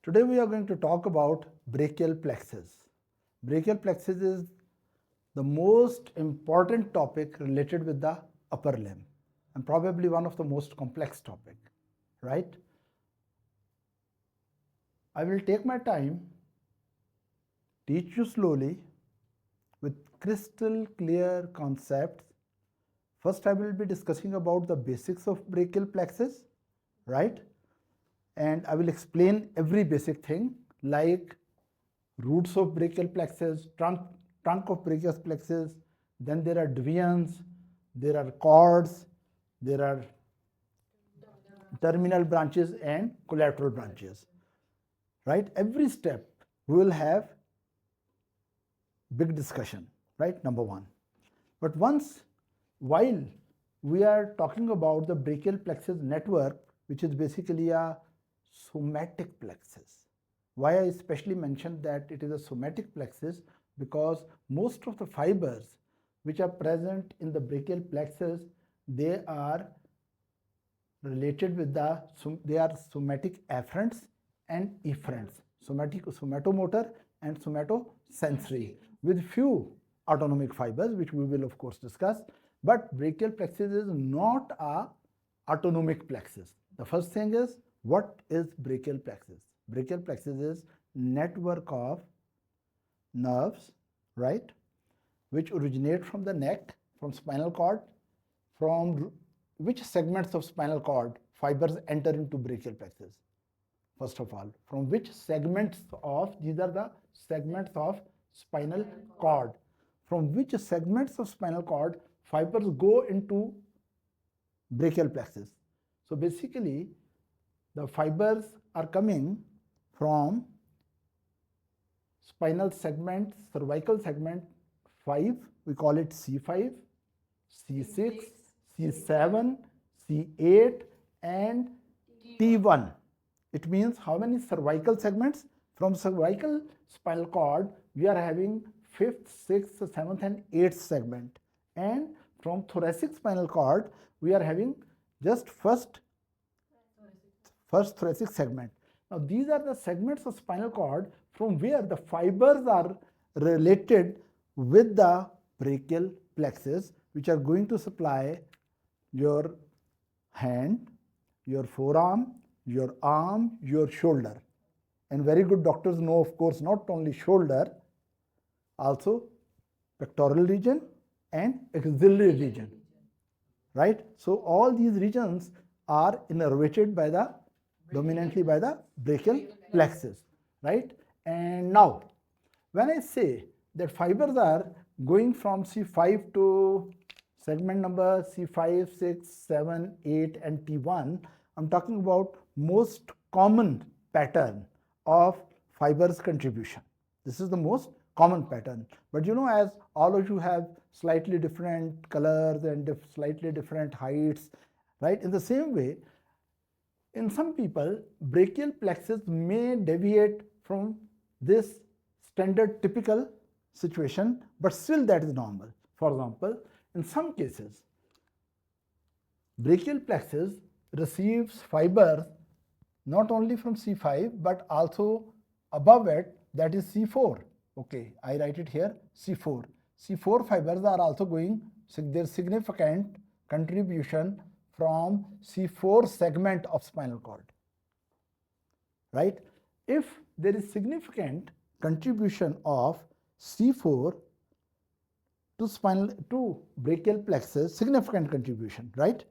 Today we are going to talk about brachial plexus. Brachial plexus is the most important topic related with the upper limb and probably one of the most complex topic, right? I will take my time, teach you slowly with crystal clear concepts. First, I will be discussing about the basics of brachial plexus, right? And I will explain every basic thing like roots of brachial plexus, trunk of brachial plexus, then there are divisions, there are cords, there are terminal branches and collateral branches, right? Every step we will have big discussion, right? Number one. But while we are talking about the brachial plexus network, which is basically a somatic plexus. Why I especially mentioned that it is a somatic plexus? Because most of the fibers which are present in the brachial plexus, they are related with they are somatic afferents and efferents, somatomotor and somatosensory, with few autonomic fibers, which we will of course discuss. But brachial plexus is not a autonomic plexus. The first thing is, what is brachial plexus? Brachial plexus is network of nerves, right, which originate from the neck, from spinal cord, from which segments of spinal cord fibers enter into brachial plexus. First of all, from which segments of, these are the segments of spinal cord, from which segments of spinal cord fibers go into brachial plexus. So basically, the fibers are coming from spinal segment, cervical segment 5, we call it C5, C6, C7, C8 and T1. It means how many cervical segments? From cervical spinal cord, we are having 5th, 6th, 7th and 8th segment. And from thoracic spinal cord, we are having just first thoracic segment. Now, these are the segments of spinal cord from where the fibers are related with the brachial plexus, which are going to supply your hand, your forearm, your arm, your shoulder. And very good doctors know, of course, not only shoulder, also pectoral region and axillary region, right? So all these regions are innervated by the dominantly by the brachial plexus, right? And now, when I say that fibers are going from C5 to segment number C5, 6, 7, 8 and T1, I'm talking about most common pattern of fibers contribution. This is the most common pattern. But you know, as all of you have slightly different colors and slightly different heights, right? In the same way, in some people, brachial plexus may deviate from this standard typical situation, but still that is normal. For example, in some cases, brachial plexus receives fibers not only from C5 but also above it, that is C4. Okay, I write it here, C4. C4 fibers are also going, their significant contribution from C4 segment of spinal cord, right? If there is significant contribution of C4 to brachial plexus, significant contribution, right?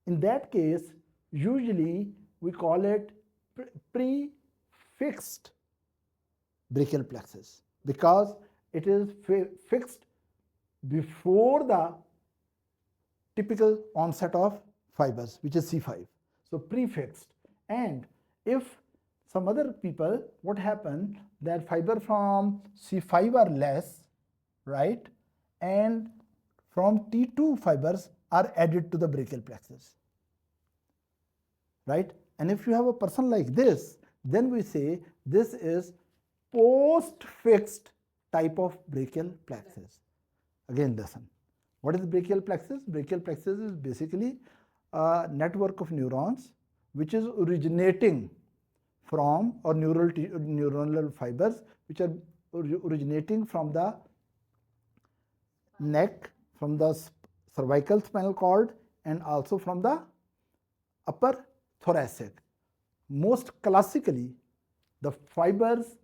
In that case, usually we call it prefixed brachial plexus because it is fixed before the typical onset of fibers, which is C5. So prefixed. And if some other people, what happened, that fiber from C5 are less, right? And from T2 fibers are added to the brachial plexus, right? And if you have a person like this, then we say this is post-fixed type of brachial plexus. Again, listen. What is brachial plexus? Brachial plexus is basically a network of neurons which is originating from, or neuronal fibers which are originating from the neck, from the cervical spinal cord, and also from the upper thoracic. Most classically, the fibers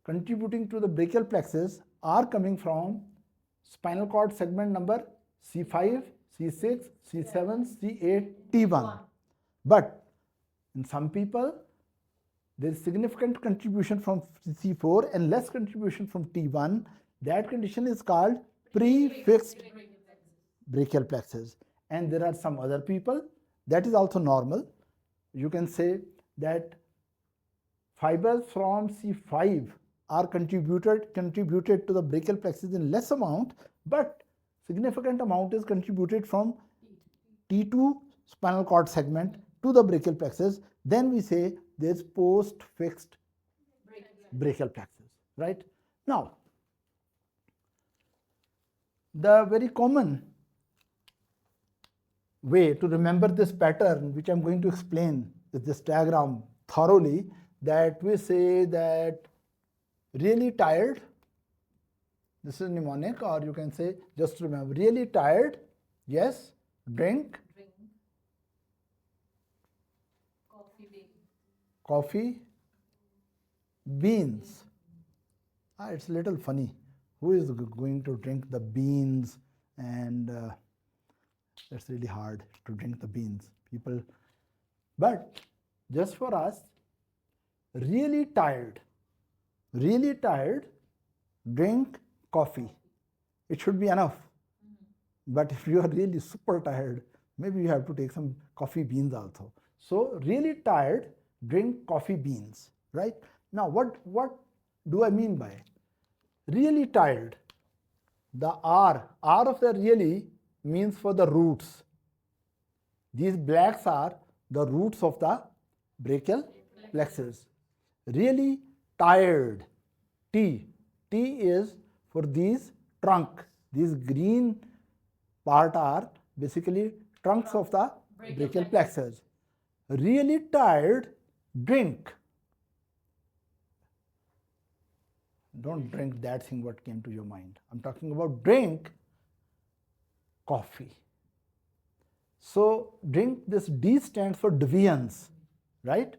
contributing to the brachial plexus are coming from spinal cord segment number C5, C6, C7, C8, T1. But in some people, there is significant contribution from C4 and less contribution from T1. That condition is called prefixed brachial plexus. And there are some other people, that is also normal. You can say that fibers from C5 are contributed to the brachial plexus in less amount, but significant amount is contributed from T2 spinal cord segment to the brachial plexus. Then we say there is post-fixed brachial plexus, right? Now, the very common way to remember this pattern, which I'm going to explain with this diagram thoroughly, that we say that really tired, this is mnemonic, or you can say just remember, really tired, yes, drink coffee beans. It's a little funny. Who is going to drink the beans? And it's really hard to drink the beans, people. But just for us, really tired, drink coffee. It should be enough. But if you are really super tired, maybe you have to take some coffee beans also. So really tired, drink coffee beans, right? Now what do I mean by really tired? The R of the really means for the roots. These blacks are the roots of the brachial plexus. Really tired, T is for these trunk. These green part are basically trunks of the brachial plexus. Really tired, drink. Don't drink that thing what came to your mind. I'm talking about drink coffee. So drink, this D stands for deviance, right?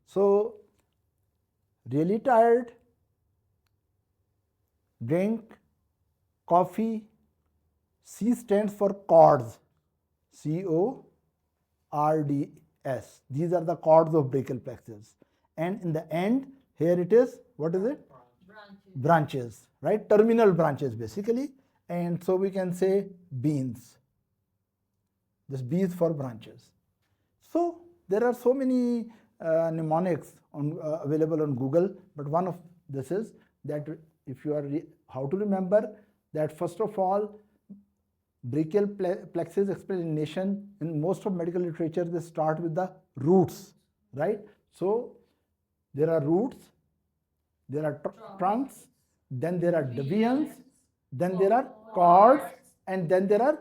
So really tired, drink coffee. C stands for cords, C-O-R-D-S. These are the cords of brachial plexus. And in the end, here it is, what is it? Branches, right? Terminal branches basically. And so we can say beans. This B is for branches. So there are so many mnemonics available on Google, but one of this is that if you are how to remember that, first of all, brachial plexus explanation in most of medical literature, they start with the roots, right? So there are roots, there are trunks, then there are deviance, then there are cords, and then there are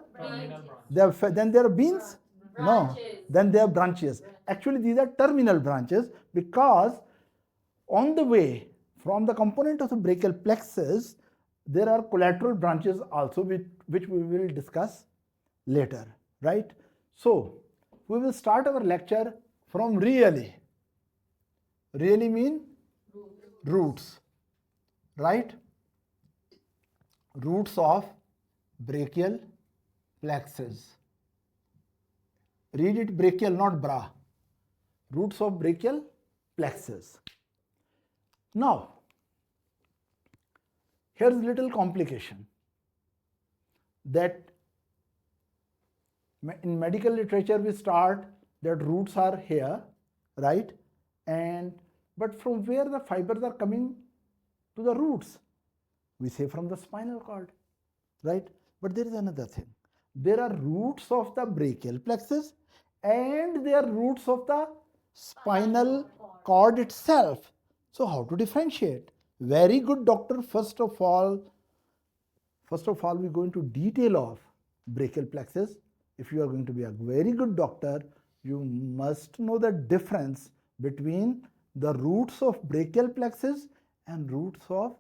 then there are beans. No, then there are branches. Actually, these are terminal branches, because on the way from the component of the brachial plexus, there are collateral branches also, which we will discuss later, right? So we will start our lecture from really. Really mean roots, right? Roots of brachial plexus. Read it brachial, not bra. Roots of brachial plexus. Now, here's a little complication, that in medical literature we start that roots are here, right? But from where the fibers are coming to the roots? We say from the spinal cord, right? But there is another thing. There are roots of the brachial plexus and there are roots of the spinal cord itself. So how to differentiate? Very good doctor, first of all, we go into detail of brachial plexus. If you are going to be a very good doctor, you must know the difference between the roots of brachial plexus and roots of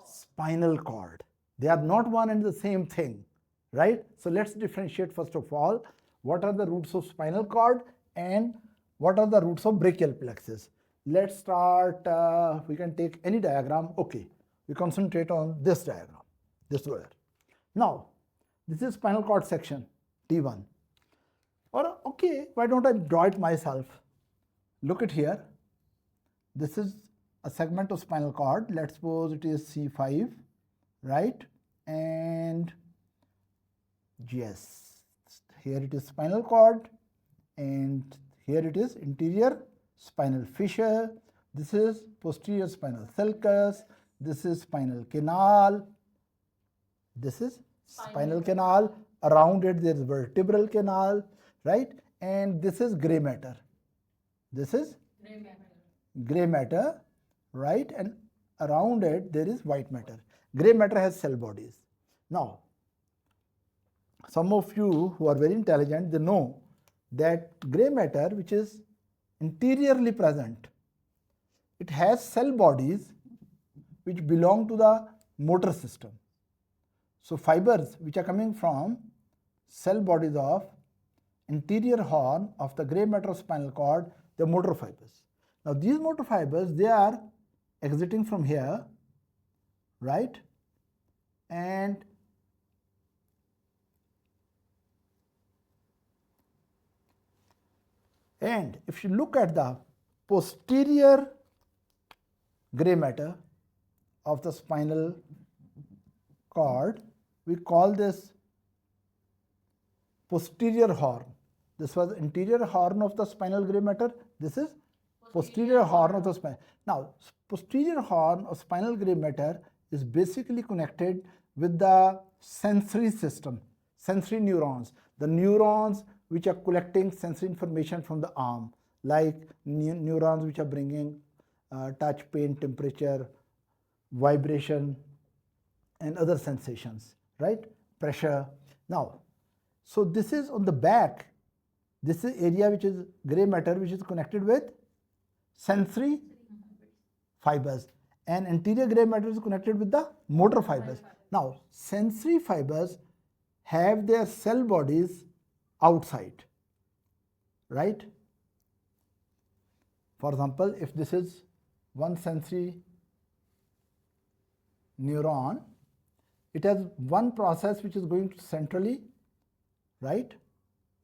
spinal cord. They are not one and the same thing, right? So let's differentiate first of all, what are the roots of spinal cord and what are the roots of brachial plexus. Let's start, we can take any diagram. Okay, we concentrate on this diagram, this wire. Now, this is spinal cord section, T1. Or okay, why don't I draw it myself? Look at here. This is a segment of spinal cord. Let's suppose it is C5, right? And yes, here it is spinal cord, and here it is interior spinal fissure. This is posterior spinal sulcus. This is spinal canal. This is spinal canal. Around it there is vertebral canal, right? And this is gray matter. This is gray matter, right? And around it there is white matter. Gray matter has cell bodies. Now, some of you who are very intelligent, they know that gray matter, which is interiorly present, it has cell bodies which belong to the motor system. So fibers which are coming from cell bodies of interior horn of the gray matter of spinal cord, the motor fibers. Now these motor fibers, they are exiting from here, right? And if you look at the posterior gray matter of the spinal cord, we call this posterior horn. This was interior horn of the spinal gray matter. This is posterior horn of the spine. Now, posterior horn of spinal gray matter is basically connected with the sensory system, sensory neurons, the neurons which are collecting sensory information from the arm, like neurons which are bringing touch, pain, temperature, vibration, and other sensations, right? Pressure. Now, so this is on the back. This is area which is gray matter, which is connected with sensory fibers, and anterior gray matter is connected with the motor fibers. Now, sensory fibers have their cell bodies outside, right? For example, if this is one sensory neuron, it has one process which is going to centrally, right?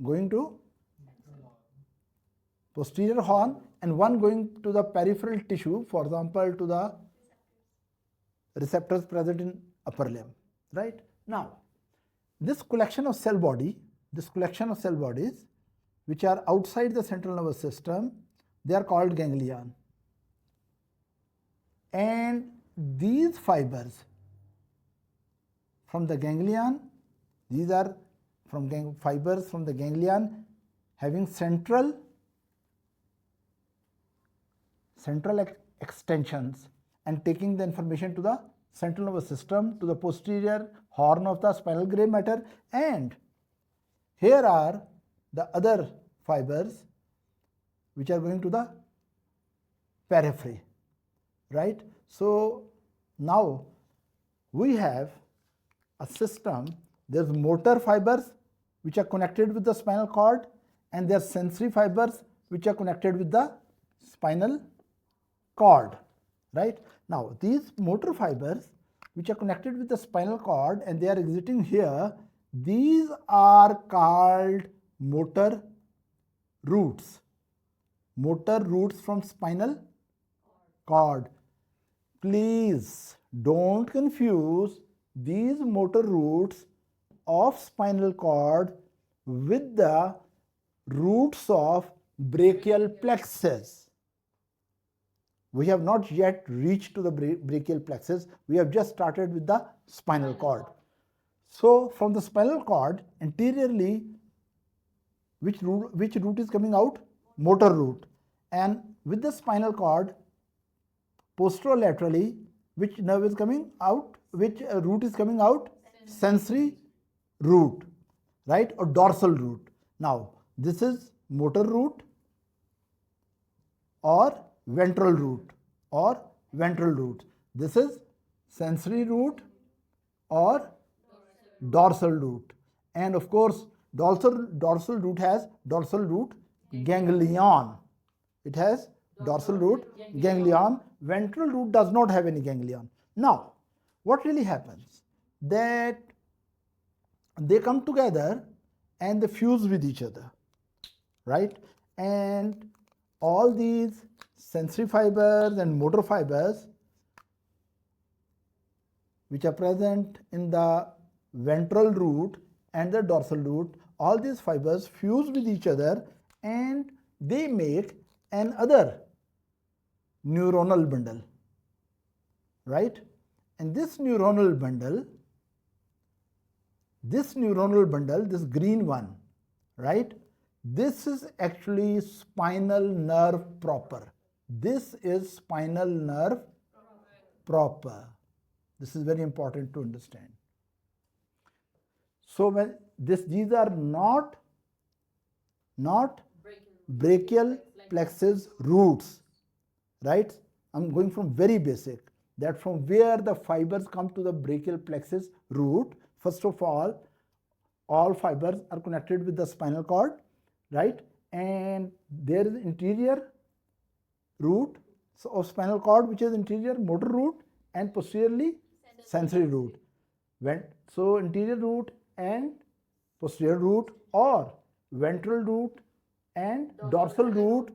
Going to posterior horn, and one going to the peripheral tissue, for example, to the receptors present in upper limb, right? Now, this collection of cell bodies, which are outside the central nervous system, they are called ganglion. And these fibers from the ganglion, these are from fibers from the ganglion having central extensions and taking the information to the central nervous system, to the posterior horn of the spinal gray matter, and here are the other fibers which are going to the periphery, right? So now we have a system. There's motor fibers which are connected with the spinal cord, and there are sensory fibers which are connected with the spinal cord, right? Now these motor fibers which are connected with the spinal cord and they are exiting here, these are called motor roots from spinal cord. Please don't confuse these motor roots of spinal cord with the roots of brachial plexus. We have not yet reached to the brachial plexus. We have just started with the spinal cord. So from the spinal cord, anteriorly, which root is coming out? Motor root. And with the spinal cord, posterolaterally, which nerve is coming out? Which root is coming out? Sensory root, right? Or dorsal root. Now, this is motor root, or ventral root or ventral root. This is sensory root or dorsal root. And of course, dorsal root has dorsal root ganglion. It has dorsal root ganglion. Ventral root does not have any ganglion. Now, what really happens? That they come together and they fuse with each other, right? And all these sensory fibers and motor fibers which are present in the ventral root and the dorsal root, all these fibers fuse with each other and they make another neuronal bundle, right? And this neuronal bundle, this green one, right? This is actually spinal nerve proper. This is spinal nerve proper. This is very important to understand. So when these are not brachial plexus roots, right? I'm going from very basic, that from where the fibers come to the brachial plexus root. First of all fibers are connected with the spinal cord, right? And there is interior root of spinal cord, which is interior motor root, and posteriorly sensory root. So interior root and posterior root, or ventral root and dorsal root.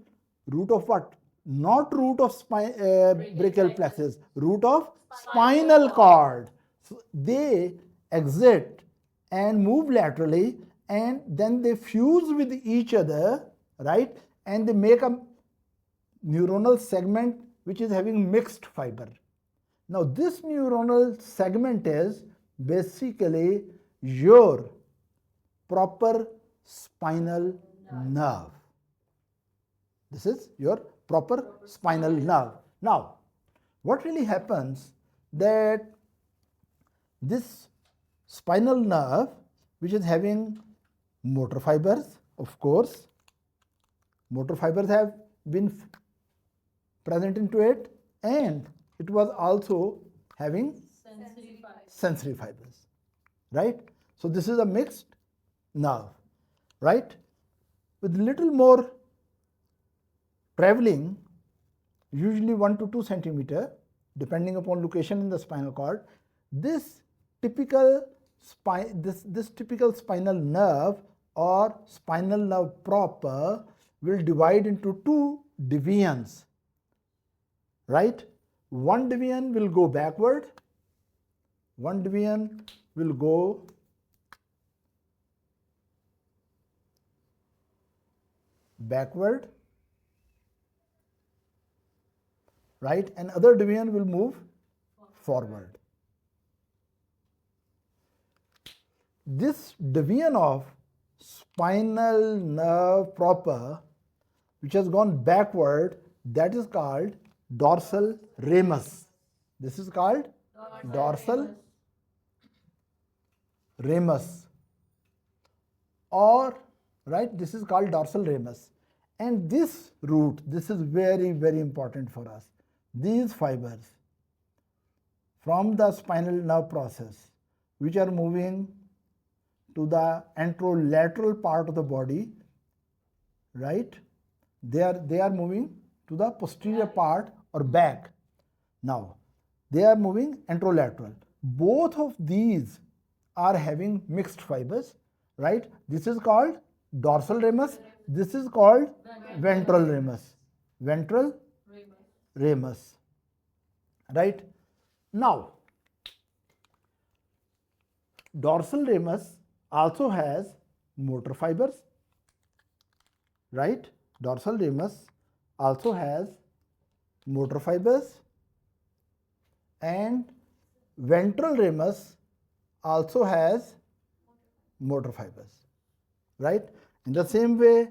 Root of what? Not root of brachial plexus, root of spinal cord. So they exit and move laterally, and then they fuse with each other, right? And they make a neuronal segment which is having mixed fiber. Now this neuronal segment is basically your proper spinal nerve. This is your proper spinal nerve. Now, what really happens that this spinal nerve, which is having motor fibers, of course, motor fibers have been present into it, and it was also having sensory fibers, right? So this is a mixed nerve, right? With little more traveling, usually 1 to 2 centimeter, depending upon location in the spinal cord, this typical spinal nerve or spinal nerve proper will divide into 2 divisions, right? One division will go backward, one division will go backward, right? And other division will move forward. This division of spinal nerve proper, which has gone backward, that is called dorsal ramus. This is called dorsal ramus, or right, this is called dorsal ramus. And this root, this is very, very important for us. These fibers from the spinal nerve process, which are moving to the anterolateral part of the body, right? They are moving to the posterior part or back. Now, they are moving anterolateral. Both of these are having mixed fibers, right? This is called dorsal ramus. This is called ventral ramus. Ventral ramus, right? Now, dorsal ramus also has motor fibers, right? Dorsal ramus also has motor fibers, and ventral ramus also has motor fibers, right? In the same way,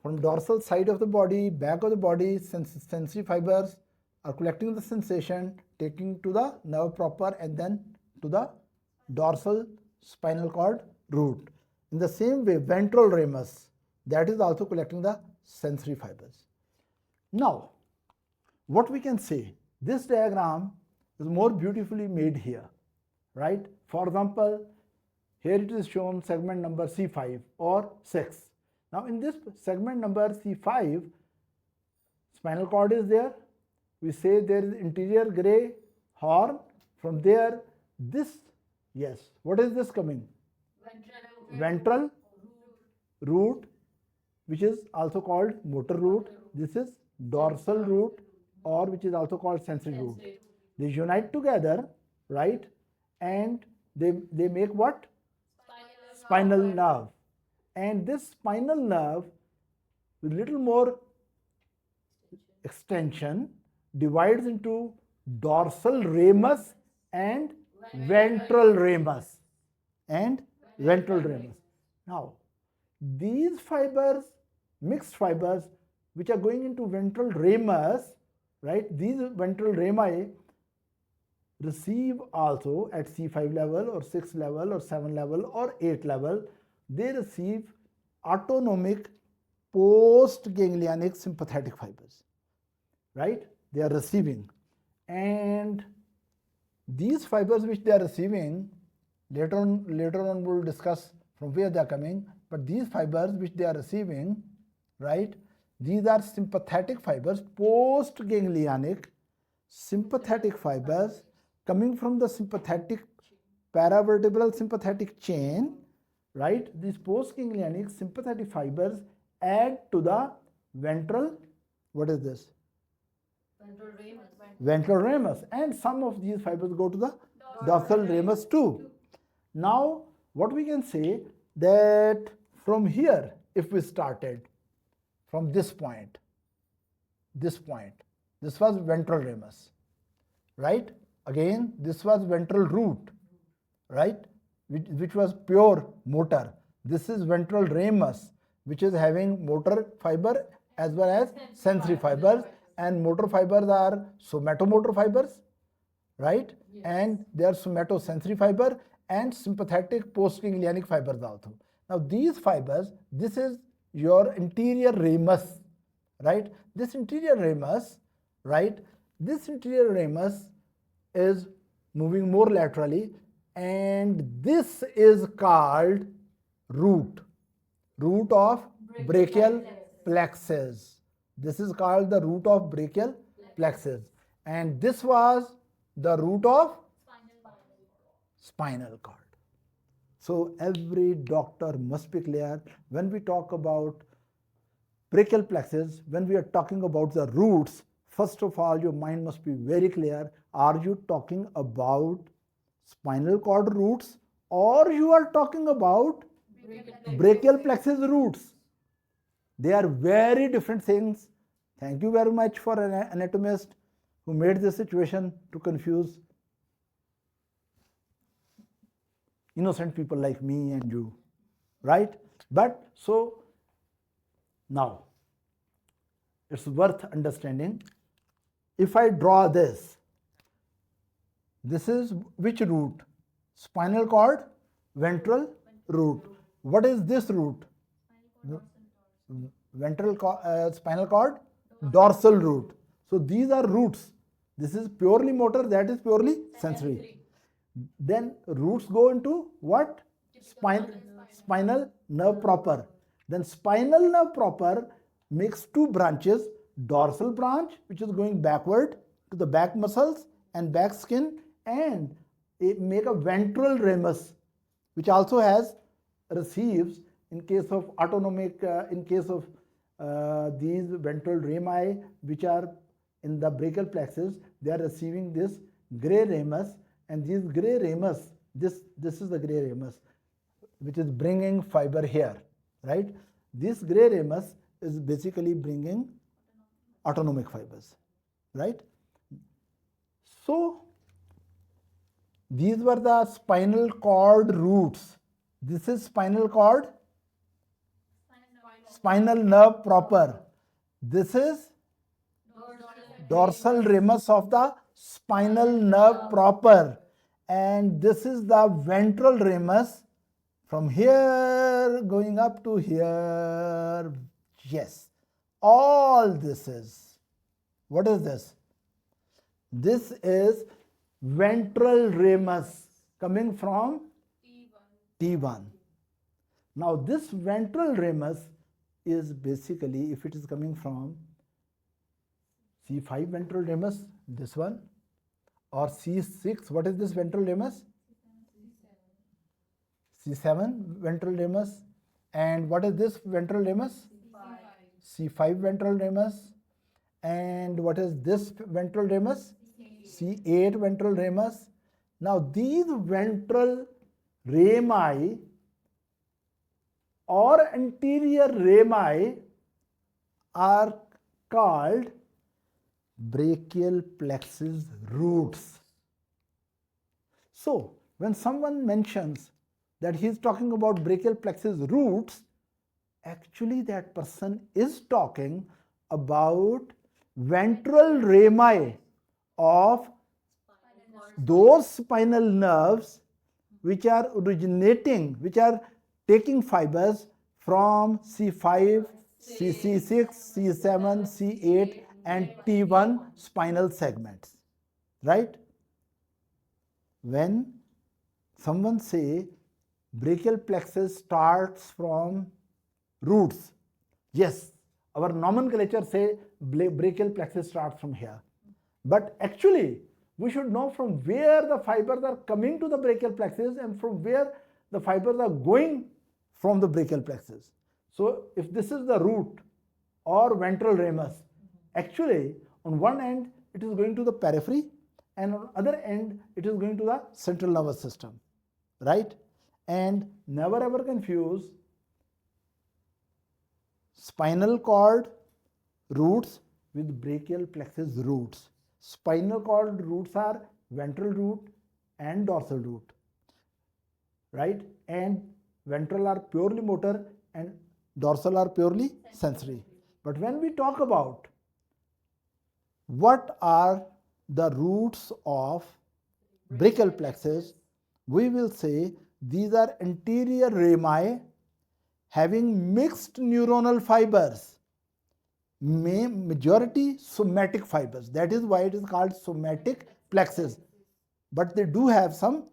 from dorsal side of the body, back of the body, sensory fibers are collecting the sensation, taking to the nerve proper, and then to the dorsal spinal cord root. In the same way, ventral ramus, that is also collecting the sensory fibers. Now, what we can say, this diagram is more beautifully made here, right? For example, here it is shown segment number C5 or 6. Now, in this segment number C5, spinal cord is there. We say there is interior gray horn. From there, this, yes, what is this coming? Ventral root, which is also called motor root. This is dorsal root, or which is also called sensory root. They unite together, right? And they make what? Spinal nerve. And this spinal nerve with little more extension divides into dorsal ramus and ventral ramus. Now, these fibers, mixed fibers, which are going into ventral ramus, right? These ventral rami receive also at C5 level or 6 level or 7 level or 8 level, they receive autonomic post-ganglionic sympathetic fibers, right? They are receiving, and these fibers which they are receiving, later on we will discuss from where they are coming, but these fibers which they are receiving, right, these are sympathetic fibers, post-ganglionic sympathetic fibers coming from the sympathetic paravertebral sympathetic chain, right? These post-ganglionic sympathetic fibers add to the ventral, what is this? Ventral ramus, and some of these fibers go to the dorsal ramus too. Now, what we can say that from here, if we started from this point, this was ventral ramus, right? Again, this was ventral root, right? Which was pure motor. This is ventral ramus, which is having motor fiber as well as sensory fibers, and motor fibers are somatomotor fibers, right? Yes. And they are somatosensory fiber and sympathetic postganglionic fibers also. Now, these fibers, this is your interior ramus, right? This interior ramus, right? This interior ramus is moving more laterally, and this is called root of brachial plexus. This is called the root of brachial plexus, and this was the root of spinal cord. So every doctor must be clear when we talk about brachial plexus, when we are talking about the roots, first of all, your mind must be very clear. Are you talking about spinal cord roots, or you are talking about brachial plexus roots? They are very different things. Thank you very much for an anatomist who made this situation to confuse innocent people like me and you, right? But so now it's worth understanding. If I draw this is which root? Spinal cord, ventral root. What is this root? Spinal cord, dorsal root. So these are roots. This is purely motor, that is purely sensory. Then roots go into what? Spinal nerve proper. Then spinal nerve proper makes two branches, dorsal branch, which is going backward to the back muscles and back skin, and it make a ventral ramus, which also receives in case of autonomic, in case of these ventral rami, which are in the brachial plexus, they are receiving this gray ramus, and these gray ramus, this is the gray ramus, which is bringing fiber here, right? This gray ramus is basically bringing autonomic fibers, right? So these were the spinal cord roots. This is spinal cord, spinal nerve proper. This is dorsal ramus of the spinal nerve proper, and this is the ventral ramus from here going up to here. Yes, all this is What is this? This is ventral ramus coming from T1. Now this ventral ramus is basically, if it is coming from C5 ventral ramus, this one, or C6, what is this ventral ramus? C7 ventral ramus. And what is this ventral ramus? C5 ventral ramus. And what is this ventral ramus? C8 ventral ramus. Now these ventral rami or anterior rami are called brachial plexus roots. So when someone mentions that he is talking about brachial plexus roots, actually that person is talking about ventral rami of those spinal nerves which are originating, which are taking fibers from C5, C6, C7, C8 and T1 spinal segments, right? When someone say brachial plexus starts from roots, yes, our nomenclature say brachial plexus starts from here. But actually, we should know from where the fibers are coming to the brachial plexus and from where the fibers are going from the brachial plexus. So if this is the root or ventral ramus, actually on one end it is going to the periphery and on the other end it is going to the central nervous system, right? And never ever confuse spinal cord roots with brachial plexus roots. Spinal cord roots are ventral root and dorsal root, right? And ventral are purely motor and dorsal are purely sensory. But when we talk about what are the roots of brachial plexus, we will say these are anterior rami having mixed neuronal fibers, majority somatic fibers. That is why it is called somatic plexus. But they do have some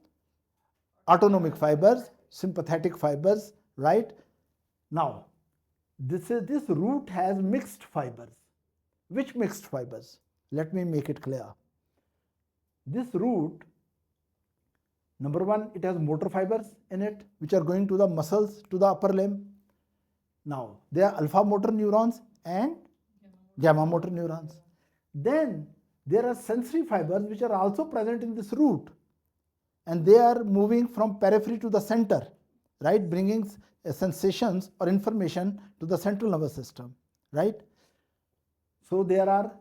autonomic fibers, sympathetic fibers, right? Now, this root has mixed fibers. Which mixed fibers? Let me make it clear. This root, number one, it has motor fibers in it, which are going to the muscles, to the upper limb. Now, they are alpha motor neurons and gamma motor neurons. Then, there are sensory fibers which are also present in this root. And they are moving from periphery to the center, right? Bringing sensations or information to the central nervous system, right? So, there are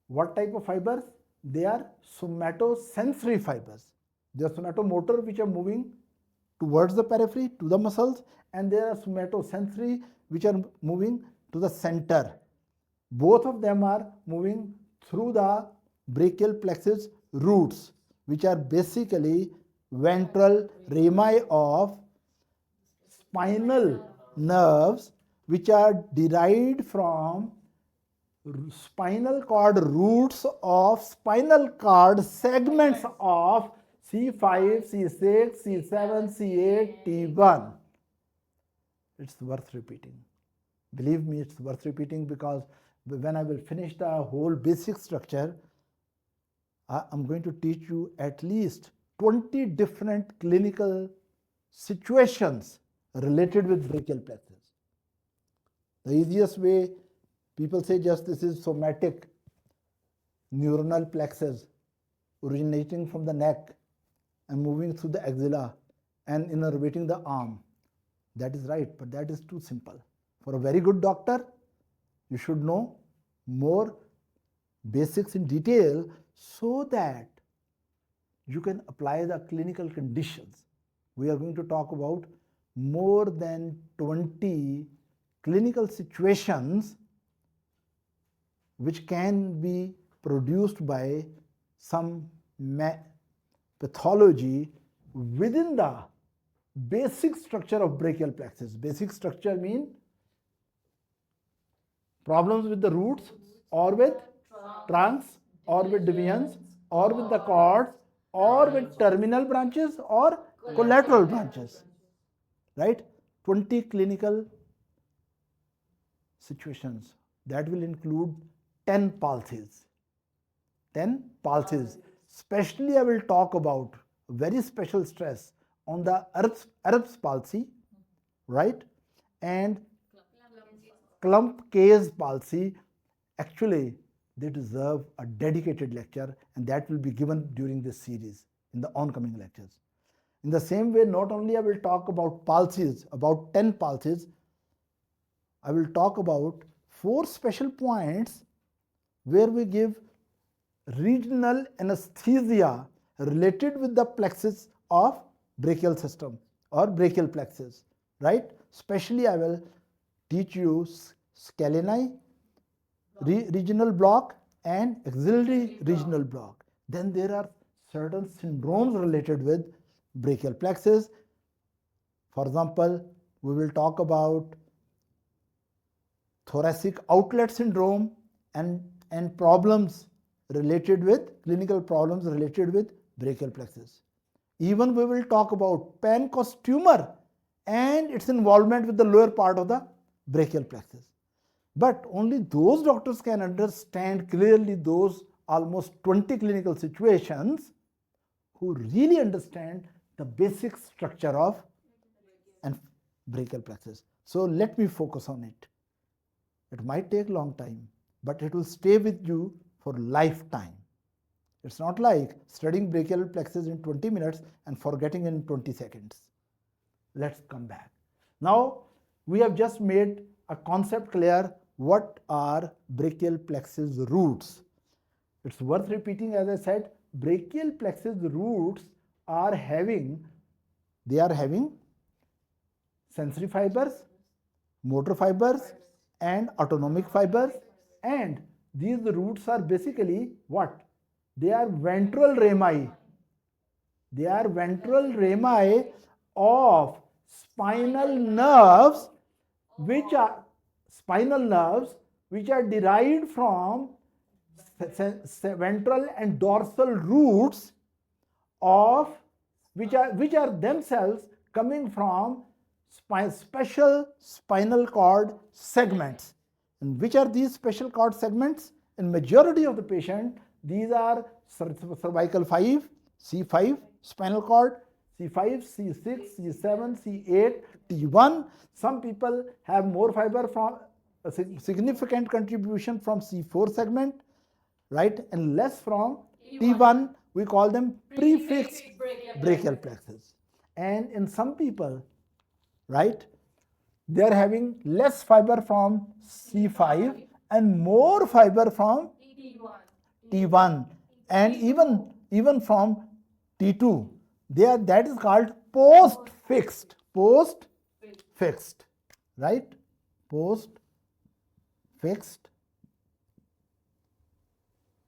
what type of fibers? They are somatosensory fibers. They are somatomotor which are moving towards the periphery to the muscles, and there are somatosensory which are moving to the center. Both of them are moving through the brachial plexus roots, which are basically ventral rami of spinal nerves which are derived from spinal cord roots of spinal cord segments of C5, C6, C7, C8, T1. It's worth repeating. Believe me, it's worth repeating, because when I will finish the whole basic structure, I'm going to teach you at least 20 different clinical situations related with brachial plexus. The easiest way, people say just this is somatic neuronal plexus originating from the neck and moving through the axilla and innervating the arm. That is right, but that is too simple. For a very good doctor, you should know more basics in detail so that you can apply the clinical conditions. We are going to talk about more than 20 clinical situations which can be produced by some pathology within the basic structure of brachial plexus. Basic structure means problems with the roots or with trunks or with divisions or with the cords or with terminal branches or collateral branches, right? 20 clinical situations that will include 10 pulses. 10 pulses. Especially I will talk about very special stress on the Erb's palsy, right? And clump case palsy. Actually, they deserve a dedicated lecture, and that will be given during this series in the oncoming lectures. In the same way, not only I will talk about pulses, about 10 pulses, I will talk about 4 special points where we give regional anesthesia related with the plexus of brachial system or brachial plexus, right? Especially I will teach you scaleni, regional block and axillary regional block. Then there are certain syndromes related with brachial plexus. For example, we will talk about Thoracic Outlet Syndrome and problems related with clinical problems related with brachial plexus. Even we will talk about Pankos tumor and its involvement with the lower part of the brachial plexus. But only those doctors can understand clearly those almost 20 clinical situations who really understand the basic structure of and brachial plexus. So let me focus on it. It might take long time, but it will stay with you for lifetime. It's not like studying brachial plexus in 20 minutes and forgetting in 20 seconds. Let's come back. Now, we have just made a concept clear. What are brachial plexus roots? It's worth repeating, as I said, brachial plexus roots are having sensory fibers, motor fibers, and autonomic fibers, and these roots are basically what? They are ventral rami. They are ventral rami of spinal nerves, which are derived from ventral and dorsal roots of which are themselves coming from special spinal cord segments. And which are these special cord segments? In majority of the patient, these are cervical 5, C5 spinal cord, C5, C6, C7, C8, T1. Some people have more fiber from a significant contribution from C4 segment, right, and less from T1. We call them prefixed brachial plexus. And in some people, right, they are having less fiber from C5 and more fiber from T1 and even from T2. That is called post-fixed, right? Post-fixed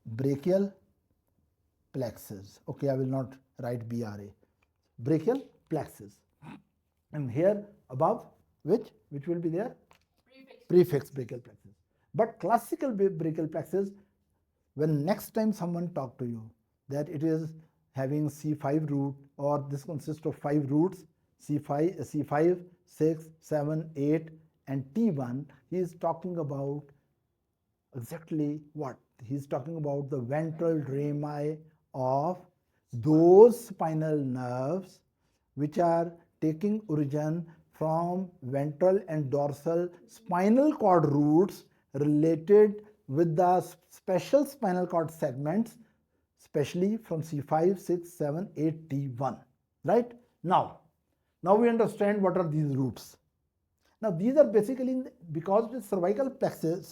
brachial plexus. Okay, I will not write BRA. Brachial plexus. And here above, which will be there? Prefixed brachial plexus. But classical brachial plexus, when next time someone talk to you that it is having C5 root or this consists of 5 roots, C5, 6, 7, 8 and T1, he is talking about exactly what? He is talking about the ventral rami of those spinal nerves which are taking origin from ventral and dorsal spinal cord roots related with the special spinal cord segments, especially from C5, 6, 7, 8, T1, right? Now we understand what are these roots. Now these are basically, because it is cervical plexus,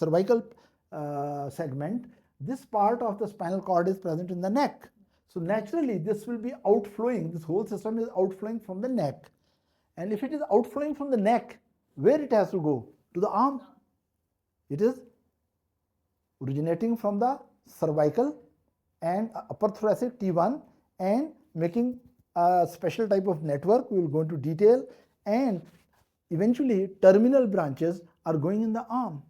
segment, this part of the spinal cord is present in the neck. So naturally this will be outflowing, this whole system is outflowing from the neck. And if it is outflowing from the neck, where it has to go? To the arm. It is originating from the cervical and upper thoracic T1 and making a special type of network. We will go into detail, and eventually terminal branches are going in the arm,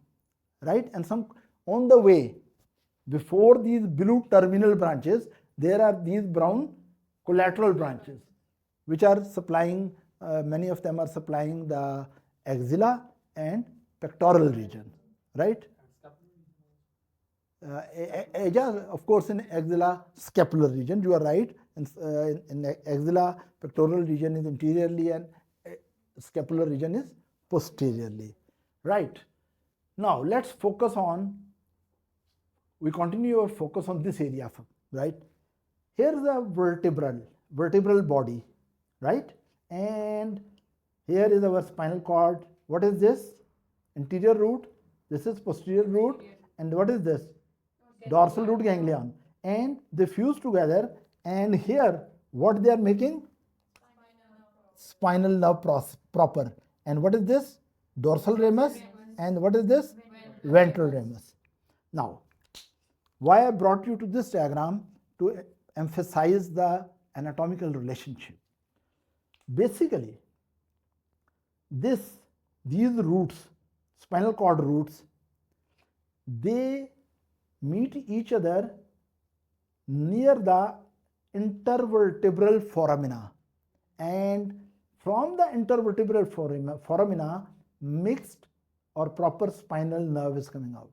right? And some on the way Before these blue terminal branches, there are these brown collateral branches, which are supplying, many of them are supplying the axilla and pectoral region, right? Of course, in axilla scapular region, you are right. In axilla pectoral region is anteriorly and scapular region is posteriorly, right? Now let's focus on, we continue our focus on this area, right? Here's the vertebral body, right? And here is our spinal cord. What is this? Anterior root. This is posterior root. And what is this? Dorsal root ganglion. And they fuse together. And here, what they are making? Spinal nerve proper. And what is this? Dorsal ramus. And what is this? Ventral ramus. Now, why I brought you to this diagram? To emphasize the anatomical relationship. Basically, these roots, spinal cord roots, they meet each other near the intervertebral foramina, and from the intervertebral foramina, mixed or proper spinal nerve is coming out,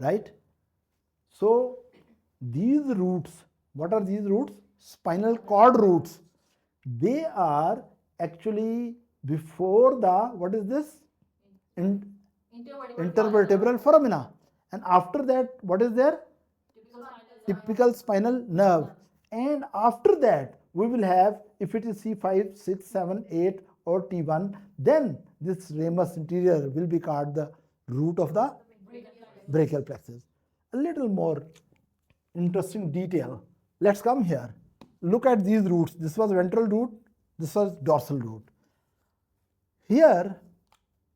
right? So these roots, what are these roots? Spinal cord roots. They are actually before the, what is this? Intervertebral foramina. And after that, what is there? Typical spinal nerve. And after that, we will have, if it is C5, 6, 7, 8 or T1, then this ramus interior will be called the root of the brachial plexus. A little more interesting detail. Let's come here. Look at these roots. This was ventral root. This was dorsal root. Here,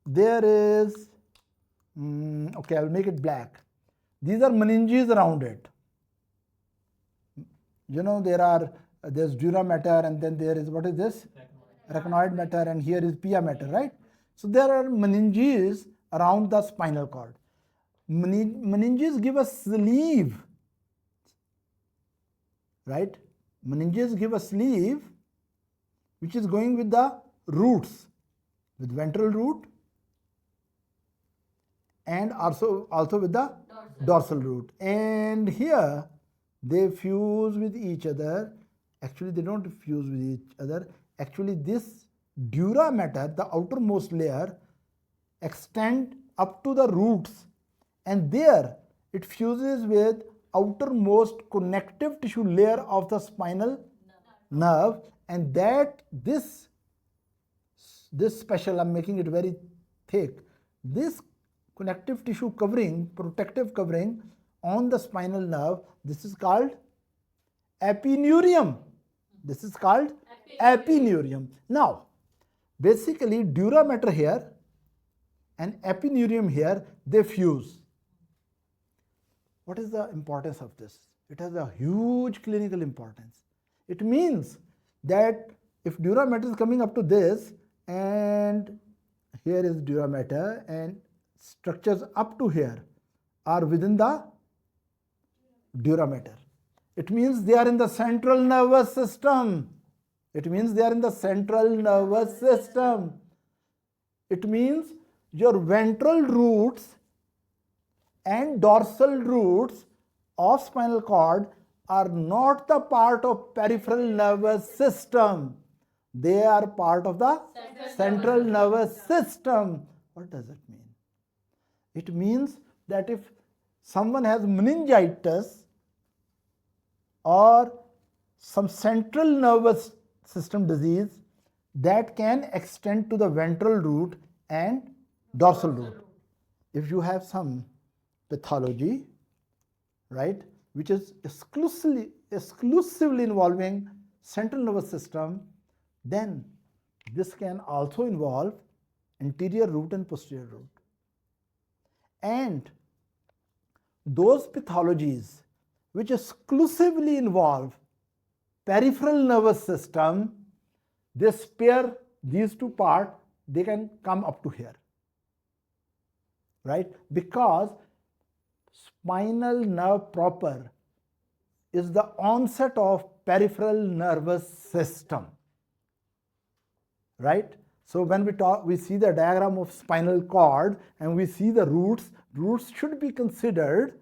there is, okay, I'll make it black. These are meninges around it. You know, there's dura mater, and then there is, what is this? Arachnoid mater, and here is pia mater, right? So there are meninges around the spinal cord. Meninges give a sleeve, right? Meninges give a sleeve which is going with the roots, with ventral root and also with the dorsal root. And here they fuse with each other. Actually, they don't fuse with each other. Actually, this dura mater, the outermost layer, extend up to the roots, and there it fuses with outermost connective tissue layer of the spinal nerve, and that this special, I'm making it very thick, this connective tissue covering, protective covering on the spinal nerve, this is called epineurium. This is called epineurium. Now, basically dura mater here and epineurium here, they fuse. What is the importance of this? It has a huge clinical importance. It means that if dura mater is coming up to this, and here is dura mater, and structures up to here are within the dura mater, it means they are in the central nervous system. It means they are in the central nervous system. It means your ventral roots and dorsal roots of spinal cord are not the part of peripheral nervous system. They are part of the central nervous system. What does it mean? It means that if someone has meningitis or some central nervous system disease, that can extend to the ventral root and dorsal root. If you have some pathology, right, which is exclusively involving central nervous system, then this can also involve anterior root and posterior root. And those pathologies which exclusively involve peripheral nervous system, they spare these two parts, they can come up to here, right? Because spinal nerve proper is the onset of peripheral nervous system, right? So when we see the diagram of spinal cord and we see the roots should be considered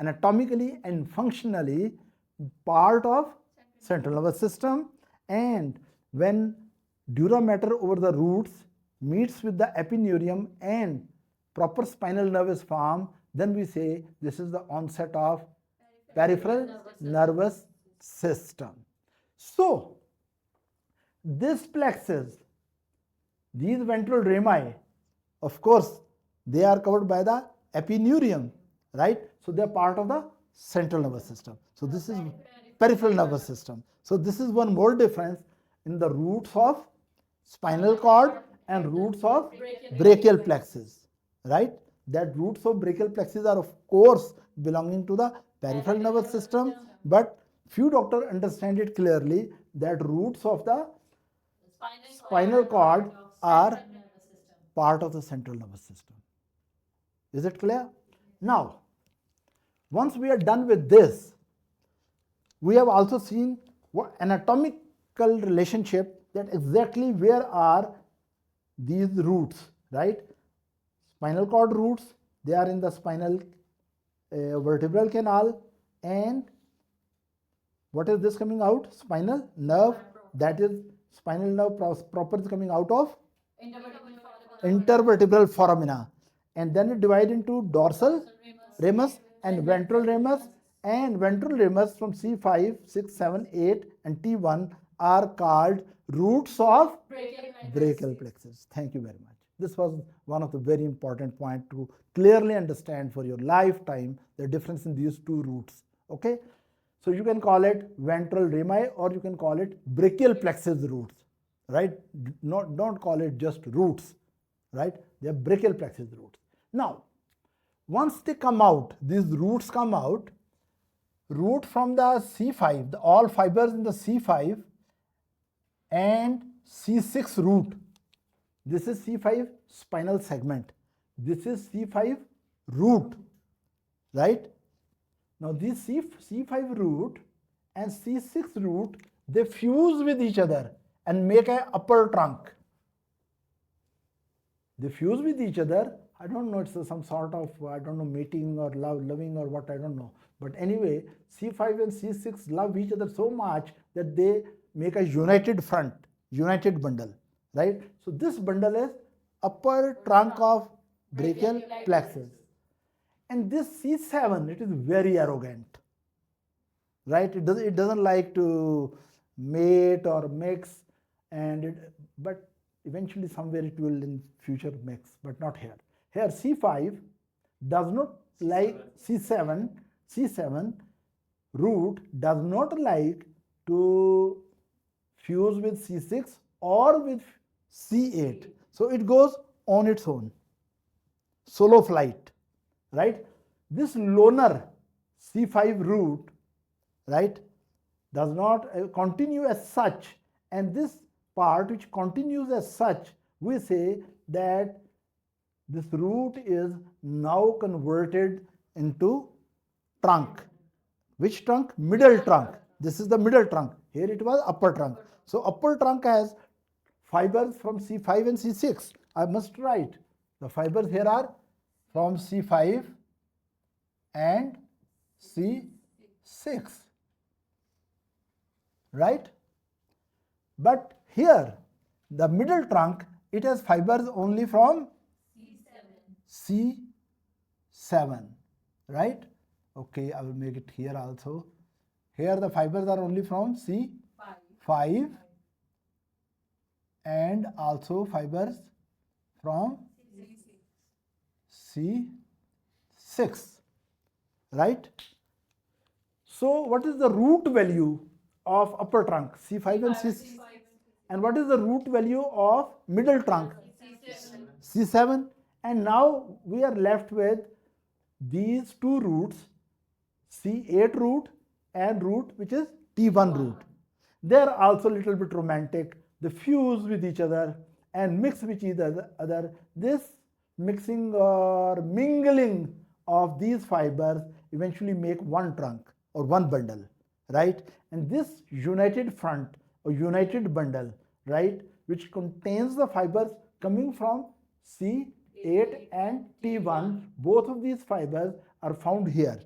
anatomically and functionally part of central nervous system, and when dura mater over the roots meets with the epineurium and proper spinal nerve is formed, then we say this is the onset of peripheral nervous system. So this plexus, these ventral rami, of course, they are covered by the epineurium, right? So they are part of the central nervous system. So this is peripheral nervous system. So this is one more difference in the roots of spinal cord and roots of brachial plexus, right? That roots of brachial plexus are of course belonging to the peripheral nervous system, but few doctors understand it clearly that roots of the spinal cord are part of the central nervous system. Is it clear? Now, once we are done with this, we have also seen what anatomical relationship, that exactly where are these roots, right? Spinal cord roots, they are in the spinal vertebral canal, and what is this coming out? Spinal nerve, that is spinal nerve proper is coming out of intervertebral foramina, and then it divides into dorsal ramus and ventral ramus, and ventral ramus from C5, 6, 7, 8 and T1 are called roots of brachial plexus. Thank you very much. This was one of the very important points to clearly understand for your lifetime the difference in these two roots. Okay, so you can call it ventral rami or you can call it brachial plexus roots, right? Don't call it just roots, right? They are brachial plexus roots. Now, once they come out, these roots come out, root from the C5, all fibers in the C5 and C6 root. This is C5 spinal segment. This is C5 root, right? Now this C5 root and C6 root, they fuse with each other and make an upper trunk. They fuse with each other. I don't know, it's some sort of, I don't know, mating or loving or what, I don't know. But anyway, C5 and C6 love each other so much that they make a united front, united bundle, right? So this bundle is upper trunk of brachial plexus. And this C7, it is very arrogant, right? It doesn't like to mate or mix, and but eventually somewhere it will in future mix, but not here. Here C5 does not like C7 root does not like to fuse with C6 or with C8. So it goes on its own, solo flight, right? This loner C5 root, right, does not continue as such, and this part which continues as such, we say that this root is now converted into trunk. Which trunk? Middle trunk. This is the middle trunk. Here it was upper trunk. So upper trunk has fibers from C5 and C6. I must write. The fibers here are from C5 and C6. Right? But here, the middle trunk, it has fibers only from C7. Right? Okay, I will make it here also. Here the fibers are only from C5 and also fibers from C6, right? So what is the root value of upper trunk? C5 and C6. And what is the root value of middle trunk? C7. And now we are left with these two roots, C8 root and root which is T1 root. They are also a little bit romantic. They fuse with each other and mix with each other. This mixing or mingling of these fibers eventually make one trunk or one bundle, right? And this united front or united bundle, right, which contains the fibers coming from C8 and T1, both of these fibers are found here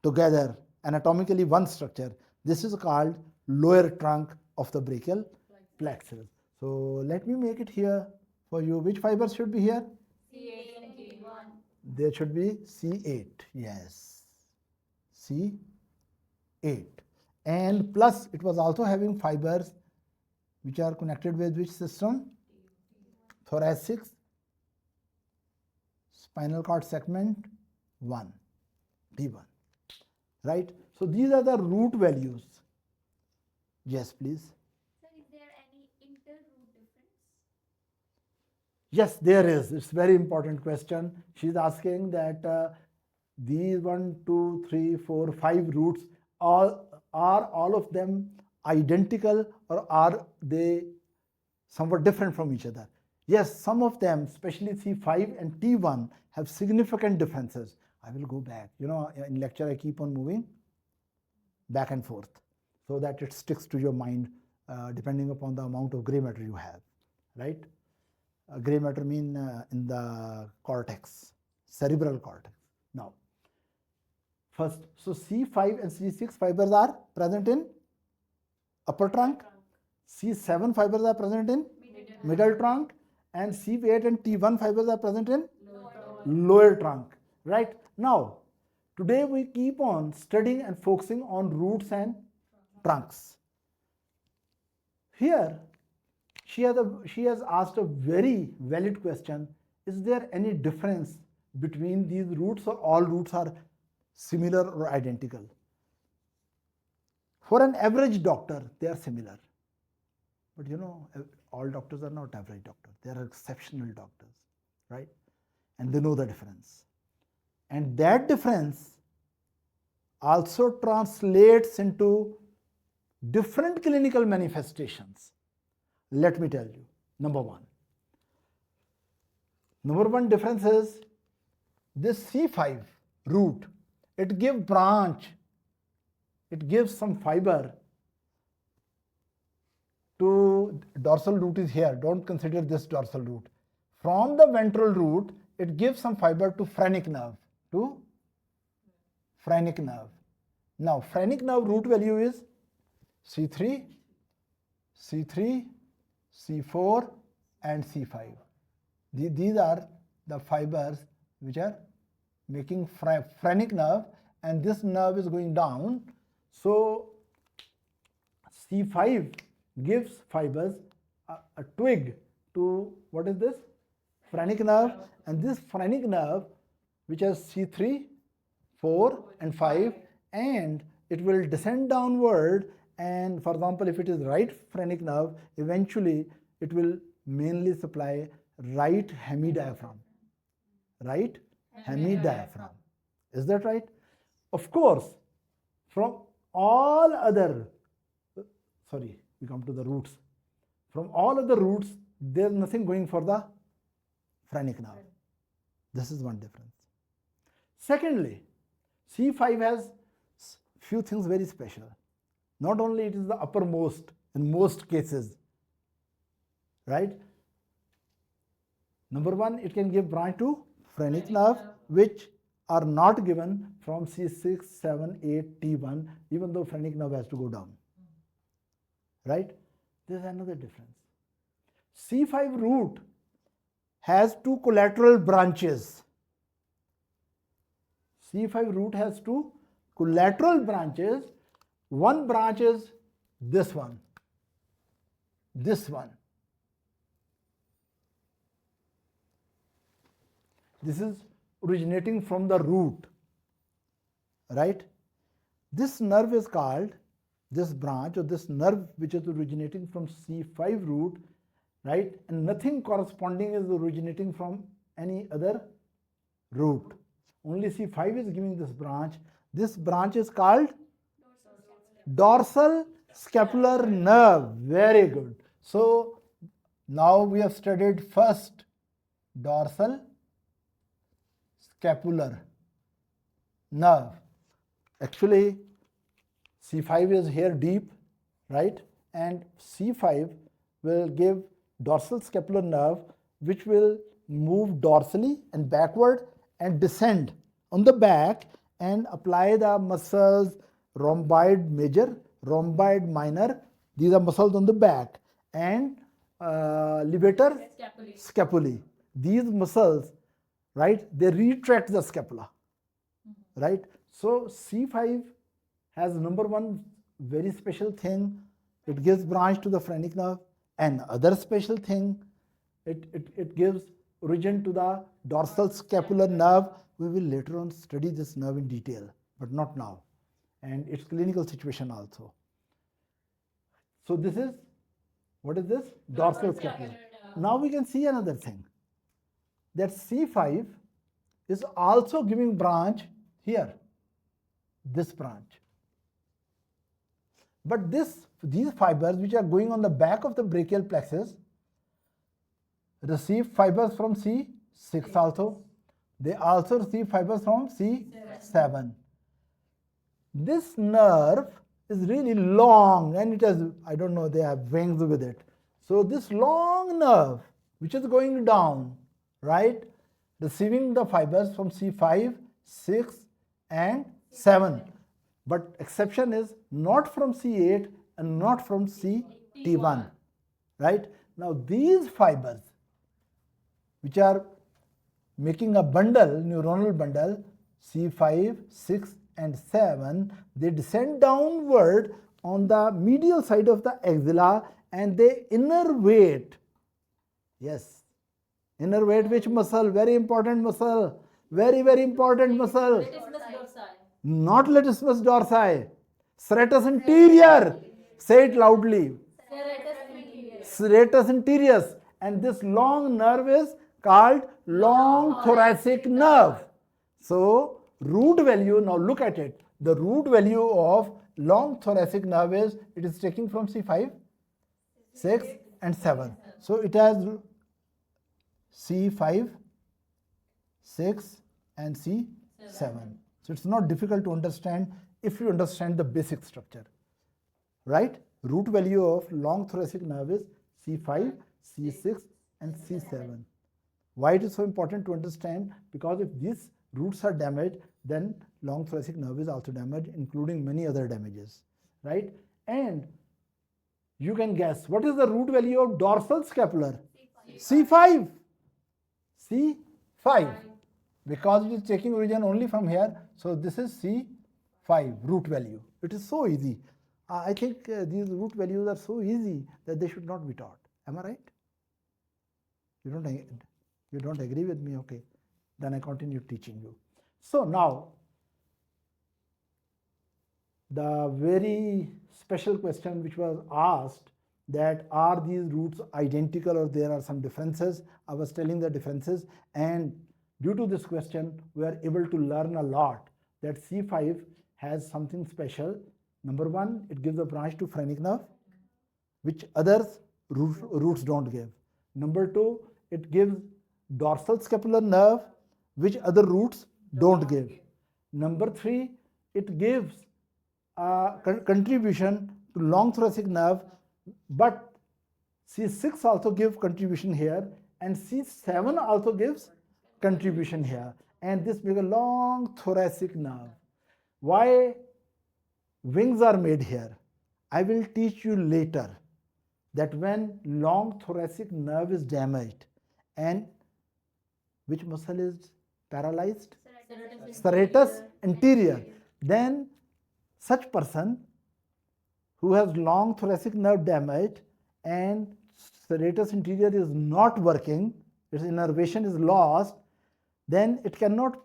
together, anatomically one structure. This is called lower trunk of the brachial plexus. So let me make it here for you. Which fibers should be here? C8 and T1. There should be C8, yes, C8. And plus it was also having fibers which are connected with which system? Thoracic spinal cord segment 1, T1, right? So these are the root values. Yes, please. Sir, is there any inter-root difference? Yes, there is. It's a very important question. She's asking that these 1, 2, 3, 4, 5 roots are all of them identical, or are they somewhat different from each other? Yes, some of them, especially C5 and T1, have significant differences. I will go back. You know, in lecture I keep on moving back and forth so that it sticks to your mind depending upon the amount of gray matter you have, right? Gray matter mean in the cortex, cerebral cortex. Now, first, so C5 and C6 fibers are present in upper trunk, C7 fibers are present in middle trunk, and C8 and T1 fibers are present in lower trunk, right? Now, today we keep on studying and focusing on roots and trunks. Here, she has asked a very valid question. Is there any difference between these roots, or all roots are similar or identical? For an average doctor, they are similar. But you know, all doctors are not average doctors. They are exceptional doctors, right? And they know the difference. And that difference also translates into different clinical manifestations. Let me tell you. Number one difference is this C5 root. It gives branch. It gives some fiber to dorsal root is here. Don't consider this dorsal root. From the ventral root, it gives some fiber to phrenic nerve. Now, phrenic nerve root value is C3, C4, and C5. These are the fibers which are making phrenic nerve, and this nerve is going down. So C5 gives fibers a twig to, what is this? Phrenic nerve, and this phrenic nerve, which has C3, 4 and 5, and it will descend downward, and for example, if it is right phrenic nerve, eventually it will mainly supply right hemidiaphragm. Right hemidiaphragm. Is that right? Of course, from all other, sorry, we come to the roots. From all other roots, there is nothing going for the phrenic nerve. This is one difference. Secondly, C5 has few things very special. Not only it is the uppermost in most cases, right? Number one, it can give branch to phrenic nerve, which are not given from C6, 7, 8, T1, even though phrenic nerve has to go down. Right? There's another difference. C5 root has two collateral branches. C5 root has two collateral branches. One branch is this one. This one. This is originating from the root, right? This nerve is called, this branch or this nerve which is originating from C5 root, right? And nothing corresponding is originating from any other root. Only C5 is giving this branch. This branch is called dorsal scapular nerve. Very good. So now we have studied first dorsal scapular nerve. Actually, C5 is here deep, right? And C5 will give dorsal scapular nerve, which will move dorsally and backward and descend on the back and apply the muscles rhomboid major, rhomboid minor. These are muscles on the back, and levator scapulae. These muscles, right, they retract the scapula, right? So C5 has number one very special thing. It gives branch to the phrenic nerve, and other special thing, it gives origin to the dorsal scapular nerve. We will later on study this nerve in detail, but not now, and its clinical situation also. So this is, what is this? Dorsal scapular. Now we can see another thing, that C5 is also giving branch here, this branch. But these fibers which are going on the back of the brachial plexus receive fibers from C6 also. They also receive fibers from C7. This nerve is really long, and it has, I don't know, they have wings with it. So this long nerve which is going down, right, receiving the fibers from C5, 6 and 7. But exception is not from C8 and not from CT1, right? Now these fibers which are making a bundle, neuronal bundle, C5, 6 and 7, they descend downward on the medial side of the axilla and they innervate. Yes, innervate which muscle? Very important muscle. Very, very important muscle. Not latissimus dorsi. Serratus anterior. Say it loudly. Serratus anterior. And this long nerve is called long thoracic nerve. So root value, now look at it. The root value of long thoracic nerve is, it is taking from C5, 6 and 7. So it has C5, 6 and C7. So it's not difficult to understand if you understand the basic structure, right? Root value of long thoracic nerve is C5, C6 and C7. Why it is so important to understand? Because if these roots are damaged, then long thoracic nerve is also damaged, including many other damages, right? And you can guess, what is the root value of dorsal scapular? C5. C5. Because it is taking origin only from here, so this is C5 root value. It is so easy. I think these root values are so easy that they should not be taught. Am I right? You don't agree with me? Okay. Then I continue teaching you. So now, the very special question which was asked, that are these roots identical or there are some differences? I was telling the differences, and due to this question, we are able to learn a lot, that C5 has something special. Number one, it gives a branch to phrenic nerve, which others roots don't give. Number two, it gives dorsal scapular nerve, which other roots don't give. Number three, it gives a contribution to long thoracic nerve, but C6 also gives contribution here, and C7 also gives contribution here, and this makes a long thoracic nerve. Why wings are made here? I will teach you later that when long thoracic nerve is damaged and which muscle is paralyzed? Serratus anterior. Then such person who has long thoracic nerve damage and serratus anterior is not working, its innervation is lost, then it cannot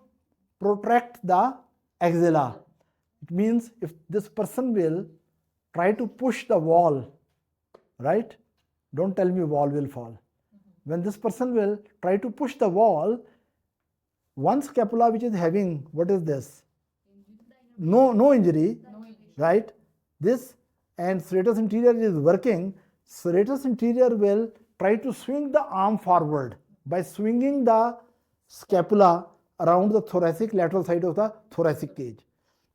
protract the axilla. It means if this person will try to push the wall, right? Don't tell me wall will fall. When this person will try to push the wall, one scapula which is having, what is this? No injury, right? This, and serratus anterior is working, serratus anterior will try to swing the arm forward by swinging the scapula around the thoracic lateral side of the thoracic cage.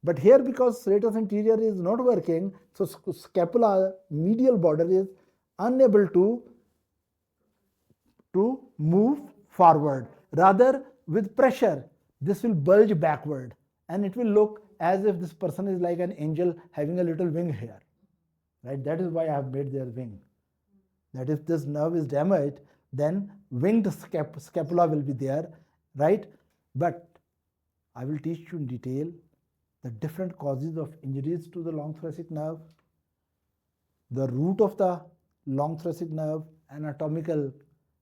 But here, because serratus anterior is not working, so scapula medial border is unable to move forward. Rather, with pressure, this will bulge backward and it will look as if this person is like an angel having a little wing here. Right? That is why I have made their wing. That if this nerve is damaged, then winged scapula will be there, right? But I will teach you in detail the different causes of injuries to the long thoracic nerve, the root of the long thoracic nerve, anatomical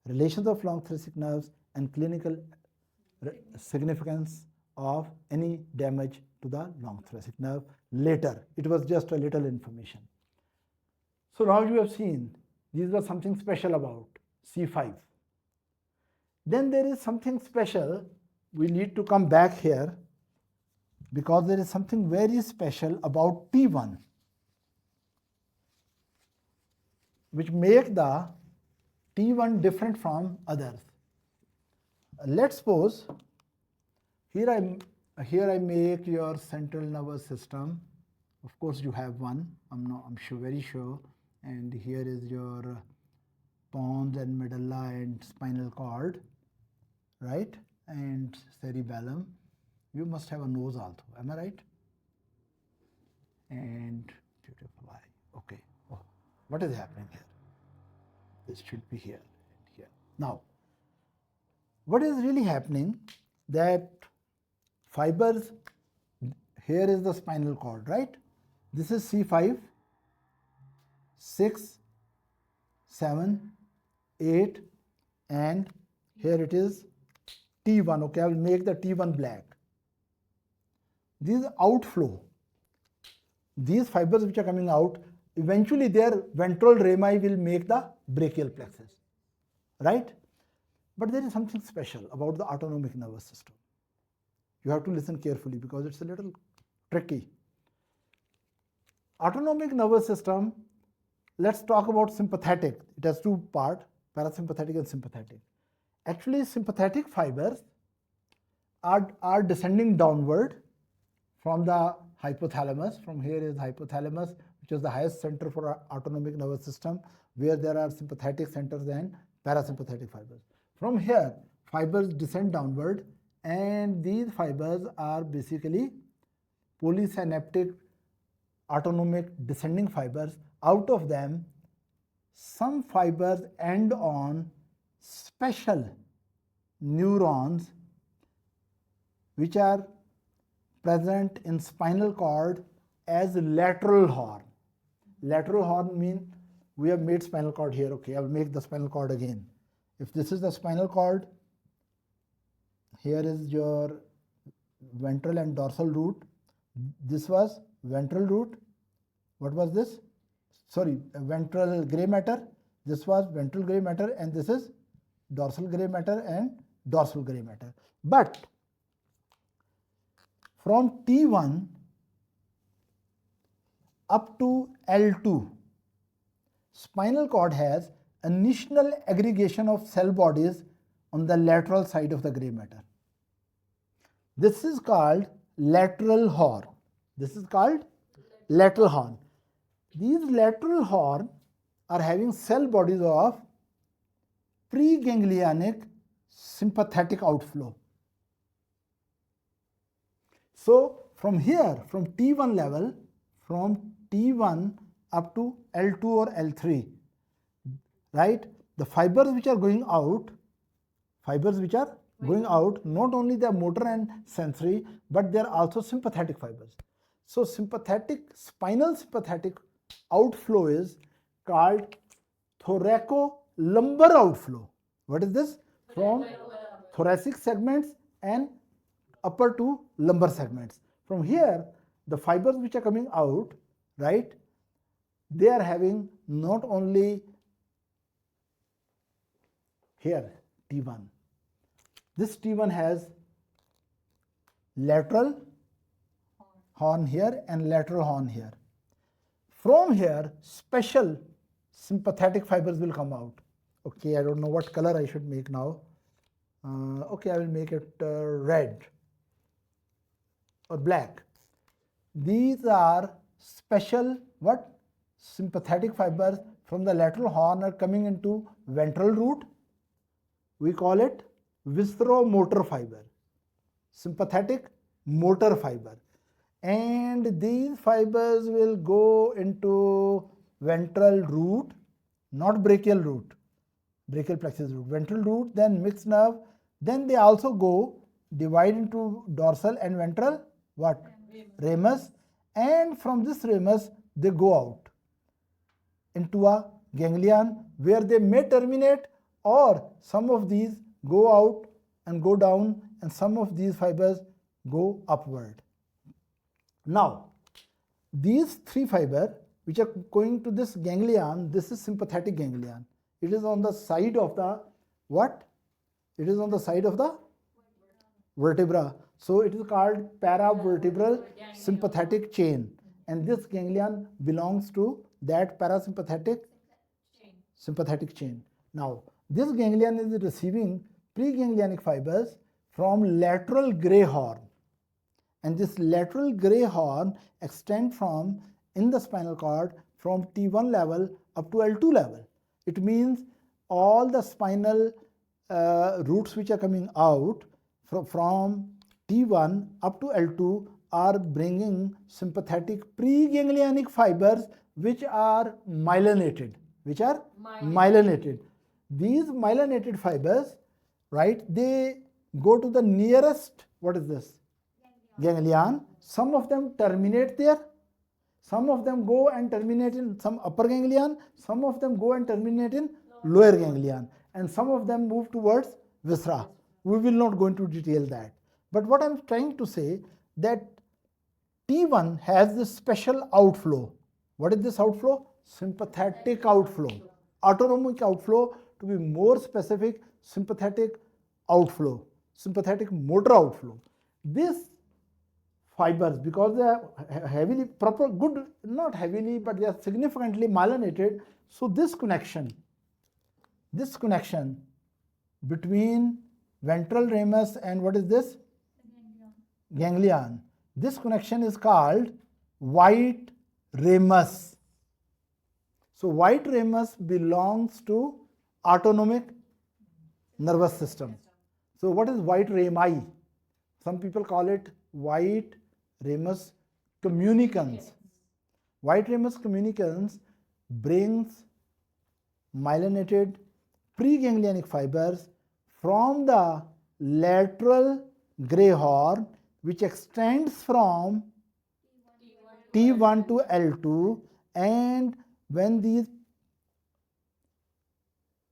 relations of long thoracic nerves, and clinical significance of any damage to the long thoracic nerve later. It was just a little information. So now you have seen these were something special about C5. Then there is something special. We need to come back here because there is something very special about T1 which make the T1 different from others. Let's suppose here I make your central nervous system. Of course you have one, I'm very sure, and here is your pons and medulla and spinal cord, right, and cerebellum. You must have a nose also, am I right? And beautiful eye. Okay. Oh, what is happening here? This should be here and here. Now, what is really happening that fibers, here is the spinal cord, right? This is C5, 6, 7, 8, and here it is T1. Okay, I will make the T1 black. These outflow, these fibers which are coming out, eventually their ventral rami will make the brachial plexus, right? But there is something special about the autonomic nervous system. You have to listen carefully because it's a little tricky. Autonomic nervous system, let's talk about sympathetic. It has two parts, parasympathetic and sympathetic. Actually, sympathetic fibers are descending downward from the hypothalamus. From here is hypothalamus, which is the highest center for our autonomic nervous system, where there are sympathetic centers and parasympathetic fibers. From here, fibers descend downward, and these fibers are basically polysynaptic autonomic descending fibers. Out of them, some fibers end on special neurons which are present in spinal cord as lateral horn. Lateral horn means we have made spinal cord here. Okay, I will make the spinal cord again. If this is the spinal cord, here is your ventral and dorsal root. This was ventral root. What was this? Sorry, ventral gray matter. This was ventral gray matter, and this is dorsal gray matter and dorsal gray matter. But from T1 up to L2, spinal cord has initial aggregation of cell bodies on the lateral side of the gray matter. This is called lateral horn. This is called lateral horn. These lateral horn are having cell bodies of preganglionic sympathetic outflow. So from here, from T1 level, from T1 up to L2 or L3, right, the fibers which are going out, not only they are motor and sensory, but they are also sympathetic fibers. So spinal sympathetic outflow is called thoracolumbar outflow. What is this? From thoracic segments and upper to lumbar segments. From here, the fibers which are coming out, right, they are having not only here T1. This T1 has lateral horn here and lateral horn here. From here, special sympathetic fibers will come out. Okay, I don't know what color I should make now. Okay, I will make it red or black. These are special what? Sympathetic fibers from the lateral horn are coming into ventral root. We call it visceromotor fiber, sympathetic motor fiber. And these fibers will go into ventral root, not brachial root, brachial plexus root, ventral root, then mixed nerve. Then they also go divide into dorsal and ventral what? Ramus. And from this ramus they go out into a ganglion where they may terminate, or some of these go out and go down, and some of these fibers go upward. Now, these three fibers which are going to this ganglion, this is sympathetic ganglion. It is on the side of the what? It is on the side of the vertebra. So it is called paravertebral sympathetic chain, and this ganglion belongs to that parasympathetic sympathetic chain. Now, this ganglion is receiving preganglionic fibers from lateral gray horn, and this lateral gray horn extends from in the spinal cord from T1 level up to L2 level. It means all the spinal roots which are coming out from T1 up to L2 are bringing sympathetic preganglionic fibers which are myelinated. Which are myelinated. These myelinated fibers, right, they go to the nearest, what is this? Ganglion. Some of them terminate there. Some of them go and terminate in some upper ganglion. Some of them go and terminate in lower ganglion. And some of them move towards viscera. We will not go into detail that. But what I am trying to say that T1 has this special outflow. What is this outflow? Sympathetic outflow. Autonomic outflow, to be more specific, sympathetic outflow, sympathetic motor outflow. These fibers, because they are heavily, proper, good, not heavily, but they are significantly myelinated. So this connection between ventral ramus and what is this? Ganglion. This connection is called white ramus. So white ramus belongs to autonomic nervous system. So what is white rami? Some people call it white ramus communicans. White ramus communicans brings myelinated preganglionic fibers from the lateral gray horn, which extends from T1 to L2, and when these,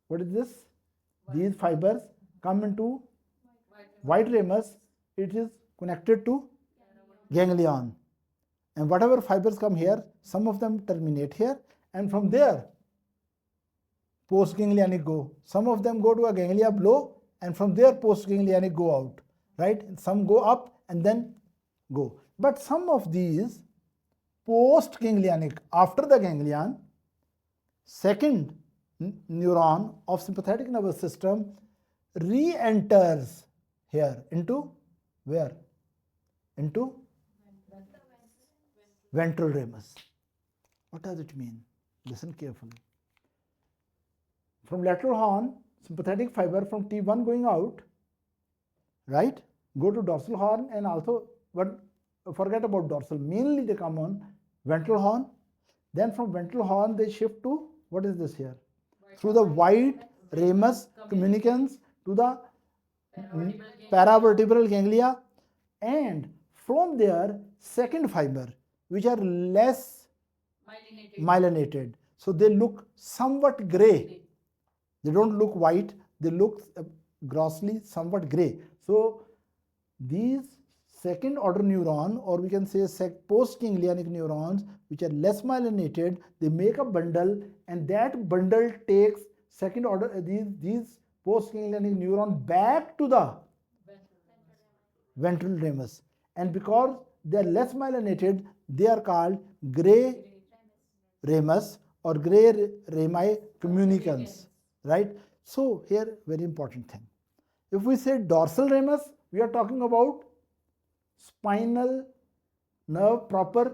what is this? These fibers come into white ramus, it is connected to ganglion. And whatever fibers come here, some of them terminate here, and from there, postganglionic go. Some of them go to a ganglia below, and from there, postganglionic go out, right? Some go up and then go. But some of these postganglionic, after the ganglion, second neuron of sympathetic nervous system re-enters here into where? Into ventral ramus. What does it mean? Listen carefully. From lateral horn, sympathetic fiber from T1 going out, right? Go to dorsal horn, and also, but forget about dorsal. Mainly they come on ventral horn. Then from ventral horn they shift to, what is this here? Through the white ramus communicans to the paravertebral ganglia, and from there second fiber which are less myelinated. So they look somewhat gray. They don't look white, they look grossly somewhat gray. So these second order neuron, or we can say postganglionic neurons, which are less myelinated, they make a bundle, and that bundle takes second order these postganglionic neuron back to the ventral ramus. And because they are less myelinated, they are called gray ramus or gray rami communicans, right? So here, very important thing. If we say dorsal ramus, we are talking about spinal nerve proper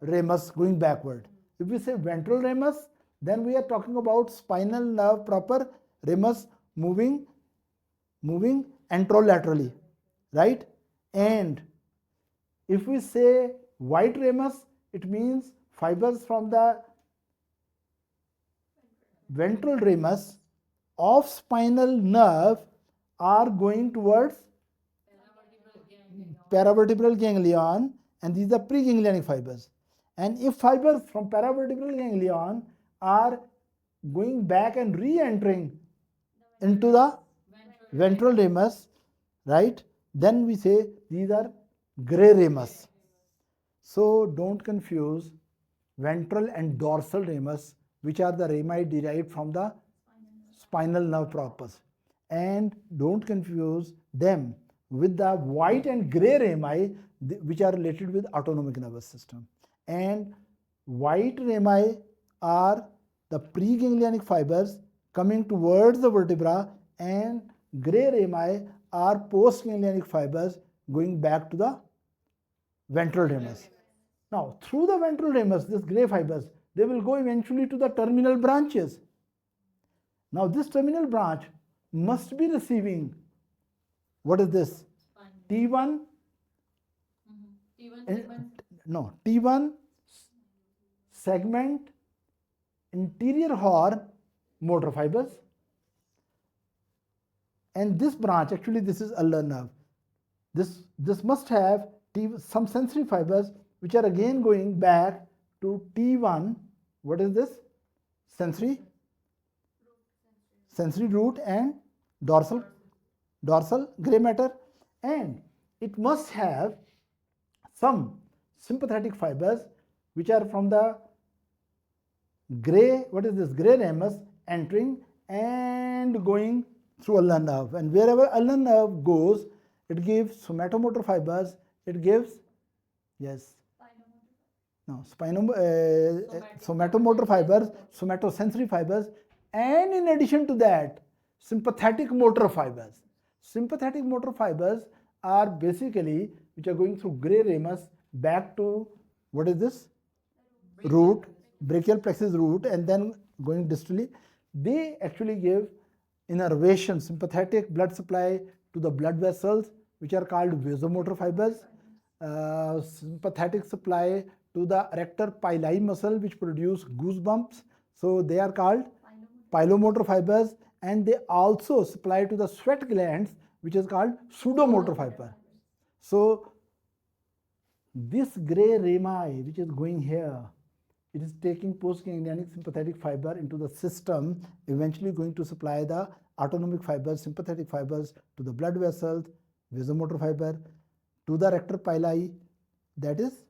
ramus going backward. If we say ventral ramus, then we are talking about spinal nerve proper ramus moving anterolaterally, right? And if we say white ramus, it means fibers from the ventral ramus of spinal nerve are going towards paravertebral ganglion, and these are preganglionic fibers. And if fibers from paravertebral ganglion are going back and re-entering into the ventral ramus, right, then we say these are gray ramus. So don't confuse ventral and dorsal ramus, which are the rami derived from the spinal nerve propers, and don't confuse them with the white and gray rami, which are related with autonomic nervous system. And white rami are the preganglionic fibers coming towards the vertebra, and gray rami are postganglionic fibers going back to the ventral ramus. Now, through the ventral ramus, these gray fibers, they will go eventually to the terminal branches. Now, this terminal branch must be receiving, what is this? T1, T1 segment interior horn motor fibers. And this branch, actually this is ulnar nerve. This must have some sensory fibers which are again going back to T1. What is this? Sensory root and dorsal gray matter. And it must have some sympathetic fibers which are from the gray, what is this? Gray ramus entering and going through ulnar nerve. And wherever ulnar nerve goes, it gives somatomotor fibers, it gives, yes, no, somatomotor fibers, somatosensory fibers, and in addition to that, sympathetic motor fibers. Sympathetic motor fibers are basically which are going through gray ramus back to, what is this? Root, brachial plexus root, and then going distally. They actually give innervation, sympathetic blood supply to the blood vessels, which are called vasomotor fibers. Sympathetic supply to the erector pili muscle, which produce goosebumps. So they are called pilomotor fibers, and they also supply to the sweat glands, which is called pseudomotor fiber. So this gray rami, which is going here, it is taking postganglionic sympathetic fiber into the system, eventually going to supply the autonomic fibers, sympathetic fibers to the blood vessels, vasomotor fiber, to the erector pili, that is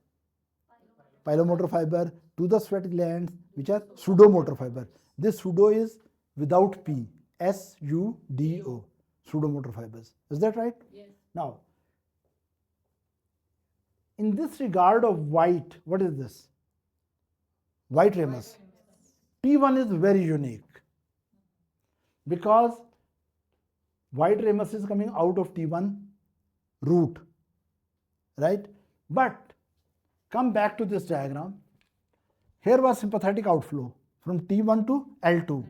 pilomotor fiber, to the sweat glands, which are pseudomotor fiber. This pseudo is without P, S-U-D-O, pseudomotor fibers. Is that right? Yes. Now, in this regard of white, what is this? White ramus. T1 is very unique because white ramus is coming out of T1 root, right? But come back to this diagram. Here was sympathetic outflow from T1 to L2,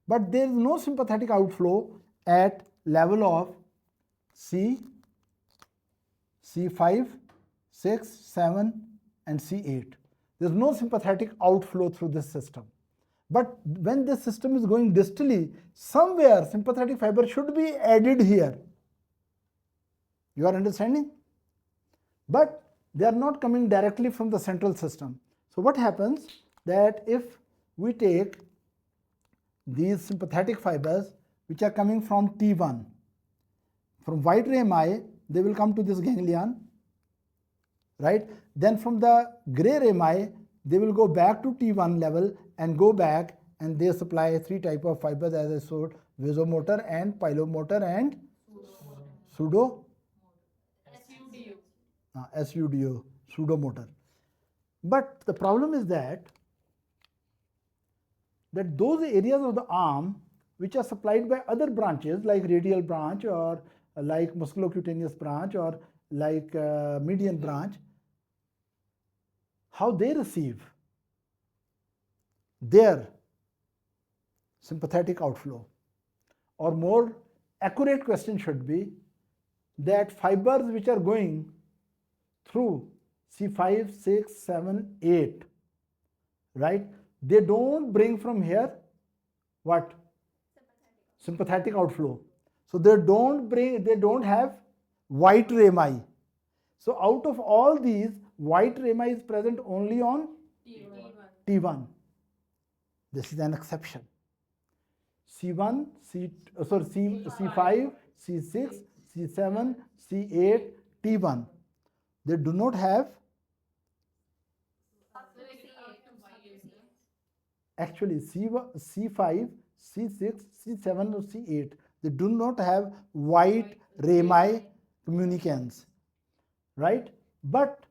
but there is no sympathetic outflow at level of C, C5, 6, 7 and C8. There is no sympathetic outflow through this system. But when this system is going distally, somewhere sympathetic fiber should be added here. You are understanding? But they are not coming directly from the central system. So what happens that if we take these sympathetic fibers which are coming from T1, from white rami, they will come to this ganglion, right? Then from the gray rami, they will go back to T1 level and go back, and they supply three type of fibers as I showed: vasomotor and pilomotor and pseudo SUDO, pseudomotor. But the problem is that those areas of the arm which are supplied by other branches like radial branch or like musculocutaneous branch or like median branch, how they receive their sympathetic outflow. Or more accurate question should be that fibers which are going through C5, 6, 7, 8, right? They don't bring from here what? Sympathetic outflow. So they don't have white rami. So out of all these, white rami is present only on T1. This is an exception. C1, C5, C6, C7, C8, T1. They do not have, actually C5, C6, C7 or C8. They do not have white rami communicants, right? But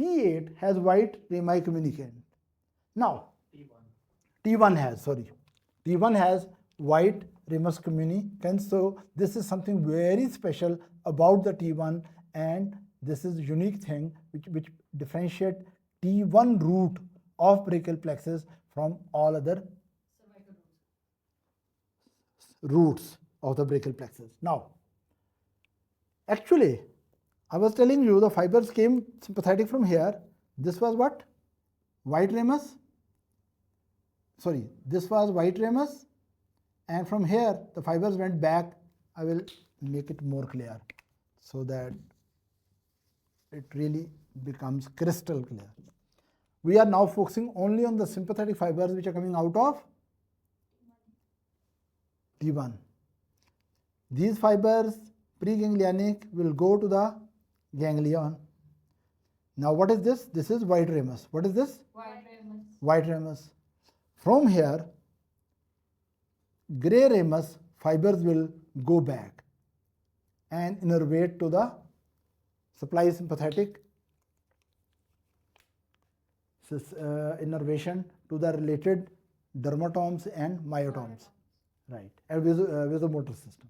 T8 has white rami communicant. Now, T1 has white ramus communicants. So this is something very special about the T1, and this is a unique thing which differentiate T1 root of brachial plexus from all other roots of the brachial plexus. Now, actually, I was telling you the fibers came sympathetic from here. This was what? White ramus. Sorry, this was white ramus, and from here the fibers went back. I will make it more clear so that it really becomes crystal clear. We are now focusing only on the sympathetic fibers which are coming out of T1. These fibers, preganglionic, will go to the ganglion. Now what is this? This is white ramus. What is this? White ramus. From here, gray ramus fibers will go back and innervate to the supply sympathetic innervation to the related dermatomes and myotomes, right, and vasomotor system.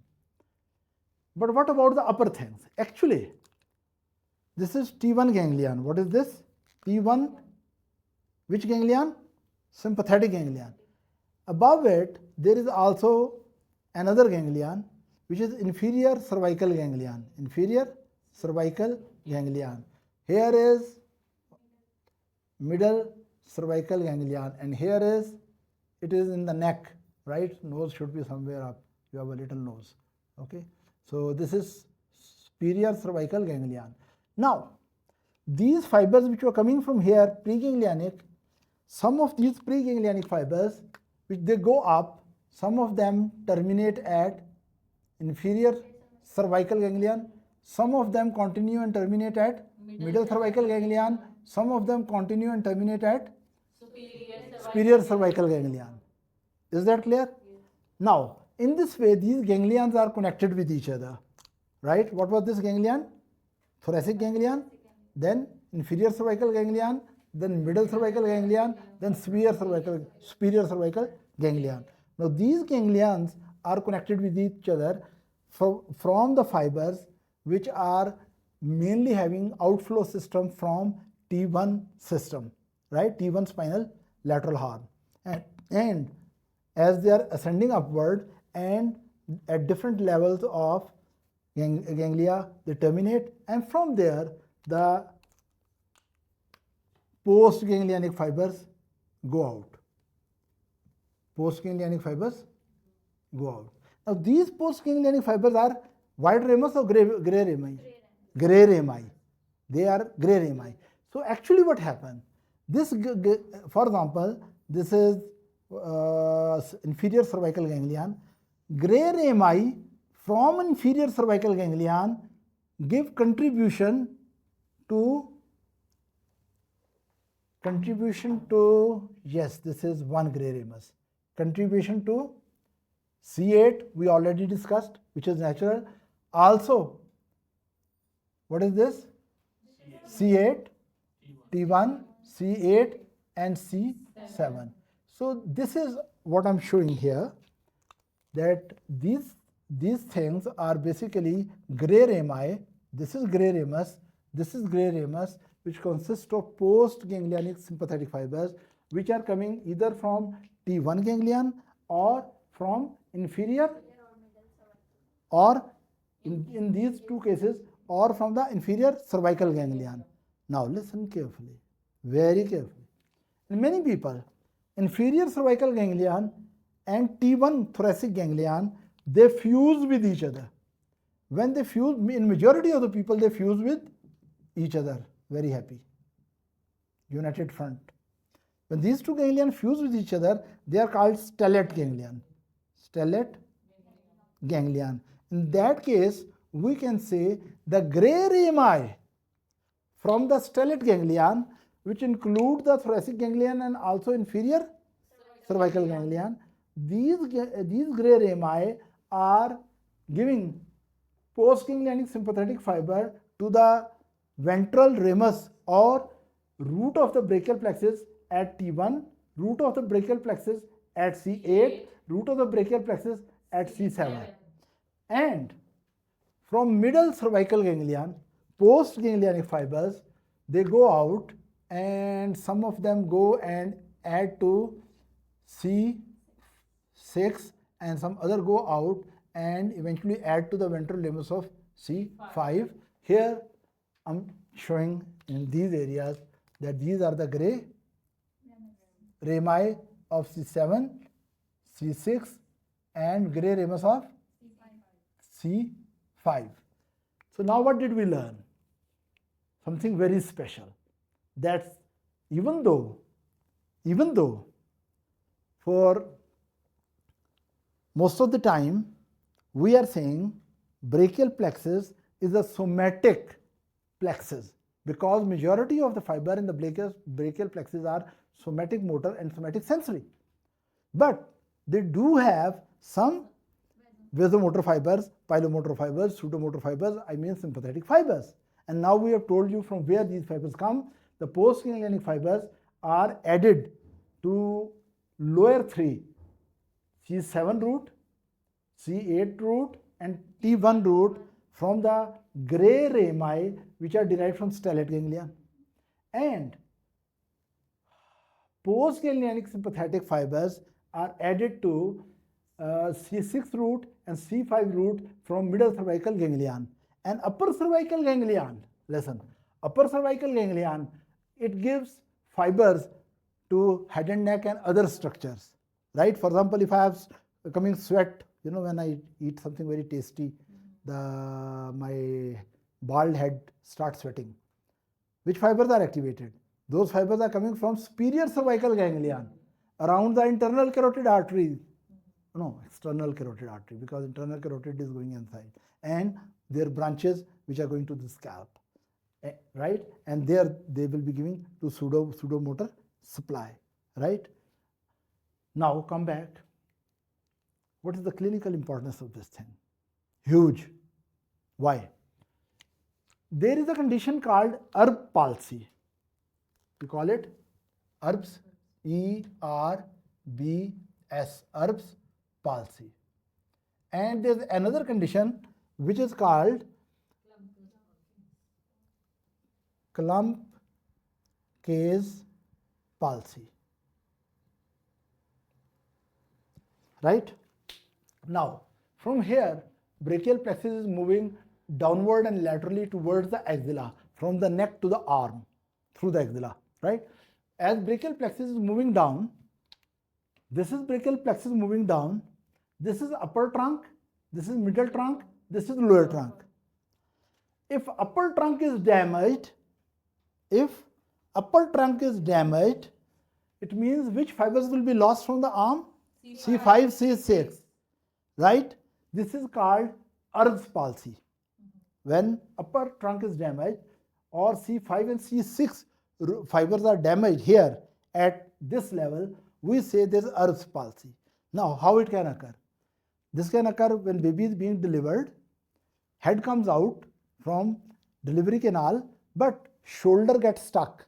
But what about the upper things? Actually, this is T1 ganglion. What is this? T1, which ganglion? Sympathetic ganglion. Above it, there is also another ganglion, which is inferior cervical ganglion. Inferior cervical ganglion. Here is middle cervical ganglion, and here is, it is in the neck, right? Nose should be somewhere up. You have a little nose. Okay. So this is superior cervical ganglion. Now, these fibers which were coming from here, preganglionic, some of these preganglionic fibers, which they go up, some of them terminate at inferior cervical ganglion, some of them continue and terminate at middle cervical ganglion, some of them continue and terminate at superior cervical ganglion. Is that clear? Now, in this way, these ganglions are connected with each other, right? What was this ganglion? Thoracic ganglion, then inferior cervical ganglion, then middle cervical ganglion, then superior cervical ganglion. Now these ganglions are connected with each other from the fibers which are mainly having outflow system from T1 system, right? T1 spinal lateral horn. And as they are ascending upward and at different levels of ganglia, they terminate, and from there the postganglionic fibers go out. Postganglionic fibers go out. Now these postganglionic fibers are white ramus or gray rami? Gray rami. They are gray rami. So actually what happened? This, for example, this is inferior cervical ganglion. Gray rami from inferior cervical ganglion give contribution to, yes, this is one gray ramus. Contribution to C8 we already discussed, which is natural. Also, what is this? C8, T1, C8 and C7. So this is what I'm showing here. that these things are basically gray rami. This is gray ramus, this is gray ramus, which consists of post-ganglionic sympathetic fibers, which are coming either from T1 ganglion or from inferior, or in these two cases, or from the inferior cervical ganglion. Now listen carefully, very carefully. In many people, inferior cervical ganglion and T1 thoracic ganglion, they fuse with each other. When they fuse, in majority of the people, they fuse with each other. Very happy. United front. When these two ganglion fuse with each other, they are called stellate ganglion. Stellate ganglion. In that case, we can say the gray rami from the stellate ganglion, which include the thoracic ganglion and also inferior cervical ganglion, these gray rami are giving postganglionic sympathetic fiber to the ventral ramus or root of the brachial plexus at T1, root of the brachial plexus at C8, root of the brachial plexus at C7. And from middle cervical ganglion, postganglionic fibers, they go out and some of them go and add to C6 and some other go out and eventually add to the ventral ramus of C5. Here I'm showing in these areas that these are the gray rami of C7, C6 and gray ramus of C5. So now what did we learn? Something very special. That's even though for most of the time we are saying brachial plexus is a somatic plexus because majority of the fiber in the brachial plexus are somatic motor and somatic sensory. But they do have some vasomotor fibers, pilomotor fibers, pseudomotor fibers, I mean sympathetic fibers. And now we have told you from where these fibers come. The postganglionic fibers are added to lower three, C7 root, C8 root and T1 root from the gray rami which are derived from stellate ganglion. And postganglionic sympathetic fibers are added to C6 root and C5 root from middle cervical ganglion. And upper cervical ganglion, listen, upper cervical ganglion, it gives fibers to head and neck and other structures, right? For example, if I have coming sweat, you know, when I eat something very tasty, my bald head starts sweating. Which fibers are activated? Those fibers are coming from superior cervical ganglion around the internal carotid artery. No, external carotid artery, because internal carotid is going inside. And their branches which are going to the scalp, right? And there they will be giving to pseudomotor supply, right? Now come back. What is the clinical importance of this thing? Huge. Why? There is a condition called Erb palsy. We call it Erb's, E-R-B-S, Erb's palsy. And there's another condition which is called clump case palsy. Right? Now, from here, brachial plexus is moving downward and laterally towards the axilla, from the neck to the arm, through the axilla, right? As brachial plexus is moving down, this is brachial plexus moving down, this is upper trunk, this is middle trunk, this is lower trunk. If upper trunk is damaged, it means which fibers will be lost from the arm? C5, C6, right? This is called Erb's palsy. When upper trunk is damaged or C5 and C6 fibers are damaged here at this level, we say there is Erb's palsy. Now, how it can occur? This can occur when baby is being delivered, head comes out from delivery canal, but shoulder gets stuck.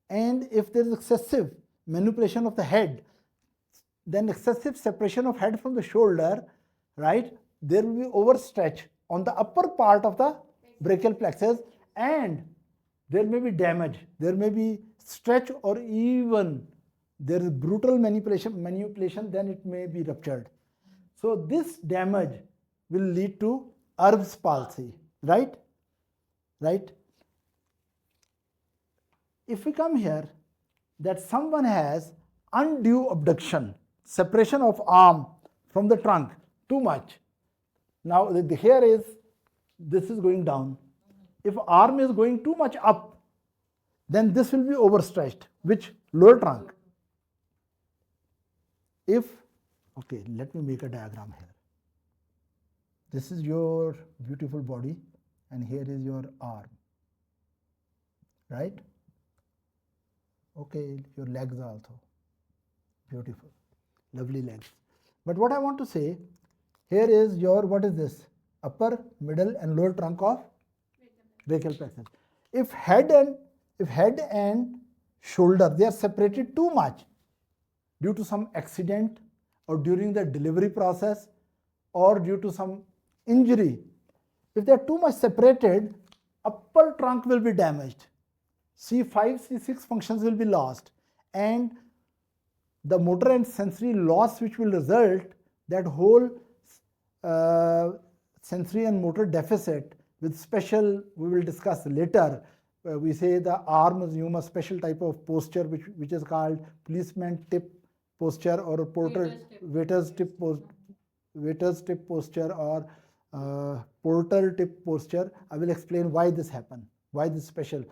And if there is excessive manipulation of the head, then excessive separation of head from the shoulder right? There will be overstretch on the upper part of the brachial plexus, and there may be damage, there may be stretch, or even there is brutal manipulation, then it may be ruptured. So this damage will lead to Erb's palsy, right? Right? If we come here, that someone has undue abduction, separation of arm from the trunk, too much. Now here is, this is going down. If arm is going too much up, then this will be overstretched, which lower trunk. If, okay, let me make a diagram here. This is your beautiful body, and here is your arm, right? Okay, your legs also, beautiful, lovely legs. But what I want to say, here is your, what is this? Upper, middle, and lower trunk of brachial plexus. If head and shoulder, they are separated too much due to some accident, or during the delivery process, or due to some injury, if they are too much separated, upper trunk will be damaged. C5, C6 functions will be lost, and the motor and sensory loss which will result, that whole sensory and motor deficit with special, we will discuss later. We say the arm assume a special type of posture which is called policeman tip posture, or waiter's tip posture, or porter tip posture. I will explain why this happen, why this special.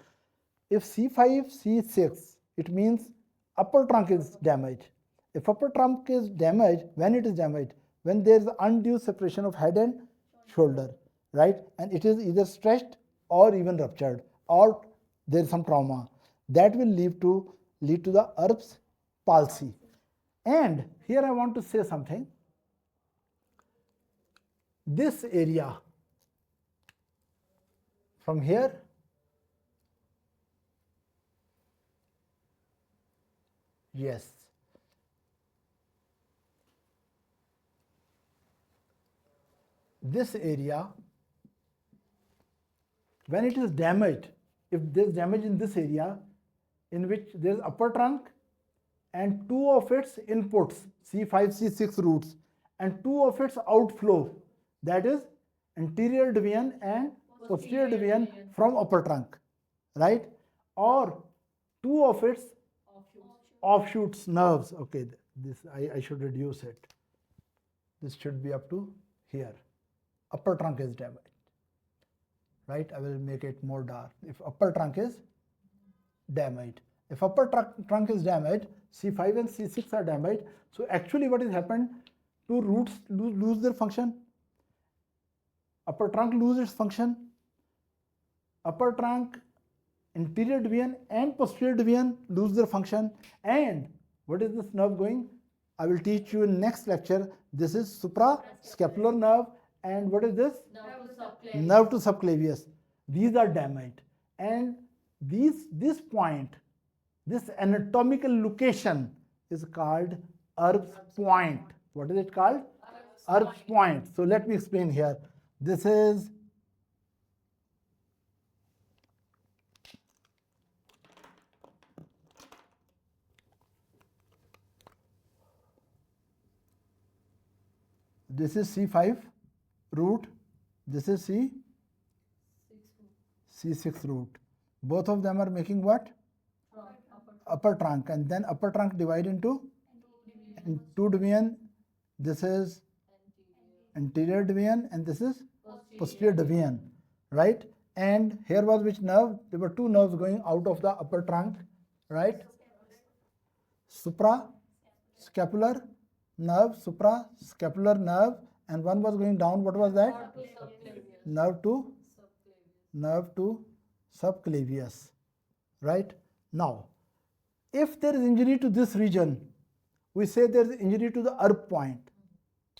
If C5, C6, it means upper trunk is damaged. If upper trunk is damaged, when it is damaged, when there is undue separation of head and shoulder, right? And it is either stretched or even ruptured, or there is some trauma, that will lead to the Erb's palsy. And here I want to say something. This area from here, yes, this area, when it is damaged, if there is damage in this area, in which there is upper trunk and two of its inputs, C5, C6 roots, and two of its outflow, that is anterior division and posterior division from upper trunk, right? Or two of its offshoots nerves. Okay, this I should reduce it. This should be up to here. Upper trunk is damaged, right? I will make it more dark. If upper trunk is damaged, if upper trunk is damaged, C5 and C6 are damaged. So actually what has happened, two roots lose their function, upper trunk loses its function, upper trunk, anterior division and posterior division lose their function. And what is this nerve going? I will teach you in next lecture. This is suprascapular nerve, and what is this? Nerve to subclavius. These are damaged, and this point, this anatomical location is called Erb's point. What is it called? Erb's point. So let me explain here. This is C5 root, this is C6 root. Both of them are making what? Upper trunk, and then upper trunk divide into two division. This is anterior division and this is posterior division, right? And here was which nerve? There were two nerves going out of the upper trunk, right? Suprascapular nerve, and one was going down. What was that? Nerve to subclavius, right? Now, if there is injury to this region, we say there is injury to the Erb point,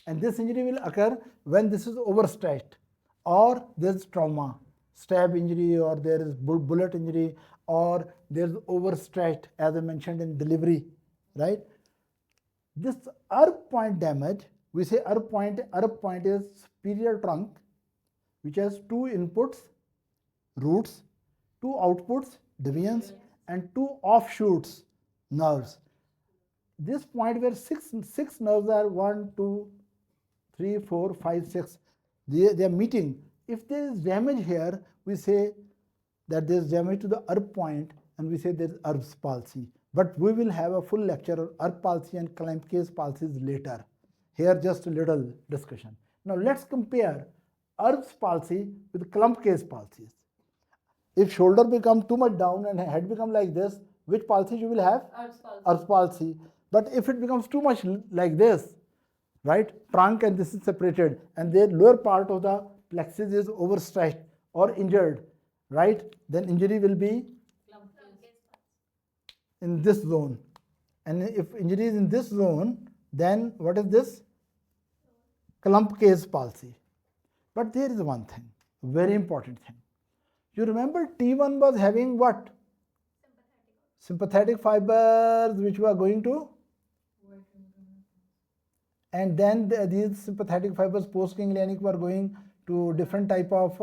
and this injury will occur when this is overstretched, or there is trauma, stab injury, or there is bullet injury, or there is overstretched, as I mentioned in delivery, right? This Erb point damage we say erp point is superior trunk, which has two inputs, roots, two outputs, divisions, and two offshoots, nerves. This point where six nerves are 1, 2, 3, 4, 5, 6, they are meeting. If there is damage here, we say that there is damage to the erp point, and we say there is Erb's palsy. But we will have a full lecture on erp palsy and Klumpke's palsies later. Here just a little discussion. Now let's compare Erb's palsy with Klumpke's palsies. If shoulder become too much down and head become like this, which palsy you will have? Erb's palsy. But if it becomes too much like this, right, trunk and this is separated, and the lower part of the plexus is overstretched or injured, right, then injury will be in this zone. And if injury is in this zone, then what is this? Klumpke's palsy. But there is one thing, very important thing. You remember T1 was having what? Sympathetic fibers which were going to, and then these sympathetic fibers postganglionic were going to different type of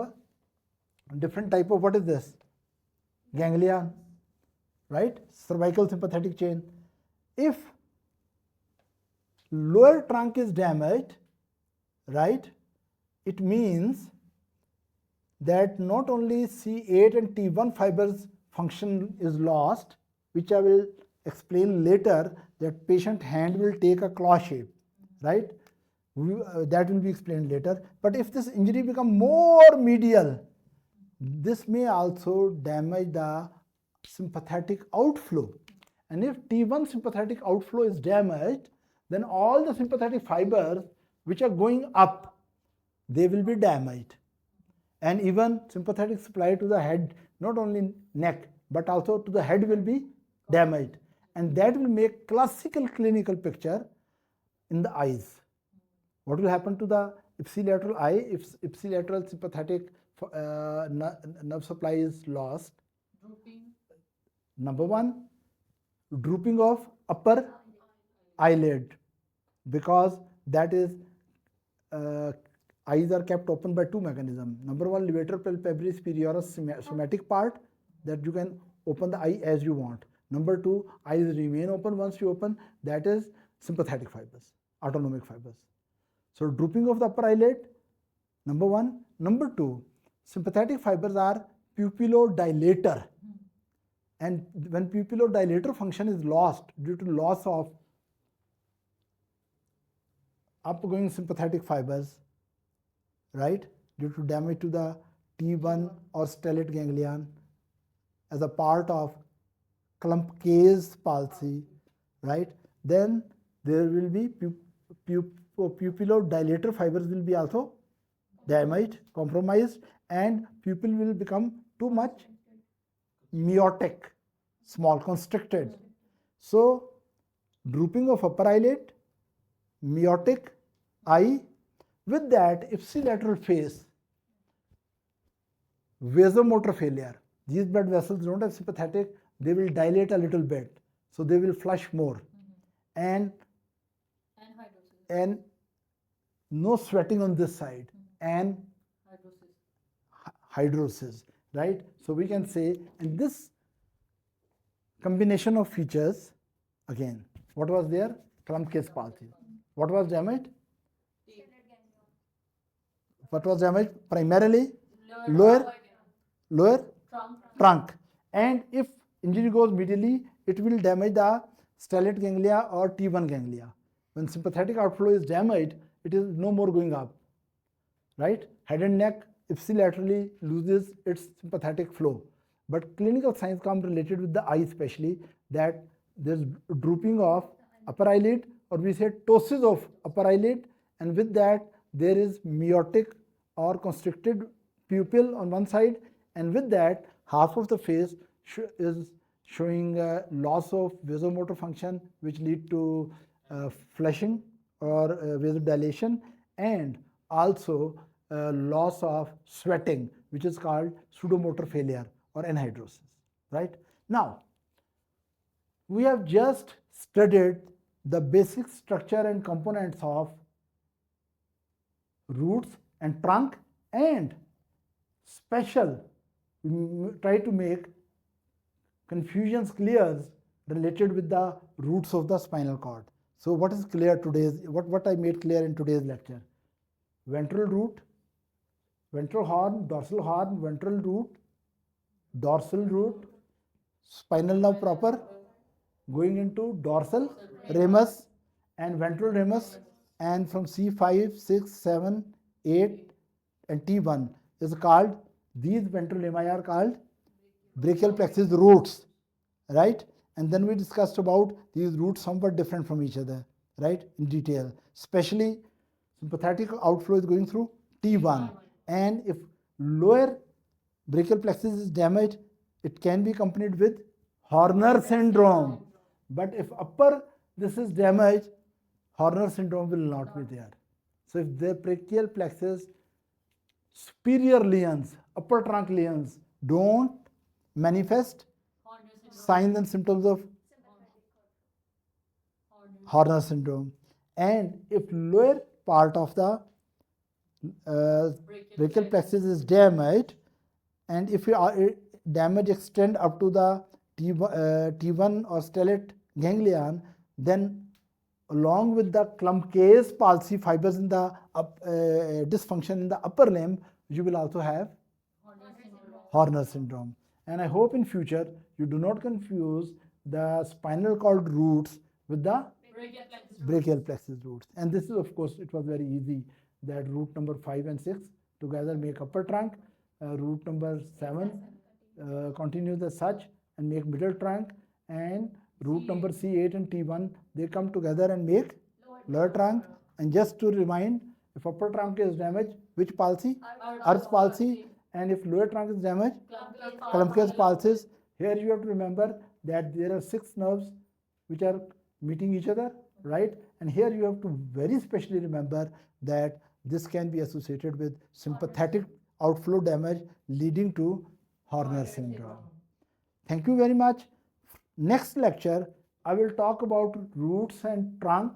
what is this? Ganglia, right? Cervical sympathetic chain. If lower trunk is damaged, right, it means that not only C8 and T1 fibers function is lost, which I will explain later, that patient hand will take a claw shape, right? That will be explained later. But if this injury become more medial, this may also damage the sympathetic outflow. And if T1 sympathetic outflow is damaged, then all the sympathetic fibers which are going up, they will be damaged. And even sympathetic supply to the head, not only neck, but also to the head will be damaged. And that will make classical clinical picture in the eyes. What will happen to the ipsilateral eye if ipsilateral sympathetic nerve supply is lost? Number one, drooping of upper eyelid, because that is eyes are kept open by two mechanisms. Number one, levator palpebrae superioris somatic part, that you can open the eye as you want. Number two, eyes remain open once you open, that is sympathetic fibers, autonomic fibers. So drooping of the upper eyelid, number one. Number two, sympathetic fibers are pupillodilator. And when pupillodilator function is lost due to loss of upgoing sympathetic fibers, right, due to damage to the T1 or stellate ganglion as a part of Klumpke's palsy, right, then there will be pupillodilator fibers will be also damaged, compromised, and pupil will become too much miotic, small, constricted. So drooping of upper eyelid, miotic eye, with that ipsilateral face, vasomotor failure. These blood vessels don't have sympathetic, they will dilate a little bit, so they will flush more. And no sweating on this side, and hydrosis, right? So we can say, and this combination of features, again, what was there? Klumpke's palsy. What was damaged? What was damaged? Primarily lower trunk. And if injury goes medially, it will damage the stellate ganglia or T1 ganglia. When sympathetic outflow is damaged, it is no more going up, right? Head and neck ipsilaterally loses its sympathetic flow. But clinical signs come related with the eye, especially that there's drooping of upper eyelid, or we say ptosis of upper eyelid, and with that there is miotic or constricted pupil on one side, and with that half of the face is showing loss of vasomotor function, which lead to flushing or vasodilation, and also loss of sweating, which is called pseudomotor failure or anhidrosis, right? Now, we have just studied the basic structure and components of roots and trunk, and special, we try to make confusions clear related with the roots of the spinal cord. So what is clear today's, what I made clear in today's lecture? Ventral root, ventral horn, ventral root, dorsal root, spinal nerve proper, going into dorsal ramus and ventral ramus, and from C5, 6, 7, 8 and T1 is called, these ventral rami are called brachial plexus roots, right? And then we discussed about these roots somewhat different from each other, right, in detail. Especially sympathetic outflow is going through T1, and if lower brachial plexus is damaged, it can be accompanied with Horner syndrome. But if upper this is damaged, Horner syndrome will not be there. So if the brachial plexus superior lesions, upper trunk lesions don't manifest signs and symptoms of Horner syndrome, and if lower part of the brachial plexus is damaged, and if damage extend up to the T1 or stellate ganglion, then along with the clump-case palsy fibers in the dysfunction in the upper limb, you will also have Horner syndrome. And I hope in future you do not confuse the spinal cord roots with the brachial plexus roots. And this is, of course, it was very easy that root number 5 and 6 together make upper trunk, root number 7 continues as such and make middle trunk, and root number C8 and T1, they come together and make lower trunk. And just to remind, if upper trunk is damaged, which palsy? Earth palsy. And if lower trunk is damaged, clump-case palsy. Here you have to remember that there are 6 nerves which are meeting each other, right? And here you have to very specially remember that this can be associated with sympathetic outflow damage leading to Horner syndrome. Thank you very much. Next lecture, I will talk about roots and trunk.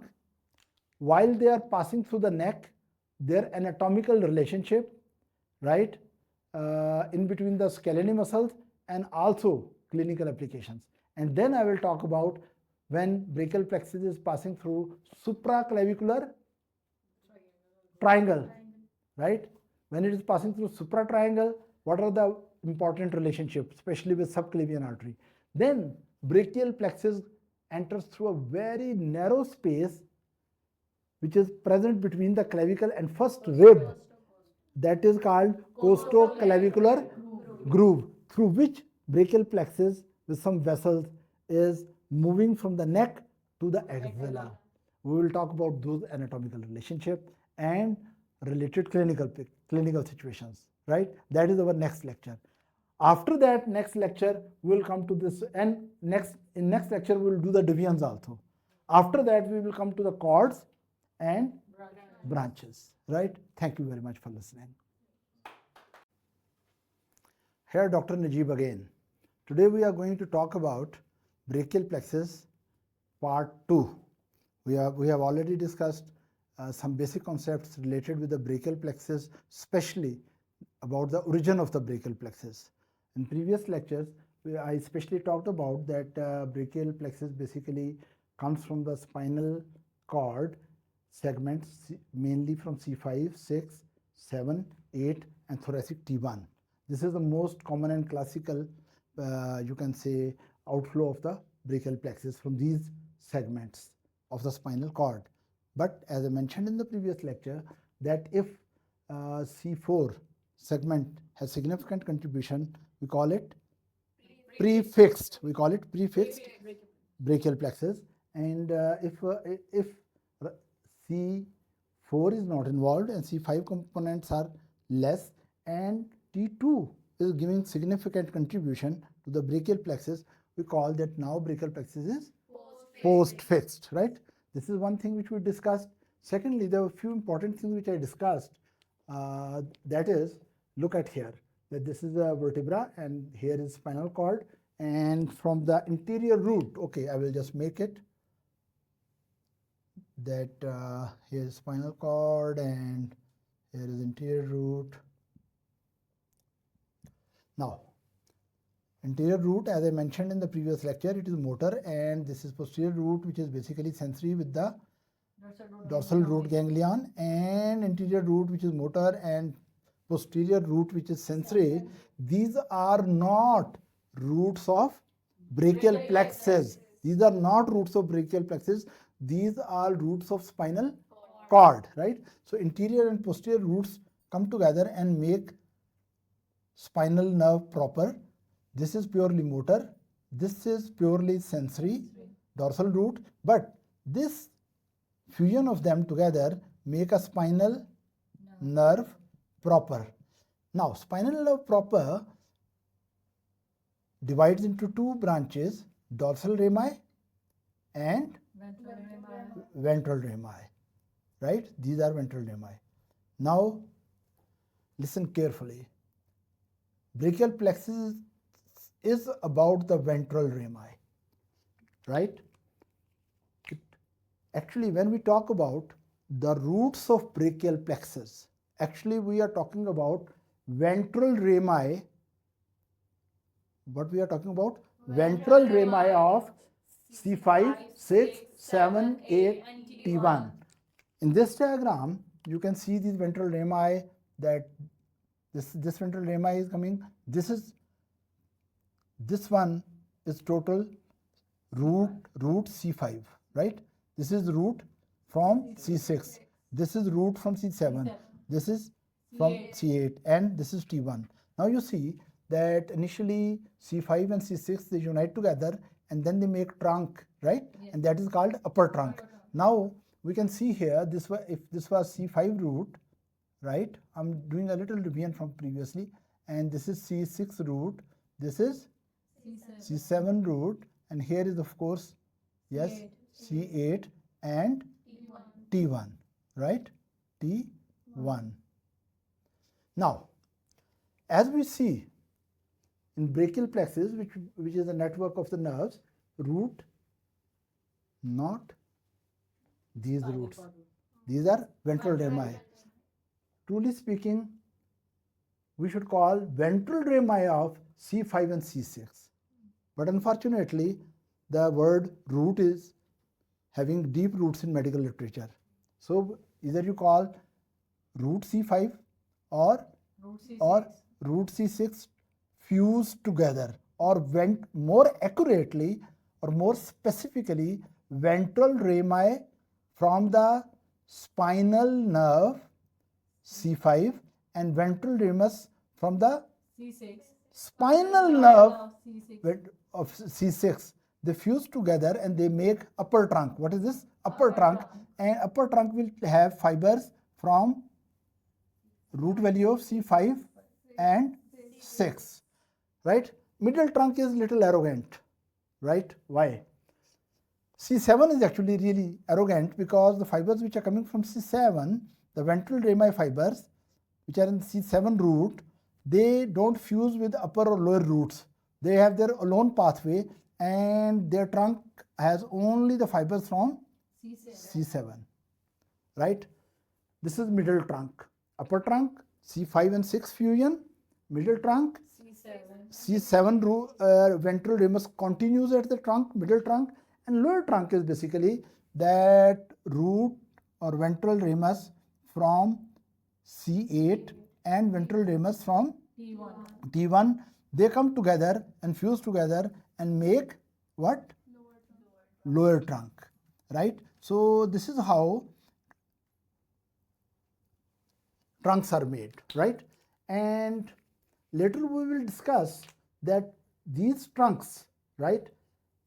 While they are passing through the neck, their anatomical relationship, right, in between the scalene muscles, and also clinical applications. And then I will talk about when brachial plexus is passing through supraclavicular triangle, right? When it is passing through supratriangle, what are the important relationships, especially with subclavian artery? Then brachial plexus enters through a very narrow space which is present between the clavicle and first rib, that is called costoclavicular groove, through which brachial plexus with some vessels is moving from the neck to the axilla. We will talk about those anatomical relationship and related clinical situations, right? That is our next lecture. After that, next lecture we will come to this, and in next lecture we will do the divisions also. After that we will come to the cords and branches, right? Thank you very much for listening. Here Dr. Najeeb again. Today we are going to talk about brachial plexus part 2. We have already discussed some basic concepts related with the brachial plexus, especially about the origin of the brachial plexus. In previous lectures, I especially talked about that brachial plexus basically comes from the spinal cord segments, mainly from C5, 6, 7, 8 and thoracic T1. This is the most common and classical, you can say, outflow of the brachial plexus from these segments of the spinal cord. But as I mentioned in the previous lecture, that if C4 segment has significant contribution, we call it prefixed. We call it prefixed brachial plexus. And if C4 is not involved and C5 components are less, and T2 is giving significant contribution to the brachial plexus, we call that now brachial plexus is post-fixed, right? This is one thing which we discussed. Secondly, there were a few important things which I discussed. That is, look at here, that this is a vertebra and here is spinal cord, and from the anterior root, okay, I will just make it that here is spinal cord and Here is anterior root. Now, anterior root, as I mentioned in the previous lecture, it is motor, and this is posterior root, which is basically sensory with the dorsal root ganglion, and anterior root, which is motor, and posterior root, which is sensory. These are not roots of brachial plexus. These are not roots of brachial plexus. These are roots of spinal cord, right? So anterior and posterior roots come together and make spinal nerve proper. This is purely motor. This is purely sensory, dorsal root. But this fusion of them together make a spinal nerve proper. Now, spinal nerve proper divides into two branches, dorsal rami and ventral rami, right? These are ventral rami. Now, listen carefully. Brachial plexus is about the ventral rami, right? Actually, when we talk about the roots of brachial plexus, actually we are talking about ventral rami. What we are talking about? Ventral rami of C5, 6, 7, 8, T1. In this diagram, you can see these ventral rami, that this ventral rami is coming. This one is total root C5, right? This is root from C6. This is root from C7. This is from C8, and this is T1. Now you see that initially C5 and C6, they unite together and then they make trunk, right? Yes. And that is called upper trunk. Now we can see here, if this was C5 root, right? I'm doing a little revision from previously, and this is C6 root, this is C7 root, and here is of course, yes, C8 and T1, right? T1. Now, as we see in brachial plexus, which is a network of the nerves, root, not these roots. These are ventral rami. Truly speaking, we should call ventral rami of C5 and C6. But unfortunately, the word root is having deep roots in medical literature. So either you call root C5 or root C6 fused together, or more accurately or more specifically, ventral rami from the spinal nerve C5 and ventral ramus from the spinal nerve of C6. They fuse together and they make upper trunk. What is this? Upper trunk. And upper trunk will have fibers from root value of C5 and 6. Right? Middle trunk is little arrogant. Right? Why? C7 is actually really arrogant because the fibers which are coming from C7, the ventral rami fibers, which are in C7 root, they don't fuse with upper or lower roots. They have their own pathway, and their trunk has only the fibers from C7. Right? This is middle trunk. Upper trunk, C5 and 6 fusion. Middle trunk, C7 ventral ramus continues at the trunk, middle trunk, and lower trunk is basically that root or ventral ramus from C8 and ventral ramus from T1. They come together and fuse together and make what? Lower trunk, right? So this is how trunks are made, right? And later we will discuss that these trunks, right?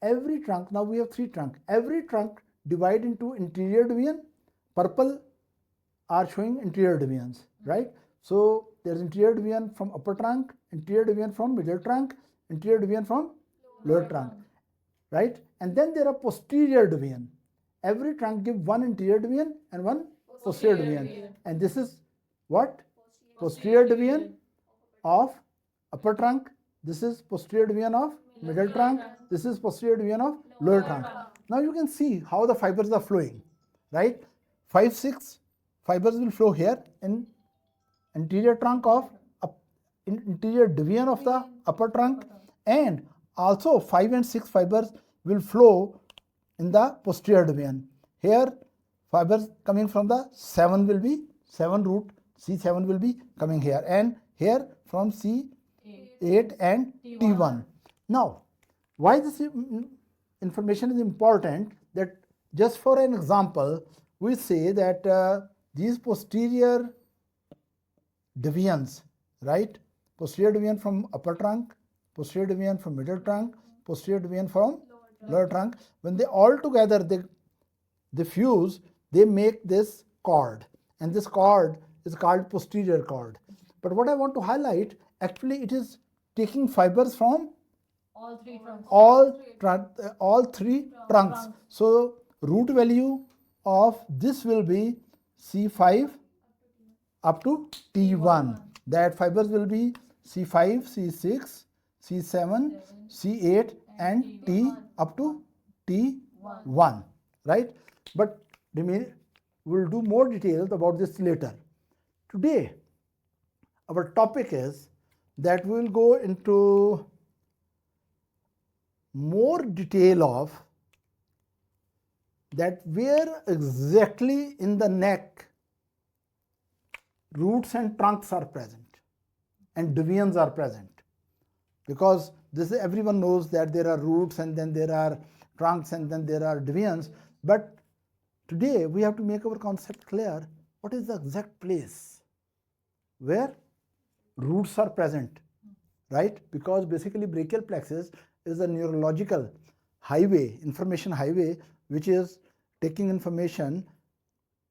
Every trunk, now we have 3 trunks. Every trunk divide into interior division. Purple are showing interior divisions, right? So there's interior division from upper trunk, interior division from middle trunk, interior division from lower trunk, right? And then there are posterior division. Every trunk give one interior division and one posterior division. And this is what? Posterior division of upper trunk. This is posterior division of middle trunk. This is posterior division of lower trunk. Now you can see how the fibers are flowing, right? 5, 6 fibers will flow here in anterior trunk of interior division of the upper trunk, and also 5 and 6 fibers will flow in the posterior division. Here fibers coming from the 7 will be 7 root C7 will be coming here, and here from C8 and T1. Now, why this information is important, that just for an example, we say that these posterior divisions, right? Posterior division from upper trunk, posterior division from middle trunk, posterior division from lower trunk. When they all together they fuse, they make this cord, and this cord is called posterior cord. But what I want to highlight, actually it is taking fibers from all three trunks. So root value of this will be C5 up to T1. That fibers will be C5, C6, C7, C8 and T up to T1, right? But we'll do more details about this later. Today, our topic is that we will go into more detail of that where exactly in the neck roots and trunks are present and divisions are present, because this everyone knows that there are roots and then there are trunks and then there are divisions, but today we have to make our concept clear. What is the exact place where roots are present, right? Because basically brachial plexus is a neurological highway, information highway, which is taking information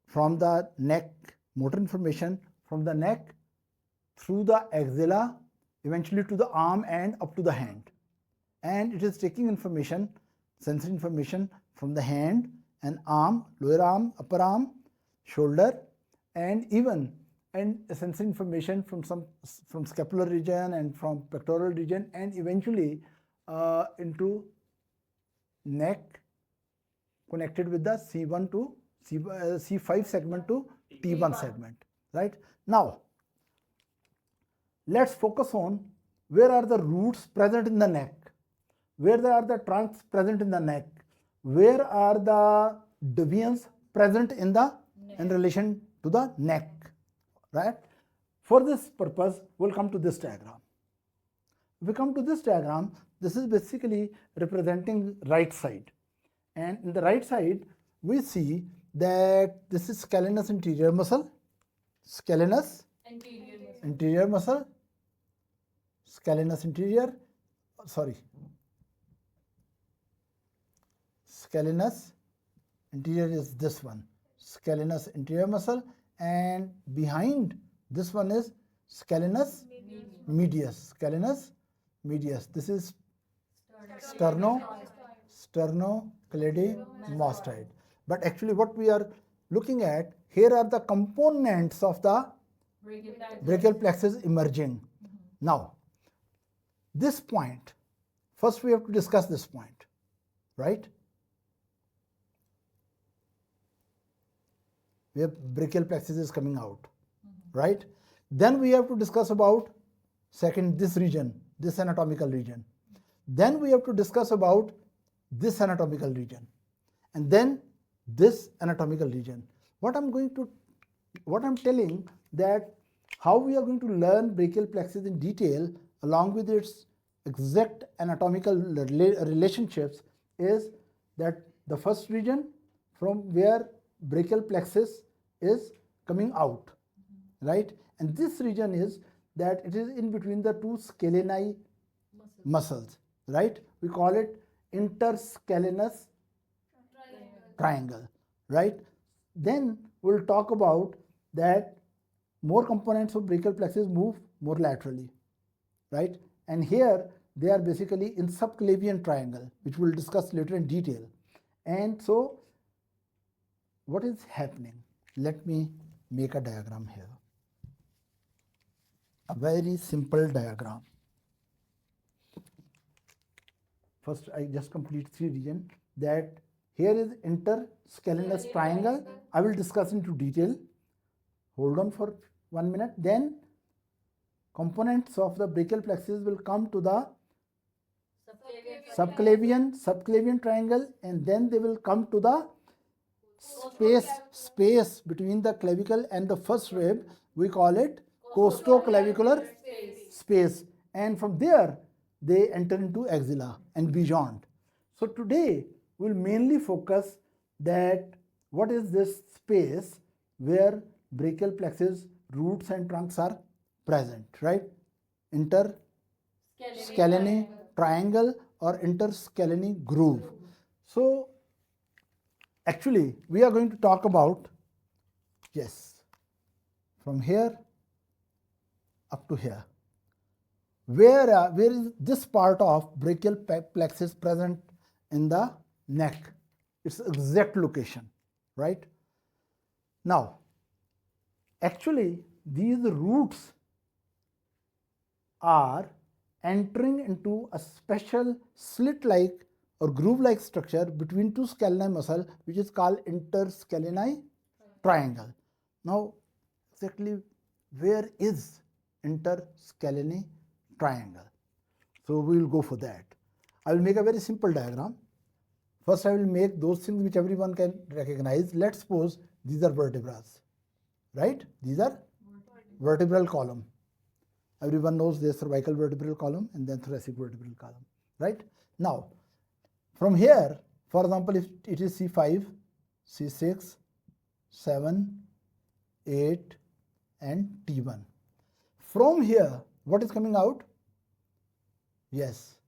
from the neck, motor information from the neck through the axilla, eventually to the arm and up to the hand. And it is taking information, sensory information from the hand and arm, lower arm, upper arm, shoulder, and even sensory information from scapular region and from pectoral region, and eventually into neck connected with the C1 to C5 segment to T1 segment, right? Now, let's focus on where are the roots present in the neck, where are the trunks present in the neck, where are the divisions present in relation to the neck, right? For this purpose, we'll come to this diagram. If we come to this diagram, this is basically representing right side. And in the right side, we see that this is scalenus anterior muscle, scalenus anterior muscle, scalenus anterior, scalenus anterior is this one, scalenus anterior muscle, and behind this one is scalenus medius, scalenus medius. This is sternocleidomastoid. But actually what we are looking at, here are the components of the brachial plexus emerging. Now, this point, first we have to discuss this point, right? Where brachial plexus is coming out, right? Then we have to discuss about second, this region, this anatomical region. Then we have to discuss about this anatomical region, and then this anatomical region. What I'm telling that how we are going to learn brachial plexus in detail along with its exact anatomical relationships is that the first region from where brachial plexus is coming out, right? And this region is that it is in between the two scaleni muscles, right? We call it interscalenus triangle, right? Then we'll talk about that more components of brachial plexus move more laterally, right? And here they are basically in subclavian triangle, which we'll discuss later in detail. And so what is happening? Let me make a diagram here. A very simple diagram. First, I just complete three region. That here is interscalenus triangle. I will discuss into detail. Hold on for 1 minute. Then components of the brachial plexus will come to the subclavian triangle, and then they will come to the space between the clavicle and the first rib. We call it costoclavicular space, and from there they enter into axilla and beyond. So today we'll mainly focus that what is this space where brachial plexus roots and trunks are present, right? Intercaleni triangle or intercaleni groove. So actually we are going to talk about, yes, from here up to here. Where is this part of brachial plexus present in the neck? Its exact location, right? Now, actually, these roots are entering into a special slit-like or groove-like structure between two scaleni muscle, which is called interscaleni triangle. Now, exactly where is interscaleni triangle? So we will go for that. I will make a very simple diagram. First, I will make those things which everyone can recognize. Let's suppose these are vertebrae, right? These are vertebral column. Everyone knows there's cervical vertebral column and then thoracic vertebral column, right? Now, from here, for example, if it is C5, C6, 7, 8, and T1. From here, what is coming out? Yes,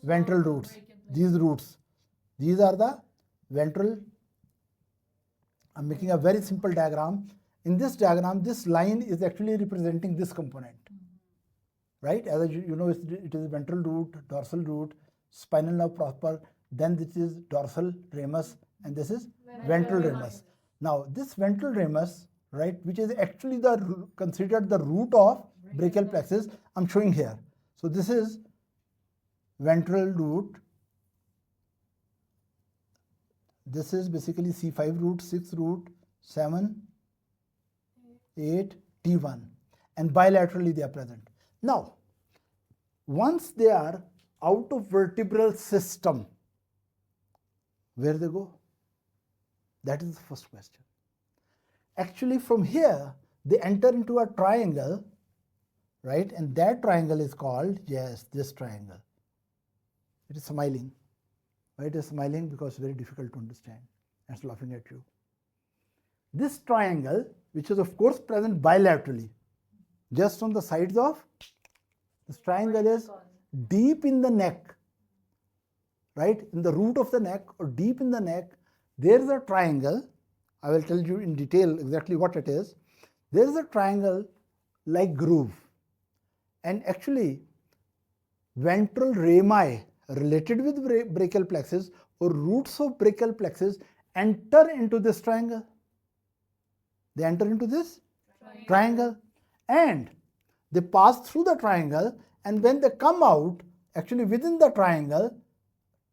ventral roots. These roots. These are the ventral. I'm making a very simple diagram. In this diagram, this line is actually representing this component, right? As you know, it is ventral root, dorsal root, spinal nerve proper, then this is dorsal ramus, and this is ventral ramus. Now, this ventral ramus, right, which is actually considered the root of brachial plexus, I'm showing here. So this is ventral root. This is basically C5 root, 6 root, 7, 8, T1, and bilaterally they are present. Now, once they are out of vertebral system, where they go? That is the first question. Actually, from here, they enter into a triangle, right? And that triangle is called, yes, this triangle. It is smiling. Why it is smiling? Because it's very difficult to understand. It's laughing at you. This triangle, which is of course present bilaterally, just on the sides of this triangle, is deep in the neck, right? In the root of the neck or deep in the neck, there is a triangle. I will tell you in detail exactly what it is. There is a triangle like groove, and actually ventral rami related with brachial plexus or roots of brachial plexus enter into this triangle. They enter into this triangle and they pass through the triangle, and when they come out, actually within the triangle,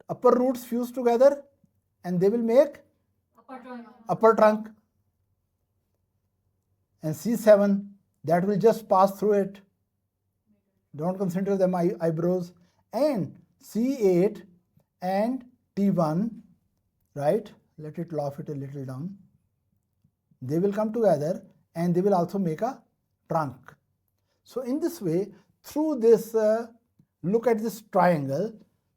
upper roots fuse together and they will make upper trunk, and C7 that will just pass through it. Don't consider them eyebrows. And C8 and T1, right? Let it loft it a little down. They will come together and they will also make a trunk. So in this way, through this, look at this triangle,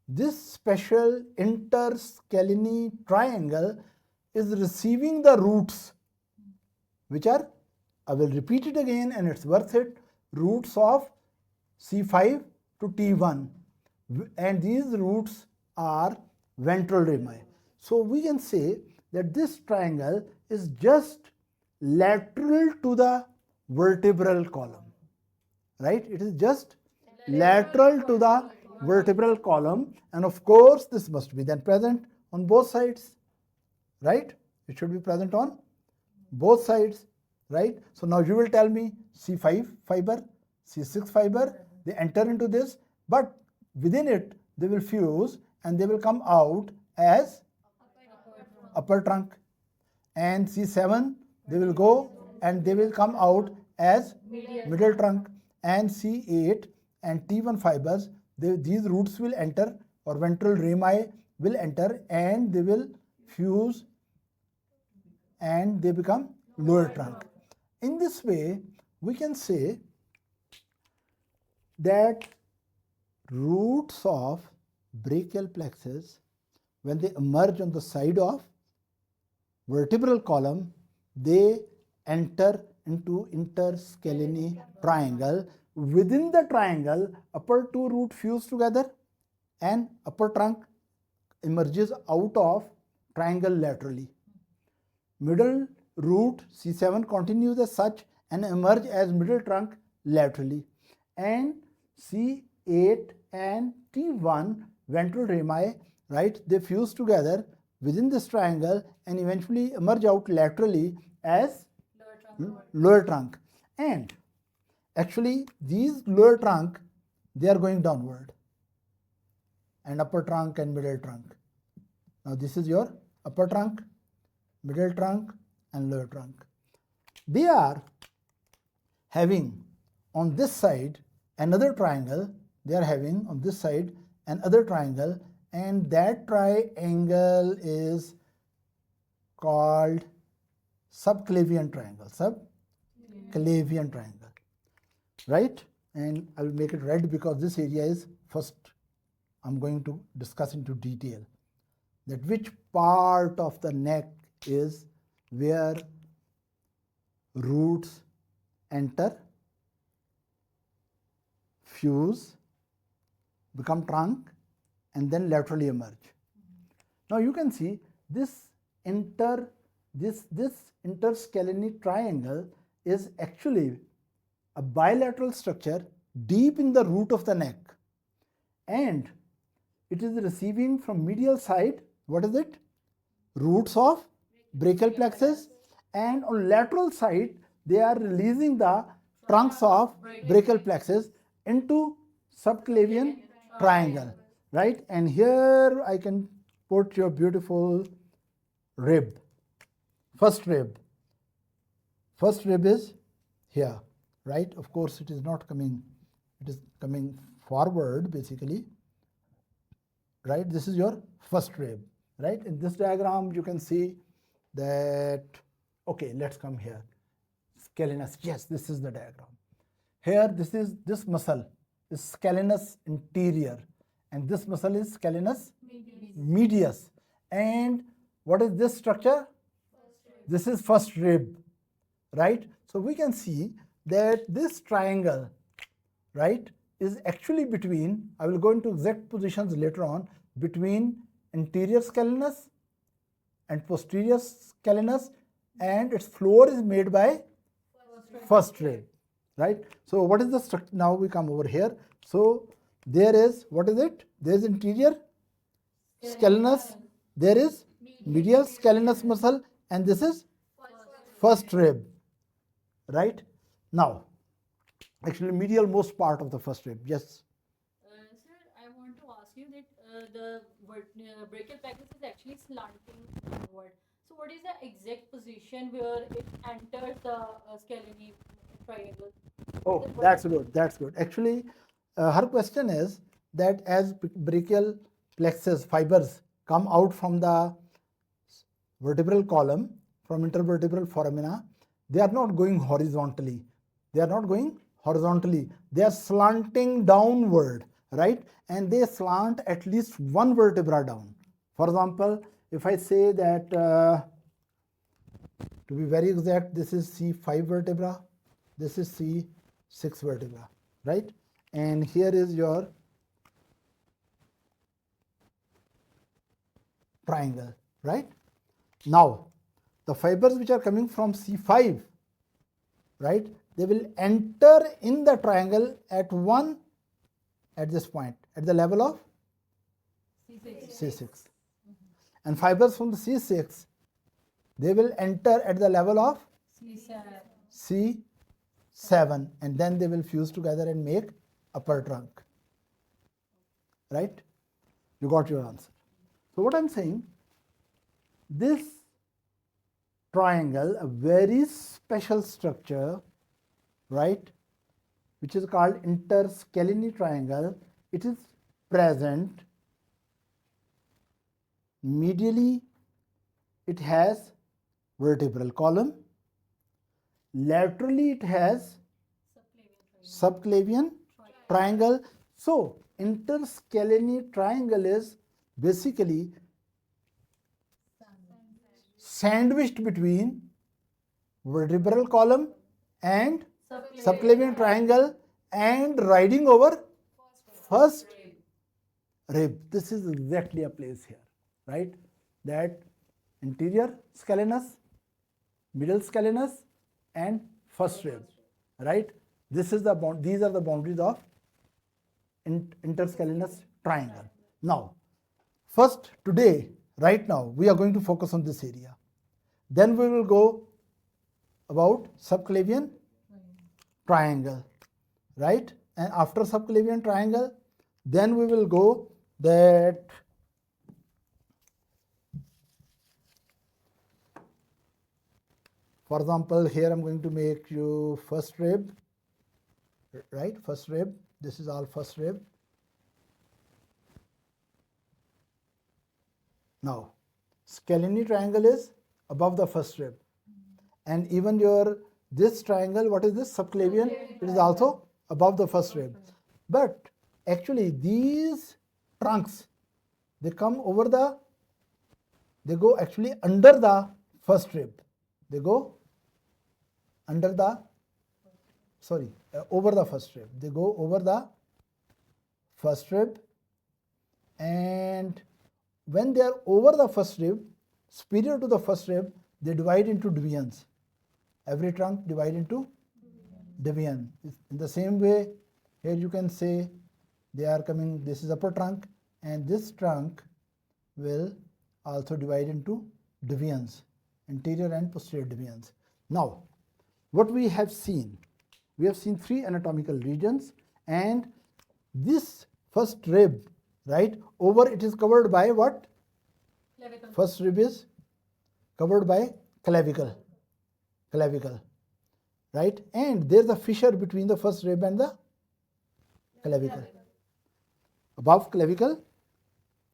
this special interscaleni triangle is receiving the roots, which are, I will repeat it again and it's worth it, roots of C5 to T1, and these roots are ventral rami. So we can say that this triangle is just lateral to the vertebral column, right? It is just lateral to the vertebral column, and of course this must be then present on both sides, right? It should be present on both sides, right? So now you will tell me C5 fiber, C6 fiber, they enter into this, but within it they will fuse and they will come out as upper trunk, and C7 they will go and they will come out as middle trunk, and C8 and T1 fibers, these roots will enter, or ventral rami will enter, and they will fuse and they become lower trunk. In this way, we can say that roots of brachial plexus, when they emerge on the side of vertebral column, they enter into intercaleni triangle. Within the triangle, upper two root fuse together and upper trunk emerges out of triangle laterally. Middle root C7 continues as such and emerge as middle trunk laterally, and C8 and T1 ventral rami, right, they fuse together within this triangle and eventually emerge out laterally as lower trunk. And actually these lower trunk, they are going downward, and upper trunk and middle trunk. Now this is your upper trunk, middle trunk and lower trunk. They are having on this side another triangle, they are having on this side another triangle, and that triangle is called subclavian triangle, subclavian triangle, right? And I will make it red because this area is first I'm going to discuss into detail that which part of the neck is where roots enter, fuse, become trunk, and then laterally emerge. Now you can see this intercaleni triangle is actually a bilateral structure deep in the root of the neck, and it is receiving from medial side, what is it? Roots of brachial plexus, and on lateral side they are releasing the trunks of brachial plexus into subclavian triangle, right? And here I can put your beautiful rib, first rib. First rib is here, right? Of course it is not coming, it is coming forward basically, right? This is your first rib, right? In this diagram you can see that, okay, let's come here. Scalenus, yes, this is the diagram. Here this muscle is scalenus anterior, and this muscle is scalenus medius. And what is this structure? This is first rib, right? So we can see that this triangle, right, is actually between, I will go into exact positions later on, between anterior scalenus and posterior scalenus, and its floor is made by first rib, right? So what is the structure? Now we come over here. So there is, what is it? There is anterior scalenus, there is medial scalenus muscle, and this is first rib, right? Now, actually medial most part of the first rib, yes. Sir, I want to ask you that the brachial plexus is actually slanting forward. So what is the exact position where it enters the scalene triangle? Oh, that's good, that's good. Actually, her question is that as brachial plexus fibers come out from the vertebral column, from intervertebral foramina, they are not going horizontally. They are not going horizontally. They are slanting downward, right? And they slant at least one vertebra down. For example, if I say that, to be very exact, this is C5 vertebra, this is C6 vertebra, right? And here is your triangle, right? Now, the fibers which are coming from C5, right, they will enter in the triangle at this point, at the level of C6. And fibers from the C6, they will enter at the level of C7, and then they will fuse together and make upper trunk, right? You got your answer. So what I'm saying, this triangle, a very special structure, right, which is called Intercaleni triangle. It is present medially. It has vertebral column. Laterally, it has subclavian triangle. So, Intercaleni triangle is basically sandwiched between vertebral column and subclavian triangle and riding over first rib. This is exactly a place here, right? That anterior scalenus, middle scalenus, and first rib, right? This is the these are the boundaries of interscalenus triangle. Now, first today, right now, we are going to focus on this area. Then we will go about subclavian triangle, right? And after subclavian triangle, then we will go that for example, here I'm going to make you first rib, right? First rib. This is all first rib. Now, scalene triangle is above the first rib. And even your this triangle, what is this? Subclavian. It is also above the first rib. But actually these trunks, they come over the, they go actually under the first rib. They go under the, over the first rib. They go over the first rib, and when they are over the first rib, superior to the first rib, they divide into divisions. Every trunk divide into division. In the same way, here you can say they are coming, this is upper trunk, and this trunk will also divide into divisions, anterior and posterior divisions. Now, what we have seen three anatomical regions, and this first rib, right, over it is covered by what? Clavicle. First rib is covered by clavicle, right, and there is a fissure between the first rib and the clavicle. Above clavicle,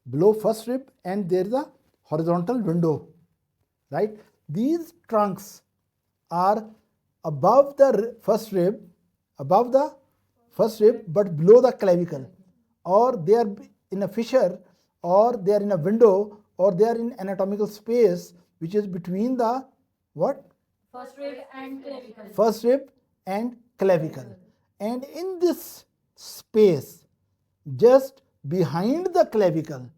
below first rib, and there is a horizontal window, right. These trunks are above the first rib, but below the clavicle, or they are in a fissure, or they are in a window, or they are in anatomical space which is between the what? First rib and clavicle. First rib and clavicle. And in this space, just behind the clavicle,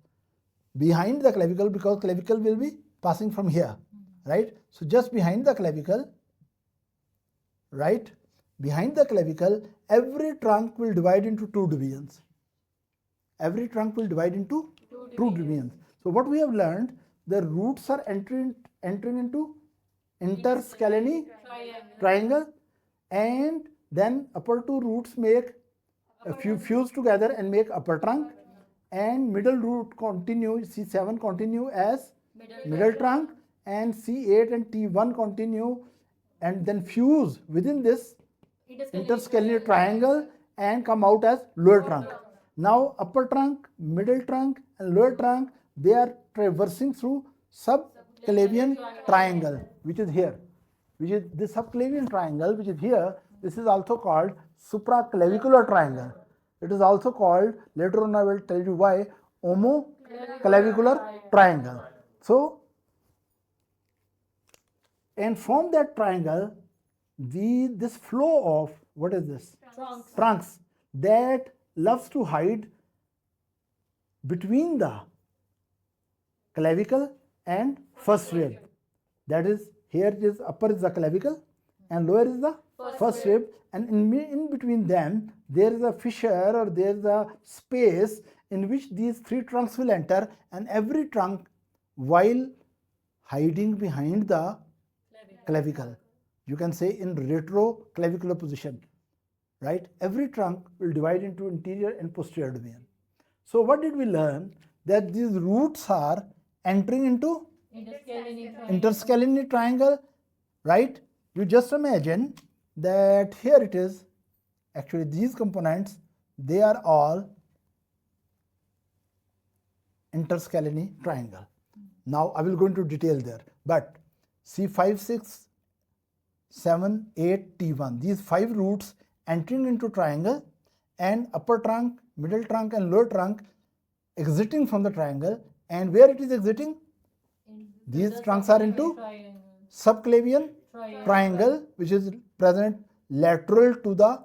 because clavicle will be passing from here, right? So just behind the clavicle, right? Behind the clavicle, every trunk will divide into two divisions. Every trunk will divide into two divisions. So what we have learned, the roots are entering into interscalene triangle, and then upper two roots make a few fuse together and make upper trunk, and middle root continue, C7 continue as middle trunk, and C8 and T1 continue and then fuse within this interscalene triangle and come out as lower trunk. Now upper trunk, middle trunk and lower trunk, they are traversing through subclavian triangle, which is here, which is this subclavian triangle, which is here. This is also called supraclavicular triangle. It is also called, later on I will tell you why, omoclavicular triangle. So, and from that triangle, this flow of, what is this? Trunks that loves to hide between the clavicle and first rib. That is, here it is, upper is the clavicle and lower is the first rib, and in between them there is a fissure, or there is a space in which these three trunks will enter, and every trunk, while hiding behind the clavicle, you can say in retroclavicular position, right? Every trunk will divide into anterior and posterior division. So what did we learn? That these roots are entering into Interscalene triangle, right? You just imagine that here it is. Actually, these components, they are all interscalene triangle. Now, I will go into detail there, but C5, 6, 7, 8, T1, these 5 roots entering into triangle, and upper trunk, middle trunk and lower trunk exiting from the triangle, and where it is exiting? These trunks are into subclavian triangle, which is present lateral to the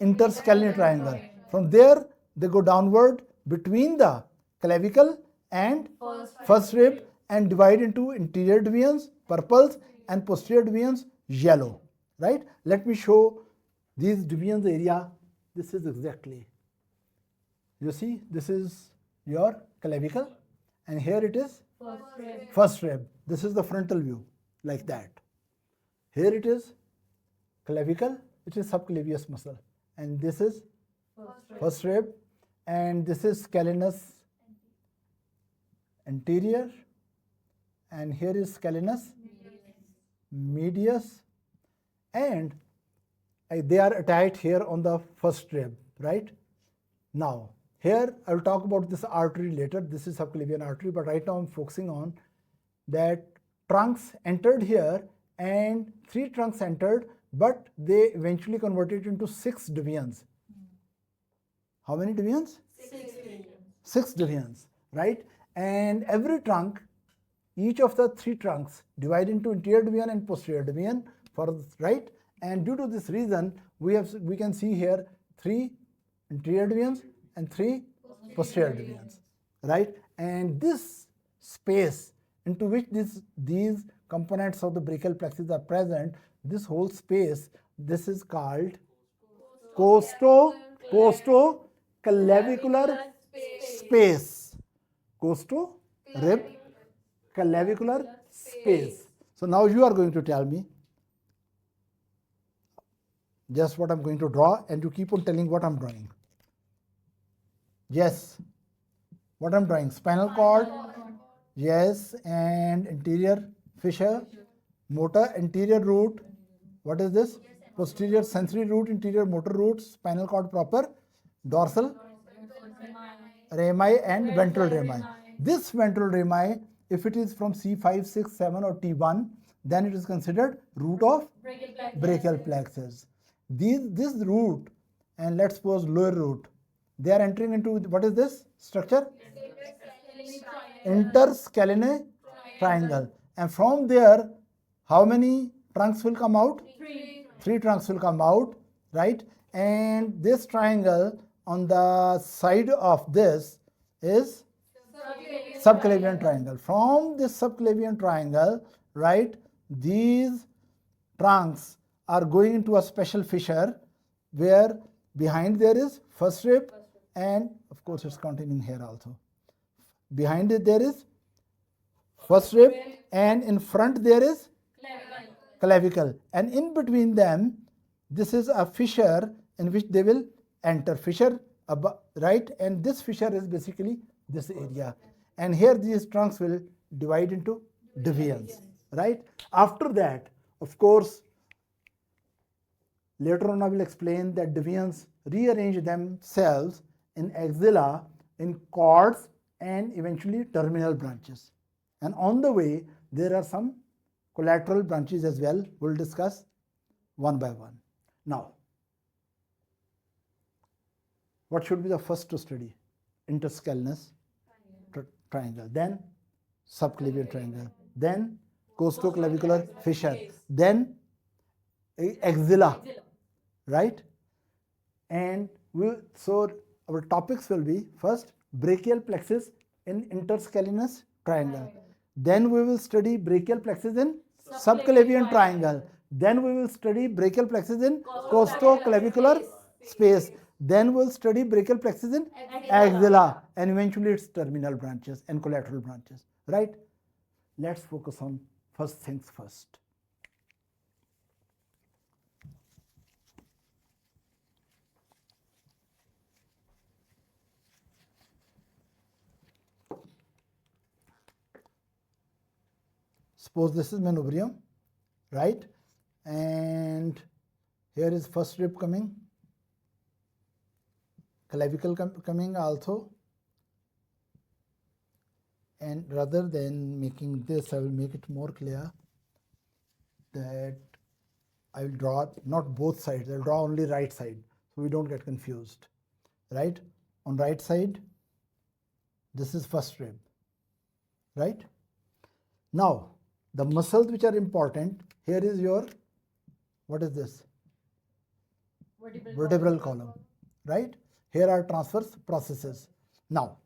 interscalene triangle. From there, they go downward between the clavicle and first rib and divide into interior divisions, purples, and posterior divisions, yellow. Right? Let me show these divisions area. This is exactly. You see, this is your clavicle, and here it is first rib. This is the frontal view, like that. Here it is clavicle, which is subclavius muscle, and this is first rib, and this is scalenus anterior, and here is scalenus medius, and they are attached here on the first rib, right? Now, here I will talk about this artery later. This is subclavian artery, but right now I'm focusing on that trunks entered here, and 3 trunks entered, but they eventually converted into 6 divisions. How many divisions? 6 divisions, right? And every trunk, each of the 3 trunks divide into interior division and posterior division, right? And due to this reason, we can see here 3 interior divisions and 3 posterior divisions, right? And this space into which these components of the brachial plexus are present, this whole space, this is called costoclavicular space. Costo-rib clavicular space. So now you are going to tell me just what I'm going to draw, and you keep on telling what I'm drawing. Yes, what I'm drawing? Spinal cord. Yes, and interior fissure, motor anterior root. What is this? Posterior sensory root, interior motor root, spinal cord proper, dorsal rami and ventral rami. This ventral rami, if it is from C5, 6, 7 or T1, then it is considered root of brachial plexus. This root, and let's suppose lower root, they are entering into, what is this structure? Interscalene triangle. And from there, how many trunks will come out? 3 trunks will come out, right? And this triangle on the side of this is subclavian triangle. From this subclavian triangle, right, these trunks are going into a special fissure where behind there is first rib, and of course it's continuing here also. Behind it there is first rib, and in front there is clavicle, and in between them this is a fissure in which they will enter, fissure above, right? And this fissure is basically this area, and here these trunks will divide into divisions, right? After that, of course, later on I will explain that divisions rearrange themselves in axilla, in cords, and eventually terminal branches. And on the way, there are some collateral branches as well. We'll discuss one by one. Now, what should be the first to study? Interscalene triangle, then subclavian triangle, then costoclavicular fissure, then axilla, right? And so our topics will be first brachial plexus in interscalenous triangle. Then we will study brachial plexus in subclavian triangle. Then we will study brachial plexus in costoclavicular space. Then we'll study brachial plexus in axilla, and eventually its terminal branches and collateral branches, right? Let's focus on first things first. Suppose this is manubrium, right? And here is first rib coming, clavicle coming also. And rather than making this, I will make it more clear that I will draw not both sides, I will draw only right side so we don't get confused, right? On right side, this is first rib, right? Now, the muscles which are important, here is your, what is this? Vertebral column, right? Here are transverse processes. Now,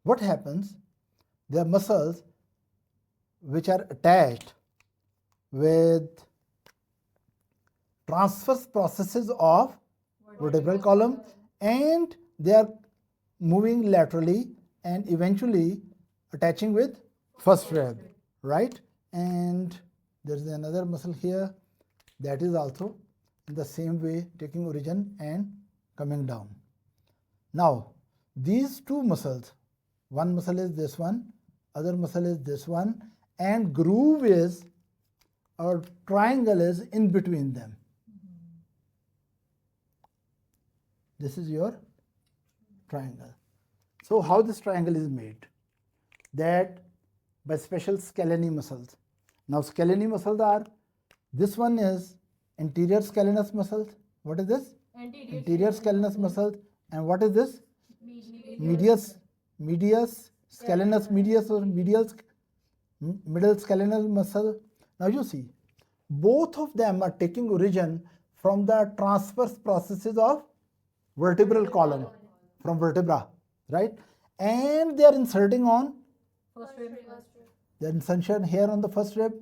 what happens? There are muscles which are attached with transverse processes of vertebral column, and they are moving laterally and eventually attaching with first rib, right? And there is another muscle here that is also in the same way taking origin and coming down. Now, these two muscles, one muscle is this one, other muscle is this one, and groove is, or triangle is in between them. This is your triangle. So how this triangle is made? That by special scalene muscles. Now scalene muscles are, this one is anterior scalenus muscles. What is this? Anterior scalenus muscles. And what is this? Medius scalenus medius or middle scalenus muscle. Now you see, both of them are taking origin from the transverse processes of vertebral column, from vertebra, right? And they are inserting on, they are insertion here on the first rib,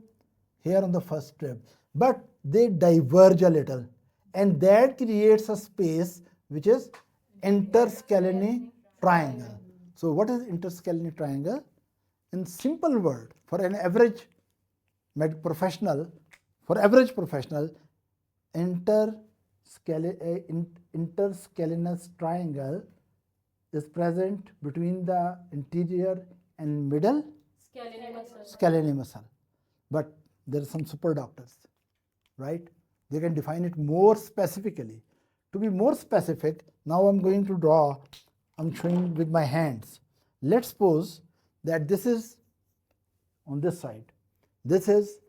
here on the first rib. But they diverge a little, and that creates a space which is interscalene triangle. So what is interscalene triangle? In simple word, for an average professional, interscalenus triangle is present between the anterior and middle scalene muscle. But there are some super doctors, right? They can define it more specifically. To be more specific, now I'm going to draw, I'm showing with my hands. Let's suppose that this is on this side. This is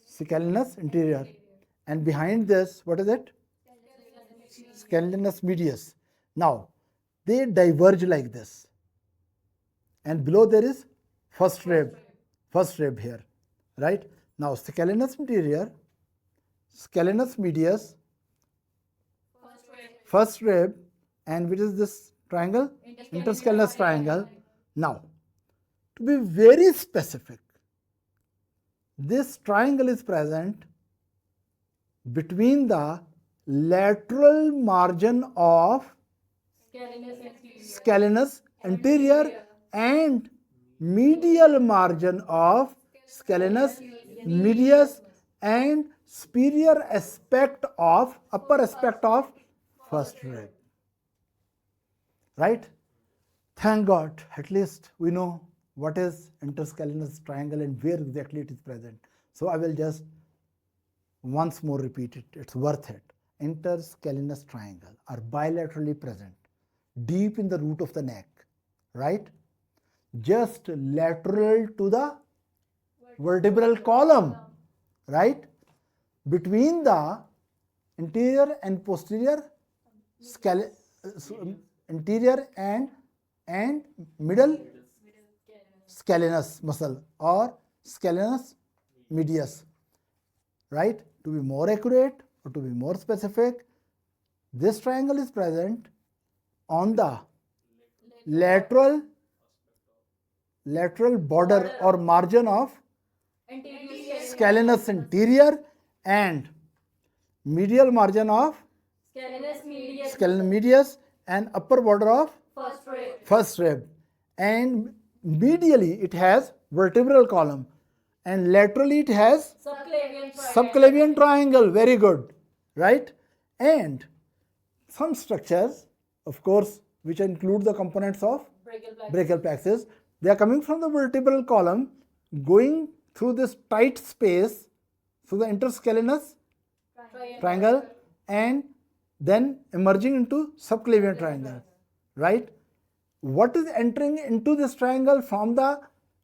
scalenus anterior. And behind this, what is it? Scalenus medius. Now, they diverge like this. And below there is first rib here, right? Now, scalenus anterior, scalenus medius, first rib, and which is this triangle? Interscalenus triangle. Now, to be very specific, this triangle is present between the lateral margin of scalenus anterior and medial margin of scalenus medius and superior aspect of, upper aspect of first rib. Right? Thank God, at least we know what is interscalenus triangle and where exactly it is present. So I will just once more repeat it, it's worth it. Interscalenus triangle are bilaterally present, deep in the root of the neck, right? Just lateral to the vertebral column, right? Between the anterior and posterior anterior and middle scalenus muscle or scalenus medius, right? To be more accurate or to be more specific, this triangle is present on the lateral border or margin of scalenus anterior and medial margin of scalenus medius and upper border of first rib. And medially it has vertebral column and laterally it has subclavian triangle. Very good, right? And some structures, of course, which include the components of brachial plexus, they are coming from the vertebral column going through this tight space through the interscalenus triangle and then emerging into subclavian triangle, right? What is entering into this triangle from the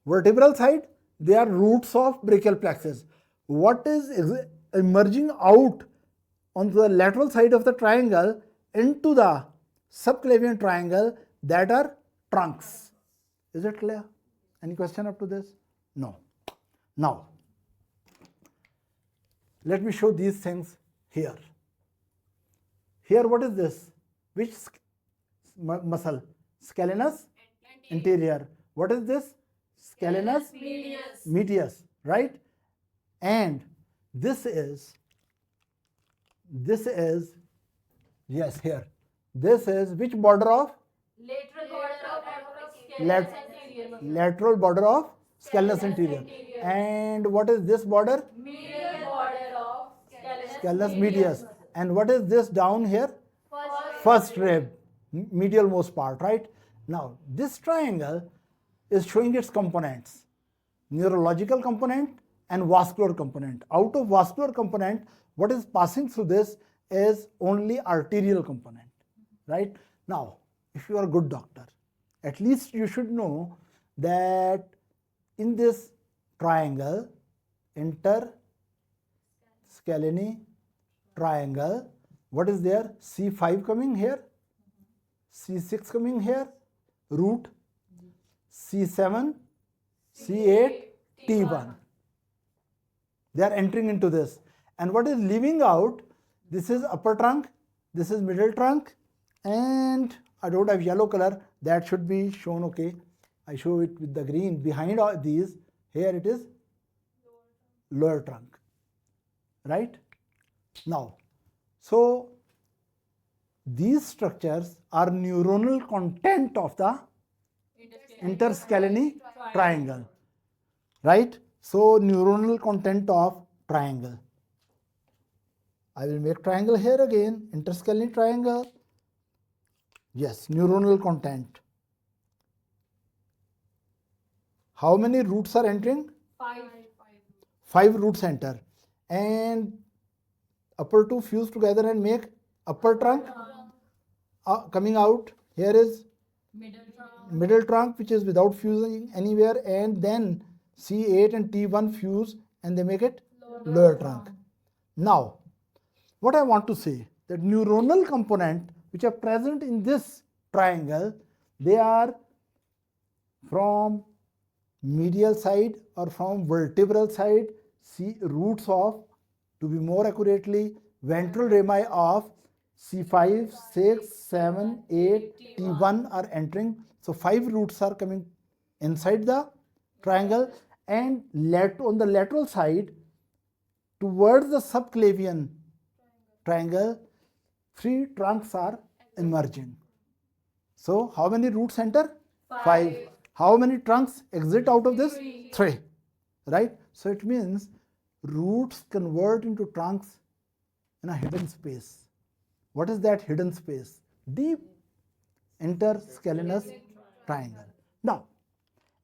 vertebral side? They are roots of brachial plexus. What is emerging out on the lateral side of the triangle into the subclavian triangle? That are trunks. Is it clear? Any question up to this? No. Now, let me show these things here. Here, what is this? Which muscle? Scalenus anterior. What is this? Scalenus medius, right? And this is, yes, here. This is which border of? Lateral border of scalenus anterior. And what is this border? Scalus medius. And what is this down here? First rib, medial most part, right? Now, this triangle is showing its components, neurological component and vascular component. Out of vascular component, what is passing through this is only arterial component, right? Now, if you are a good doctor, at least you should know that in this triangle, Intercaleni triangle, what is there? C5 coming here, C6 coming here, root, C7, C8, T1. They are entering into this. And what is leaving out? This is upper trunk, this is middle trunk, and I don't have yellow color, that should be shown, okay. I show it with the green. Behind all these, here it is lower trunk, right? Now, so these structures are neuronal content of the Intercaleni triangle, right? So neuronal content of triangle. I will make triangle here again, Intercaleni triangle. Yes, neuronal content. How many roots are entering? 5 roots enter. And upper two fuse together and make upper trunk. Coming out, here is middle trunk, which is without fusing anywhere, and then C8 and T1 fuse and they make it lower trunk. Now, what I want to say, that neuronal component which are present in this triangle, they are from medial side or from vertebral side, roots of, to be more accurately, ventral rami of C5, 6, 7, 8, T1 are entering. So 5 roots are coming inside the triangle, and on the lateral side towards the subclavian triangle, 3 trunks are emerging. So how many roots enter? 5. How many trunks exit out of this? 3. Right? So it means roots convert into trunks in a hidden space. What is that hidden space? Deep interscalenus triangle. Now,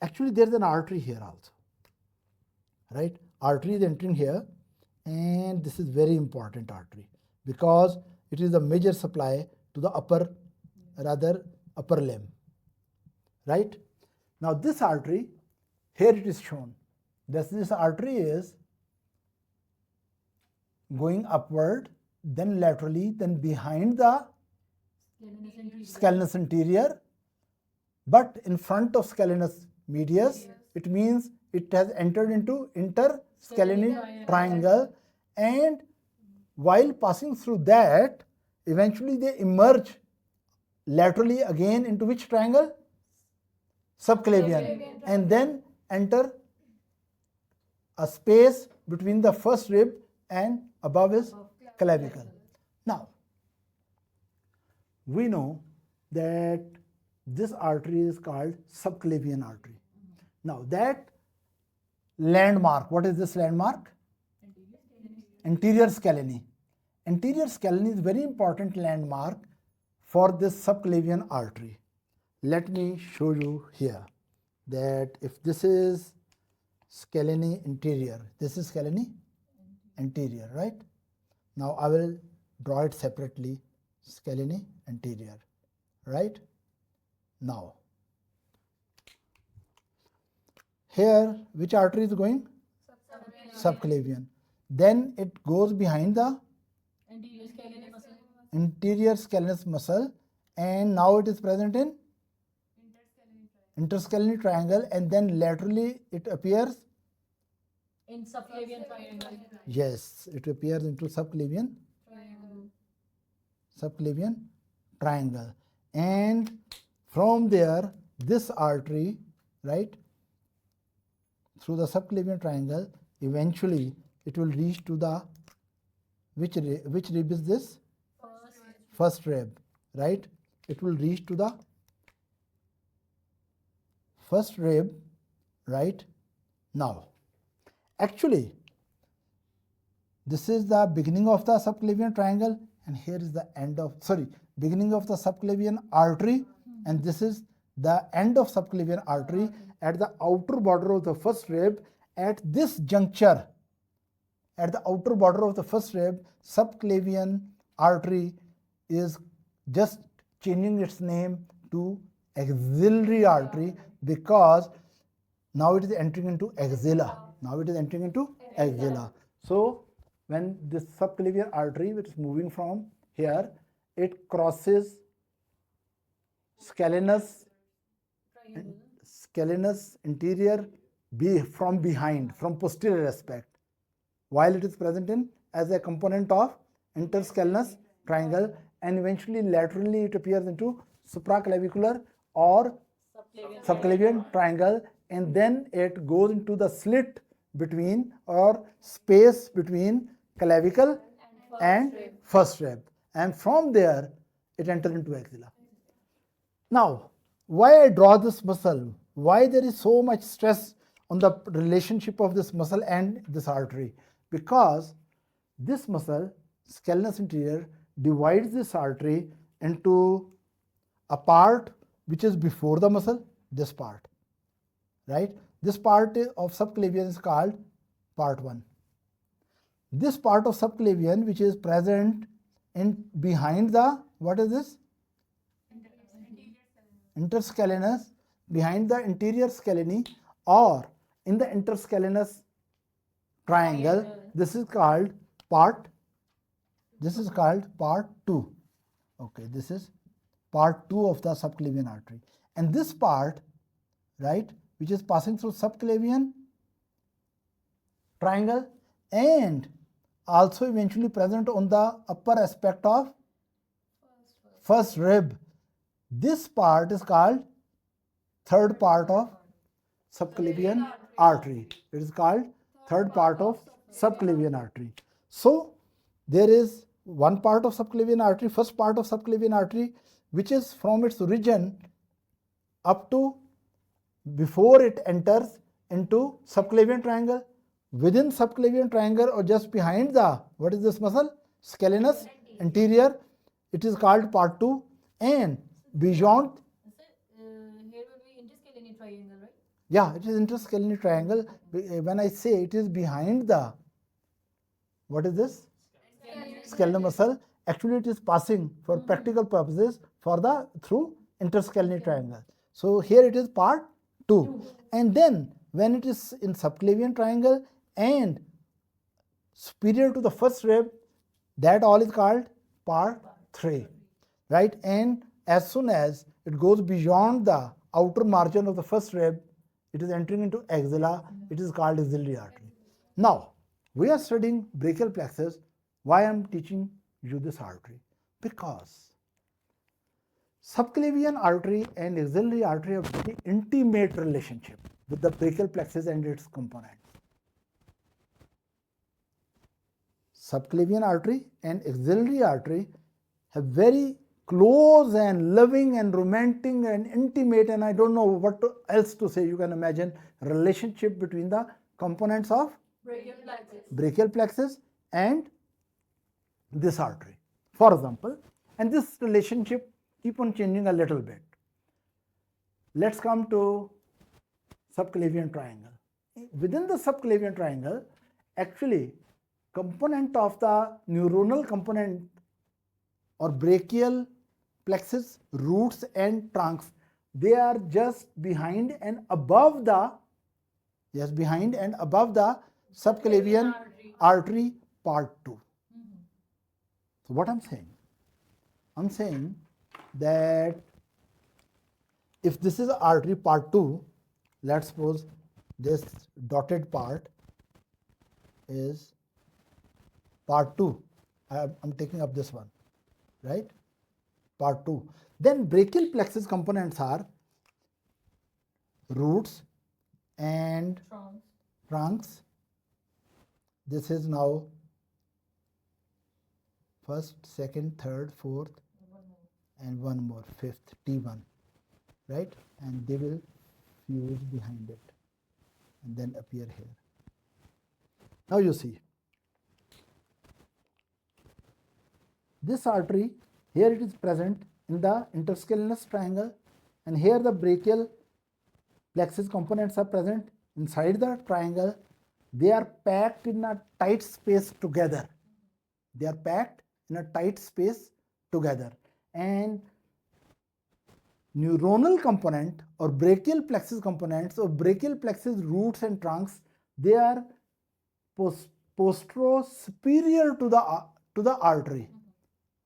actually there is an artery here also, right? Artery is entering here, and this is very important artery because it is the major supply to the upper limb, right? Now this artery, here it is shown. This artery is going upward, then laterally, then behind the scalenus anterior, but in front of scalenus medius. It means it has entered into Intercaleni triangle, and while passing through that, eventually they emerge laterally again into which triangle? Subclavian, and then enter a space between the first rib and above is clavicle. Now, we know that this artery is called subclavian artery. Now, that landmark, what is this landmark? Anterior scalene. Anterior scalene is very important landmark for this subclavian artery. Let me show you here that if this is scalene interior. This is scalene anterior, right? Now I will draw it separately, scalene anterior, right? Now, here which artery is going? Subclavian. Then it goes behind the Anterior scalene muscle. interior scalenus muscle, and now it is present in interscalene triangle, and then laterally it appears. In subclavian triangle. Yes, it appears into subclavian triangle, and from there this artery, right, through the subclavian triangle, eventually it will reach to the which rib is this? First rib, right? It will reach to the first rib, right? Now, actually, this is the beginning of the subclavian triangle, and here is the end of, beginning of the subclavian artery, and this is the end of subclavian artery at the outer border of the first rib. At this juncture, at the outer border of the first rib, subclavian artery is just changing its name to axillary artery, because now it is entering into axilla. Now it is entering into axilla. So when this subclavian artery, which is moving from here, it crosses scalenus interior from behind, from posterior aspect, while it is present in as a component of interscalenus triangle, and eventually laterally it appears into supraclavicular or subclavian triangle, and then it goes into the slit between or space between clavicle and first rib, and from there it enters into axilla. Now, why I draw this muscle? Why there is so much stress on the relationship of this muscle and this artery? Because this muscle, scalenus interior, divides this artery into a part which is before the muscle, this part, right? This part of subclavian is called part 1. This part of subclavian, which is present in behind the, what is this? Interscalenus, behind the interior scalene or in the interscalenus triangle, this is called part 2. Okay, this is part 2 of the subclavian artery. And this part, right, which is passing through subclavian triangle and also eventually present on the upper aspect of first rib. This part is called third part of subclavian artery. It is called third part of subclavian artery. So there is one part of subclavian artery, first part of subclavian artery, which is from its origin up to before it enters into subclavian triangle. Within subclavian triangle or just behind the, what is this muscle? Scalenus anterior. It is called part 2, and beyond. Here will be interscalene triangle, right? Yeah, it is interscalene triangle. When I say it is behind the, what is this? Scalenus muscle. Actually, it is passing for practical purposes for the through interscalene triangle. So here it is part 2. And then when it is in subclavian triangle and superior to the first rib, that all is called part 3, right? And as soon as it goes beyond the outer margin of the first rib, it is entering into axilla. It is called axillary artery. Now, we are studying brachial plexus. Why I am teaching you this artery? Because subclavian artery and axillary artery have very intimate relationship with the brachial plexus and its components. Subclavian artery and axillary artery have very close and loving and romantic and intimate, and I don't know what else to say, you can imagine, relationship between the components of brachial plexus and this artery, for example. And this relationship keep on changing a little bit. Let's come to subclavian triangle. within the subclavian triangle, actually component of the neuronal component or brachial plexus, roots and trunks, they are just behind and above the, yes, behind and above the subclavian artery part 2. So what I'm saying? I'm saying that if this is artery part 2, let's suppose this dotted part is part 2. I'm taking up this one, right? Part 2. Then brachial plexus components are roots and trunks. This is now first, second, third, fourth, and one more, fifth, T1, right? And they will fuse behind it and then appear here. Now you see, this artery, here it is present in the interscalenus triangle, and here the brachial plexus components are present inside the triangle. They are packed in a tight space together. They are packed in a tight space together. And neuronal component or brachial plexus components or brachial plexus roots and trunks, they are posterior to the artery.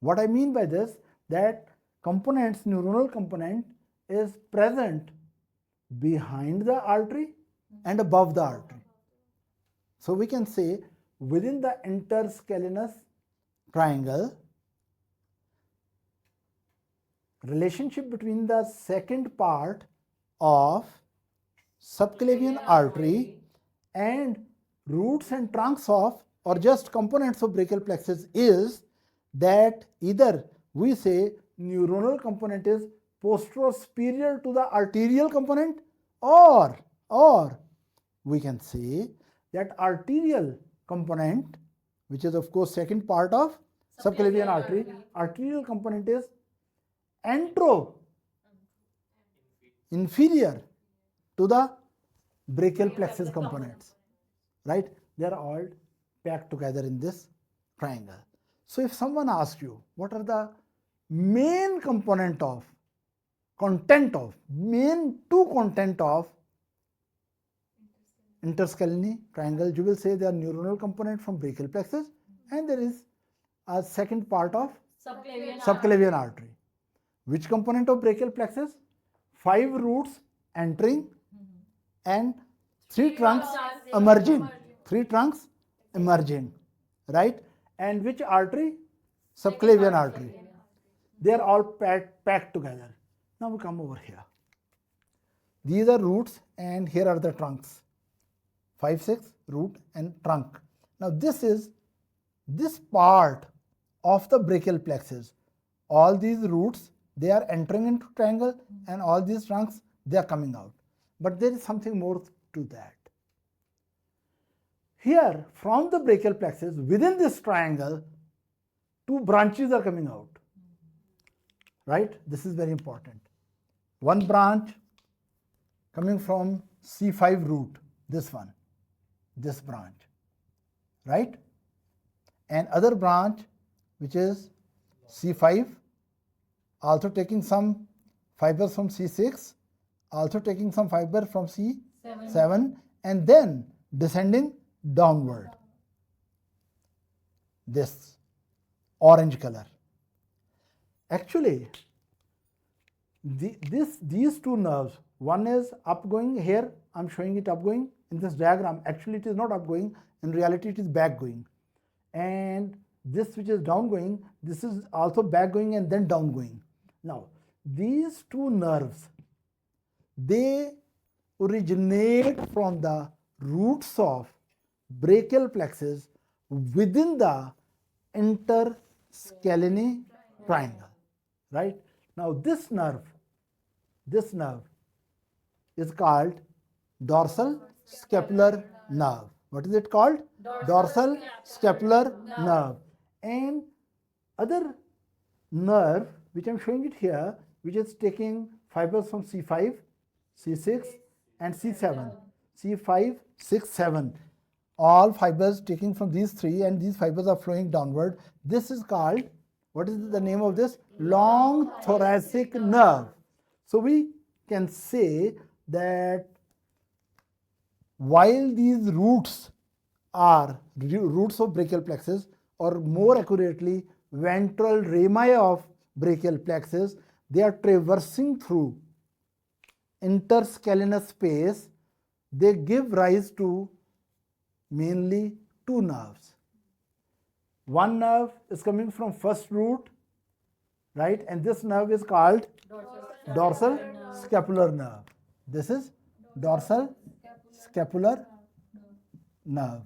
What I mean by this, that components, neuronal component is present behind the artery and above the artery. So we can say within the interscalenus triangle, relationship between the second part of subclavian artery and roots and trunks of or just components of brachial plexus is that either we say neuronal component is posterior to the arterial component, or we can say that arterial component, which is of course second part of subclavian artery, arterial component is inferior to the brachial plexus components, right? They are all packed together in this triangle. So if someone asks you what are the main content of interscaleni triangle, you will say they are neuronal component from brachial plexus and there is a second part of subclavian artery. Which component of brachial plexus? 5 roots entering and 3 trunks emerging. 3 trunks emerging, right? And which artery? Subclavian artery. They are all packed together. Now we come over here. These are roots and here are the trunks. 5, 6, root and trunk. Now this is this part of the brachial plexus. All these roots, they are entering into triangle and all these trunks, they are coming out. But there is something more to that. Here, from the brachial plexus, within this triangle, 2 branches are coming out. Right? This is very important. One branch coming from C5 root, this one, this branch, right? And other branch which is C5, also taking some fibers from C6, also taking some fiber from C7, and then descending downward. This orange color. Actually, these 2 nerves, one is upgoing here, I'm showing it upgoing in this diagram. Actually, it is not upgoing, in reality, it is backgoing. And this which is downgoing, this is also backgoing and then downgoing. Now, these 2 nerves, they originate from the roots of brachial plexus within the interscaleni triangle, right? Now this nerve is called dorsal scapular nerve. What is it called? Dorsal scapular nerve. And other nerve, which I am showing it here, which is taking fibers from C5, C6 and C7. C5, 6, 7. All fibers taking from these three, and these fibers are flowing downward. This is called, what is the name of this? Long thoracic nerve. So we can say that while these roots are roots of brachial plexus, or more accurately, ventral rami of brachial plexus, they are traversing through interscalenus space. They give rise to mainly two nerves. One nerve is coming from first root, right? And this nerve is called dorsal scapular nerve. This is dorsal scapular nerve.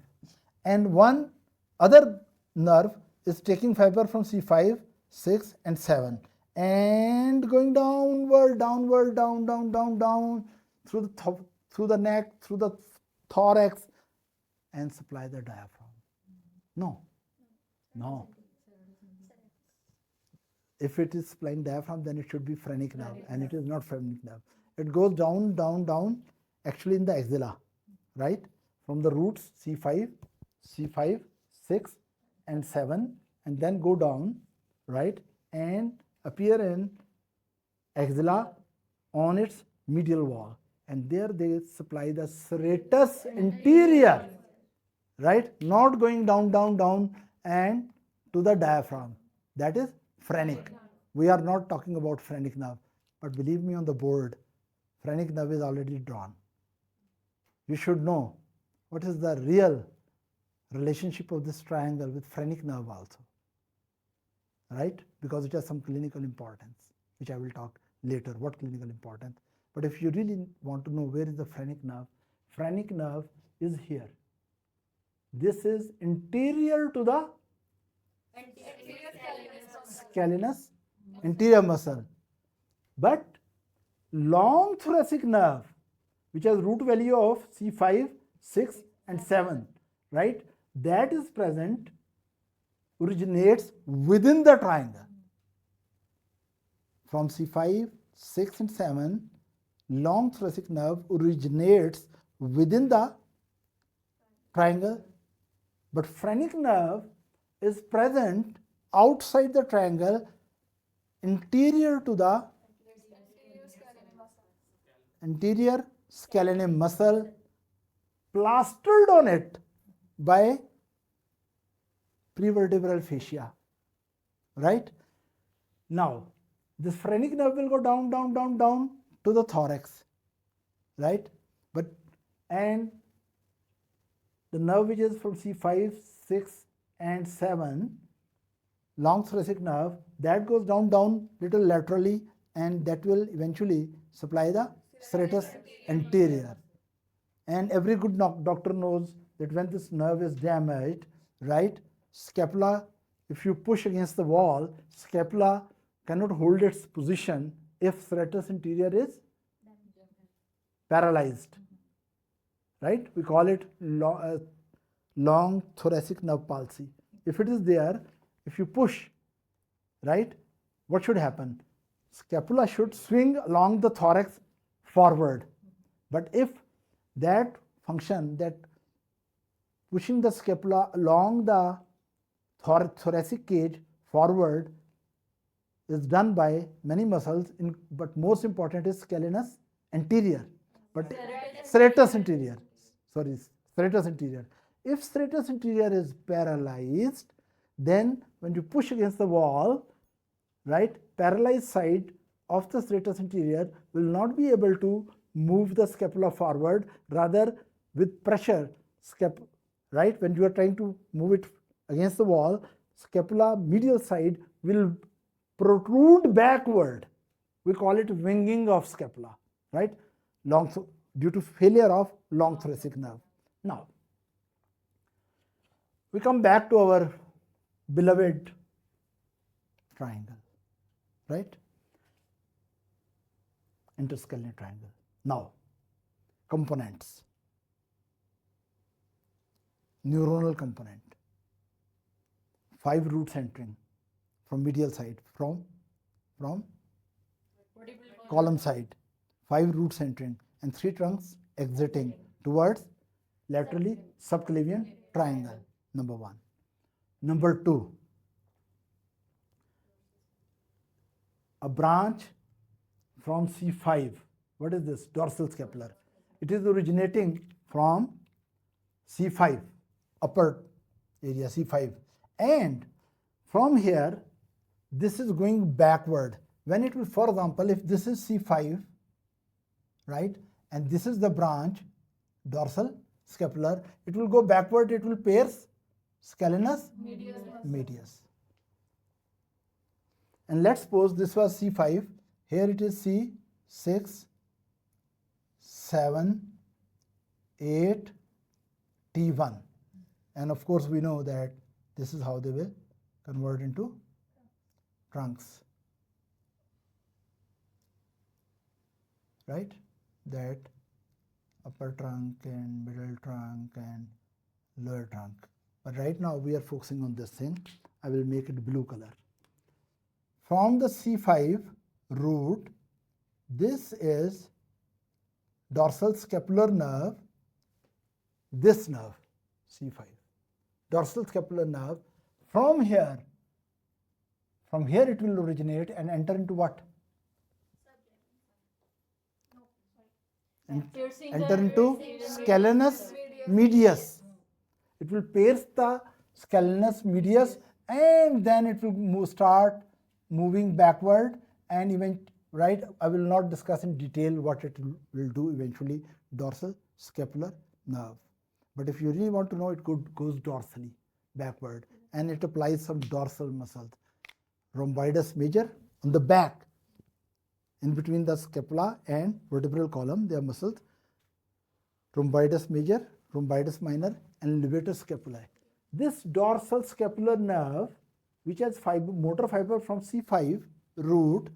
And one other nerve is taking fiber from C5, 6, and 7 and going downward, downward, down, down, down, down through the neck, through the thorax, and supply the diaphragm. No. If it is supplying diaphragm, then it should be phrenic nerve, and it is not phrenic nerve. It goes down, down, down, actually in the axilla, right? From the roots C5, 6, and 7, and then go down, right? And appear in axilla on its medial wall. And there they supply the serratus anterior, right? Not going down, down, down and to the diaphragm. That is phrenic. We are not talking about phrenic nerve, but believe me, on the board, phrenic nerve is already drawn. You should know what is the real relationship of this triangle with phrenic nerve also, right? Because it has some clinical importance, which I will talk later, what clinical importance. But if you really want to know where is the phrenic nerve is here. This is anterior to the scalenus anterior muscle. But long thoracic nerve, which has root value of C5, 6, and 7, right? That is present, originates within the triangle. From C5, 6, and 7, long thoracic nerve originates within the triangle, but phrenic nerve is present outside the triangle, anterior to the anterior scalene muscle, plastered on it by prevertebral fascia, right? Now, this phrenic nerve will go down, down, down, down to the thorax, right? And the nerve which is from C5, 6, and 7, long thoracic nerve, that goes down, down little laterally, and that will eventually supply the serratus anterior. And every good doctor knows that when this nerve is damaged, right, scapula, if you push against the wall, scapula cannot hold its position if serratus anterior is paralyzed, right? We call it long thoracic nerve palsy. If it is there, if you push, right, what should happen? Scapula should swing along the thorax forward. But if that function, that pushing the scapula along the thoracic cage forward, is done by many muscles, but most important is scalenus anterior, but serratus anterior. Serratus anterior. If serratus anterior is paralyzed, then when you push against the wall, right, paralyzed side of the serratus anterior will not be able to move the scapula forward. Rather, with pressure, right, when you are trying to move it against the wall, scapula medial side will protrude backward. We call it winging of scapula, right? Due to failure of long thoracic nerve. Now, we come back to our beloved triangle, right? Interscalene triangle. Now, components. Neuronal component. 5 roots entering from medial side, from column side. 5 roots entering and 3 trunks exiting towards laterally subclavian triangle. Number one. Number two, a branch from C5. What is this? Dorsal scapular. It is originating from C5, upper area C5. And from here, this is going backward. When it will, for example, if this is C5, right, and this is the branch, dorsal scapular, it will go backward, it will pierce scalenus medius. And let's suppose this was C5, here it is C6, 7, 8, T1. And of course, we know that this is how they will convert into trunks. Right? That upper trunk and middle trunk and lower trunk. But right now we are focusing on this thing. I will make it blue color. From the C5 root, this is dorsal scapular nerve, this nerve, C5. Dorsal scapular nerve. From here it will originate and enter into what? Piercing Enter the into medius. scalenus medius. It will pierce the scalenus medius and then it will start moving backward and even, right, I will not discuss in detail what it will do eventually, dorsal scapular nerve. But if you really want to know, it goes dorsally backward and it applies some dorsal muscles. Rhomboidus major on the back, in between the scapula and vertebral column, there are muscles. Rhomboidus major, rhomboidus minor, and levator scapulae. This dorsal scapular nerve, which has motor fiber from C5 root,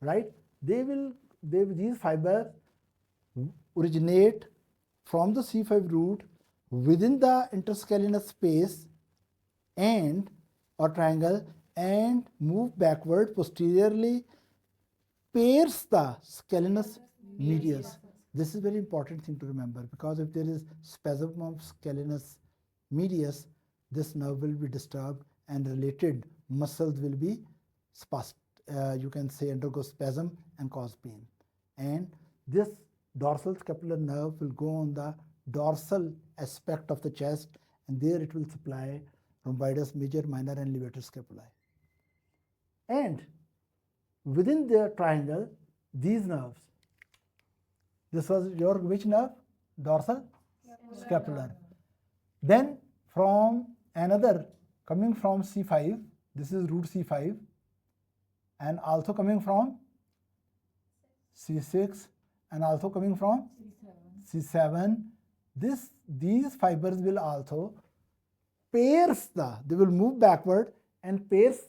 right? These fibers originate from the C5 root within the interscalenus space and or triangle and move backward posteriorly, pierce the scalenus medius. This is very important thing to remember, because if there is spasm of scalenus medius, this nerve will be disturbed and related muscles will be you can say undergo spasm and cause pain. And this dorsal scapular nerve will go on the dorsal aspect of the chest, and there it will supply rhomboidus major, minor, and levator scapulae. And within the triangle, these nerves, this was your which nerve? Dorsal scapular. Then from another, coming from C5, this is root C5, and also coming from C6, and also coming from C7. These fibers will also pierce they will move backward and pierce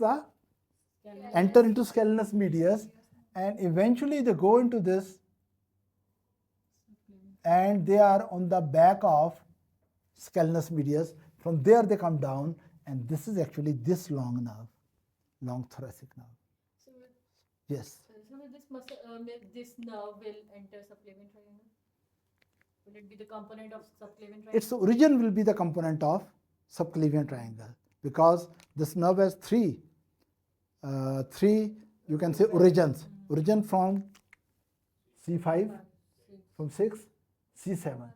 enter into scalenus medius, and eventually they go into this, and they are on the back of scalenus medius. From there they come down, and this is actually this long nerve, long thoracic nerve. So, Yes. so this nerve will enter subclavian triangle? Will it be the component of subclavian triangle? Its origin will be the component of subclavian triangle, because this nerve has three you can say origins. Origin from C5, from 6, C7.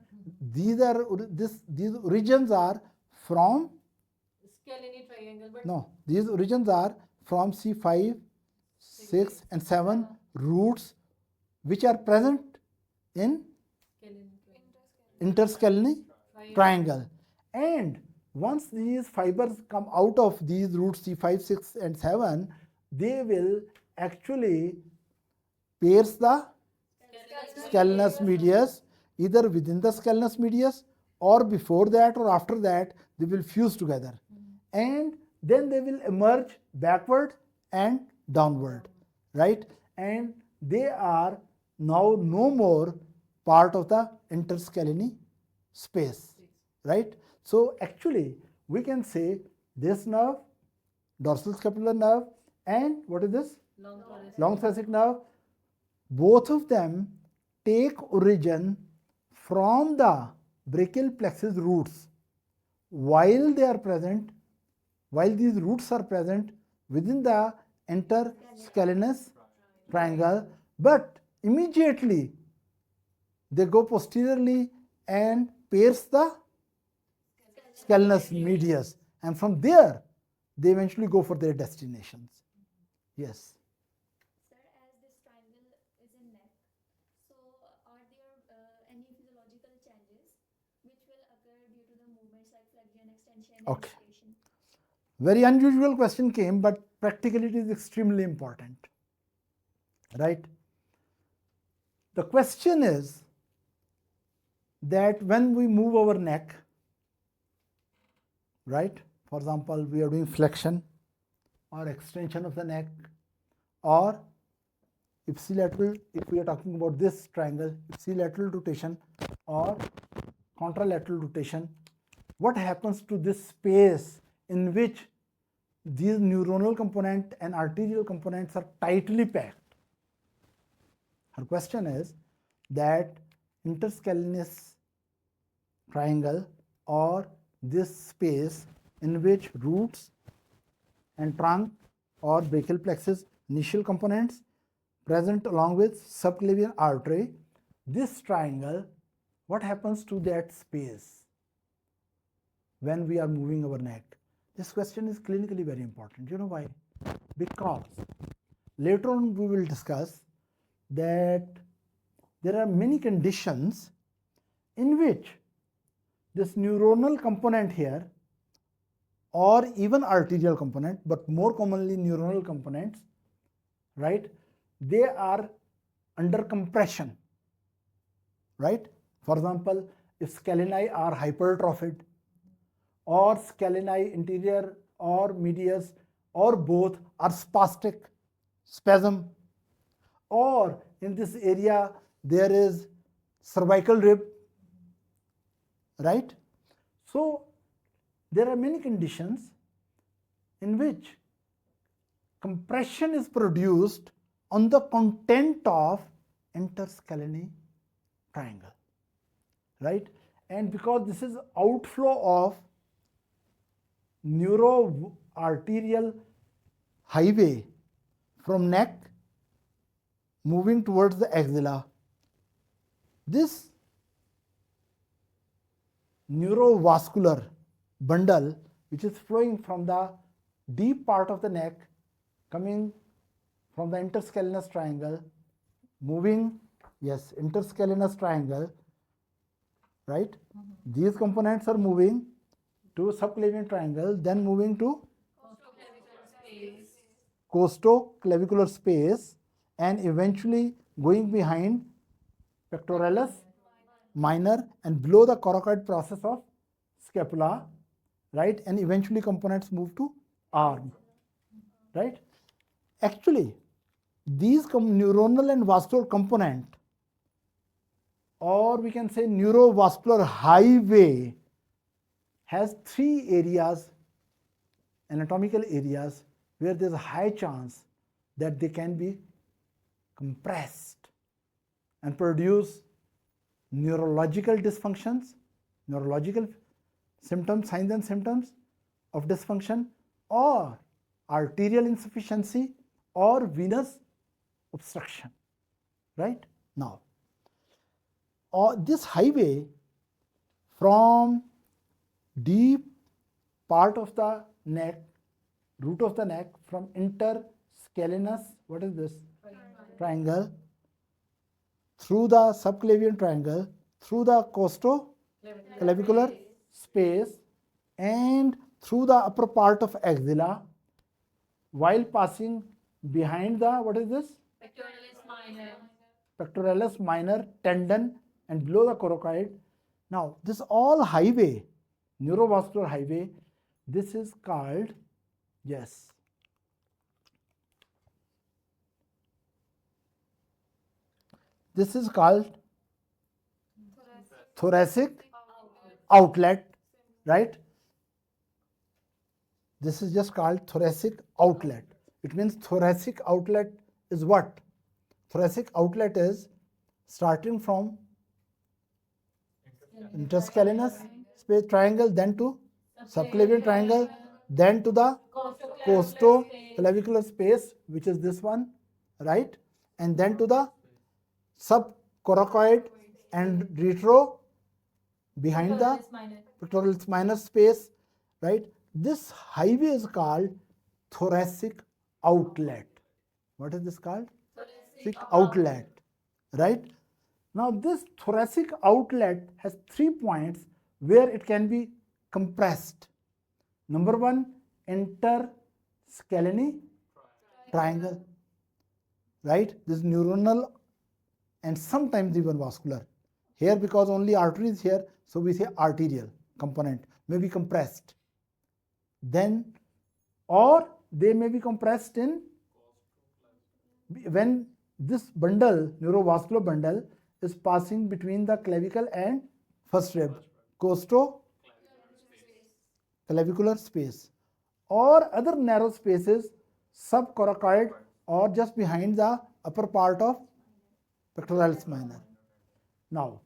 These origins are from Scalene triangle, but no. These origins are from C5, 6, and 7 roots, which are present in interscalene triangle. And once these fibers come out of these roots C5, 6, and 7, they will actually pierce the scalenus medius, either within the scalenus medius or before that or after that, they will fuse together. And then they will emerge backward and downward, right? And they are now no more part of the interscalene space, right? So actually, we can say this nerve, dorsal scapular nerve, and what is this? Long thoracic nerve. Both of them take origin from the brachial plexus roots while they are present, while these roots are present within the interscalenus triangle, but immediately they go posteriorly and pierce the scalenus medius, and from there they eventually go for their destinations. Yes. Sir, as this triangle is in neck, so are there any physiological changes which will occur due to the movements like flexion, extension, and Okay. rotation? Very unusual question came, but practically it is extremely important. Right? The question is that when we move our neck, right? For example, we are doing flexion or extension of the neck, or ipsilateral, if we are talking about this triangle, ipsilateral rotation or contralateral rotation, what happens to this space in which these neuronal component and arterial components are tightly packed? Her question is that interscalenus triangle, or this space in which roots and trunk or brachial plexus initial components present along with subclavian artery, this triangle, what happens to that space when we are moving our neck? This question is clinically very important. You know why? Because later on we will discuss that there are many conditions in which this neuronal component here, or even arterial component, but more commonly neuronal components, right? They are under compression, right? For example, if scaleni are hypertrophied, or scaleni interior or medius, or both are spastic, spasm, or in this area there is cervical rib, right? So there are many conditions in which compression is produced on the content of interscaleni triangle, right? And because this is outflow of neuroarterial highway from neck moving towards the axilla, this neurovascular bundle which is flowing from the deep part of the neck, coming from the interscalenus triangle, moving, yes, interscalenus triangle, right? These components are moving to subclavian triangle, then moving to costoclavicular space, and eventually going behind pectoralis minor and below the coracoid process of scapula, right? And eventually components move to arm, right? Actually, these neuronal and vascular component, or we can say neurovascular highway, has three areas, anatomical areas, where there is a high chance that they can be compressed and produce neurological dysfunctions, neurological symptoms, signs and symptoms of dysfunction, or arterial insufficiency, or venous obstruction, right? Now, this highway from deep part of the neck, root of the neck, from interscalenus, what is this? Triangle, through the subclavian triangle, through the costoclavicular space, and through the upper part of axilla, while passing behind the, what is this? Pectoralis minor tendon and below the coracoid. Now, this all highway, neurovascular highway, this is called, yes, this is called thoracic outlet, right? This is just called thoracic outlet. It means thoracic outlet is what? Thoracic outlet is starting from interscalenus space triangle, then to subclavian triangle, then to the costoclavicular space, which is this one, right? And then to the subcoracoid and retro behind the pectoralis minor space, right? This highway is called thoracic outlet. What is this called? Thoracic outlet, right? Now this thoracic outlet has 3 points where it can be compressed. Number 1, Intercaleni triangle, right? This is neuronal and sometimes even vascular. Here, because only artery is here, so we say arterial component may be compressed. Then, or they may be compressed in when this bundle, neurovascular bundle, is passing between the clavicle and first rib, costoclavicular space, or other narrow spaces, subcoracoid, or just behind the upper part of pectoralis minor. Now,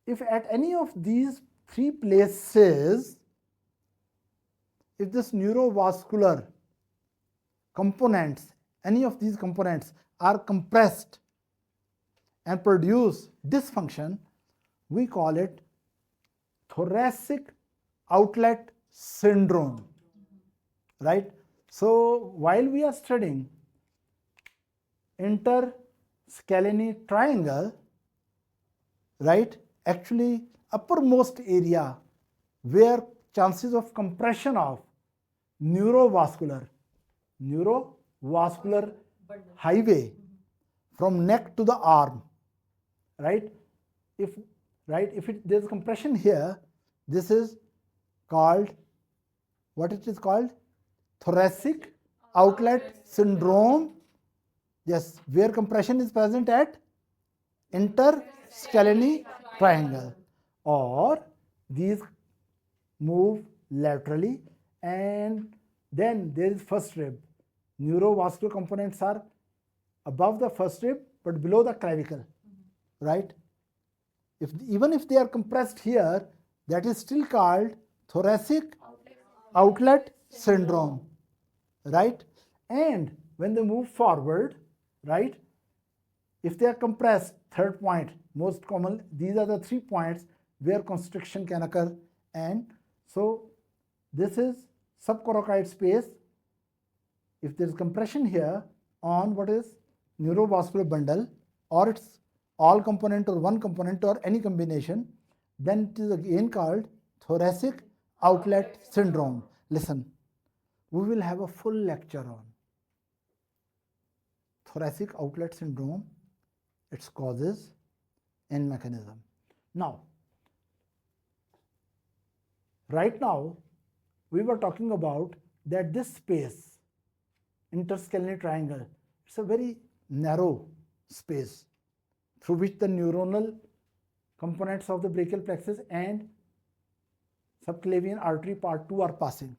if at any of these 3 places, if this neurovascular components, any of these components are compressed and produce dysfunction, we call it thoracic outlet syndrome, right? So while we are studying Intercaleni triangle, right, actually uppermost area where chances of compression of neurovascular highway from neck to the arm, right? If there's compression here, this is called, what it is called? Thoracic outlet syndrome. Yes, where compression is present at Intercaleni triangle, or these move laterally, and then there is first rib. Neurovascular components are above the first rib but below the clavicle, right? Even if they are compressed here, that is still called thoracic outlet syndrome, right? And when they move forward, right, if they are compressed, third point, most common, these are the 3 points where constriction can occur. And so this is subcoracoid space. If there is compression here on what is neurovascular bundle, or it's all component or one component or any combination, then it is again called thoracic outlet syndrome. Listen, we will have a full lecture on thoracic outlet syndrome, its causes and mechanism. Now, right now, we were talking about that this space, interscalene triangle, it's a very narrow space through which the neuronal components of the brachial plexus and subclavian artery part 2 are passing.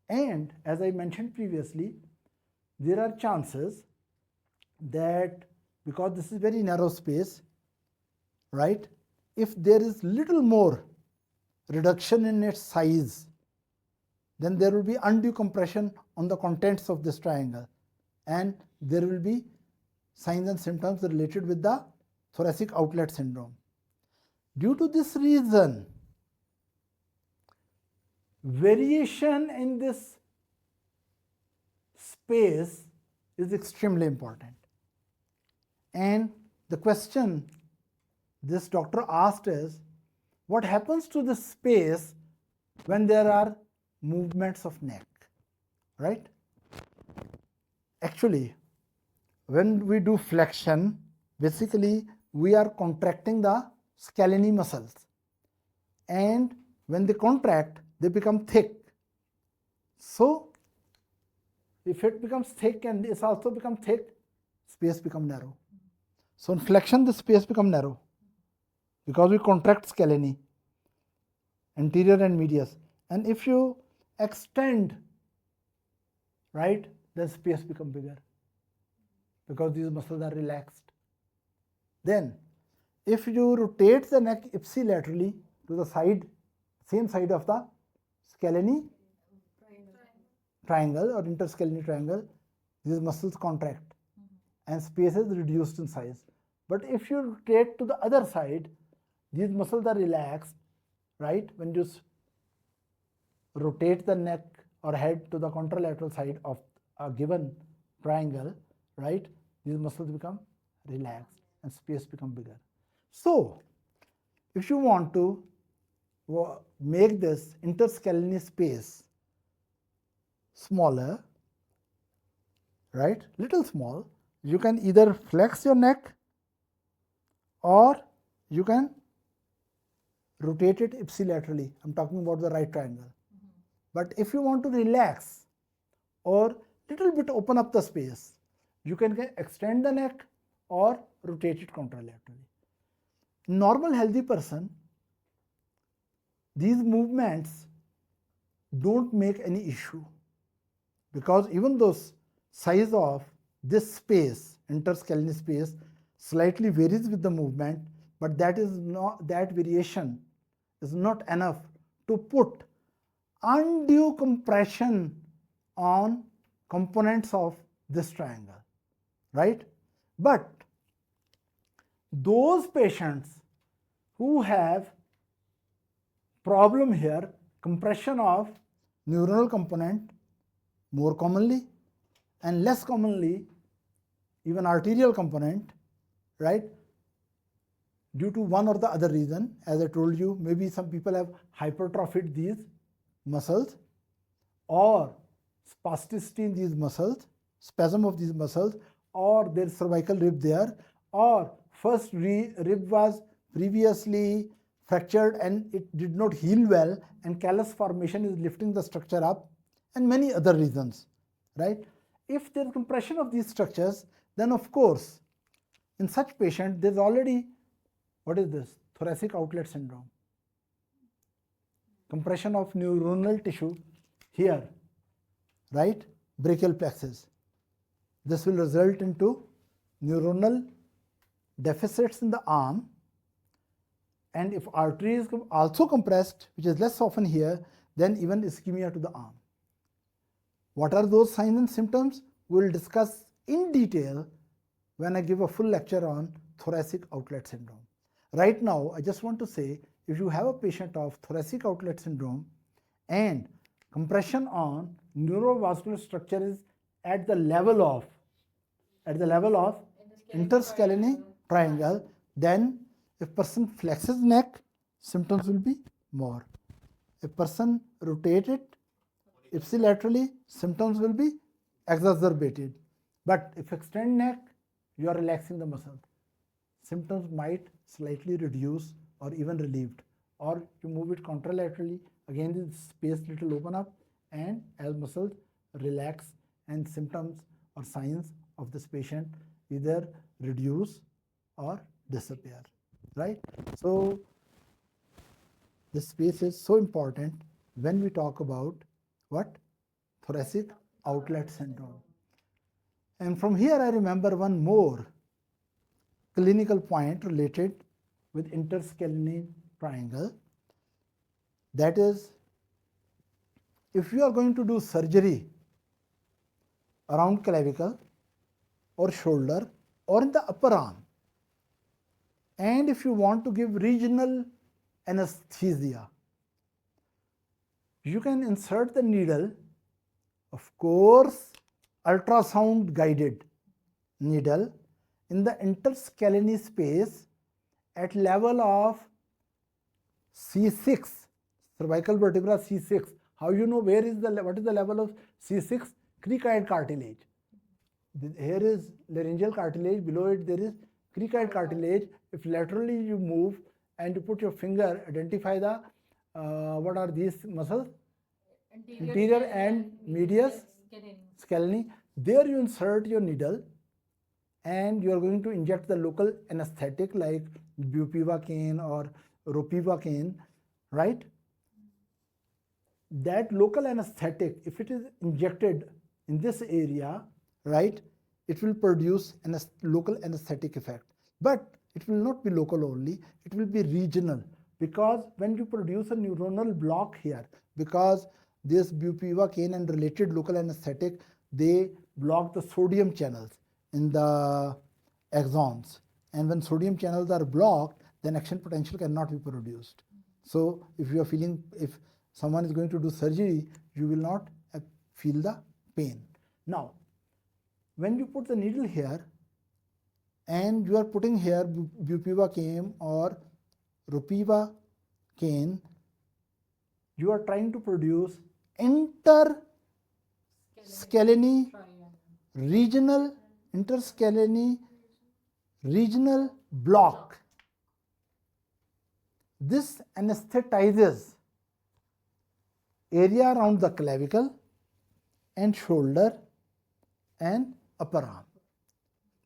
And as I mentioned previously, there are chances that because this is very narrow space, right, if there is little more reduction in its size, then there will be undue compression on the contents of this triangle, and there will be signs and symptoms related with the thoracic outlet syndrome. Due to this reason, variation in this space is extremely important. And the question this doctor asked is, what happens to the space when there are movements of neck, right? Actually, when we do flexion, basically we are contracting the scalene muscles, and when they contract, they become thick. So if it becomes thick and this also becomes thick, space becomes narrow. So in flexion, the space becomes narrow because we contract scalene, anterior and medius. And if you extend, right, then space becomes bigger because these muscles are relaxed. Then if you rotate the neck ipsilaterally to the side, same side of the scalene triangle or interscalene triangle, these muscles contract and space is reduced in size. But if you rotate to the other side, these muscles are relaxed, right? When you rotate the neck or head to the contralateral side of a given triangle, right? These muscles become relaxed and space become bigger. So, if you want to make this interscalene space smaller, right, little small, you can either flex your neck or you can rotate it ipsilaterally. I'm talking about the right triangle. But if you want to relax or little bit open up the space, you can extend the neck or rotate it contralaterally. Normal healthy person, these movements don't make any issue, because even though size of this space, interscalene space, slightly varies with the movement, but that variation is not enough to put undue compression on components of this triangle, right? But those patients who have problem here, compression of neuronal component more commonly, and less commonly even arterial component, right? Due to one or the other reason, as I told you, maybe some people have hypertrophied these muscles or spasticity in these muscles, spasm of these muscles, or there's cervical rib there, or first rib was previously fractured and it did not heal well, and callus formation is lifting the structure up, and many other reasons, right? If there's compression of these structures, then of course, in such patient, there's already, what is this? Thoracic Outlet Syndrome. Compression of neuronal tissue here, right? Brachial Plexus. This will result into neuronal deficits in the arm, and if artery is also compressed, which is less often here, then even ischemia to the arm. What are those signs and symptoms? We will discuss in detail when I give a full lecture on thoracic outlet syndrome. Right now, I just want to say, if you have a patient of thoracic outlet syndrome and compression on neurovascular structure is at the level of interscalene triangle, then if person flexes neck, symptoms will be more. If person rotates it ipsilaterally, symptoms will be exacerbated. But if extend neck, you are relaxing the muscle. Symptoms might slightly reduce or even relieved. Or you move it contralaterally, again the space little open up, and as muscles relax and symptoms or signs of this patient either reduce or disappear, right? So this space is so important when we talk about what? Thoracic outlet syndrome. And from here I remember one more clinical point related with interscalene triangle. That is, if you are going to do surgery around clavicle or shoulder or in the upper arm, and if you want to give regional anesthesia, you can insert the needle, of course, ultrasound guided needle in the interscalene space at level of C6, cervical vertebra C6. How you know what is the level of C6? Cricoid cartilage. Here is laryngeal cartilage, below it there is cricoid cartilage. If laterally you move and you put your finger, identify the, what are these muscles? Anterior and medius scalene. There you insert your needle and you are going to inject the local anesthetic like bupivacaine or ropivacaine, right? That local anesthetic, if it is injected in this area, right, it will produce a local anesthetic effect. But it will not be local only, it will be regional, because when you produce a neuronal block here, because this bupivacaine and related local anesthetic, they block the sodium channels in the axons, and when sodium channels are blocked, then action potential cannot be produced. So if you are feeling, if someone is going to do surgery, you will not feel the pain. Now, when you put the needle here and you are putting here bupivacaine or ropivacaine, you are trying to produce intercaleni Triangle. regional, intercaleni regional block. This anesthetizes area around the clavicle and shoulder and upper arm.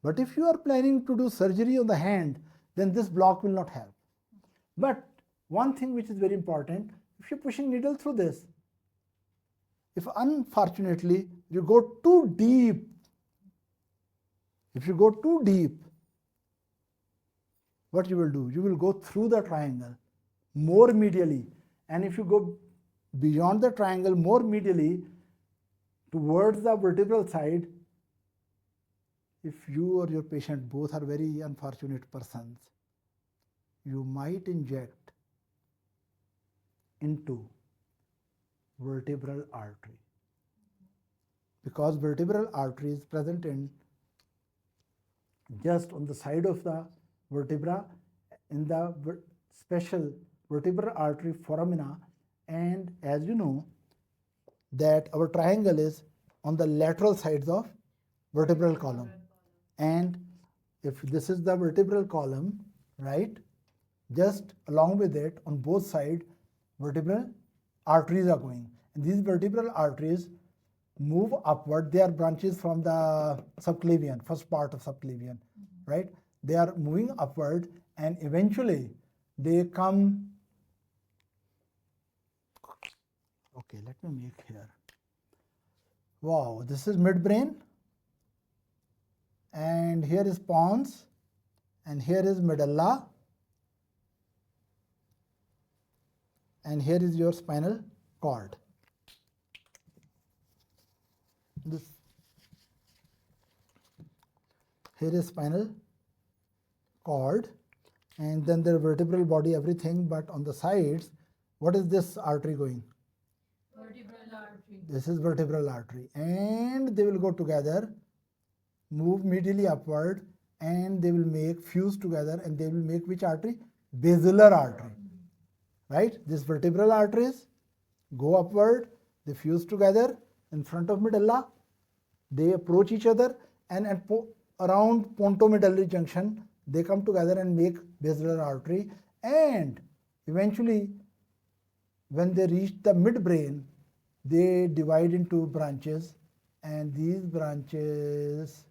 But if you are planning to do surgery on the hand, then this block will not help. But one thing which is very important, if you're pushing needle through this, if unfortunately you go too deep, if you go too deep, what you will do? You will go through the triangle more medially, and if you go beyond the triangle more medially towards the vertebral side, if you or your patient both are very unfortunate persons, you might inject into vertebral artery, because vertebral artery is present in just on the side of the vertebra in the special vertebral artery foramina, and as you know that our triangle is on the lateral sides of vertebral column, and if this is the vertebral column, right, just along with it on both sides vertebral arteries are going, and these vertebral arteries move upward. They are branches from the subclavian, first part of subclavian, right? They are moving upward and eventually they come. Okay, let me make here. Wow, this is midbrain, and here is pons, and here is medulla, and here is your spinal cord. This here is spinal cord, and then the vertebral body, everything, but on the sides, what is this artery going? Vertebral artery. This is vertebral artery, and they will go together, move medially upward, and they will make fuse together, and they will make which artery? Basilar artery, right? These vertebral arteries go upward, they fuse together in front of medulla, they approach each other, and around pontomedullary junction they come together and make basilar artery, and eventually when they reach the midbrain, they divide into branches, and these branches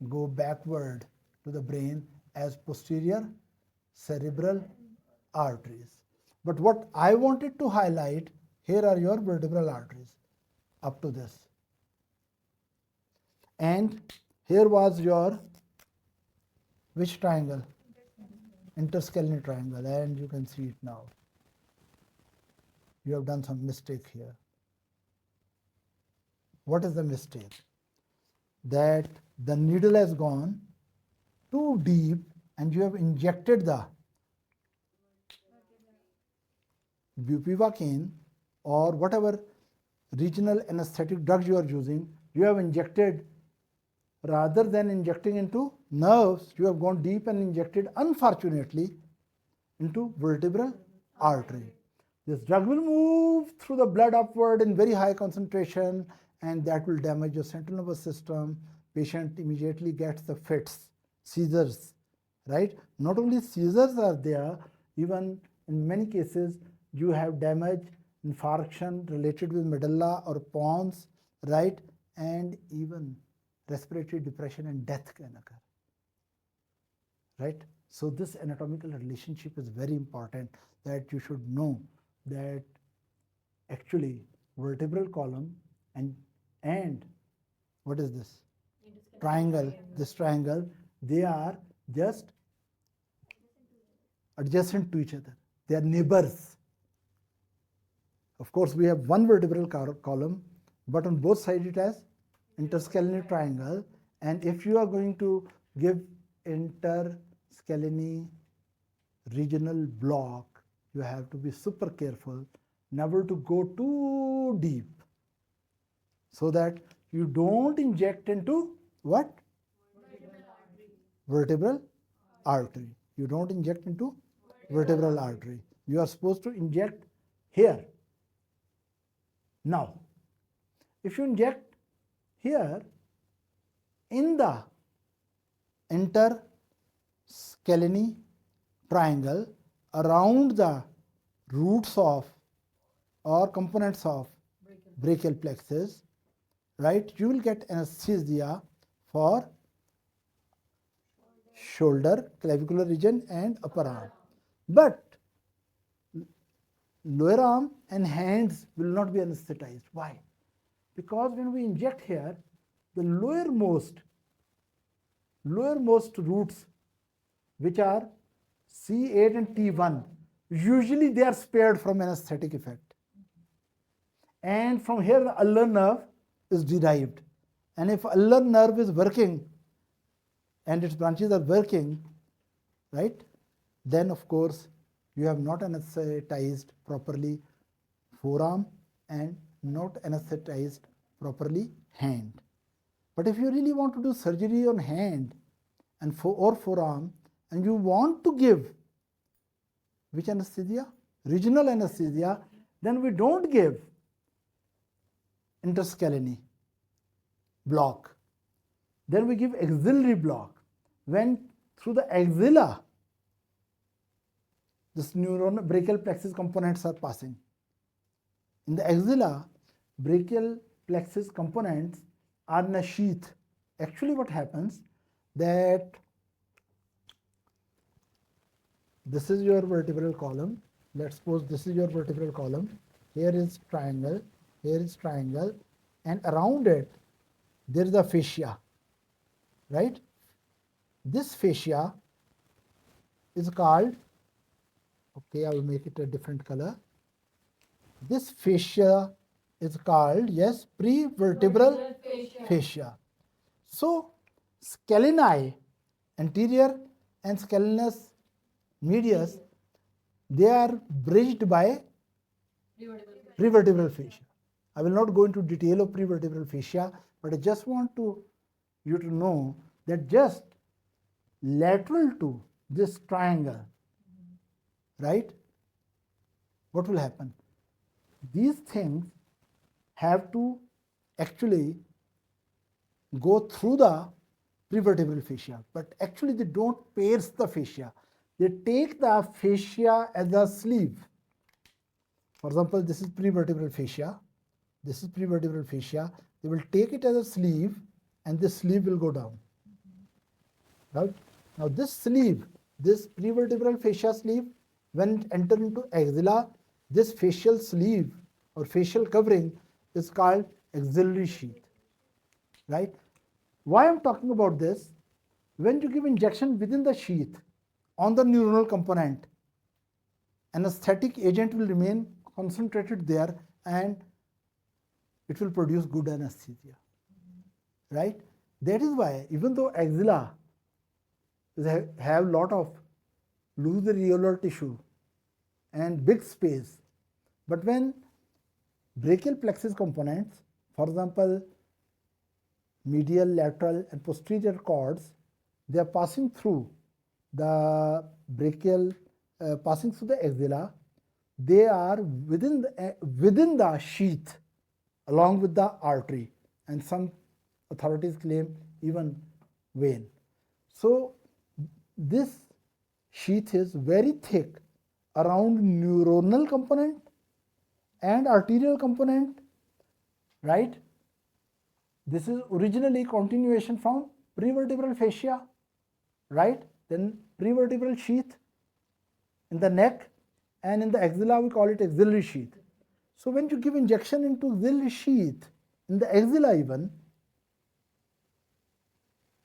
go backward to the brain as posterior cerebral arteries. But what I wanted to highlight, here are your vertebral arteries up to this, and here was your which triangle? Interscalene triangle, and you can see it now. You have done some mistake here. What is the mistake? That the needle has gone too deep and you have injected the bupivacaine or whatever regional anesthetic drugs you are using, you have injected, rather than injecting into nerves, you have gone deep and injected, unfortunately, into vertebral artery. This drug will move through the blood upward in very high concentration, and that will damage your central nervous system. Patient immediately gets the fits, seizures, right? Not only seizures are there, even in many cases you have damage, infarction related with medulla or pons, right? And even respiratory depression and death can occur, right? So this anatomical relationship is very important, that you should know that actually vertebral column and what is this? Triangle, this triangle, they are just adjacent to each other. They are neighbors. Of course, we have one vertebral column, but on both sides it has interscalene triangle. And if you are going to give interscalene regional block, you have to be super careful never to go too deep, so that you don't inject into what? Vertebral artery. You don't inject into vertebral artery. You are supposed to inject here. Now, if you inject here in the interscalene triangle around the roots of or components of brachial plexus, right, you will get anesthesia for shoulder, clavicular region and upper arm. But lower arm and hands will not be anesthetized. Why? Because when we inject here, the lowermost roots, which are C8 and T1, usually they are spared from anesthetic effect. And from here the ulnar nerve is derived. And if ulnar nerve is working and its branches are working, right, then of course you have not anesthetized properly forearm and not anesthetized properly hand. But if you really want to do surgery on hand and or forearm, and you want to give which anesthesia? Regional anesthesia, then we don't give interscalene block. Then we give axillary block. When through the axilla, this neuron brachial plexus components are passing. In the axilla, brachial plexus components are in a sheath. Actually what happens that this is your vertebral column. Let's suppose this is your vertebral column. Here is triangle, here is triangle, and around it there is a fascia, right? This fascia is called, okay, I will make it a different color. This fascia is called, yes, prevertebral fascia. So, scaleni, anterior and scalenus medius, they are bridged by prevertebral fascia. I will not go into detail of prevertebral fascia, but I just want you to know that just lateral to this triangle, right, what will happen? These things have to actually go through the prevertebral fascia, but actually they don't pierce the fascia. They take the fascia as a sleeve. For example, this is prevertebral fascia. This is prevertebral fascia. They will take it as a sleeve, and this sleeve will go down. Right? Now this sleeve, this prevertebral fascia sleeve, when it enters into axilla, this facial sleeve or facial covering is called axillary sheath. Right? Why I'm talking about this? When you give injection within the sheath on the neuronal component, anesthetic agent will remain concentrated there and it will produce good anesthesia. Right? That is why even though axilla have lot of loose areolar tissue and big space, but when brachial plexus components, for example, medial, lateral and posterior cords, they are passing through the brachial, passing through the axilla, they are within the sheath along with the artery, and some authorities claim even vein. So this sheath is very thick around neuronal component and arterial component, right? This is originally continuation from prevertebral fascia, right? Then prevertebral sheath in the neck, and in the axilla we call it axillary sheath. So when you give injection into axillary sheath in the axilla even,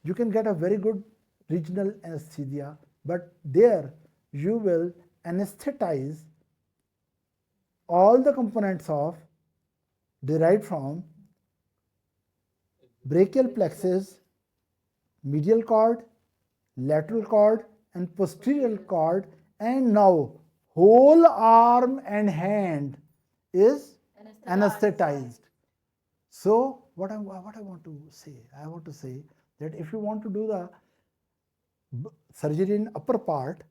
you can get a very good regional anesthesia, but there you will anesthetize all the components of derived from brachial plexus, medial cord, lateral cord and posterior cord, and now whole arm and hand is anesthetized. So what I want to say, I want to say that if you want to do the surgery in upper part,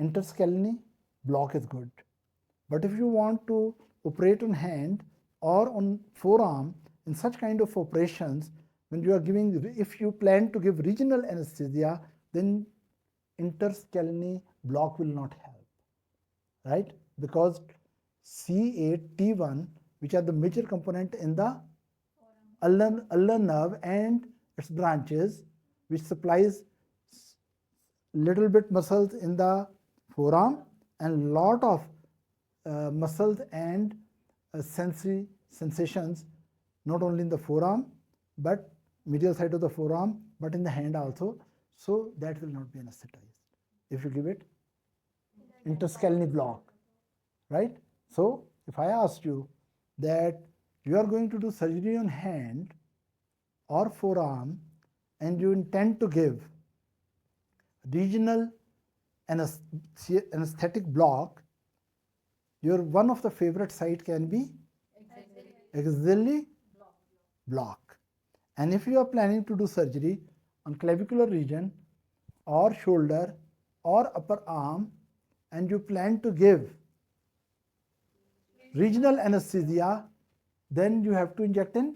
interscalene block is good. But if you want to operate on hand or on forearm, in such kind of operations, when you are giving, if you plan to give regional anesthesia, then interscalene block will not help, right? Because C8, T1, which are the major component in the ulnar nerve and its branches, which supplies little bit muscles in the forearm and lot of muscles and sensory sensations, not only in the forearm but medial side of the forearm, but in the hand also. So that will not be anesthetized if you give it interscalene block, right? So if I asked you that you are going to do surgery on hand or forearm and you intend to give regional anesthetic block, your one of the favorite site can be axillary block. And if you are planning to do surgery on clavicular region or shoulder or upper arm and you plan to give regional anesthesia, then you have to inject in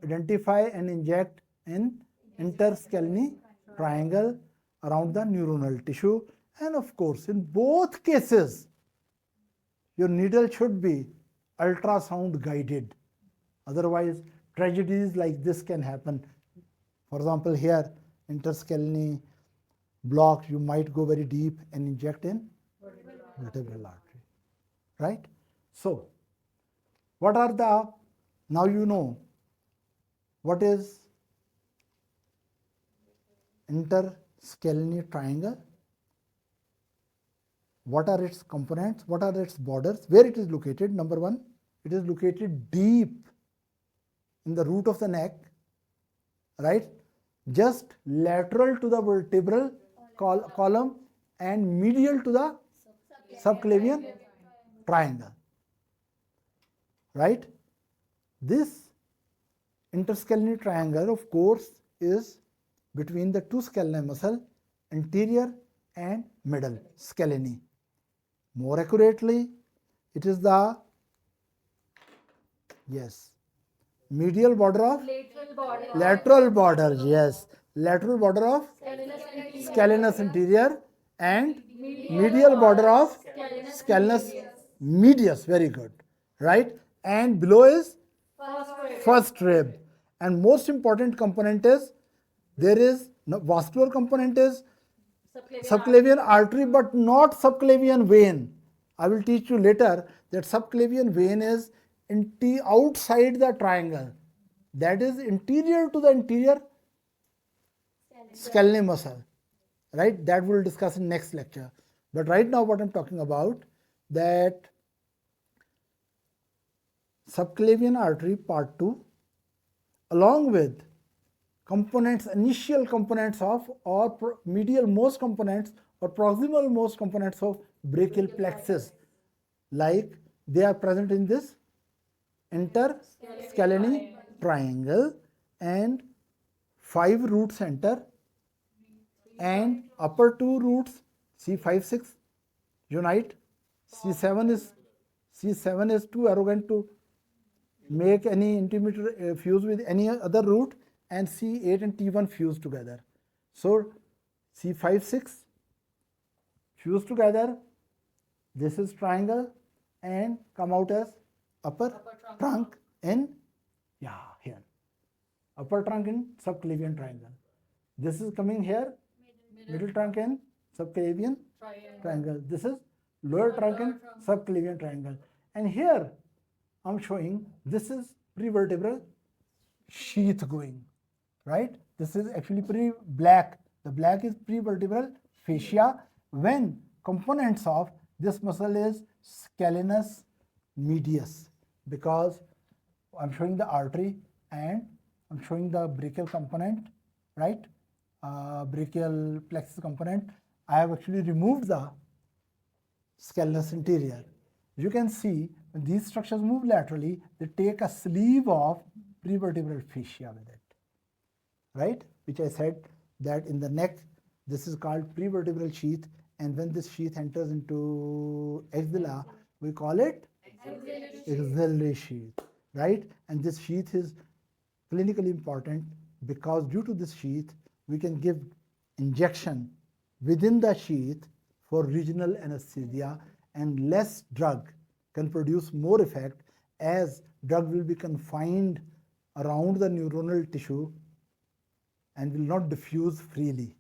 identify and inject in interscalene triangle around the neuronal tissue. And of course, in both cases, your needle should be ultrasound guided. Otherwise, tragedies like this can happen. For example, here, interscalene block, you might go very deep and inject in vertebral artery, right? So, what are the, now you know what is interscalene triangle, what are its components, what are its borders, where it is located. Number one, it is located deep in the root of the neck, right? Just lateral to the vertebral column and medial to the subclavian triangle, right? This interscalene triangle, of course, is between the two scalene muscle, anterior and middle scalene. More accurately, it is the, yes, medial border of lateral border, yes, lateral border of scalenus anterior and medial border of scalenus medius, very good, right? And below is first rib. And most important component is, there is vascular component is subclavian artery, but not subclavian vein. I will teach you later that subclavian vein is outside the triangle, that is interior to the anterior scalene muscle, right? That we will discuss in next lecture. But right now what I am talking about, that subclavian artery part 2 along with components, initial components of or medial most components or proximal most components of brachial plexus, like they are present in this interscalene triangle, and 5 root center and upper 2 roots C5, 6 unite. C7 is too arrogant to make any intimate fuse with any other root, and C8 and T1 fuse together. So C5, 6 fuse together, this is triangle and come out as upper trunk in, here, upper trunk in subclavian triangle. This is coming here, middle trunk in subclavian triangle. This is lower trunk in subclavian triangle. And here I am showing, this is prevertebral sheath going, right? This is actually pre-black. The black is prevertebral fascia when components of this muscle is scalenus medius, because I'm showing the artery and I'm showing the brachial component, right? Brachial plexus component. I have actually removed the scalenus anterior. You can see when these structures move laterally, they take a sleeve of prevertebral fascia with it, right? Which I said that in the neck, this is called prevertebral sheath, and when this sheath enters into axilla, we call it axillary sheath, right? And this sheath is clinically important because due to this sheath, we can give injection within the sheath for regional anesthesia, and less drug can produce more effect as drug will be confined around the neuronal tissue and will not diffuse freely,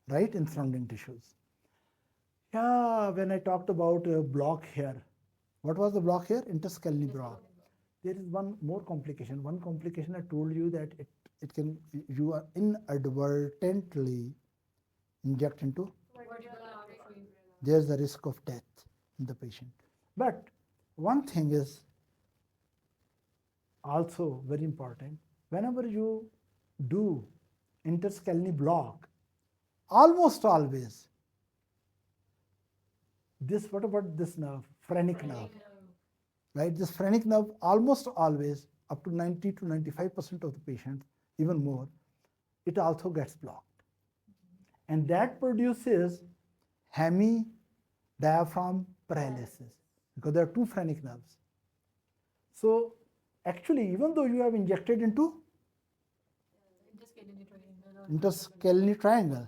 right, in surrounding tissues. Yeah, when I talked about a block here, what was the block here? Interscalene block. There is one more complication. One complication I told you that it can, you are inadvertently inject into, there's the risk of death in the patient. But one thing is also very important. Whenever you do interscalene block, almost always, this, what about this nerve? Phrenic nerve, right? This phrenic nerve almost always, up to 90 to 95% of the patients, even more, it also gets blocked. And that produces hemidiaphragm paralysis because there are two phrenic nerves. So actually, even though you have injected into interscalene triangle,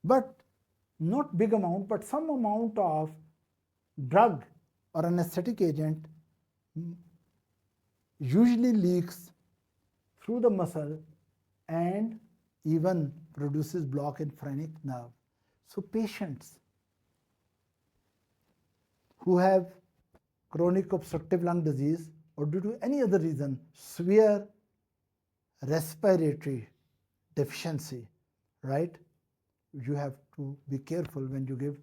but not big amount, but some amount of drug or anesthetic agent usually leaks through the muscle and even produces block in phrenic nerve. So patients who have chronic obstructive lung disease or due to any other reason, severe respiratory deficiency, right? You have to be careful when you give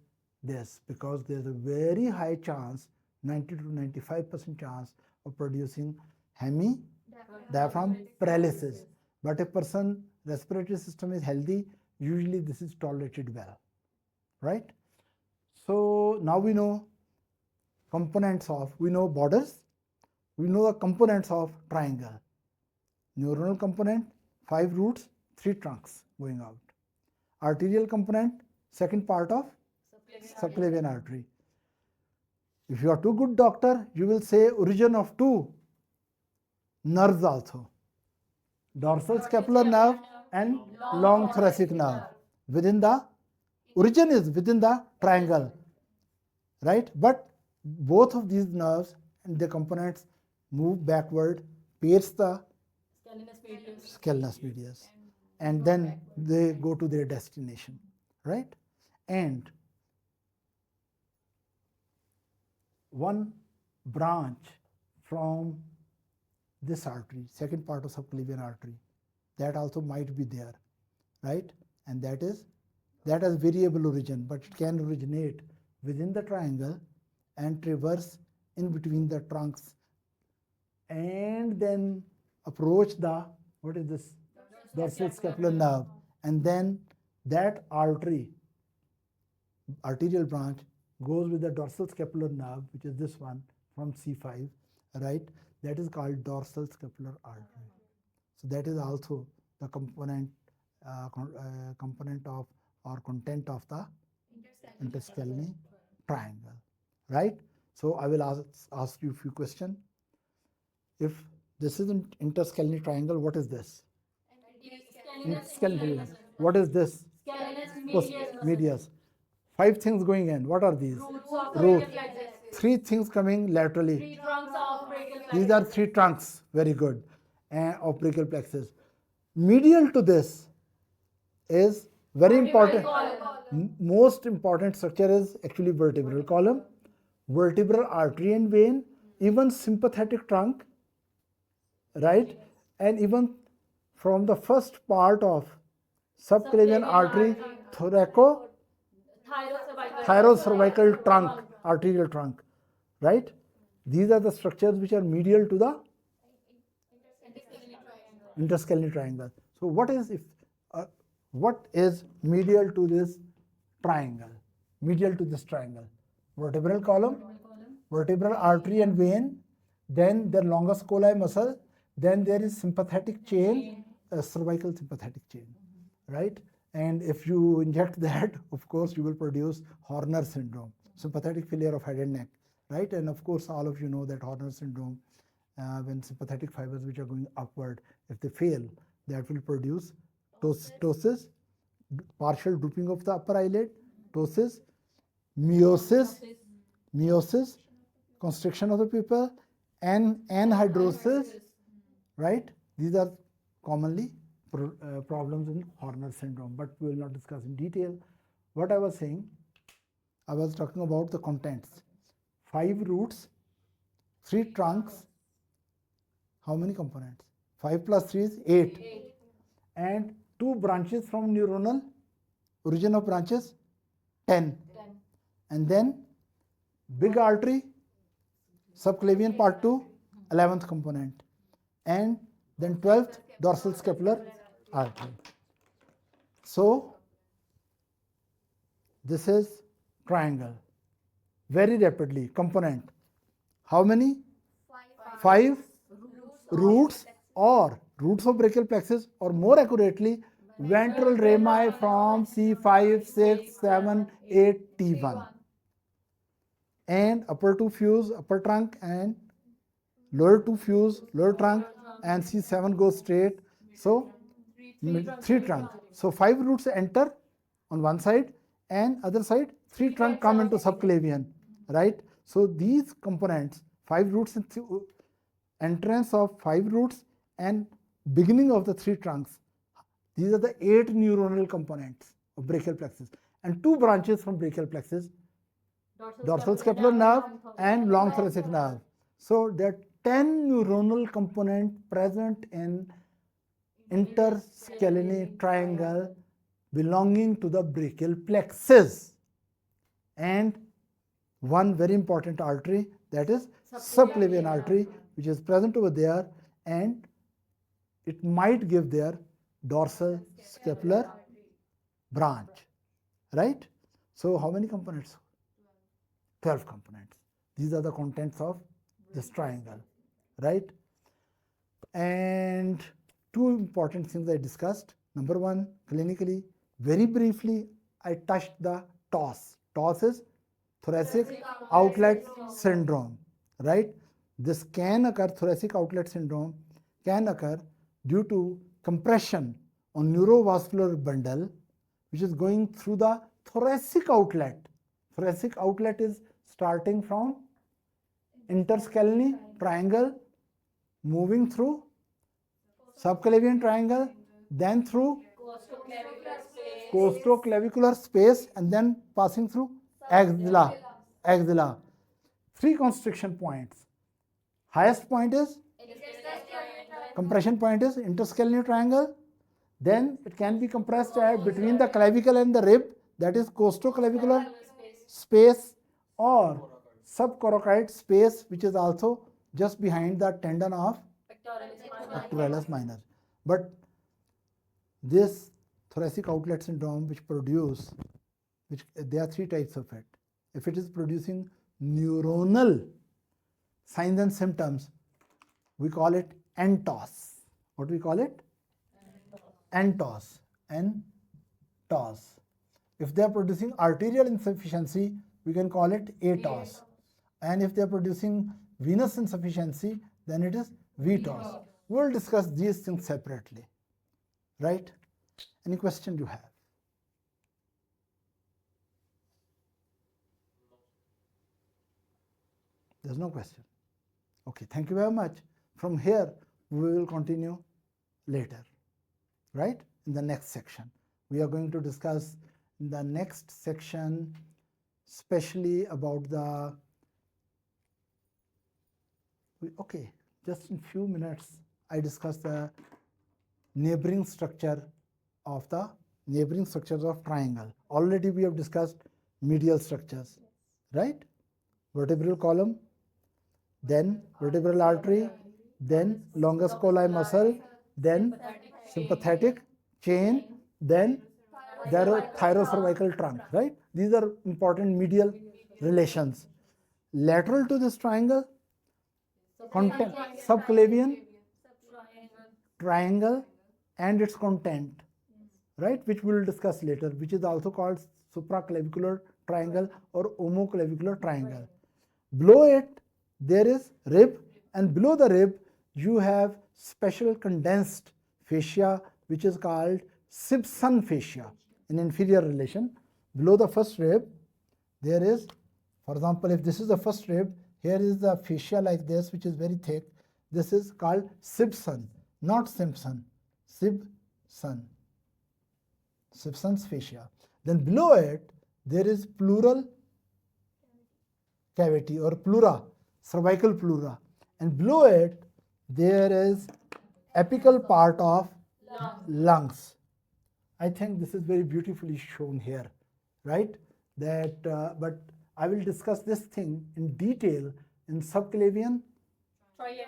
this because there's a very high chance, 90 to 95% chance of producing hemidiaphragm paralysis. But if person respiratory system is healthy, usually this is tolerated well, right? So now we know components of, we know borders, we know the components of triangle. Neuronal component, 5 roots, 3 trunks going out. Arterial component, second part of subclavian artery. If you are too good doctor, you will say origin of 2 nerves also. Dorsal scapular nerve and long thoracic nerve. Within the, origin is within the triangle, right? But both of these nerves and the components move backward, pierce the scalenus medius, and then they go to their destination, right? And one branch from this artery, second part of subclavian artery, that also might be there, right? And that has variable origin, but it can originate within the triangle and traverse in between the trunks and then approach the, what is this? Dorsal scapular nerve, and then that artery, arterial branch, goes with the dorsal scapular nerve, which is this one from C5, right? That is called dorsal scapular artery. So that is also the component of or content of the interscalene triangle, right? So I will ask you a few questions. If this is an interscalene triangle, what is this? Interscalene triangle. What is this? Medius. 5 things going in. What are these? Root. 3 things coming laterally. These are 3 trunks. Very good. Of brachial plexus. Medial to this is very important. Most important structure is actually vertebral column, vertebral artery and vein, even sympathetic trunk, right? And even from the first part of subclavian artery, thyrocervical trunk, arterial trunk, right? These are the structures which are medial to the interscalene triangle. So what is medial to this triangle? Medial to this triangle, vertebral column, vertebral artery and vein, then the longus colli muscle, then there is sympathetic chain, cervical sympathetic chain, right? And if you inject that, of course, you will produce Horner syndrome, sympathetic failure of head and neck, right? And of course, all of you know that Horner syndrome, when sympathetic fibers which are going upward, if they fail, that will produce ptosis, partial drooping of the upper eyelid, ptosis, meiosis, constriction of the pupil, and anhidrosis, right? These are commonly problems in Horner syndrome, but we will not discuss in detail. What I was saying, I was talking about the contents. 5 roots, 3 trunks. How many components? 5 plus 3 is 8. And 2 branches from neuronal, origin of branches, 10. And then big artery, subclavian part 2, 11th component. And then 12th, dorsal scapular artery. So this is triangle. Very rapidly, component. How many? 5 roots or roots of brachial plexus, or more accurately, ventral rami from C5, 6, 7, 8, T1. And upper 2 fuse, upper trunk, and lower 2 fuse, lower trunk, and C7 goes straight. So 3 trunk. So 5 roots enter on one side, and other side 3 trunk come into subclavian, right? So these components, 5 roots, entrance of 5 roots and beginning of the 3 trunks. These are the 8 neuronal components of brachial plexus, and 2 branches from brachial plexus, dorsal scapular nerve and long thoracic nerve. So there are 10 neuronal components present in interscalene triangle belonging to the brachial plexus, and one very important artery, that is subclavian artery, which is present over there, and it might give their dorsal scapular branch, right? So how many components? 12 components. These are the contents of this triangle, right? And 2 important things I discussed. Number 1, clinically, very briefly, I touched the TOS. TOS is Thoracic Outlet Syndrome, right? This can occur, thoracic outlet syndrome can occur due to compression on neurovascular bundle, which is going through the thoracic outlet. Thoracic outlet is starting from interscalene triangle, moving through subclavian triangle, then through costoclavicular space, and then passing through axilla. 3 constriction points. Highest point is compression point is interscalene triangle. Then it can be compressed at between the clavicle and the rib, that is costoclavicular space, or subcoracoid space, which is also just behind the tendon of pectoralis minor. But this thoracic outlet syndrome, which there are 3 types of it. If it is producing neuronal signs and symptoms, we call it NTOS. What we call it? NTOS. NTOS. If they are producing arterial insufficiency, we can call it ATOS. And if they are producing venous insufficiency, then it is VTOS. We will discuss these things separately, right? Any question you have? There's no question. Okay, thank you very much. From here, we will continue later, right? In the next section. We are going to discuss in the next section, especially about the, okay, just in few minutes, I discuss the neighboring structure of triangle. Already we have discussed medial structures, right? Vertebral column, then vertebral artery, then longus colli muscle, then sympathetic chain, then there are thyrocervical trunk, right? These are important medial relations. Lateral to this triangle, content, subclavian triangle and its content, right, which we will discuss later, which is also called supraclavicular triangle or omoclavicular triangle. Below it, there is rib, and below the rib, you have special condensed fascia, which is called Simpson fascia in inferior relation. Below the first rib, there is, for example, if this is the first rib, here is the fascia like this, which is very thick. This is called Simpson, not Simpson, Simpson, Simpson's fascia. Then below it, there is pleural cavity or pleura, cervical pleura, and below it, there is apical part of lungs. I think this is very beautifully shown here, right? That, but I will discuss this thing in detail in subclavian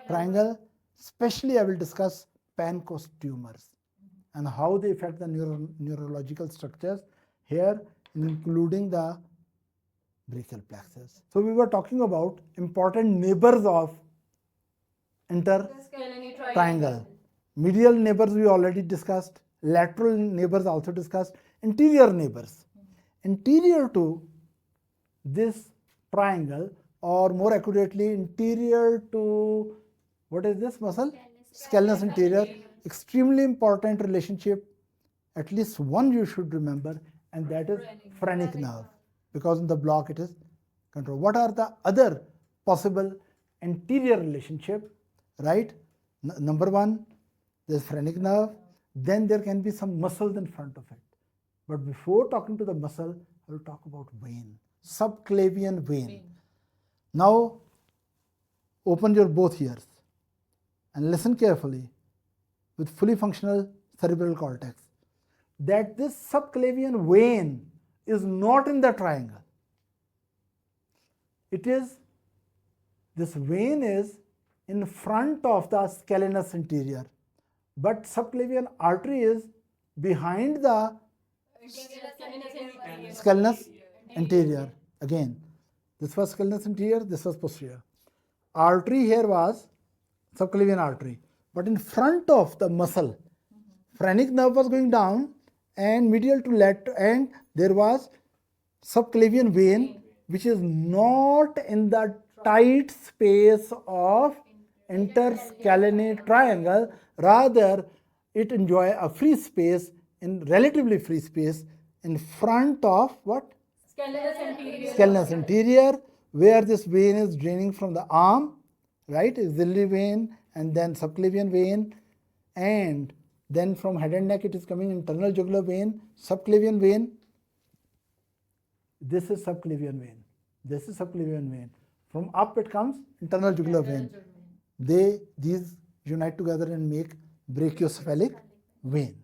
triangle. Especially, I will discuss Pancoast tumors and how they affect the neurological structures here, including the brachial plexus. So we were talking about important neighbors of intertriangle. Medial neighbors we already discussed. Lateral neighbors also discussed. Interior neighbors. Interior to this triangle, or more accurately, interior to, what is this muscle? Scalenus anterior. Extremely important relationship. At least one you should remember, and that is phrenic nerve, because in the block it is controlled. What are the other possible anterior relationship, right? Number one, there is phrenic nerve. Then there can be some muscles in front of it. But before talking to the muscle, I will talk about vein, subclavian vein. Now, open your both ears and listen carefully with fully functional cerebral cortex, that this subclavian vein is not in the triangle. It is, this vein is in front of the scalenus anterior, but subclavian artery is behind the scalenus anterior. Again, this was scalenus anterior, this was posterior. Artery here was subclavian artery, but in front of the muscle, phrenic nerve was going down and medial to lateral, and there was subclavian vein, which is not in the tight space of interscalene triangle. Rather, it enjoy a free space, in relatively free space, in front of what? Scalenus anterior, where this vein is draining from the arm, right? Axillary vein, and then subclavian vein, and then from head and neck it is coming internal jugular vein, subclavian vein. This is subclavian vein. This is subclavian vein. From up it comes internal jugular vein. These unite together and make brachiocephalic vein,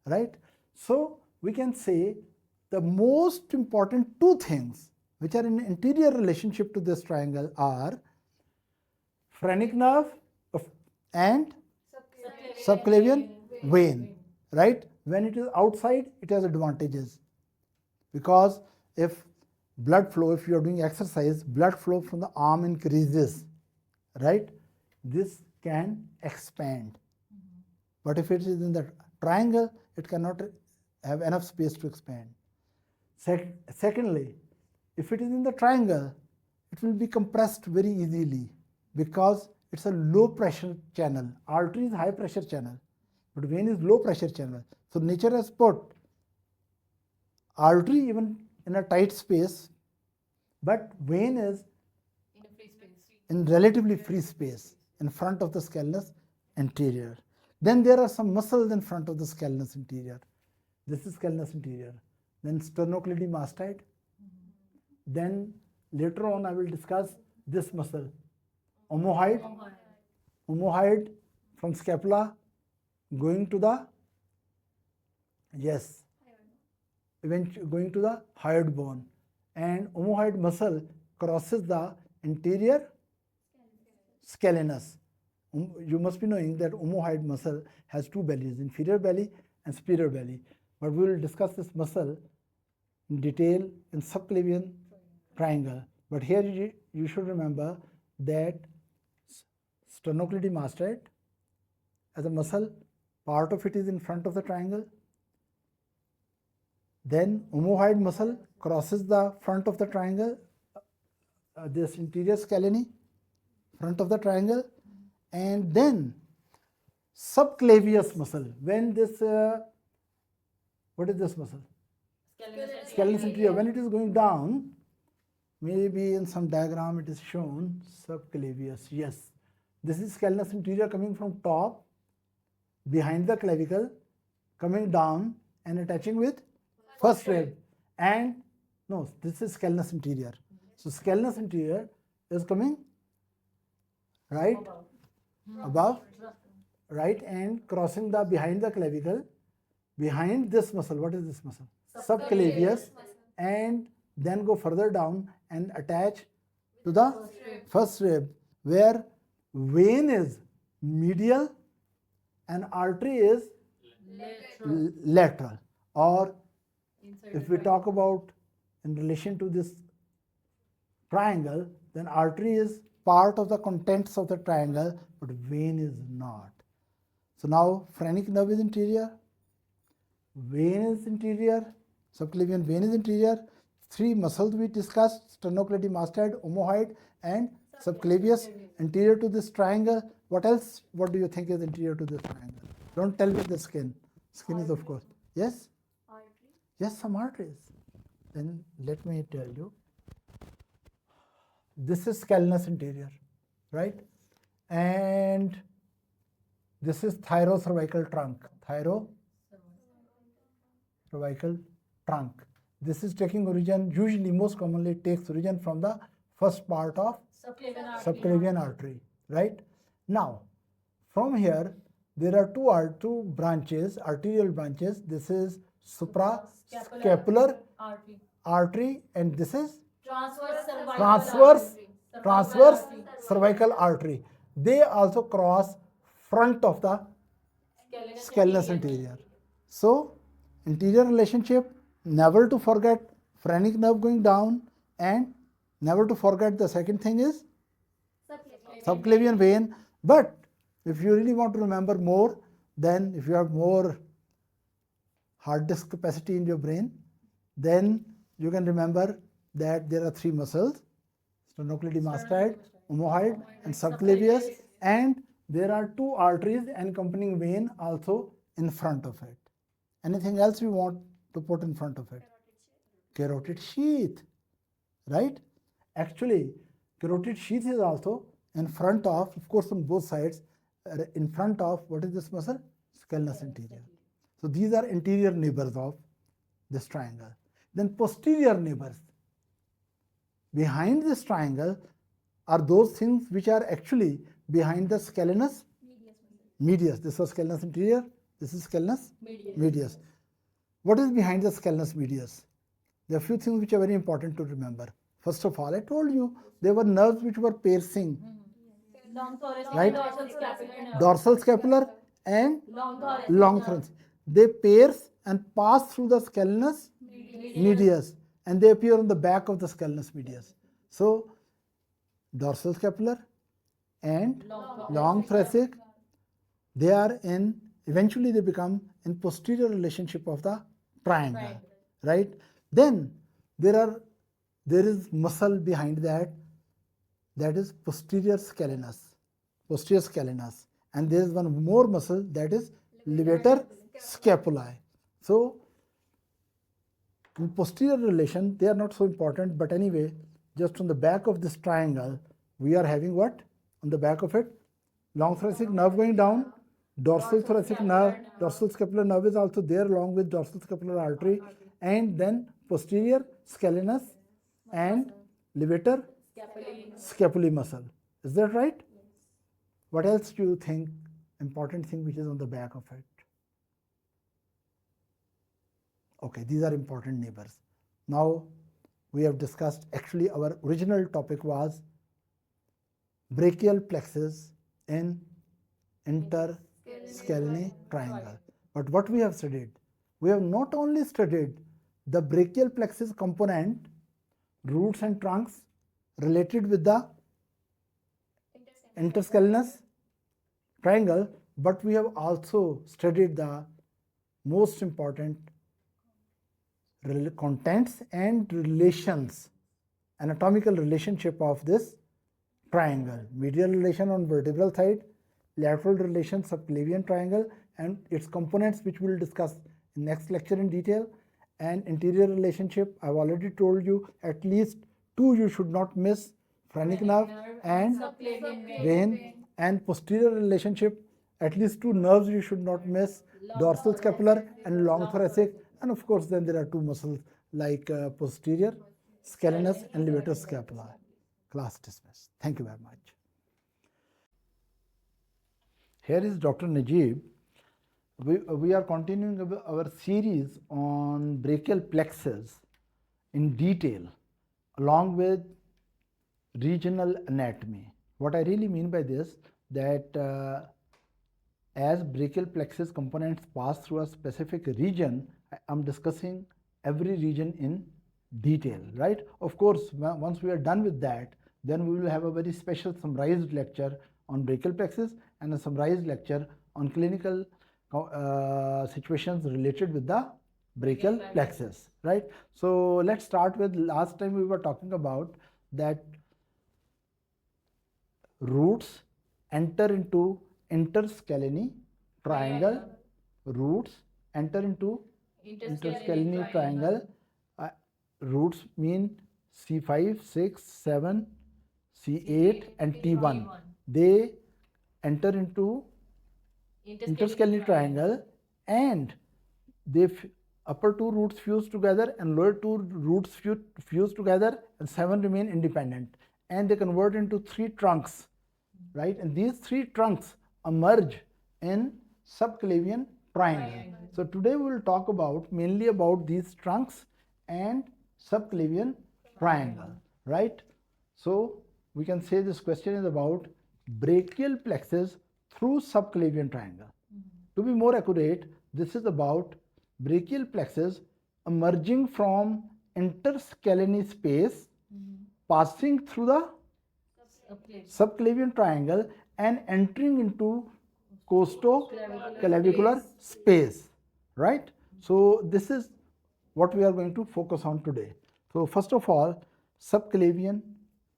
right? So we can say the most important two things which are in interior relationship to this triangle are phrenic nerve and subclavian vein, right? When it is outside, it has advantages, because if blood flow, if you are doing exercise, blood flow from the arm increases, right? This can expand. But if it is in the triangle, it cannot have enough space to expand. Secondly, if it is in the triangle, it will be compressed very easily, because it's a low pressure channel. Artery is high pressure channel, but vein is low pressure channel. So nature has put artery even in a tight space, but vein is in relatively free space in front of the scalenus anterior. Then there are some muscles in front of the scalenus anterior. This is scalenus anterior. Then sternocleidomastoid. Then later on I will discuss this muscle, omohyoid. Omohyoid from scapula going to the, yes, eventually going to the hyoid bone. and omohyoid muscle crosses the anterior scalenus. You must be knowing that omohyoid muscle has two bellies, inferior belly and superior belly. But we will discuss this muscle in detail in subclavian triangle. But here you should remember that sternocleidomastoid as a muscle, part of it is in front of the triangle. Then omohyoid muscle crosses the front of the triangle, this interior scalene, front of the triangle, and then subclavius muscle. When this, what is this muscle? Scalene anterior. When it is going down, maybe in some diagram it is shown subclavius. Yes, this is scalene anterior coming from top, behind the clavicle, coming down and attaching with first rib. And no, this is scalene anterior. So scalene anterior is coming right above, right, and crossing the behind the clavicle, behind this muscle. What is this muscle? Subclavius, and then go further down and attach to the first rib, where vein is medial and artery is lateral. Or if we talk about in relation to this triangle, then artery is part of the contents of the triangle, but vein is not. So now phrenic nerve is interior, vein is interior, subclavian vein is interior. Three muscles we discussed: sternocleidomastoid, omohyoid, and subclavius, interior to this triangle. What else? What do you think is interior to this triangle? Don't tell me the skin. Skin is, of course. Yes? Yes, some arteries. Then let me tell you. This is scalenus anterior, right? And this is thyrocervical trunk. Thyrocervical trunk. This is taking origin, usually most commonly it takes origin from the first part of subclavian artery, right? Now, from here, there are two branches, arterial branches. This is suprascapular artery, and this is transverse cervical artery. They also cross front of the scalenus anterior. So, interior relationship, never to forget phrenic nerve going down, and never to forget the second thing is subclavian vein. But if you really want to remember more, then if you have more hard disk capacity in your brain, then you can remember that there are three muscles: sternocleidomastoid, omohyoid, and subclavius, and there are two arteries and accompanying vein also in front of it. Anything else you want to put in front of it? Carotid sheath, right? Actually, carotid sheath is also in front of course, on both sides, in front of what is this muscle? Scalenus anterior. So these are interior neighbors of this triangle. Then posterior neighbors. Behind this triangle are those things which are actually behind the scalenus medius. This was scalenus anterior, this is scalenus medius. What is behind the scalenus medius? There are a few things which are very important to remember. First of all, I told you there were nerves which were piercing, right? Dorsal scapular and long thoracic. They pierce and pass through the scalenus medius, and they appear on the back of the scalenus medius. So, dorsal scapular and long thoracic, they are in, eventually they become in posterior relationship of the triangle, right? Then there is muscle behind that is posterior scalenus, and there is one more muscle, that is levator scapulae. So in posterior relation they are not so important, but anyway, just on the back of this triangle we are having what? On the back of it, long thoracic nerve going down, dorsal thoracic nerve, dorsal scapular nerve is also there along with dorsal scapular artery, and then posterior scalenus and levator scapulae muscle. Is that right? What else do you think, important thing which is on the back of it? Okay, these are important neighbors. Now we have discussed, actually our original topic was brachial plexus in intercaleni triangle. But what we have studied? We have not only studied the brachial plexus component, roots and trunks related with the interscalenus triangle, but we have also studied the most important contents and relations, anatomical relationship of this triangle, medial relation on vertebral side, lateral relation subclavian triangle and its components, which we will discuss in next lecture in detail, and interior relationship. I've already told you at least two you should not miss, phrenic nerve and Subclavian vein, and posterior relationship, at least two nerves you should not miss, dorsal scapular and long thoracic, and of course then there are two muscles like posterior scalenus and levator scapula. Class dismissed. Thank you very much. Here is Dr. Najeeb. We are continuing our series on brachial plexus in detail along with regional anatomy. What I really mean by this, that as brachial plexus components pass through a specific region, I am discussing every region in detail, right? Of course, once we are done with that, then we will have a very special summarized lecture on brachial plexus and a summarized lecture on clinical situations related with the brachial plexus, right? So let's start with, last time we were talking about that roots enter into interscaleni triangle, roots enter into interscaleni triangle. Roots mean C5, 6, 7, C8 and T1. They enter into interscaleni triangle and they upper two roots fuse together and lower two roots fuse together and 7 remain independent, and they convert into 3 trunks, right? And these 3 trunks emerge in subclavian triangle. So today we will talk about mainly about these trunks and subclavian triangle, right? So we can say this question is about brachial plexus through subclavian triangle. To be more accurate, this is about brachial plexus emerging from interscaleni space, passing through the subclavian triangle and entering into costoclavicular space, right? So this is what we are going to focus on today. So first of all, subclavian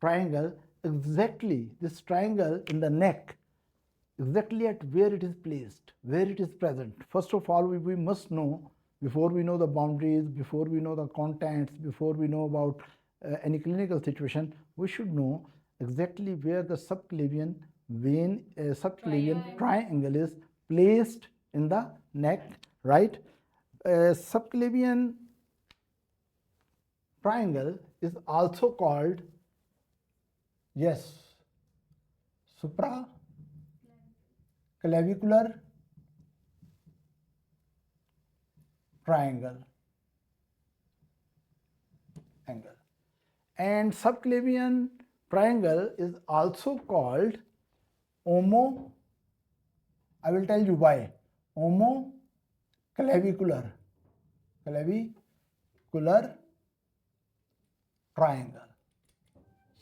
triangle, exactly this triangle in the neck, exactly at where it is placed, where it is present. First of all, we must know, before we know the boundaries, before we know the contents, before we know about any clinical situation, we should know exactly where the subclavian vein, subclavian triangle is placed in the neck, right? Subclavian triangle is also called, yes, supraclavicular triangle angle, and subclavian triangle is also called I will tell you why, clavicular triangle,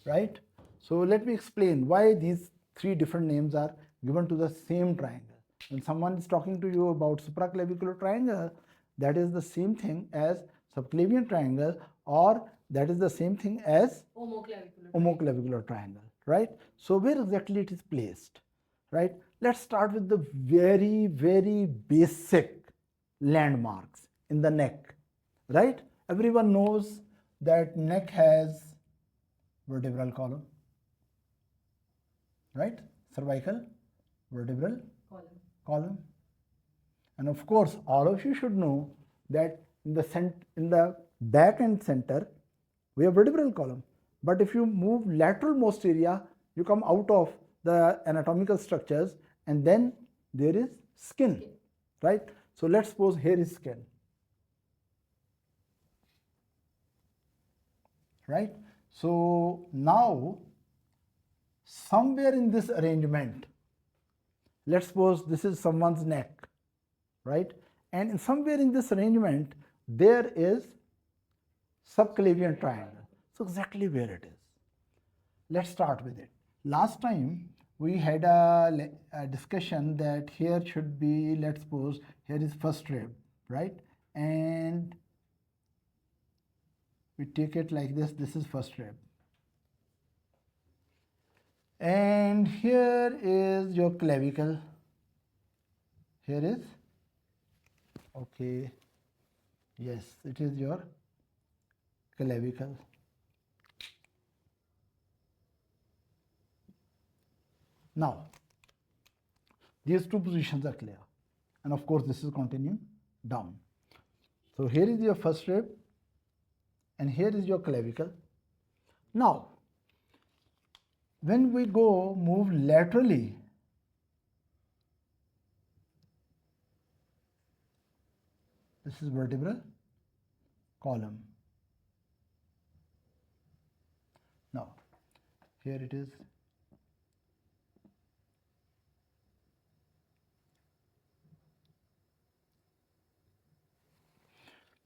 right? So let me explain why these 3 different names are given to the same triangle. When someone is talking to you about supraclavicular triangle, that is the same thing as subclavian triangle, or that is the same thing as homoclavicular triangle, right? So where exactly it is placed, right? Let's start with the very, very basic landmarks in the neck, right? Everyone knows that neck has vertebral column, right? Cervical vertebral column. And of course, all of you should know that in the back and center, we have vertebral column. But if you move lateral most area, you come out of the anatomical structures, and then there is skin, right? So let's suppose here is skin. right? So now somewhere in this arrangement, let's suppose this is someone's neck, right? And somewhere in this arrangement, there is subclavian triangle. So exactly where it is. Let's start with it. Last time we had a discussion that here should be, let's suppose, here is first rib, right? And we take it like this, this is first rib. And here is your clavicle. Here is, okay, yes, it is your clavicle. Now, these two positions are clear. And of course, this is continuing down. So here is your first rib and here is your clavicle. Now, when we go move laterally, this is vertebral column. Now, here it is.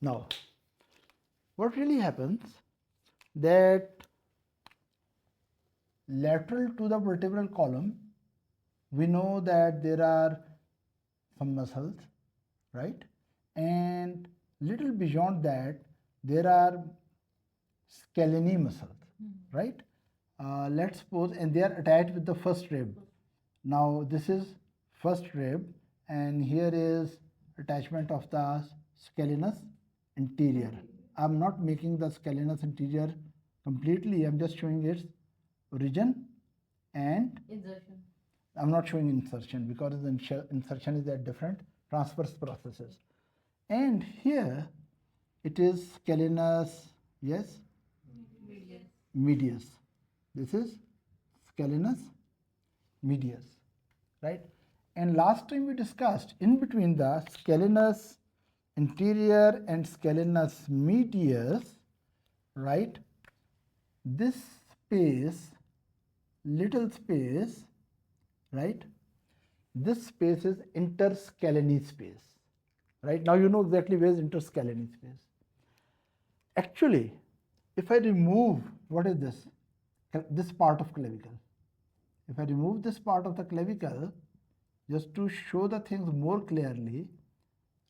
Now, what really happens that lateral to the vertebral column, we know that there are some muscles, right? And little beyond that, there are scalene muscles, right? Let's suppose, and they are attached with the first rib. Now, this is first rib, and here is attachment of the scalenus anterior. I'm not making the scalenus anterior completely, I'm just showing its origin and Insertion. I'm not showing insertion because the insertion is at different transverse processes. And here it is scalenus, yes, medius. This is scalenus medius, right? And last time we discussed in between the scalenus anterior and scalenus medius, right? This space, little space, right? This space is interscalene space, right? Now you know exactly where is interscalene space. Actually, if I remove, what is this? This part of clavicle. If I remove this part of the clavicle, just to show the things more clearly,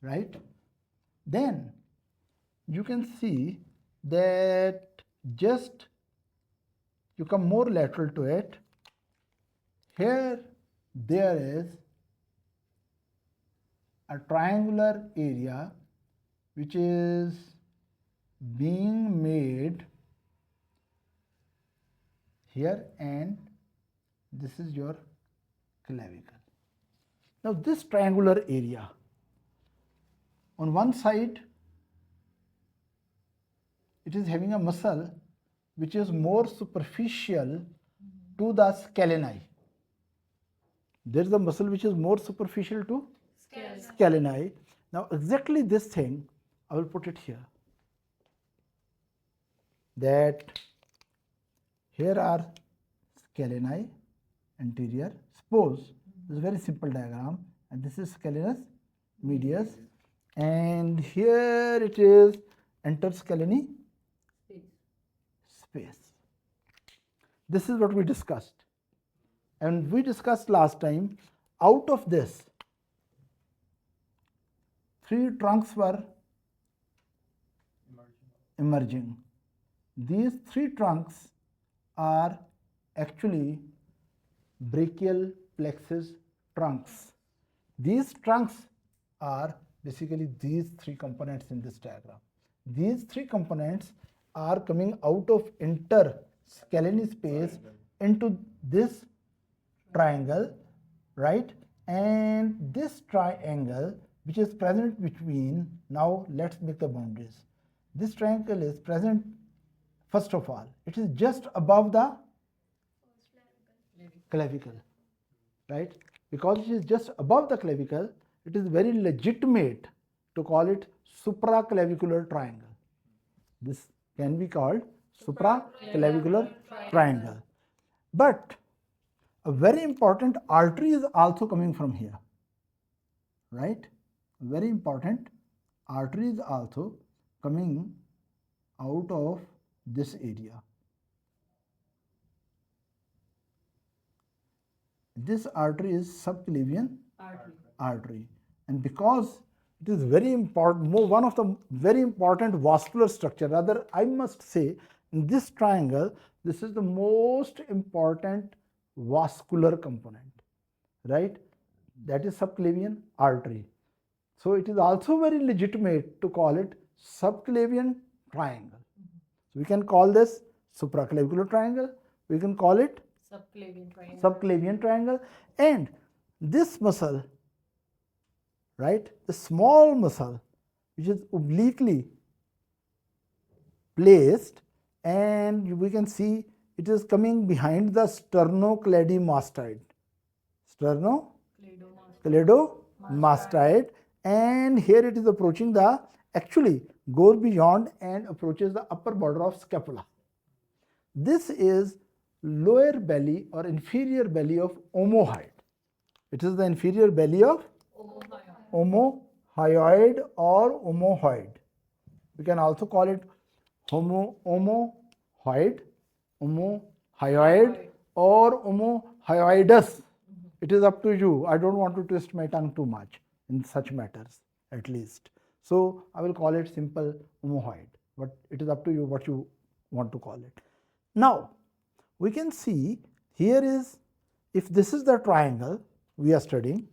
right? Then you can see that just you come more lateral to it. Here there is a triangular area which is being made here, and this is your clavicle. Now this triangular area, on one side it is having a muscle which is more superficial to the scaleni. There is a muscle which is more superficial to scaleni. Now exactly this thing, I will put it here. That here are scaleni anterior. Suppose this is a very simple diagram, and this is scalenus medius, and here it is interscalene space. This is what we discussed, and we discussed last time. Out of this, three trunks were emerging. These three trunks are actually brachial plexus trunks. These trunks are basically these three components in this diagram. These three components are coming out of interscalene space into this triangle, right? And this triangle which is present between, now let's make the boundaries. This triangle is present, first of all, it is just above the clavicle, right? Because it is just above the clavicle, it is very legitimate to call it supraclavicular triangle. This can be called supraclavicular triangle. But a very important artery is also coming from here, right? A very important artery is also coming out of this area. This artery is subclavian artery, and because it is very important, one of the very important vascular structure, rather I must say, in this triangle, this is the most important vascular component, right? That is subclavian artery. So it is also very legitimate to call it subclavian triangle. So we can call this supraclavicular triangle, we can call it subclavian triangle, and this muscle, right, the small muscle which is obliquely placed, and we can see it is coming behind the sternocleidomastoid, and here it is approaching the, actually goes beyond and approaches the upper border of scapula. This is lower belly or inferior belly of omohyoid. It is the inferior belly of omohyoid or omohyoid. We can also call it omohyoid, omohyoid or omohyoidus. It is up to you. I don't want to twist my tongue too much in such matters, at least. So I will call it simple omohyoid, but it is up to you what you want to call it. Now we can see here is, if this is the triangle we are studying,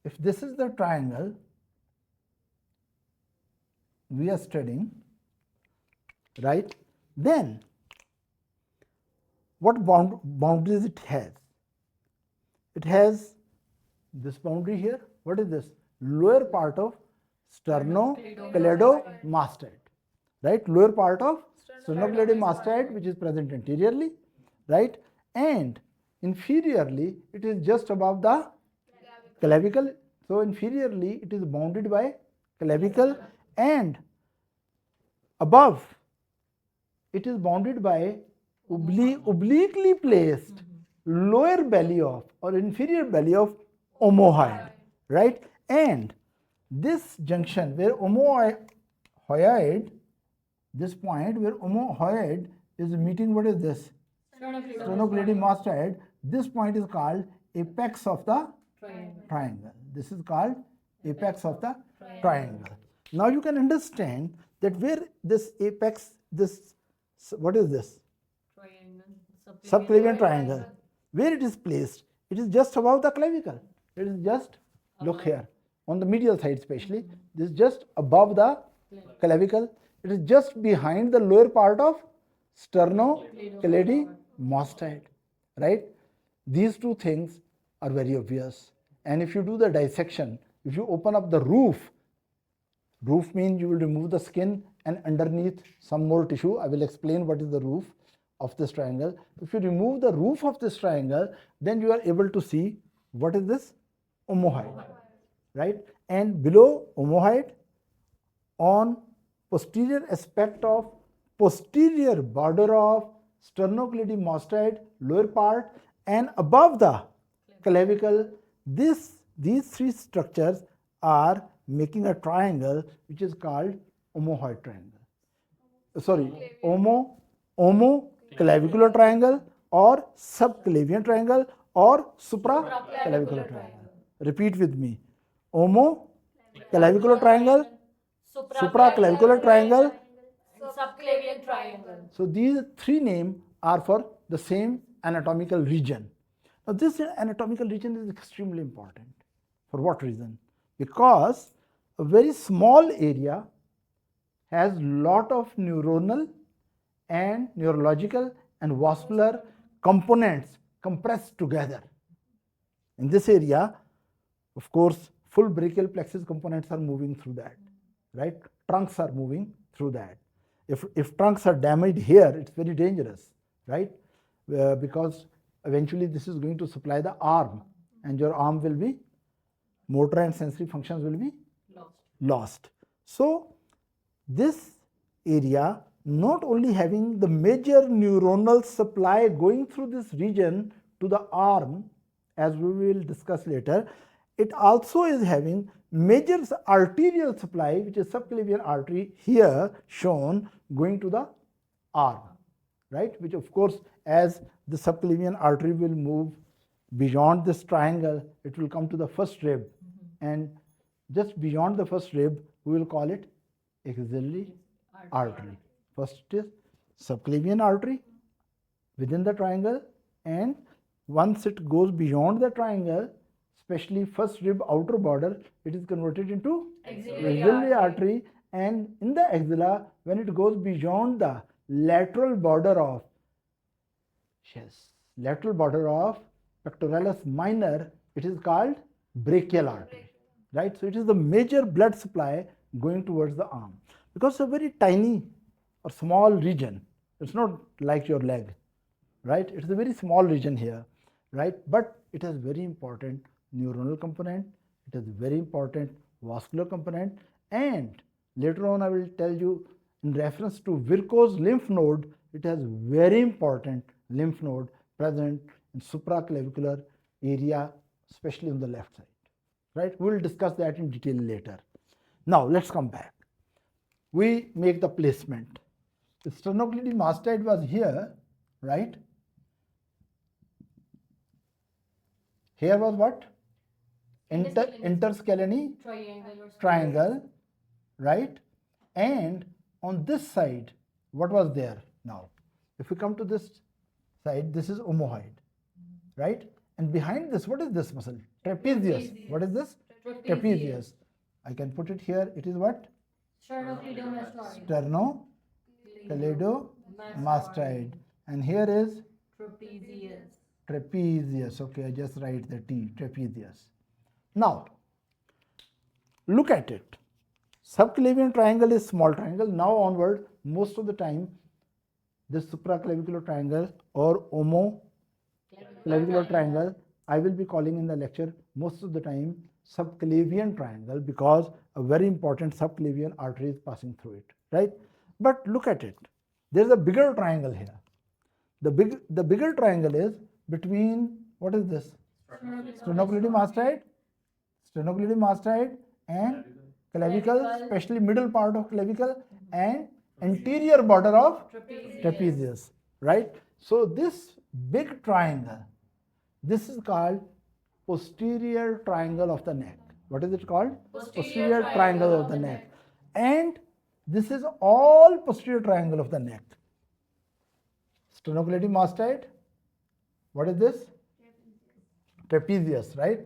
if this is the triangle we are studying, right, then what boundaries it has? It has this boundary here. What is this? Lower part of sternocleidomastoid, right? Lower part of sternocleidomastoid, which is present anteriorly, right? And inferiorly, it is just above the clavicle. So inferiorly, it is bounded by clavicle, and above, it is bounded by obliquely placed lower belly of or inferior belly of omohyoid, right? And this junction where omohyoid, this point where omohyoid is meeting, what is this? Sternocleidomastoid. This point is called apex of the triangle. This is called apex of the triangle. Now you can understand that where this apex, this, what is this? Subclavian triangle. Where it is placed? It is just above the clavicle. It is just, look here, on the medial side especially, this is just above the clavicle. It is just behind the lower part of sternocleidomastoid, right? These two things are very obvious. And if you do the dissection, if you open up the roof means you will remove the skin and underneath some more tissue. I will explain what is the roof of this triangle. If you remove the roof of this triangle, then you are able to see what is this? Omohyoid, right? And below omohyoid, on posterior aspect of posterior border of sternocleidomastoid lower part and above the clavicle, these three structures are making a triangle which is called omohyoid triangle. Sorry, omoclavicular triangle or subclavian triangle or supraclavicular triangle. Repeat with me. Omoclavicular triangle, supraclavicular triangle, subclavian triangle. So these three names are for the same anatomical region. Now this anatomical region is extremely important. For what reason? Because a very small area has lot of neuronal and neurological and vascular components compressed together. In this area, of course, full brachial plexus components are moving through that, right? Trunks are moving through that. If trunks are damaged here, it's very dangerous, right? Because eventually this is going to supply the arm, and your arm will be, motor and sensory functions will be lost. So this area not only having the major neuronal supply going through this region to the arm, as we will discuss later, it also is having major arterial supply, which is subclavian artery here shown going to the arm, right? Which of course, as the subclavian artery will move beyond this triangle, it will come to the first rib, and just beyond the first rib, we will call it axillary artery. First is subclavian artery within the triangle, and once it goes beyond the triangle, especially first rib outer border, it is converted into axillary artery, and in the axilla, when it goes beyond the lateral border of pectoralis minor, it is called brachial artery, right? So it is the major blood supply going towards the arm, because it's a very tiny or small region. It's not like your leg, right? It's a very small region here, right? But it has very important neuronal component, it has very important vascular component, and later on I will tell you in reference to varicose lymph node, it has very important lymph node present in supraclavicular area, especially on the left side, right? We will discuss that in detail later. Now let's come back. We make the placement. The sternocleidomastoid was here, right? Here was what? Intercaleni triangle, right? And on this side, what was there? Now, if we come to this side, this is omohyoid, right? And behind this, what is this muscle? Trapezius. What is this? Trapezius. I can put it here. It is what? Sternocleidomastoid. And here is trapezius. Okay, I just write the T, trapezius. Now, look at it. Subclavian triangle is small triangle. Now onward, most of the time, this supraclavicular triangle or omoclavicular triangle, I will be calling in the lecture most of the time subclavian triangle, because a very important subclavian artery is passing through it, right? But look at it. There is a bigger triangle here. The bigger triangle is between, what is this? Sternocleidomastoid and clavicle, especially middle part of clavicle and anterior border of trapezius, right? So this big triangle, this is called posterior triangle of the neck. What is it called? Posterior triangle of the neck. And this is all posterior triangle of the neck. Sternocleidomastoid. What is this? Trapezius, right?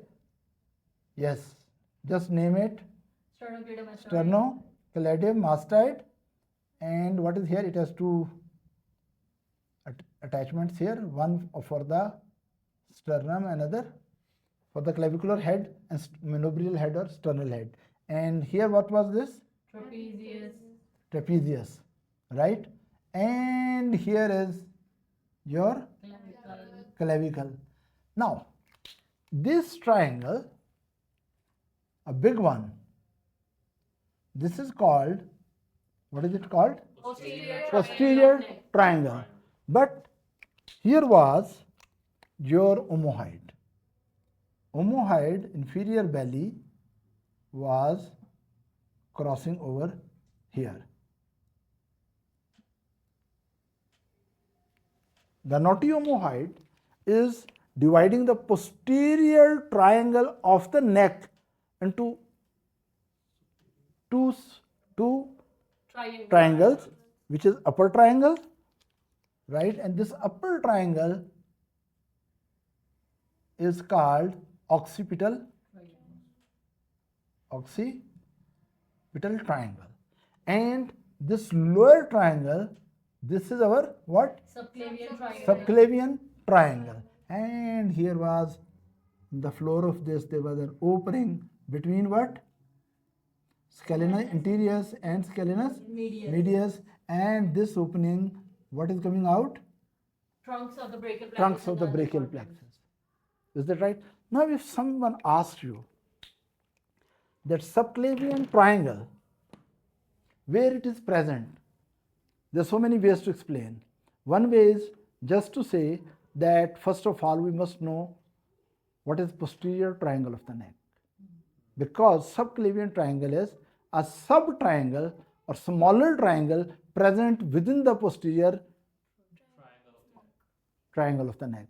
Yes. Just name it. Sternocleidomastoid. And what is here? It has two attachments here. One for the sternum, another for the clavicular head and manubrial head or sternal head. And here what was this? Trapezius, right? And here is your clavicle. Now, this triangle, a big one, this is called, what is it called? Posterior triangle. But here was your omohyoid. Omohyoid, inferior belly, was crossing over here. The notiomohyoid is dividing the posterior triangle of the neck into two triangles, which is upper triangle, right? And this upper triangle is called occipital triangle. And this lower triangle, this is our what? Subclavian triangle. And here was the floor of this, there was an opening between what? Scalenus anterius and scalenus medius. And this opening, what is coming out? Trunks of the brachial plexus. Is that right? Now, if someone asks you that subclavian triangle, where it is present, There's so many ways to explain. One way is just to say that first of all we must know what is posterior triangle of the neck, because subclavian triangle is a sub-triangle or smaller triangle present within the posterior triangle of the neck.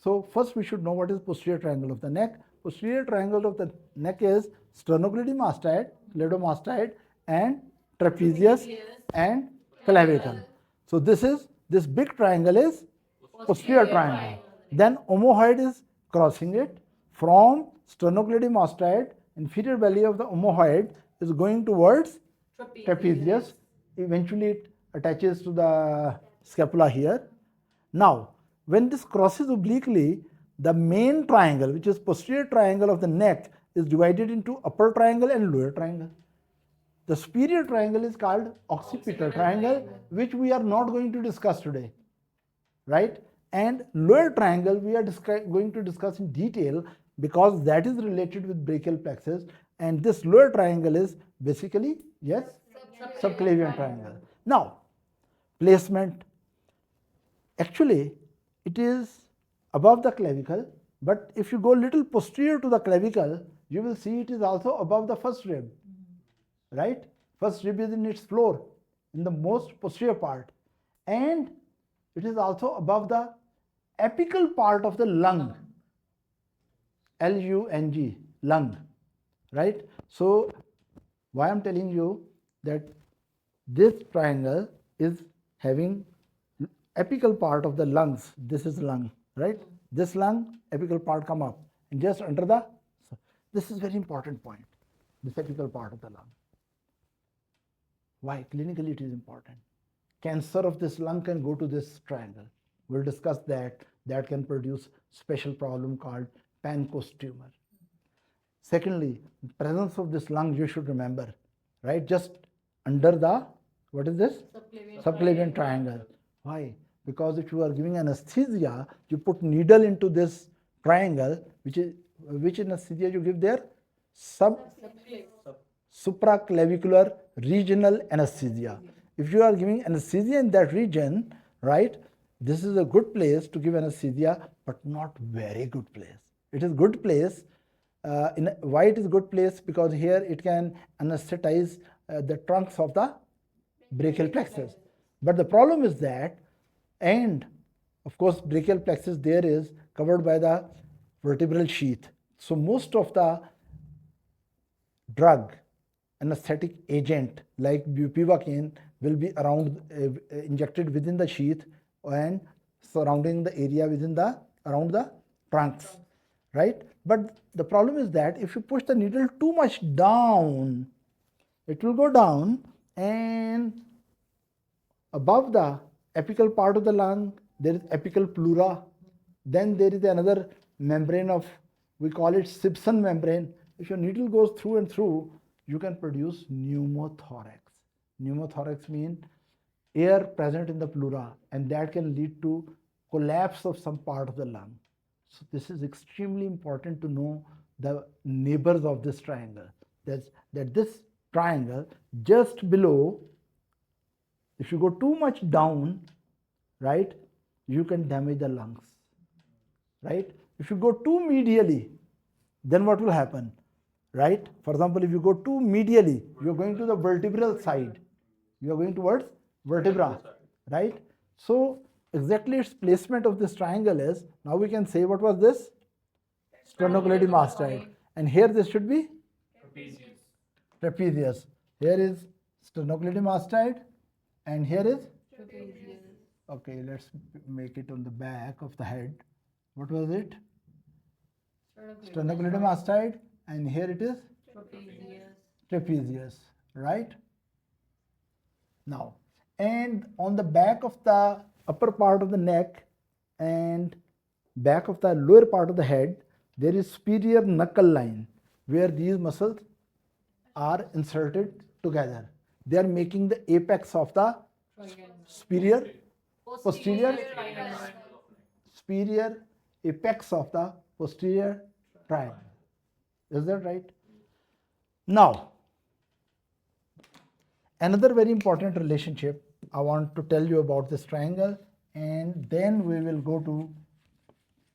So first we should know what is posterior triangle of the neck. Posterior triangle of the neck is sternocleidomastoid, clidomastoid, and trapezius and clavicle. So this big triangle is posterior triangle. Then omohyoid is crossing it from sternocleidomastoid. Inferior belly of the omohyoid is going towards trapezius. Eventually it attaches to the scapula here. Now, when this crosses obliquely, the main triangle, which is posterior triangle of the neck, is divided into upper triangle and lower triangle. The superior triangle is called occipital triangle, which we are not going to discuss today, right? And lower triangle we are going to discuss in detail, because that is related with brachial plexus, and this lower triangle is basically, yes, subclavian triangle. Now, placement. Actually, it is above the clavicle, but if you go little posterior to the clavicle, you will see it is also above the first rib, right? First rib is in its floor, in the most posterior part, and it is also above the apical part of the lung, L-U-N-G, lung, right? So, why I'm telling you that this triangle is having apical part of the lungs. This is lung, right? This lung, apical part come up, and just under the, this is very important point, this apical part of the lung. Why? Clinically it is important. Cancer of this lung can go to this triangle. We'll discuss that. That can produce special problem called Pancoast tumor. Secondly, presence of this lung you should remember, right? Just under the, what is this? Subclavian triangle. Why? Because if you are giving anesthesia, you put needle into this triangle, which anesthesia you give there? Supraclavicular regional anesthesia. If you are giving anesthesia in that region, right, this is a good place to give anesthesia, but not very good place. It is good place. Why it is good place? Because here it can anesthetize the trunks of the brachial plexus. But the problem is that, and of course brachial plexus there is covered by the vertebral sheath. So most of the drug, anesthetic agent like bupivacaine will be around injected within the sheath and surrounding the area around the trunks, right? But the problem is that if you push the needle too much down, it will go down, and above the apical part of the lung there is apical pleura. Then there is another membrane of, we call it Simpson membrane. If your needle goes through and through, you can produce pneumothorax. Pneumothorax means air present in the pleura, and that can lead to collapse of some part of the lung. So this is extremely important to know the neighbors of this triangle. That this triangle just below, if you go too much down, right, you can damage the lungs, right? If you go too medially, then what will happen, right? For example, if you go too medially, you are going to the vertebral side. You are going towards vertebra, right? So exactly its placement of this triangle is, now we can say what was this? Sternocleidomastoid. And here this should be? Trapezius. Here is sternocleidomastoid and here is? Trapezius. Okay, let's make it on the back of the head. What was it? Sternocleidomastoid, and here it is? Trapezius, right? Now, and on the back of the upper part of the neck and back of the lower part of the head, there is superior knuckle line where these muscles are inserted together. They are making the apex of the superior, posterior apex of the posterior triangle. Is that right? Now, another very important relationship I want to tell you about this triangle, and then we will go to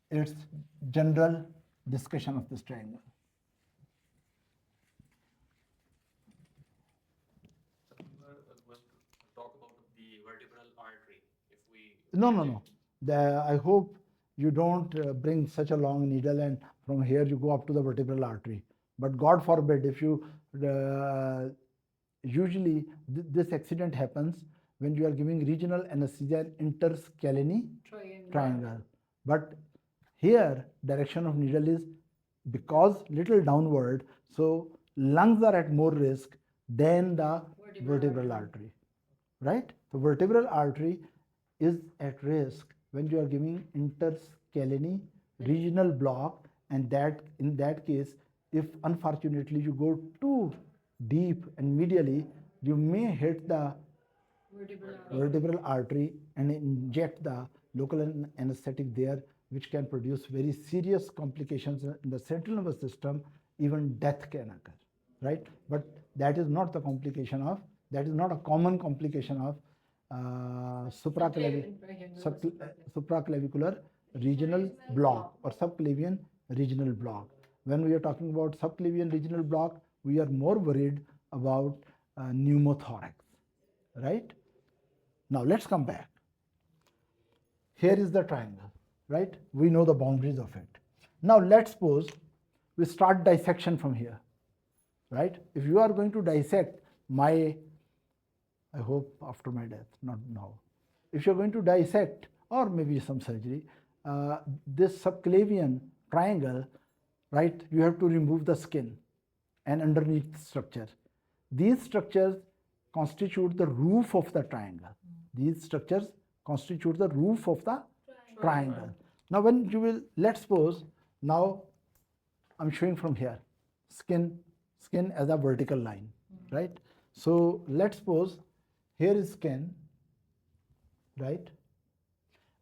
its general discussion of this triangle. So we were going to talk about the vertebral artery. If we No. I hope you don't bring such a long needle and from here you go up to the vertebral artery. But God forbid, if you usually this accident happens when you are giving regional anesthesia in intercaleni triangle. But here direction of needle is because little downward, so lungs are at more risk than the vertebral artery, right? So vertebral artery is at risk when you are giving intercaleni regional block, and that in that case, if unfortunately you go too deep and medially, you may hit the vertebral artery and inject the local anesthetic there, which can produce very serious complications in the central nervous system. Even death can occur, right? But that is not the complication of, that is not a common complication of supraclavicular regional block or subclavian regional block. When we are talking about subclavian regional block, we are more worried about pneumothorax, right? Now let's come back. Here is the triangle, right? We know the boundaries of it. Now let's suppose we start dissection from here, right? If you are going to dissect my, I hope after my death, not now. If you're going to dissect, or maybe some surgery, this subclavian triangle, right, you have to remove the skin and underneath structure. These structures constitute the roof of the triangle. These structures constitute the roof of the triangle. Now when you will, let's suppose, now I'm showing from here, skin as a vertical line, right? So let's suppose here is skin, right?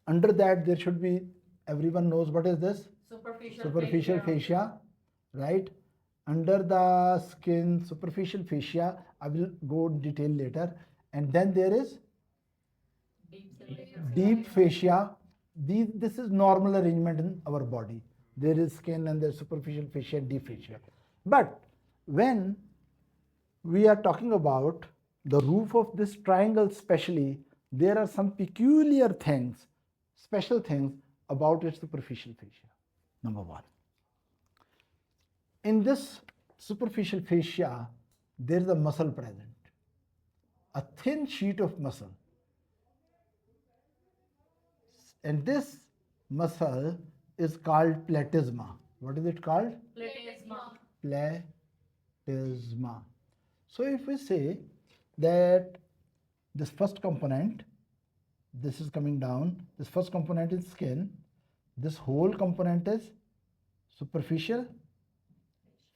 Under that there should be, everyone knows what is this? Superficial fascia, right? Under the skin, superficial fascia, I will go in detail later. And then there is deep fascia. This is normal arrangement in our body. There is skin and there is superficial fascia and deep fascia. But when we are talking about the roof of this triangle especially, there are some peculiar things, special things about its superficial fascia. Number one, in this superficial fascia, there is a muscle present, a thin sheet of muscle. And this muscle is called platysma. What is it called? Platysma. So if we say that this first component, this is coming down, this first component is skin, this whole component is superficial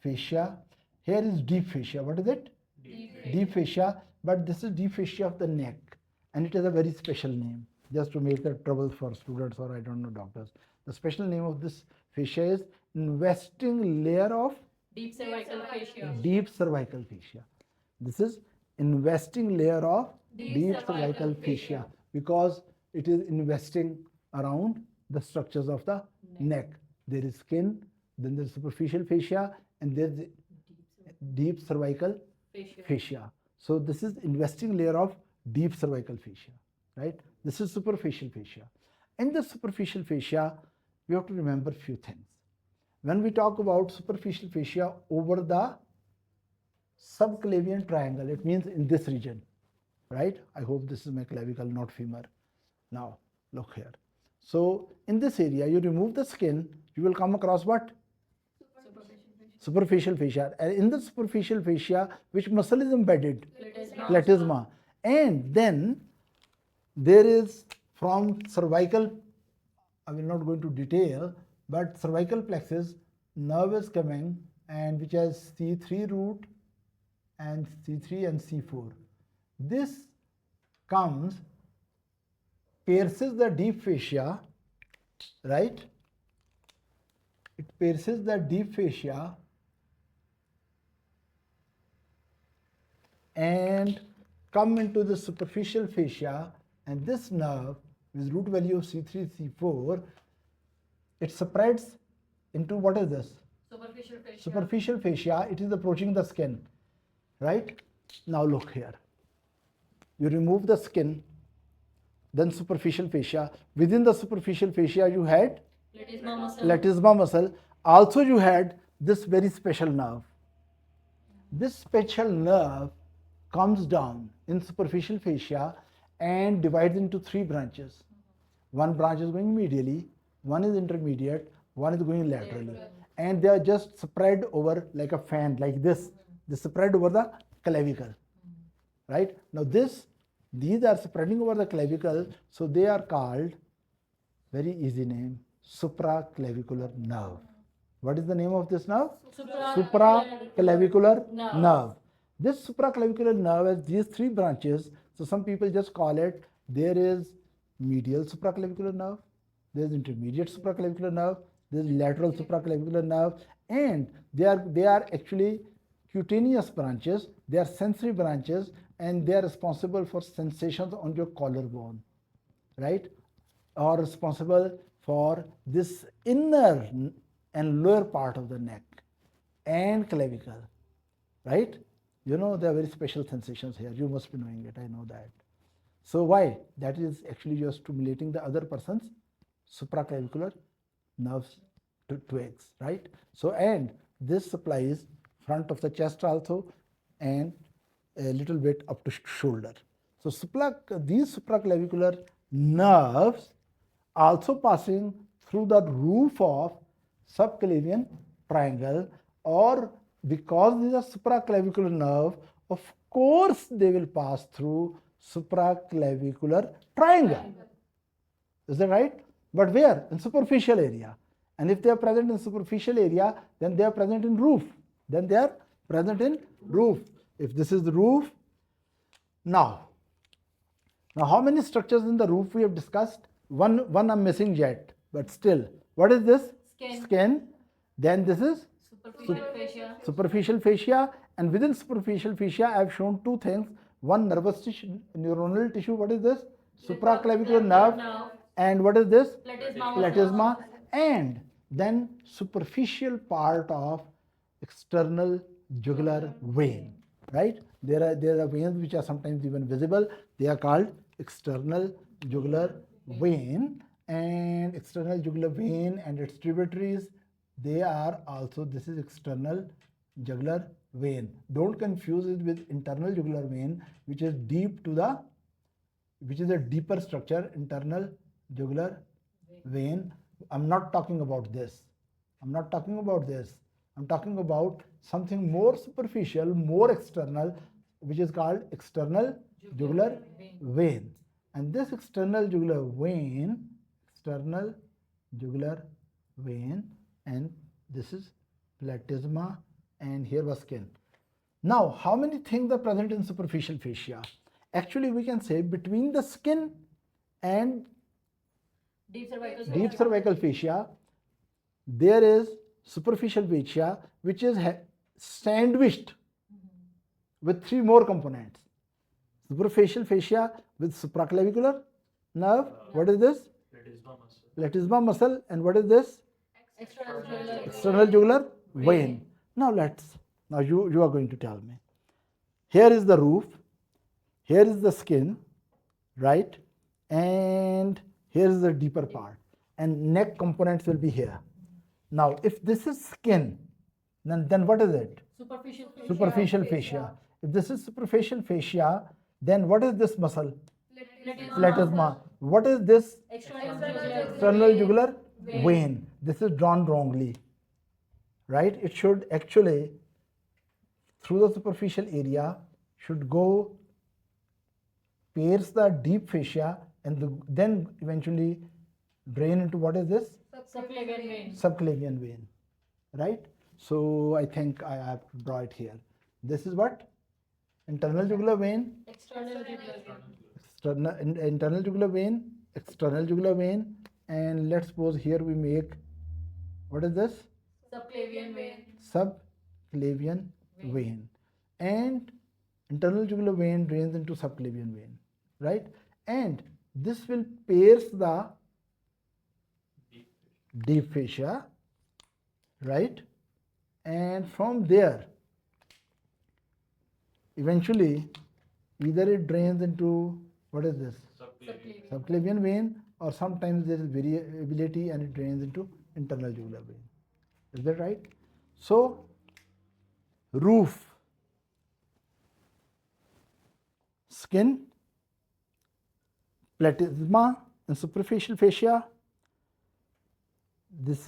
fascia. Here is deep fascia. What is it? Deep fascia. But this is deep fascia of the neck, and it has a very special name, just to make the trouble for students or I don't know doctors. The special name of this fascia is investing layer of deep cervical fascia. Deep cervical fascia. This is investing layer of deep cervical fascia because it is investing around the structures of the neck. There is skin, then there is superficial fascia, and there is deep cervical fascia. So this is investing layer of deep cervical fascia, right? This is superficial fascia. In the superficial fascia, we have to remember few things. When we talk about superficial fascia over the subclavian triangle, it means in this region, right? I hope this is my clavicle, not femur. Now, look here. So, in this area, you remove the skin, you will come across what? Superficial fascia. And in the superficial fascia, which muscle is embedded? Platysma. And then there is from cervical, I will not go into detail, but cervical plexus, nerve is coming and which has C3 root and C3 and C4. This comes, pierces the deep fascia, right? It pierces the deep fascia and come into the superficial fascia, and this nerve with root value of C3, C4, it spreads into what is this? Superficial fascia. Superficial fascia. It is approaching the skin, right? Now look here. You remove the skin, then superficial fascia. Within the superficial fascia, you had Platysma muscle. platysma muscle. Also, you had this very special nerve. This special nerve comes down in superficial fascia and divides into three branches. One branch is going medially, one is intermediate, one is going laterally. And they are just spread over like a fan, like this. They spread over the clavicle. Right? Now these are spreading over the clavicle, so they are called, very easy name, supraclavicular nerve. What is the name of this nerve? Supraclavicular nerve. This supraclavicular nerve has these three branches. So some people just call it, there is medial supraclavicular nerve, there is intermediate supraclavicular nerve, there is lateral supraclavicular nerve, and they are actually cutaneous branches, they are sensory branches, and they are responsible for sensations on your collarbone, right? Or responsible for this inner and lower part of the neck and clavicle, right? You know, there are very special sensations here. You must be knowing it, I know that. So why? That is actually you're stimulating the other person's supraclavicular nerves twigs, right? So, and this supplies front of the chest also and a little bit up to shoulder. So these supraclavicular nerves also passing through the roof of subclavian triangle, or because these are supraclavicular nerve, of course they will pass through supraclavicular triangle. Is that right? But where? In superficial area. And if they are present in superficial area, then they are present in roof. Then they are present in roof. If this is the roof, now how many structures in the roof we have discussed? One I'm missing yet, but still. What is this? Skin. Then this is superficial fascia. And within superficial fascia, I have shown two things. One, nervous tissue, neuronal tissue. What is this? Supraclavicular nerve. And what is this? Platysma. And then superficial part of external jugular vein, right? There are veins which are sometimes even visible. They are called external jugular vein, and external jugular vein and its tributaries, they are also, this is external jugular vein. Don't confuse it with internal jugular vein, which is which is a deeper structure, internal jugular vein. I'm not talking about this. I'm talking about something more superficial, more external, which is called external jugular vein. And this external jugular vein, and this is platysma, and here was skin. Now, how many things are present in superficial fascia? Actually, we can say between the skin and deep cervical fascia, there is superficial fascia, which is sandwiched with three more components. Superficial fascia with supraclavicular nerve. What is this? Platysma muscle. And what is this? External jugular vein. Now you are going to tell me. Here is the roof. Here is the skin, right? And here is the deeper part. And neck components will be here. Now, if this is skin, then what is it? Superficial fascia. If this is superficial fascia, then what is this muscle? Platysma. What is this? External jugular vein. This is drawn wrongly, right? It should actually, through the superficial area, should go pierce the deep fascia and then eventually drain into what is this? Subclavian vein, right? So I think I have to draw it here. This is what? Internal jugular vein, internal jugular vein, external jugular vein, and let's suppose here we make, what is this? Subclavian vein. Subclavian vein. And internal jugular vein drains into subclavian vein, right? And this will pierce the deep fascia, right? And from there, eventually, either it drains into, what is this? Subclavian. Subclavian vein, or sometimes there is variability and it drains into internal jugular vein. Is that right? So, roof, skin, platysma and superficial fascia. This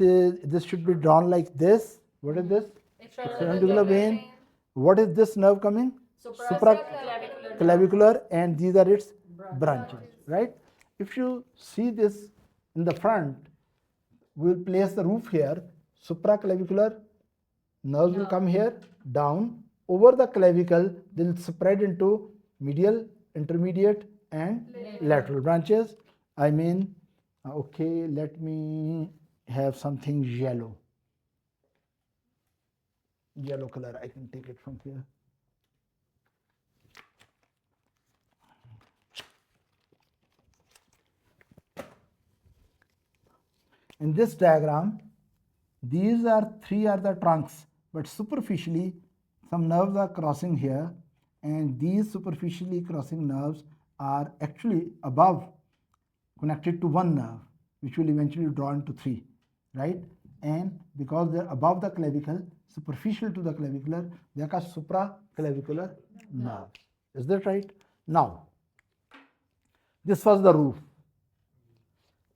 should be drawn like this. What is this? External jugular vein. What is this nerve coming? Supraclavicular. Clavicular, and these are its branches, right? If you see this in the front, we will place the roof here. Supraclavicular nerves will come here, down. Over the clavicle, they will spread into medial, intermediate, and lateral branches. I mean, okay, let me have something yellow. Yellow color, I can take it from here. In this diagram, these three are the trunks, but superficially some nerves are crossing here, and these superficially crossing nerves are actually above connected to one nerve, which will eventually draw into three, right? And because they're above the clavicle, superficial to the clavicular, they are called supraclavicular nerves. Is that right? Now, this was the roof.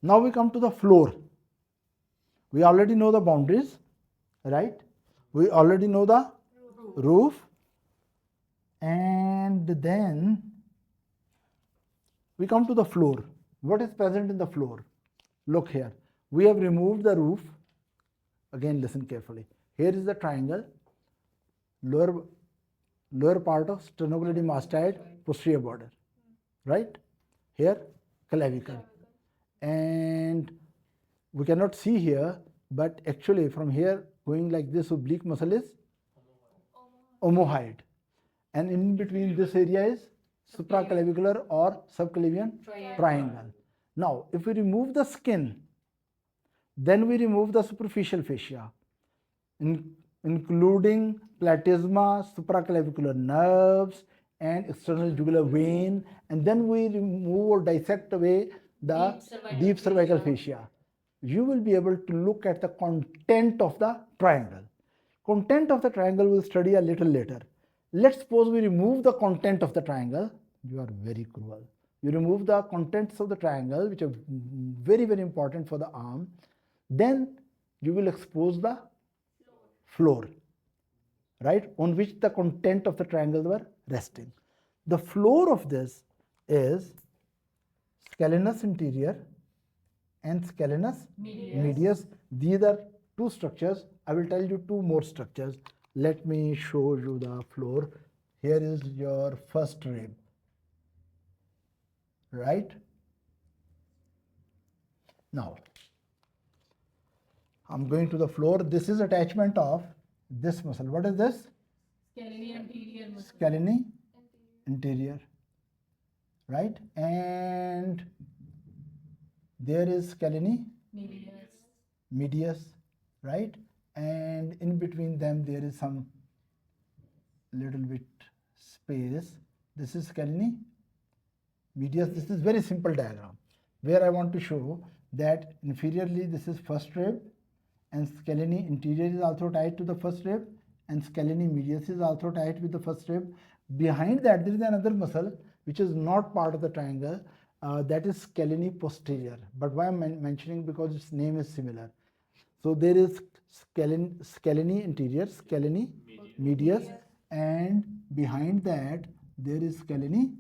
Now we come to the floor. We already know the boundaries, right? We already know the roof. And then we come to the floor. What is present in the floor? Look here. We have removed the roof. Again, listen carefully. Here is the triangle. Lower part of sternocleidomastoid posterior border, right? Here, clavicle. And we cannot see here, but actually from here going like this, oblique muscle is omohyoid, and in between this area is supraclavicular or subclavian triangle. Now, if we remove the skin, then we remove the superficial fascia, including platysma, supraclavicular nerves, and external jugular vein, and then we remove or dissect away the deep cervical fascia. You will be able to look at the content of the triangle. Content of the triangle we'll study a little later. Let's suppose we remove the content of the triangle. You are very cruel. You remove the contents of the triangle, which are very, very important for the arm. Then you will expose the floor, right, on which the content of the triangle were resting. The floor of this is scalenus anterior and scalenus medius. These are two structures. I will tell you two more structures. Let me show you the floor. Here is your first rib, right? Now, I'm going to the floor. This is attachment of this muscle. What is this? Scalene anterior muscle. Scalene anterior, right? And there is scalene medius, right? And in between them there is some little bit space. This is scalene medius. This is very simple diagram where I want to show that inferiorly this is first rib, and scalene anterior is also tied to the first rib, and scalene medius is also tied with the first rib. Behind that there is another muscle which is not part of the triangle, that is scalene posterior. But why I'm mentioning, because its name is similar. So there is scalene anterior, scalene medius, and behind that there is scalene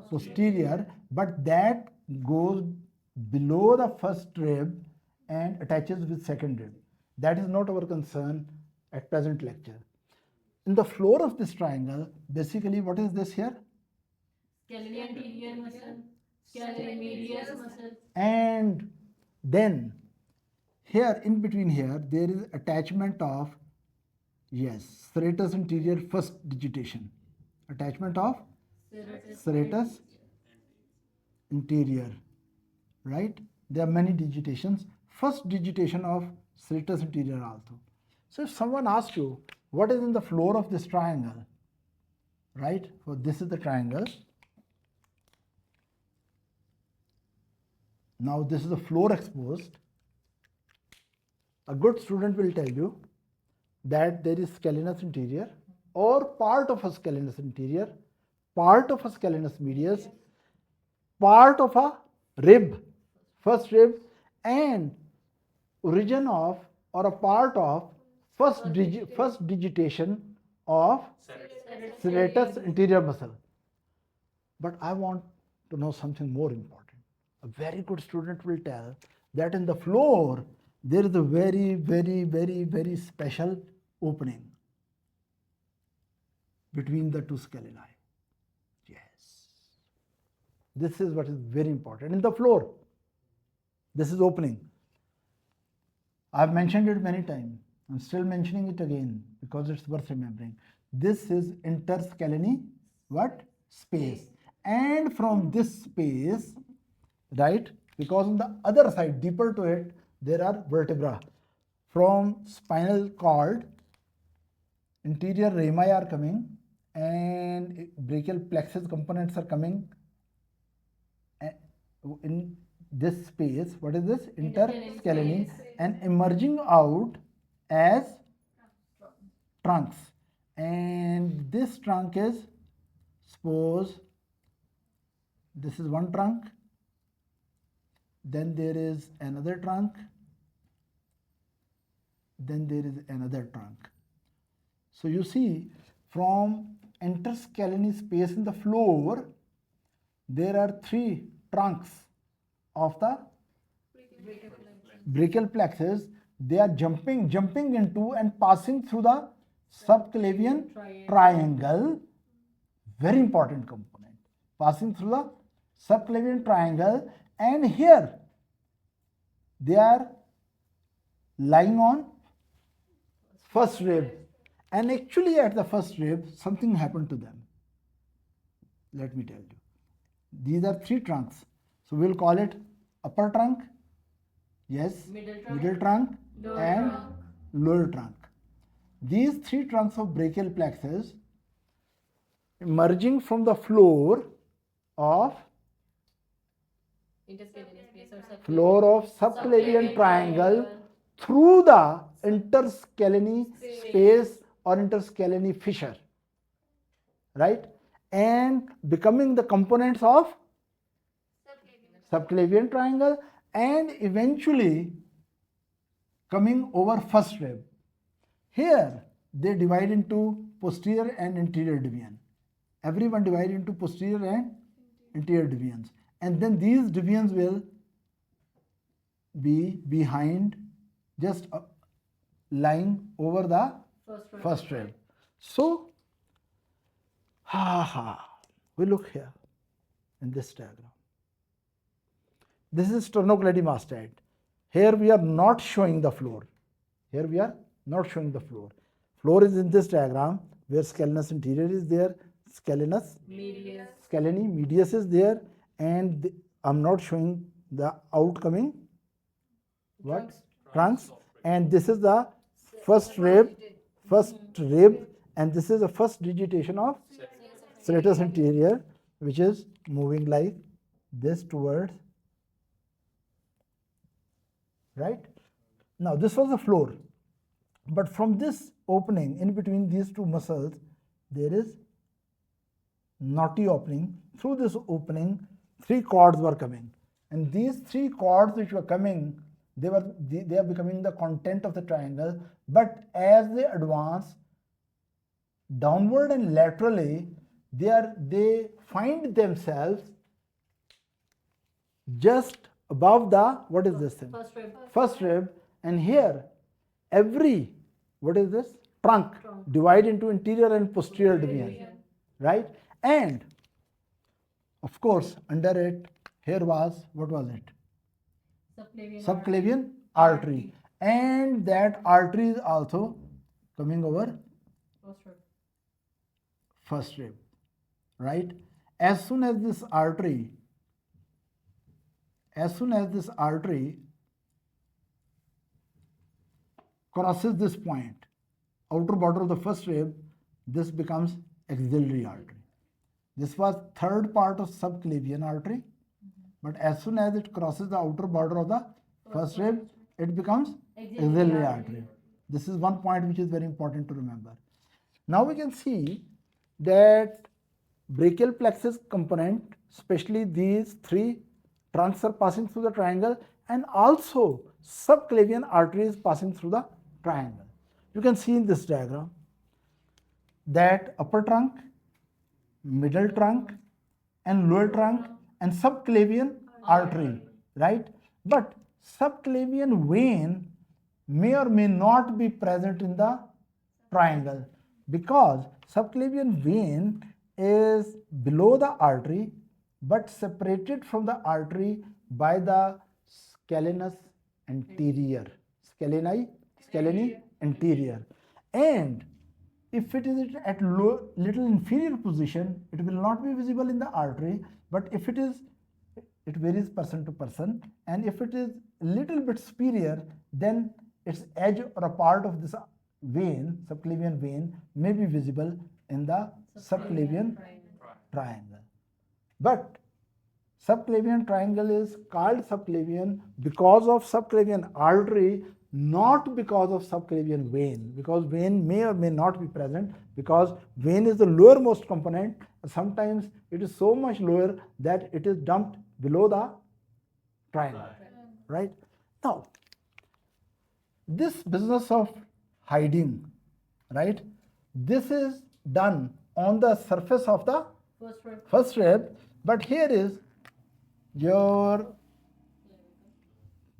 posterior, but that goes below the first rib and attaches with second rib. That is not our concern at present lecture. In the floor of this triangle, basically what is this here? Scalene anterior muscle, scalene medius muscle. And then here, in between here, there is attachment of, yes, serratus anterior first digitation, attachment of serratus anterior, right? There are many digitations. First digitation of serratus anterior also. So if someone asks you what is in the floor of this triangle, right? So this is the triangle. Now this is the floor exposed. A good student will tell you that there is scalenus anterior or part of a scalenus anterior, part of a scalenus medius, part of a rib, first rib, and origin of or a part of first digitation of serratus anterior muscle. But I want to know something more important. A very good student will tell that in the floor there is a very, very, very, very special opening between the two scaleni. Yes. This is what is very important. In the floor, this is opening. I've mentioned it many times. I'm still mentioning it again because it's worth remembering. This is interscaleni what? Space. And from this space, right, because on the other side, deeper to it, there are vertebra. From spinal cord, interior rami are coming and brachial plexus components are coming in this space. What is this? Intercaleni, and emerging out as trunks. And this trunk is, suppose this is one trunk, then there is another trunk, then there is another trunk. So you see, from interscaleni space in the floor, there are three trunks of the brachial plexus. They are jumping into and passing through the subclavian triangle. Very important component. Passing through the subclavian triangle, and here they are lying on first rib. And actually at the first rib, something happened to them. Let me tell you. These are three trunks. So we'll call it upper trunk, yes, middle trunk, and lower trunk. These three trunks of brachial plexus emerging from the floor of subclavian triangle through the interscaleni space or interscaleni fissure, right, and becoming the components of subclavian triangle, and eventually coming over first rib. Here they divide into posterior and anterior division. Everyone divided into posterior and anterior divisions, and then these divisions will be behind, just lying over the first rib. So, we look here in this diagram. This is sternocleidomastoid. Here we are not showing the floor. Here we are not showing the floor. Floor is in this diagram where scalenus anterior is there, scalenus scaleni medius is there, and I'm not showing the outcoming what? Trunks. And this is the first rib, and this is the first digitation of serratus anterior, which is moving like this towards, right? Now this was the floor, but from this opening in between these two muscles, there is knotty opening. Through this opening, three cords were coming, and these three cords which were coming, they are becoming the content of the triangle. But as they advance downward and laterally, they find themselves just above the, what is this thing? First rib. And here every, what is this? Trunk divide into anterior and posterior division, right? And of course under it, here was, what was it? Subclavian artery, and that artery is also coming over first rib. right? As soon as this artery crosses this point, outer border of the first rib, this becomes axillary artery. This was third part of subclavian artery, but as soon as it crosses the outer border of the first rib, it becomes axillary artery. This is one point which is very important to remember. Now we can see that brachial plexus component, especially these three trunks are passing through the triangle, and also subclavian artery is passing through the triangle. You can see in this diagram that upper trunk, middle trunk and lower trunk and subclavian artery, right? But subclavian vein may or may not be present in the triangle, because subclavian vein is below the artery but separated from the artery by the scalenus anterior, scaleni anterior, and if it is at low, little inferior position, it will not be visible in the artery, but if it is, it varies person to person, and if it is little bit superior, then its edge or a part of this vein, subclavian vein, may be visible in the subclavian triangle. But subclavian triangle is called subclavian because of subclavian artery, not because of subclavian vein, because vein may or may not be present, because vein is the lowermost component. Sometimes it is so much lower that it is dumped below the triangle, right? Now, this business of hiding, right, this is done on the surface of the first rib, but here is your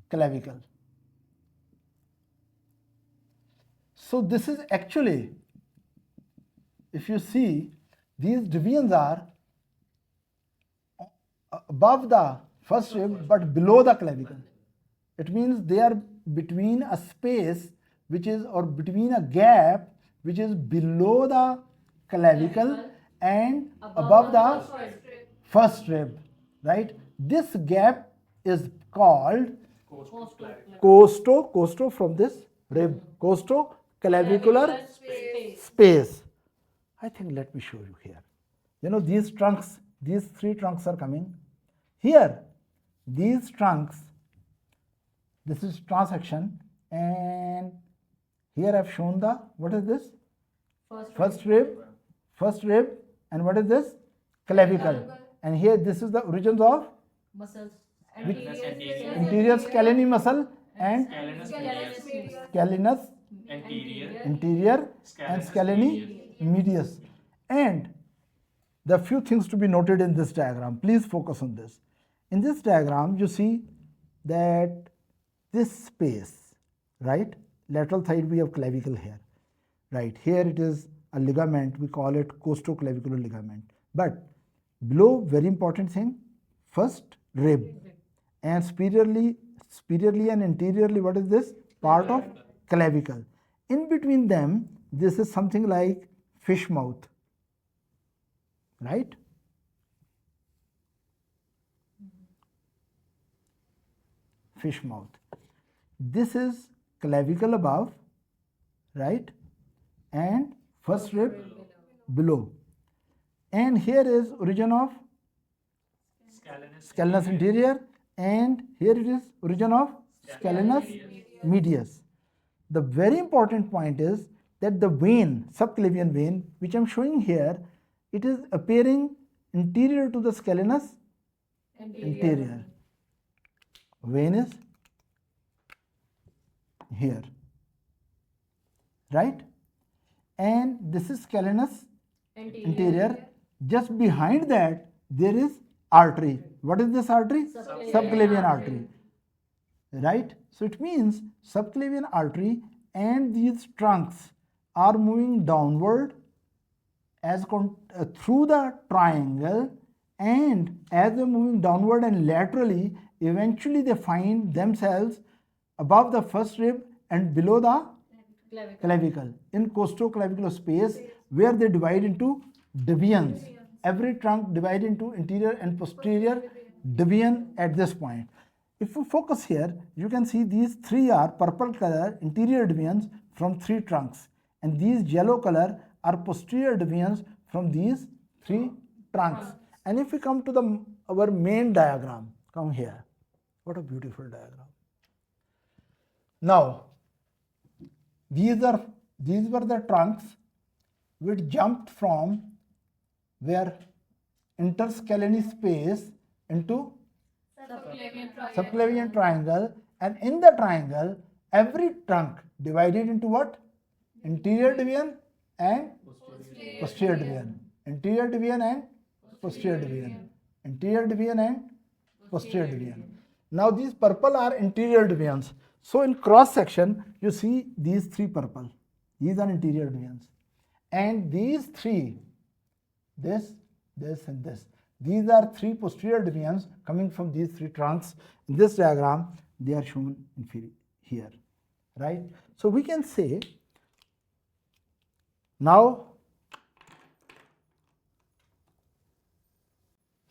clavicle. So this is actually, if you see, these divisions are above the first rib but below the clavicle. It means they are between a space which is, or between a gap which is below the clavicle and above the first rib, right? This gap is called costo from this rib, costo-clavicular space. I think, let me show you here. You know, these trunks, these three trunks are coming. Here, these trunks, this is transection, and here I have shown the, what is this? First rib, and what is this? Clavicle. And here, this is the origins of muscles. Interior scalene muscle and scalenus anterior and scalene medius. And the few things to be noted in this diagram, please focus on this. In this diagram, you see that this space, right, lateral thigh, we have clavicle here, right, here it is a ligament, we call it costoclavicular ligament, but below, very important thing, first rib, and superiorly and interiorly, what is this? Part of clavicle. In between them, this is something like fish mouth, right? Fish mouth. This is clavicle above, right, and first rib below. And here is origin of scalenus anterior, and here it is origin of scalenus medius. The very important point is that the vein, subclavian vein, which I am showing here, it is appearing anterior to the scalenus anterior. Vein is here, right? And this is scalenus anterior. Just behind that, there is artery. What is this artery? Subclavian artery, right? So it means subclavian artery and these trunks are moving downward as through the triangle, and as they are moving downward and laterally, eventually they find themselves above the first rib and below the clavicle in costoclavicular space, where they divide into divisions every trunk divided into interior and posterior division at this point. If we focus here, you can see these three are purple color interior divisions from three trunks, and these yellow color are posterior divisions from these three trunks. And if we come to our main diagram, come here. What a beautiful diagram. Now, these were the trunks which jumped from where interscalene space into subclavian triangle, and in the triangle every trunk divided into what? Interior division and posterior division. Interior division and posterior division. Interior division and posterior division. Now these purple are interior divisions. So in cross section you see these three purple. These are interior divisions. And these three, this, and this. These are three posterior divisions coming from these three trunks. In this diagram, they are shown here, right? So we can say, now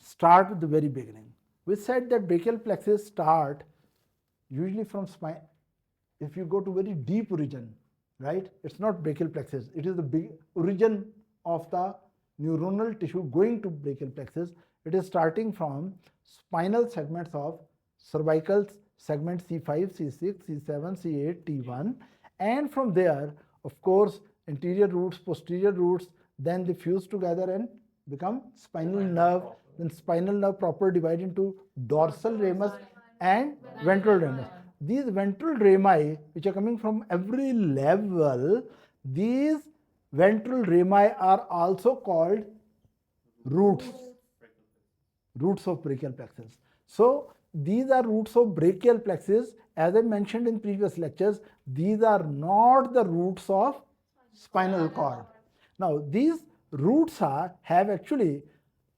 start with the very beginning. We said that brachial plexus start usually from spine. If you go to very deep origin, right? It's not brachial plexus. It is the big origin of the neuronal tissue going to brachial plexus. It is starting from spinal segments of cervical segment C5, C6, C7, C8, T1, and from there, of course, anterior roots, posterior roots, then they fuse together and become spinal nerve. Then spinal nerve proper divided into dorsal ramus and ventral ramus. These ventral rami, which are coming from every level, these ventral rami are also called roots of brachial plexus. So these are roots of brachial plexus. As I mentioned in previous lectures, these are not the roots of spinal cord. Now these roots have actually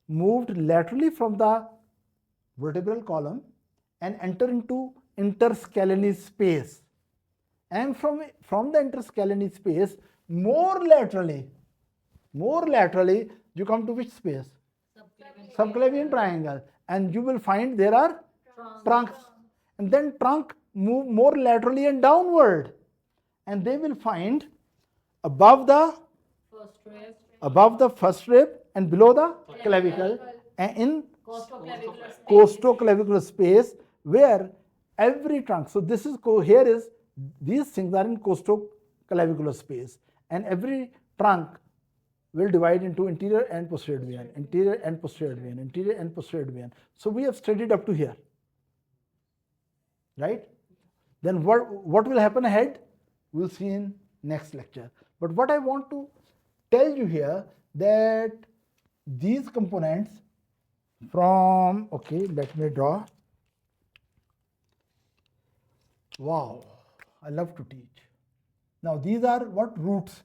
moved laterally from the vertebral column and enter into interscalene space, and from the interscalene space more laterally you come to which space? Subclavian triangle, and you will find there are trunks, and then trunk move more laterally and downward, and they will find above the first rib and below the clavicle and in costoclavicular space, where every trunk, so this is here is these things are in costoclavicular space, and every trunk will divide into interior and posterior division, interior and posterior division, interior and posterior division. So we have studied up to here, right? Then what will happen ahead? We'll see in next lecture. But what I want to tell you here, that these components from, okay, let me draw. Wow, I love to teach. Now these are what? Roots.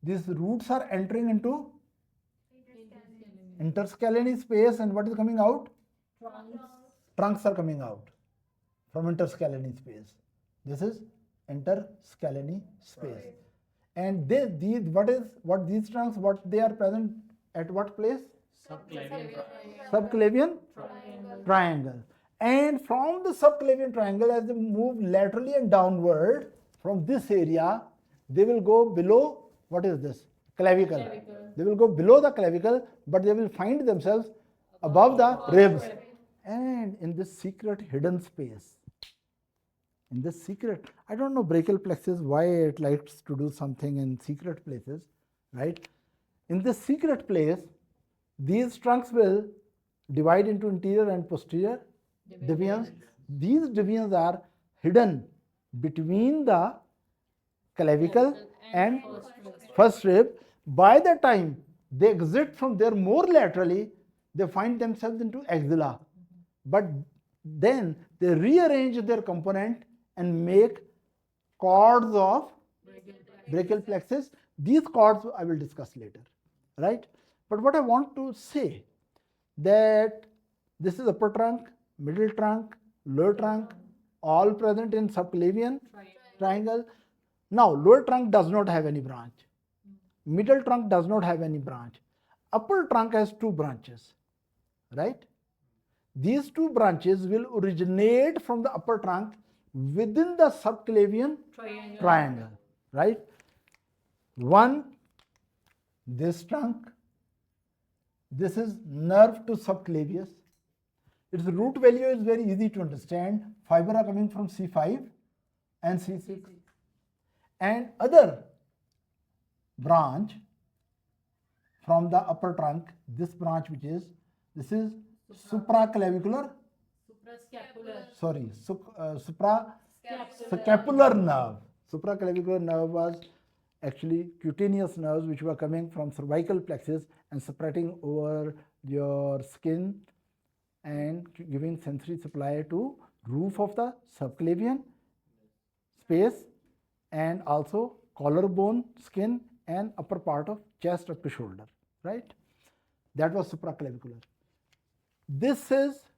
These roots are entering into interscalene space, and what is coming out? Trunks are coming out from interscalene space. This is interscalene space. And these trunks, what they are present at what place? Subclavian triangle. And from the subclavian triangle, as they move laterally and downward from this area, they will go below, what is this? Clavicle. They will go below the clavicle, but they will find themselves above the ribs. And in this secret hidden space, in this secret, I don't know brachial plexus, why it likes to do something in secret places, right? In this secret place, these trunks will divide into interior and posterior divisions. These divisions are hidden between the clavicle and first rib. By the time they exit from there more laterally, they find themselves into axilla. But then they rearrange their component and make cords of brachial plexus. These cords I will discuss later, right? But what I want to say, that this is upper trunk, middle trunk, lower trunk, all present in subclavian triangle. Now lower trunk does not have any branch. Middle trunk does not have any branch. upper trunk has two branches, right? These two branches will originate from the upper trunk within the subclavian triangle, right? One, this trunk, this is nerve to subclavius. Its root value is very easy to understand. Fiber are coming from C5 and C6. And other branch from the upper trunk, this branch which is, this is supraclavicular, suprascapular nerve. Supraclavicular nerve was actually cutaneous nerves which were coming from cervical plexus and spreading over your skin and giving sensory supply to roof of the subclavian space and also collarbone skin and upper part of chest up to shoulder, right? That was supraclavicular. This is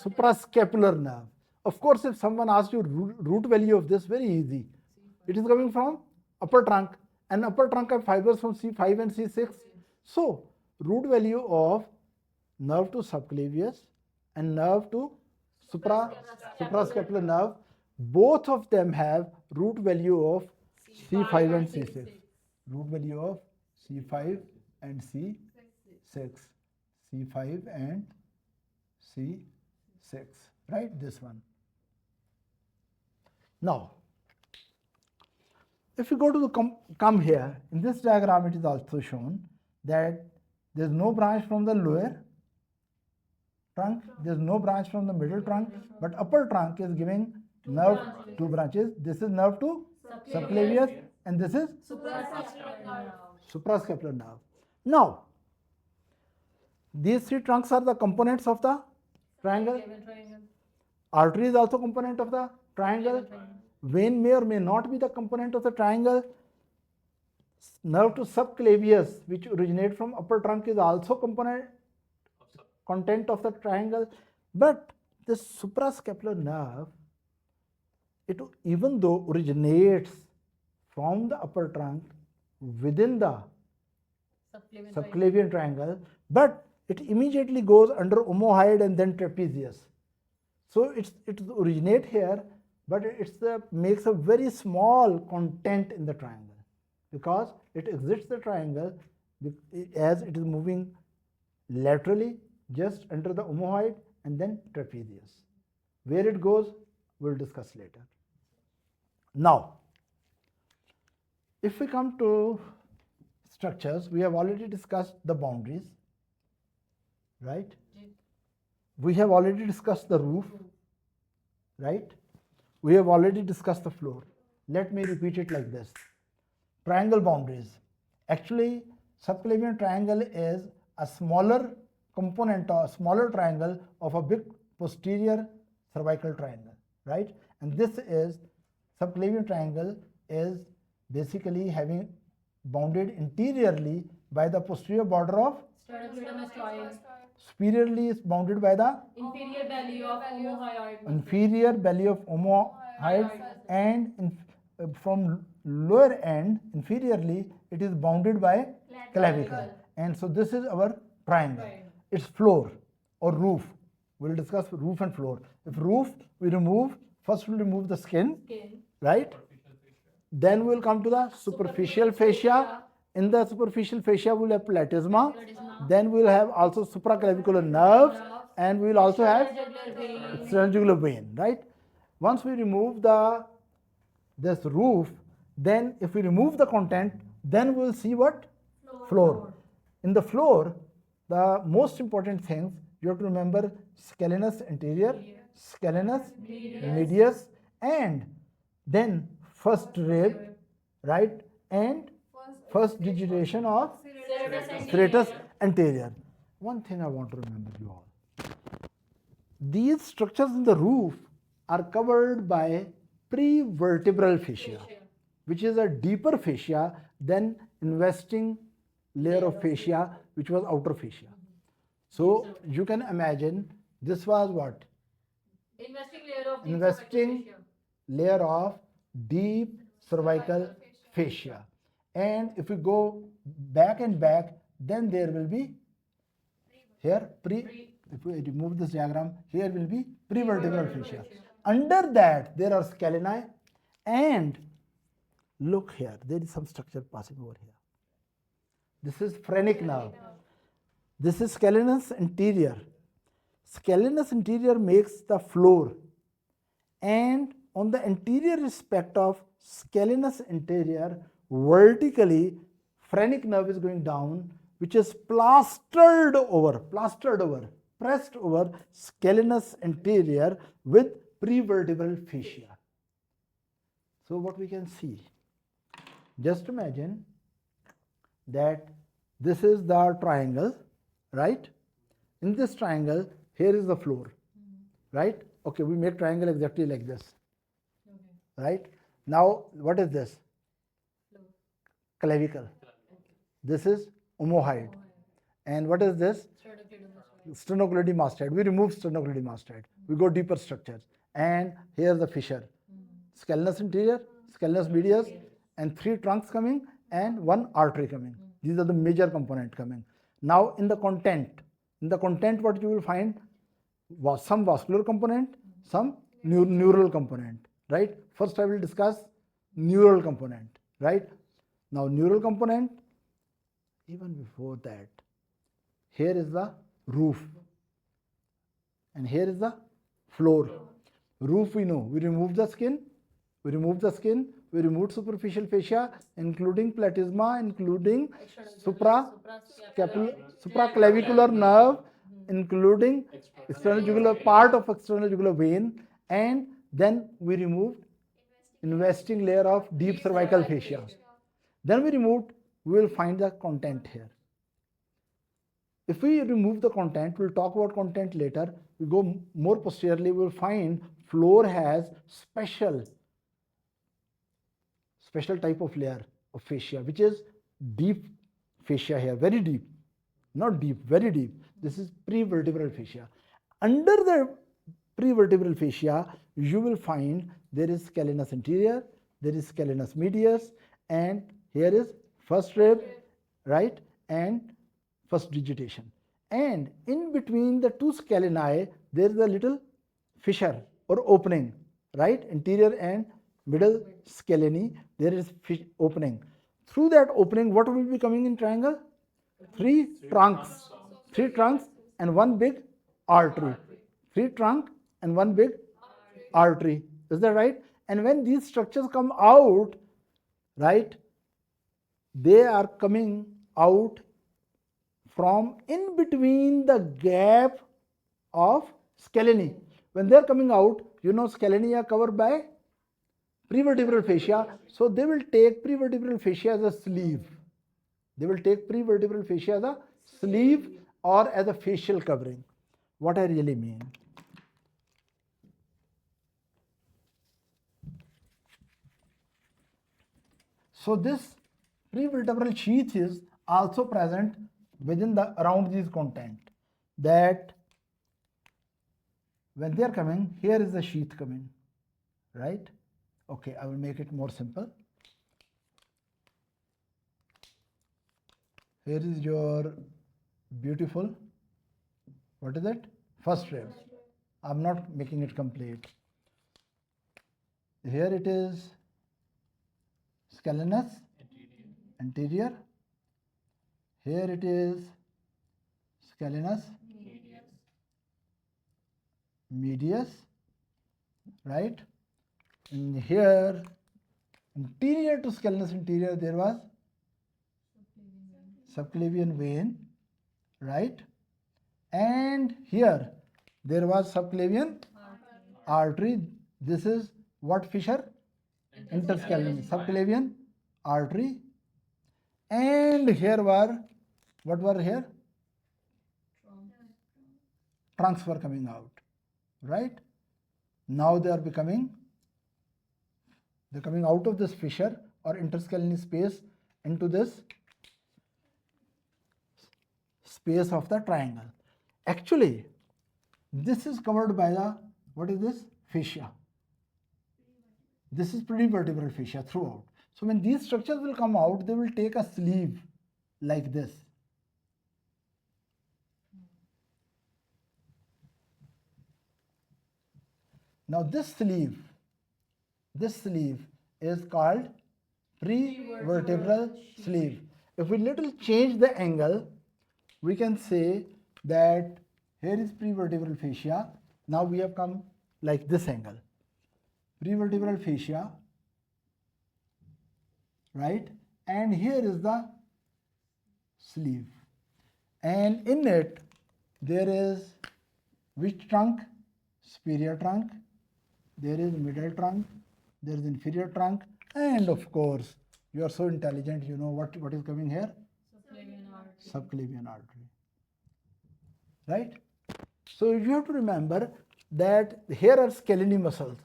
suprascapular nerve. Of course, if someone asks you root value of this, very easy. It is coming from upper trunk, and upper trunk have fibers from C5 and C6. So, root value of nerve to subclavius and nerve to suprascapular nerve, both of them have root value of C5 and C6. Root value of C5 and C6. C5 and C6, right? This one. Now, if you go to the come here, in this diagram it is also shown that there is no branch from the lower trunk, there is no branch from the middle trunk, but upper trunk is giving nerve two branches. This is nerve to subclavius and this is suprascapular nerve. Now, these three trunks are the components of the triangle. Artery is also component of the triangle. Vein may or may not be the component of the triangle. Nerve to subclavius, which originate from upper trunk, is also content of the triangle. But this suprascapular nerve, it even though originates from the upper trunk within the subclavian triangle, but it immediately goes under omohyoid and then trapezius. So it originate here, but it makes a very small content in the triangle because it exits the triangle as it is moving laterally just under the omohyoid and then trapezius. Where it goes, we'll discuss later. Now, if we come to structures, we have already discussed the boundaries, right? We have already discussed the roof, right? We have already discussed the floor. Let me repeat it like this. Triangle boundaries. Actually, subclavian triangle is a smaller component or a smaller triangle of a big posterior cervical triangle, right? And this is, subclavian triangle is basically having bounded interiorly by the posterior border of superiorly is bounded by the inferior belly of omohyoid. Inferior belly of omohyoid, and from lower end inferiorly it is bounded by clavicle. And so this is our triangle. Its floor or roof. We'll discuss roof and floor. If roof, we remove, first we'll remove the skin, right? Then we'll come to the superficial fascia. In the superficial fascia, we'll have platysma. Then we'll have also supraclavicular nerves, and we'll also have extrajugular vein, right? Once we remove this roof, then if we remove the content, then we'll see what? Floor. In the floor, the most important things you have to remember: scalenus anterior, scalenus medius, and then first rib, right? And first digitation of serratus anterior. One thing I want to remember you all. These structures in the roof are covered by prevertebral fascia, which is a deeper fascia than investing layer of fascia, which was outer fascia. So you can imagine this was what? Investing layer of deep cervical fascia. And if we go back and back, then there will be here if we remove this diagram, here will be prevertebral fascia. Under that there are scaleni, and look here, there is some structure passing over here. This is phrenic nerve. This is scalenus anterior. Scalenus anterior makes the floor, and on the anterior aspect of scalenus anterior, vertically phrenic nerve is going down, which is plastered over, pressed over scalenus anterior with prevertebral fascia. So what we can see, just imagine that this is the triangle, right? In this triangle, here is the floor, right? Okay, we make triangle exactly like this, right? Now, what is this? Clavicle. This is omohyoid. And what is this? Sternocleidomastoid. We remove sternocleidomastoid. We go deeper structures. And here the fissure. Scalenus anterior, scalenus medius, and 3 trunks coming and 1 artery coming. These are the major component coming. Now in the content what you will find was some vascular component, some neural component, right? First I will discuss neural component, right? Now neural component, even before that, here is the roof and here is the floor. Roof we know, we remove the skin, we removed superficial fascia, including platysma, including supraclavicular nerve, including external jugular part of external jugular vein, and then we removed investing layer of deep cervical fascia. Then we will find the content here. If we remove the content, we'll talk about content later. We go more posteriorly, we'll find floor has special type of layer of fascia, which is deep fascia here, very deep, not deep, very deep. This is prevertebral fascia. Under the prevertebral fascia, you will find there is scalenus anterior, there is scalenus medius, and here is first rib, right, and first digitation. And in between the 2 scaleni, there is a little fissure or opening, right, anterior and middle scaleni, there is opening. Through that opening, what will be coming in triangle? 3 trunks. 3 trunks and 1 big artery. 3 trunk and 1 big artery. Is that right? And when these structures come out, right, they are coming out from in between the gap of scaleni. When they are coming out, you know scaleni are covered by prevertebral fascia, so they will take prevertebral fascia as a sleeve. They will take prevertebral fascia as a sleeve or as a facial covering. What I really mean? So this prevertebral sheath is also present within the around these content, that when they are coming, here is the sheath coming, right? Okay, I will make it more simple. Here is your beautiful, what is it? First rib. I'm not making it complete. Here it is scalenus anterior. Here it is scalenus medius, right? And here anterior to scalenus anterior there was subclavian vein, right? And here there was subclavian artery. This is what fissure? Intercaleni, subclavian artery. And here were, what were here? Trunks were coming out, right? Now they are coming out of this fissure or interscaleni space into this space of the triangle. Actually, this is covered by the, what is this? Fascia. This is prevertebral fascia throughout. So when these structures will come out, they will take a sleeve like this, Now this sleeve is called prevertebral sleeve. If we little change the angle, we can say that here is prevertebral fascia. Now we have come like this angle. Prevertebral fascia, right? And here is the sleeve. And in it, there is which trunk? Superior trunk. There is middle trunk. There is inferior trunk. And of course, you are so intelligent, you know what is coming here? Subclavian artery. Subclavian artery. Right? So you have to remember that here are scalene muscles.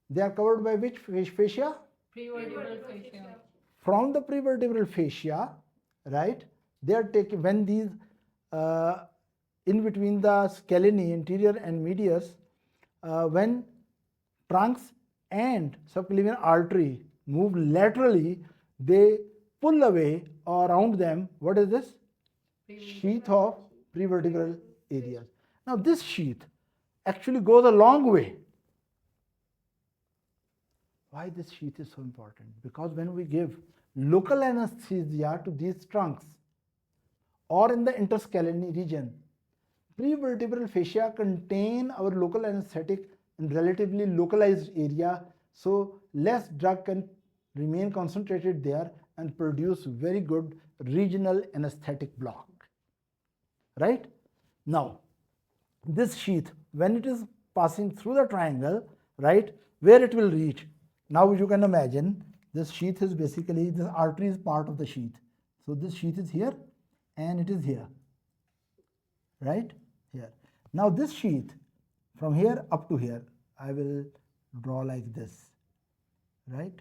They are covered by which fascia? Prevertebral fascia. From the prevertebral fascia, right? They are taken when these in between the scalene, anterior and medius, when trunks and subclavian artery move laterally, they pull away or around them. What is this? Sheath of prevertebral areas. Now this sheath actually goes a long way. Why this sheath is so important? Because when we give local anesthesia to these trunks or in the interscalene region, prevertebral fascia contain our local anesthetic in relatively localized area, so less drug can remain concentrated there and produce very good regional anesthetic block. Right? Now, this sheath, when it is passing through the triangle, right, where it will reach? Now you can imagine this sheath is basically, this artery is part of the sheath. So this sheath is here and it is here, right? Here. Now this sheath from here up to here, I will draw like this, right?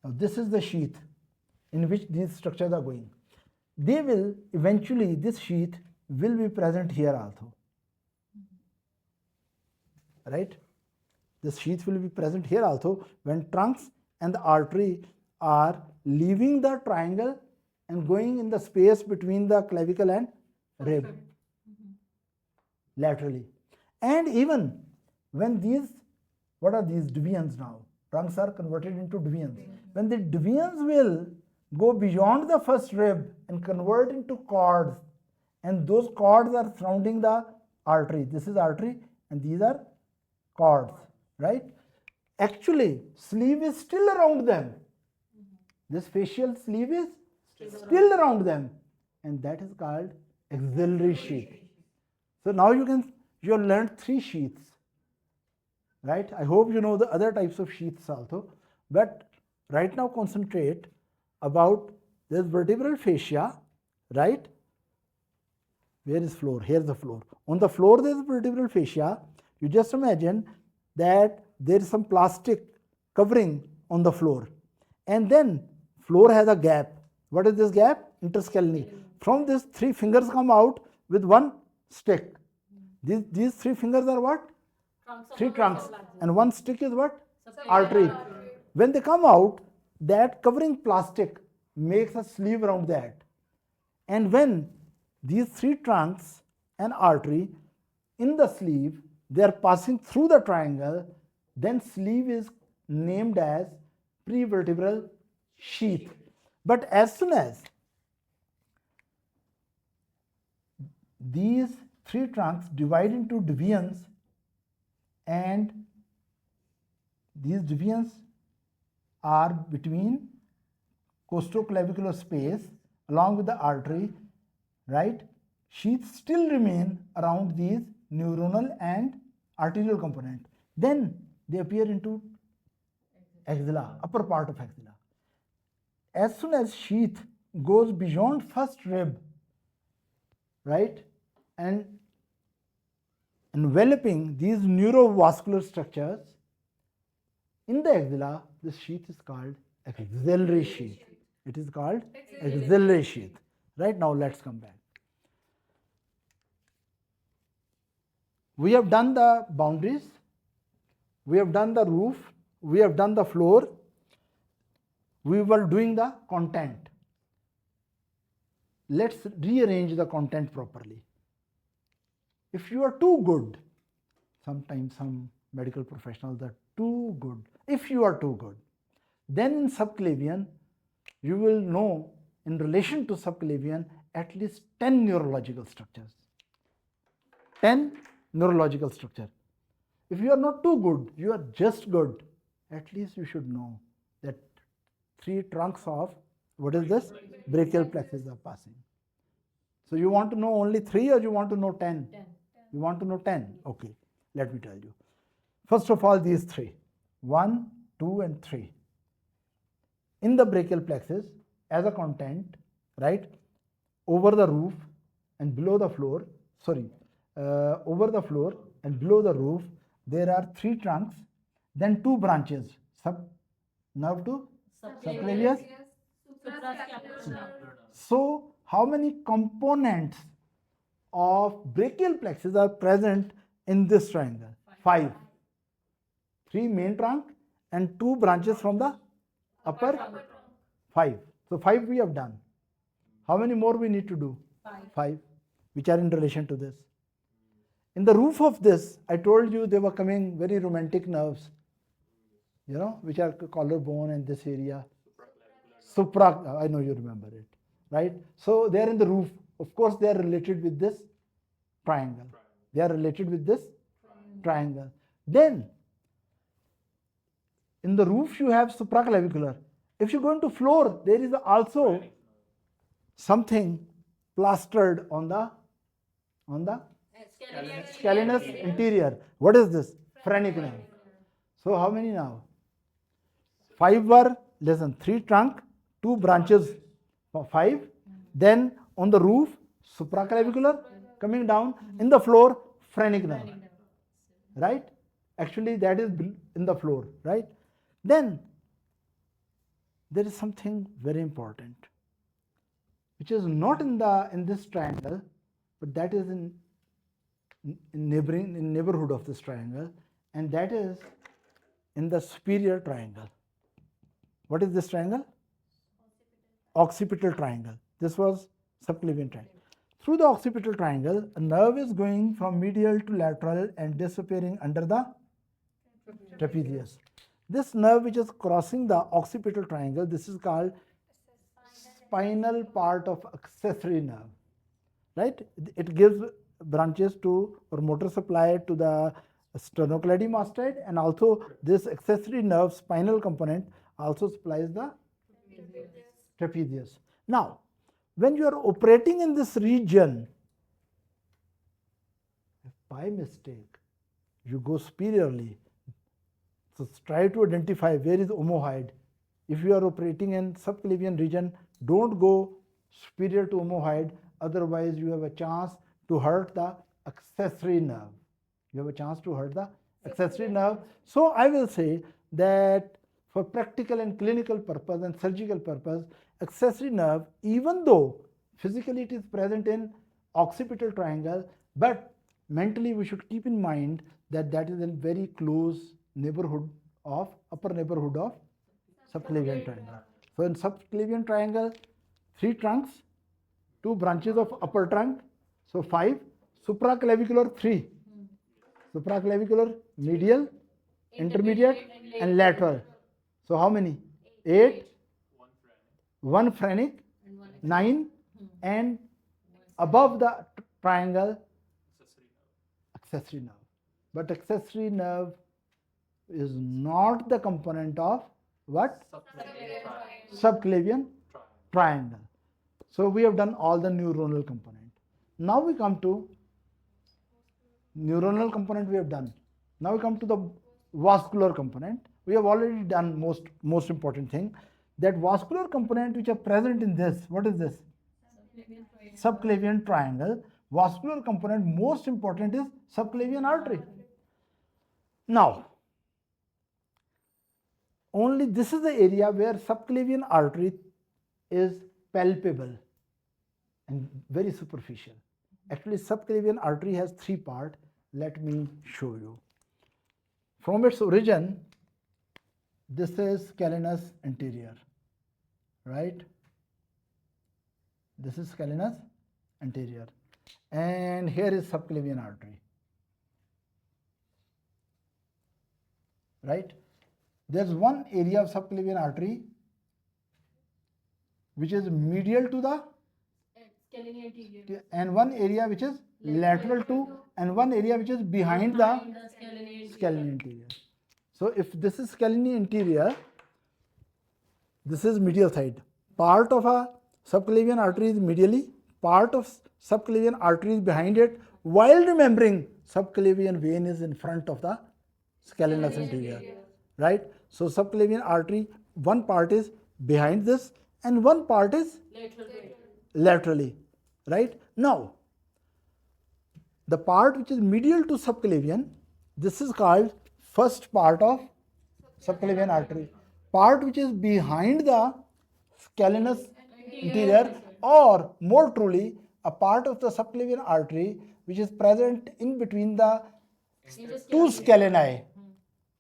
Now this is the sheath in which these structures are going. They will eventually, this sheath will be present here also, right? This sheath will be present here also when trunks and the artery are leaving the triangle and going in the space between the clavicle and rib laterally. And even when these, what are these devians now? Trunks are converted into devians. When the devians will go beyond the first rib and convert into cords, and those cords are surrounding the artery. This is artery and these are cords, right? Actually, sleeve is still around them. This facial sleeve is still around them, and that is called axillary sheath. So now you have learned 3 sheaths, right? I hope you know the other types of sheaths also, but right now concentrate about this vertebral fascia, right? Where is floor? Here is the floor. On the floor there is vertebral fascia. You just imagine that there is some plastic covering on the floor, and then floor has a gap. What is this gap? Interscalene. From this 3 fingers come out with 1 stick. These 3 fingers are what? 3 trunks. And 1 stick is what? Artery. When they come out, that covering plastic makes a sleeve around that. And when these 3 trunks and artery in the sleeve, they are passing through the triangle, then sleeve is named as prevertebral sheath. But as soon as these 3 trunks divide into devians, and these devians are between costoclavicular space along with the artery, right? Sheaths still remain around these neuronal and arterial component. Then they appear into axilla, upper part of axilla. As soon as sheath goes beyond first rib, right, and enveloping these neurovascular structures in the axilla, this sheath is called axillary sheath. It is called axillary sheath. Right, now let's come back. We have done the boundaries, we have done the roof, we have done the floor, we were doing the content. Let's rearrange the content properly. If you are too good, sometimes some medical professionals are too good. If you are too good, then in subclavian, you will know in relation to subclavian at least 10 neurological structures. 10 neurological structure. If you are not too good, you are just good, at least you should know that 3 trunks of, what is this? Brachial plexus are passing. So you want to know only 3 or you want to know 10? 10. You want to know 10? Okay, let me tell you. First of all, these 3, 1, 2 and 3. In the brachial plexus, as a content, right, over the roof and below the floor, over the floor and below the roof, there are 3 trunks, then 2 branches, nerve to subclavius. So, how many components of brachial plexus are present in this triangle? 5. 3 main trunk and 2 branches from the upper 5. So 5 we have done. How many more we need to do? 5, which are in relation to this. In the roof of this, I told you they were coming very romantic nerves, which are collarbone and this area. I know you remember it, right? So they are in the roof. Of course, they are related with this triangle. They are related with this triangle. Then, in the roof, you have supraclavicular. If you go into floor, there is also something plastered on the scalenus interior. What is this? Phrenic nerve. So how many now? 5 were, listen, 3 trunk, 2 branches, 5. Then on the roof, supraclavicular coming down. In the floor, phrenic nerve. Right? Actually, that is in the floor. Right? Then there is something very important, which is not in this triangle, but that is in neighborhood of this triangle, and that is in the superior triangle. What is this triangle? Occipital triangle. This was subclavian triangle. Through the occipital triangle, a nerve is going from medial to lateral and disappearing under the trapezius. This nerve which is crossing the occipital triangle, this is called spinal part of accessory nerve. Right? It gives branches to or motor supply to the sternocleidomastoid, and also this accessory nerve spinal component also supplies the trapezius. Now, when you are operating in this region, if by mistake you go superiorly, so try to identify where is omohyoid. If you are operating in subclavian region, don't go superior to omohyoid, otherwise you have a chance to hurt the accessory nerve. You have a chance to hurt the accessory nerve. So I will say that for practical and clinical purpose and surgical purpose, accessory nerve, even though physically it is present in occipital triangle, but mentally we should keep in mind that that is in very close neighborhood of upper neighborhood of subclavian triangle. So in subclavian triangle, 3 trunks, 2 branches of upper trunk, so 5. Supraclavicular 3. Supraclavicular, medial, intermediate and lateral. So how many? 8, 1 phrenic, 9, and above the triangle, accessory nerve. But accessory nerve is not the component of what? Subclavian triangle. So we have done all the neuronal component. Now we come to neuronal component we have done. Now we come to the vascular component. We have already done most important thing, that vascular component which are present in this. What is this? Subclavian triangle. Vascular component most important is subclavian artery. Now, only this is the area where subclavian artery is palpable and very superficial. Actually, subclavian artery has 3 parts. Let me show you. From its origin, this is scalenus anterior, right? This is scalenus anterior. and here is subclavian artery. Right? There's one area of subclavian artery which is medial to the Scalene anterior. and one area which is lateral to and one area which is behind the scalene anterior. So if this is scalene anterior, this is medial side. Part of a subclavian artery is medially, part of subclavian artery is behind it, while remembering subclavian vein is in front of the scalenus anterior. Right? So subclavian artery, one part is behind this and one part is laterally. Right? Now, the part which is medial to subclavian, this is called first part of subclavian artery. Part which is behind the scalenus anterior, or more truly, a part of the subclavian artery which is present in between the two scaleni,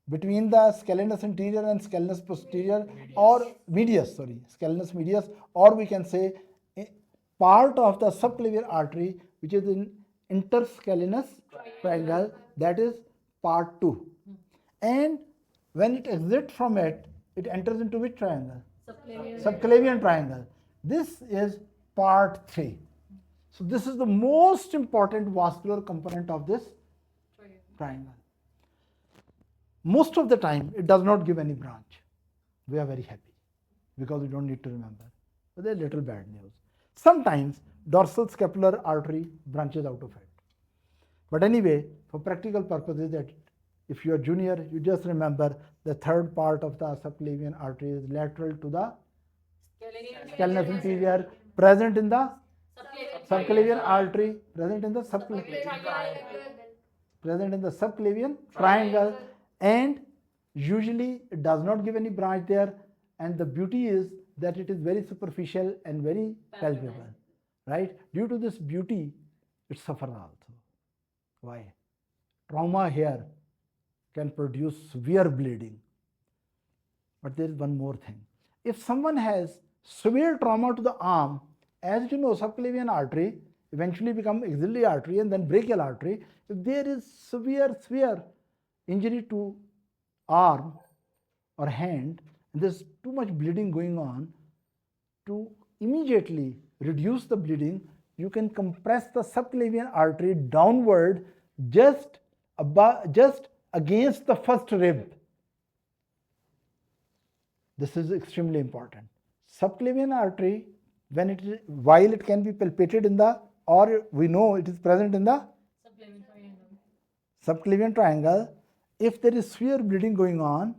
between the scalenus anterior and scalenus posterior, or medius, scalenus medius, or we can say part of the subclavian artery which is in interscalenus triangle, that is part 2. And when it exits from it, it enters into which triangle? Subclavian triangle. This is part 3. So this is the most important vascular component of this triangle. Most of the time, it does not give any branch. We are very happy because we don't need to remember. But there's little bad news. Sometimes dorsal scapular artery branches out of it. But anyway, for practical purposes, that if you are junior, you just remember the third part of the subclavian artery is lateral to the scalenus anterior, present in the subclavian artery, present in the subclavian triangle, and usually it does not give any branch there, and the beauty is that it is very superficial and very palpable. Right? Due to this beauty, it suffers also. Why? Trauma here can produce severe bleeding. But there is one more thing. If someone has severe trauma to the arm, as you know, subclavian artery eventually becomes axillary artery and then brachial artery. If there is severe injury to arm or hand, and there's too much bleeding going on, to immediately reduce the bleeding, you can compress the subclavian artery downward just against the first rib. This is extremely important. Subclavian artery, while it can be palpated in the, or we know it is present in the subclavian triangle, if there is severe bleeding going on,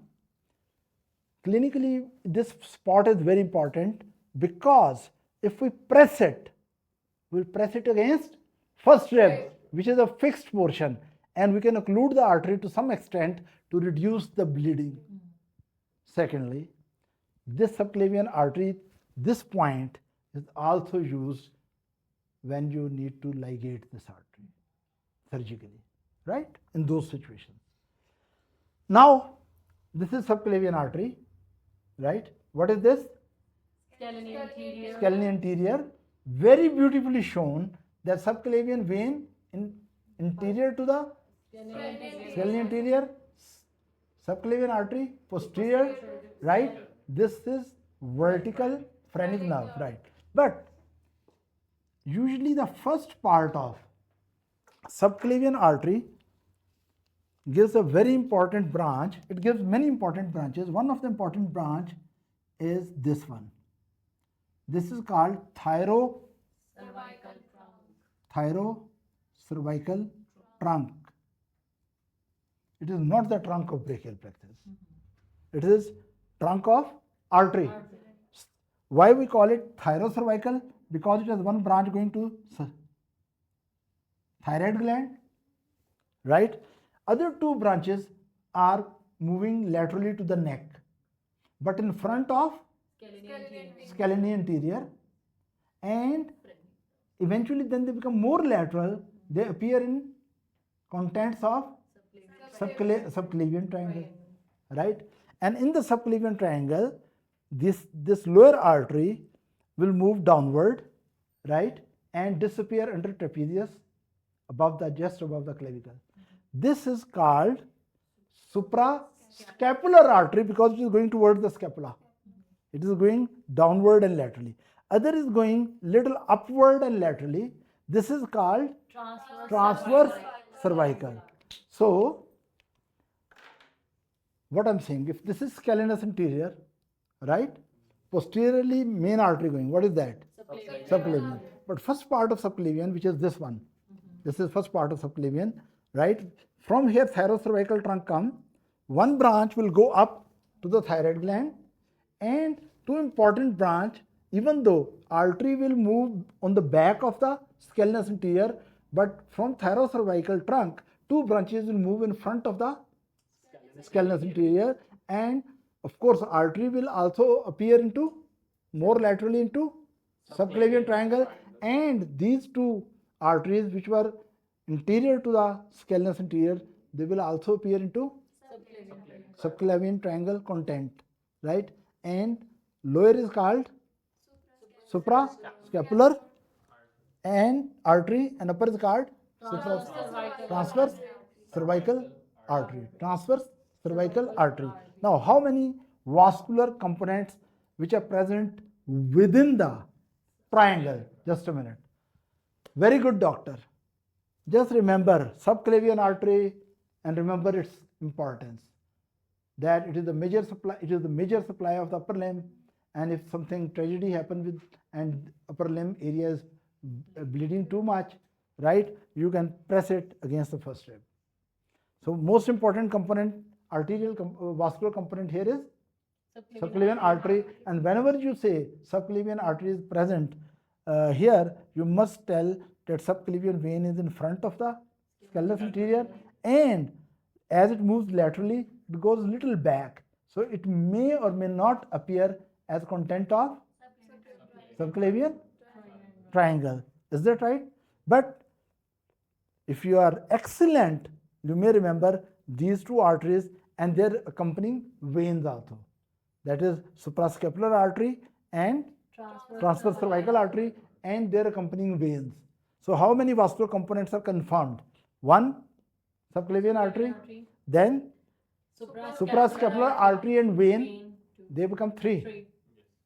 clinically this spot is very important, because if we press it, we'll press it against first rib, which is a fixed portion, and we can occlude the artery to some extent to reduce the bleeding. Secondly, this subclavian artery, this point is also used when you need to ligate this artery surgically, right? In those situations. Now, this is subclavian artery, right? What is this? Scalene anterior. Very beautifully shown that subclavian vein in interior to the scalene anterior, subclavian artery posterior, right? This is vertical phrenic nerve, right? But usually the first part of subclavian artery gives a very important branch. It gives many important branches. One of the important branch is this one. This is called thyrocervical trunk. It is not the trunk of brachial plexus. It is trunk of artery. Why we call it thyrocervical? Because it has one branch going to thyroid gland, right? Other two branches are moving laterally to the neck, but in front of scalene anterior, and eventually then they become more lateral. They appear in contents of subclavian triangle, right? And in the subclavian triangle, this lower artery will move downward, right? and disappear under trapezius, just above the clavicle. This is called suprascapular artery because it is going towards the scapula. It is going downward and laterally. Other is going little upward and laterally. This is called transverse cervical. So, what I'm saying, if this is scalenus anterior, right? Posteriorly, main artery going. What is that? Subclavian. But first part of subclavian, which is this one. This is first part of subclavian, right? From here, thyrocervical trunk come. One branch will go up to the thyroid gland, and two important branch, even though artery will move on the back of the scalenus anterior, but from thyrocervical trunk, two branches will move in front of the scalenus anterior, and of course artery will also appear into more laterally into subclavian triangle, and these two arteries which were interior to the scalenus anterior, they will also appear into subclavian triangle content, right? And lower is called suprascapular and artery, and upper is called transverse cervical artery. Transverse cervical artery. Now, how many vascular components which are present within the triangle? Just a minute. Very good, doctor. Just remember subclavian artery and remember its importance. That it is the major supply. It is the major supply of the upper limb, and if something tragedy happens with and upper limb area is bleeding too much, right? You can press it against the first rib. So most important component, arterial vascular component here is subclavian artery, and whenever you say subclavian artery is present here, you must tell that subclavian vein is in front of the scalenus anterior, and as it moves laterally, it goes a little back. So it may or may not appear as content of subclavian triangle. Is that right? But if you are excellent, you may remember these two arteries and their accompanying veins also. That is suprascapular artery and transverse cervical artery and their accompanying veins. So how many vascular components are confirmed? One, subclavian artery, then suprascapular artery and vein, they become three.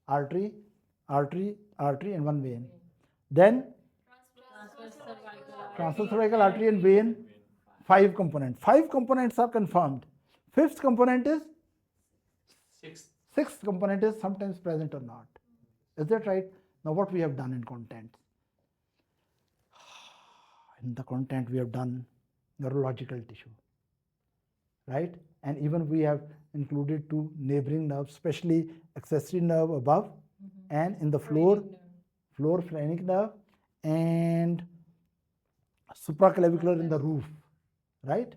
Artery, and one vein. Then transverse cervical artery and vein, 5 components. 5 components are confirmed. Fifth component is? Sixth component is sometimes present or not. Is that right? Now what we have done in content? In the content we have done neurological tissue, right? And even we have included 2 neighboring nerves, especially accessory nerve above and in the floor phrenic nerve and supraclavicular in the roof, right?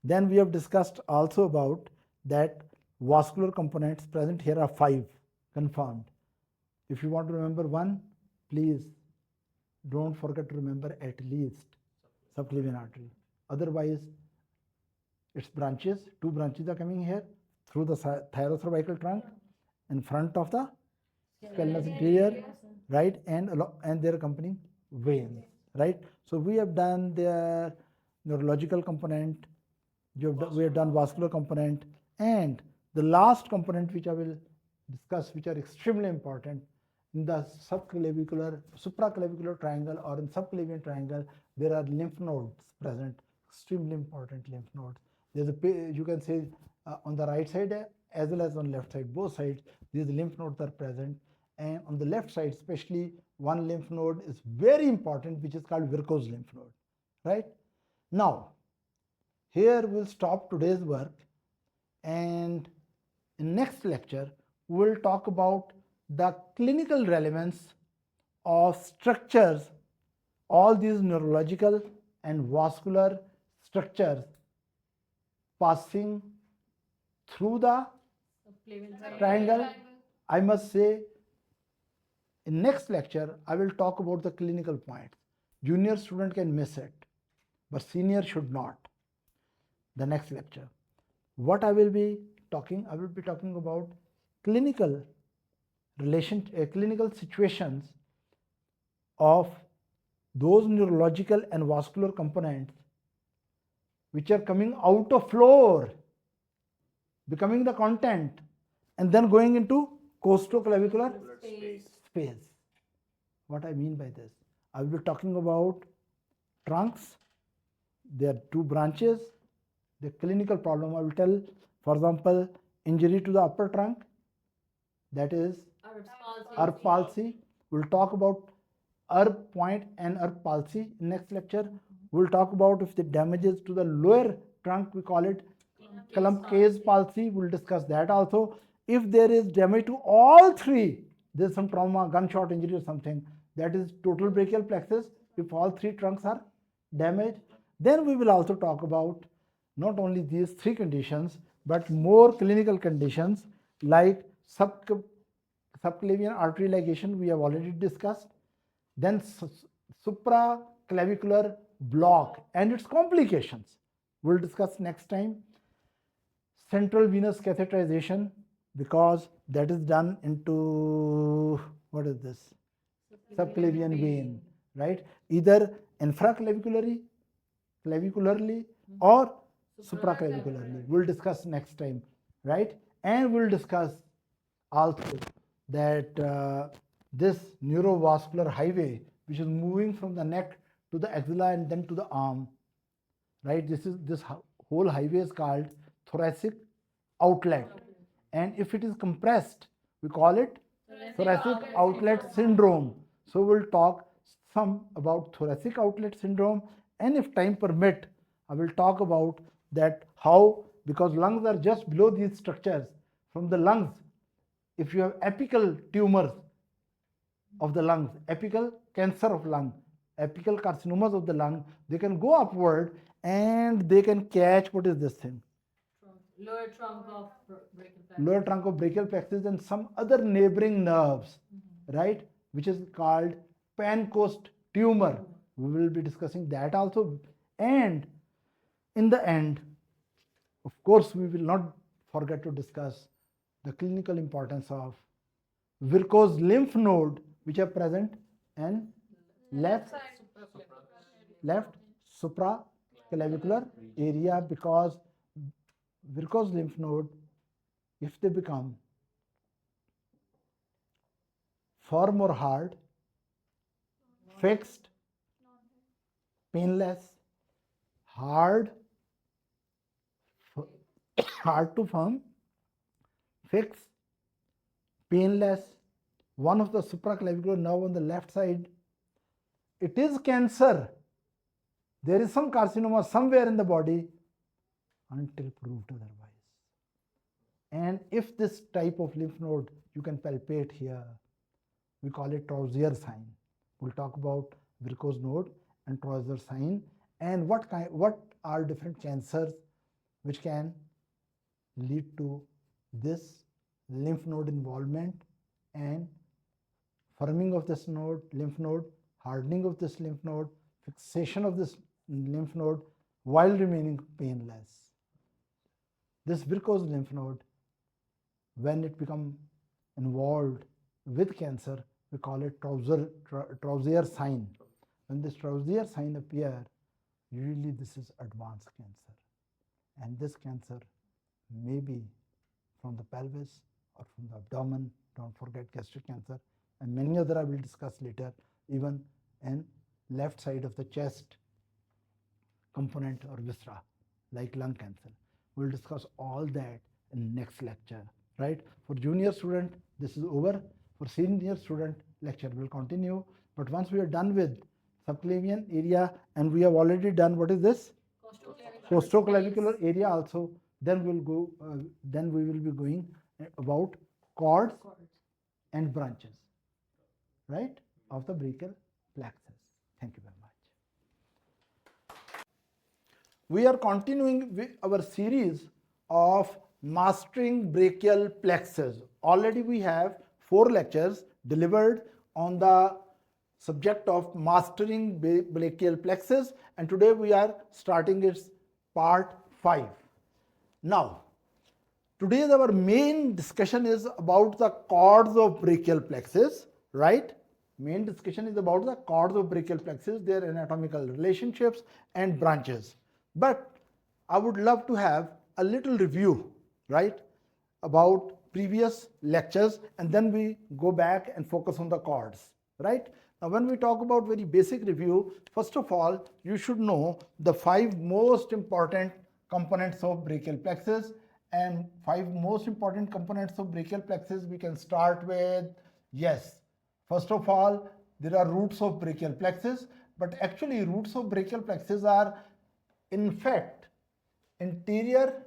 Then we have discussed also about that vascular components present here are 5 confirmed. If you want to remember one, please don't forget to remember at least subclavian artery. Otherwise, its branches, 2 branches are coming here through the thyrocervical trunk in front of the scalenus anterior, right, and their accompanying veins, right? So we have done the neurological component, we have done vascular component, and the last component which I will discuss, which are extremely important in the supraclavicular triangle or in subclavian triangle, there are lymph nodes present, extremely important lymph nodes. There's you can say on the right side as well as on left side, both sides, these lymph nodes are present. And on the left side, especially one lymph node is very important, which is called varicose lymph node, right? Now, here we'll stop today's work, and in next lecture, we'll talk about the clinical relevance of structures, all these neurological and vascular structures passing through the triangle. I must say, in next lecture, I will talk about the clinical points. Junior student can miss it, but senior should not. The next lecture. What I will be talking about clinical situations of those neurological and vascular components which are coming out of floor, becoming the content, and then going into costoclavicular space. What I mean by this, I will be talking about trunks. There are two branches. The clinical problem I will tell, for example, injury to the upper trunk, that is Earp palsy. We'll talk about Earp point and Earp palsy in next lecture. We'll talk about if the damages to the lower trunk, we call it clump case palsy. We'll discuss that also. If there is damage to all three, there's some trauma, gunshot injury or something, that is total brachial plexus. If all three trunks are damaged, then we will also talk about not only these three conditions, but more clinical conditions like subclavian artery ligation, we have already discussed. Then supraclavicular block and its complications, we'll discuss next time. Central venous catheterization, because that is done into, what is this? Subclavian vein, right? Either infraclavicularly, clavicularly, or supraclavicularly. We'll discuss next time, right? And we'll discuss also that this neurovascular highway, which is moving from the neck to the axilla and then to the arm, right? This whole highway is called thoracic outlet, and if it is compressed, we call it thoracic outlet syndrome. So we'll talk some about thoracic outlet syndrome, and if time permit, I will talk about that how, because lungs are just below these structures. From the lungs, if you have apical tumors of the lungs, apical cancer of lung, apical carcinomas of the lung, they can go upward and they can catch, what is this thing? Lower trunk of brachial plexus. Lower trunk of brachial plexus and some other neighboring nerves, right? Which is called Pancoast tumor. We will be discussing that also. And in the end, of course, we will not forget to discuss the clinical importance of varicose lymph node, which are present in left supraclavicular area, because varicose lymph node, if they become firm or hard, fixed, painless, hard to firm, fixed, painless, one of the supraclavicular nerve on the left side, it is cancer. There is some carcinoma somewhere in the body until proved otherwise. And if this type of lymph node you can palpate here, we call it Trousier sign. We'll talk about varicose node and Trousier sign, and what are different cancers which can lead to this lymph node involvement and firming of this lymph node, hardening of this lymph node, fixation of this lymph node while remaining painless. This varicose lymph node, when it becomes involved with cancer, we call it Trousier sign. When this Trousier sign appears, usually this is advanced cancer, and this cancer may be from the pelvis or from the abdomen. Don't forget gastric cancer, and many other I will discuss later, even in left side of the chest component or viscera, like lung cancer. We'll discuss all that in next lecture, right? For junior student, this is over. For senior student, lecture will continue. But once we are done with subclavian area, and we have already done, what is this? Costoclavicular area also, then we'll go. Then we will be going about cords and branches, right, of the brachial plexus. Thank you very much. We are continuing with our series of mastering brachial plexus. Already we have 4 lectures delivered on the subject of mastering brachial plexus, and today we are starting its part 5. Now, today our main discussion is about the cords of brachial plexus, right? main discussion is about the cords of brachial plexus, their anatomical relationships and branches. But I would love to have a little review, right, about previous lectures, and then we go back and focus on the cords, right? Now, when we talk about very basic review, first of all, you should know the 5 most important components of brachial plexus, and 5 most important components of brachial plexus we can start with. Yes, first of all, there are roots of brachial plexus, but actually roots of brachial plexus are in fact interior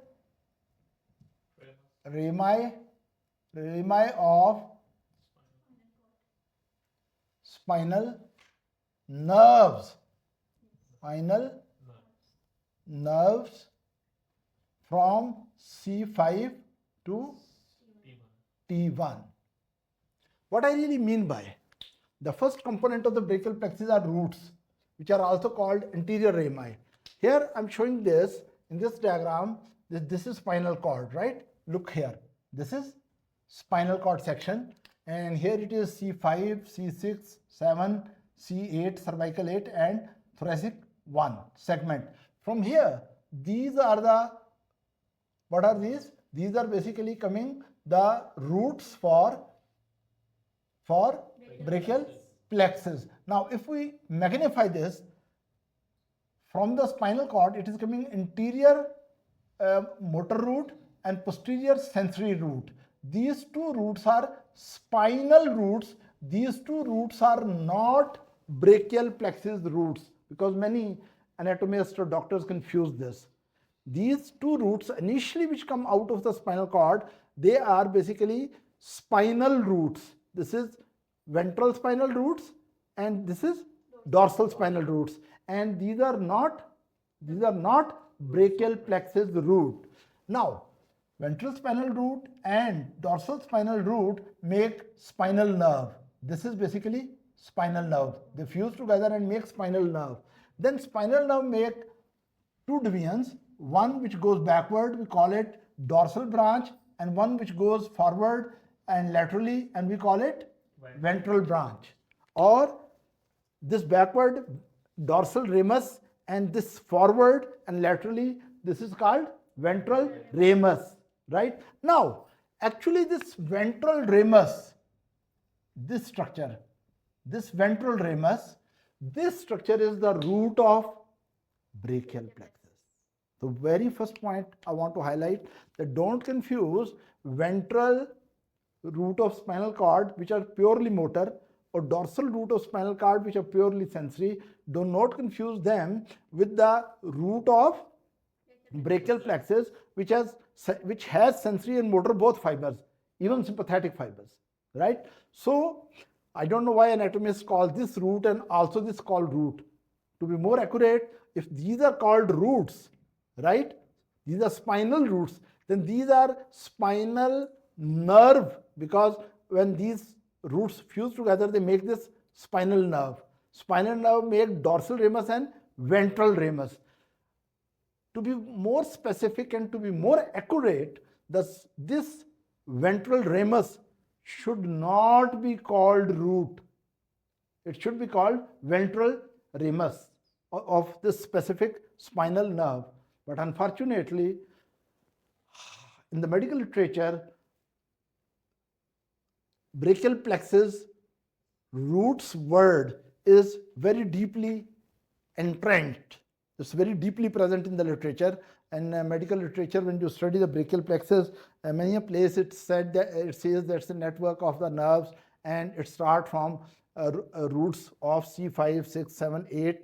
rami of spinal nerves, spinal nerves from C5 to T1. What I really mean by the first component of the brachial plexus are roots, which are also called anterior rami. Here I'm showing this in this diagram. This is spinal cord, right? Look here. This is spinal cord section, and here it is C5, C6, 7, C8, cervical 8, and thoracic 1 segment. From here, these are the, what are these? These are basically coming the roots for brachial plexus. Now, if we magnify this, from the spinal cord, it is coming interior motor root and posterior sensory root. These two roots are spinal roots. These two roots are not brachial plexus roots, because many anatomists or doctors confuse this. These two roots initially which come out of the spinal cord, they are basically spinal roots. This is ventral spinal roots and this is dorsal spinal roots, and these are not brachial plexus root. Now, ventral spinal root and dorsal spinal root make spinal nerve. This is basically spinal nerve. They fuse together and make spinal nerve. Then spinal nerve make two divisions. One which goes backward, we call it dorsal branch, and one which goes forward and laterally, and we call it ventral branch. Or this backward dorsal ramus, and this forward and laterally, this is called ventral ramus, right? Now, actually this ventral ramus, this structure, this ventral ramus, this structure is the root of brachial plexus. The very first point I want to highlight, that don't confuse ventral root of spinal cord, which are purely motor, or dorsal root of spinal cord, which are purely sensory. Do not confuse them with the root of brachial plexus, which has sensory and motor both fibers, even sympathetic fibers, right? So I don't know why anatomists call this root and also this called root. To be more accurate, if these are called roots, right, these are spinal roots, then these are spinal nerve, because when these roots fuse together, they make this spinal nerve. Spinal nerve make dorsal ramus and ventral ramus. To be more specific and to be more accurate, this ventral ramus should not be called root. It should be called ventral ramus of this specific spinal nerve. But unfortunately, in the medical literature, brachial plexus roots word is very deeply entrenched. It's very deeply present in the literature, and medical literature. When you study the brachial plexus, many a place it says that's a network of the nerves, and it starts from roots of C5, 6, 7, 8,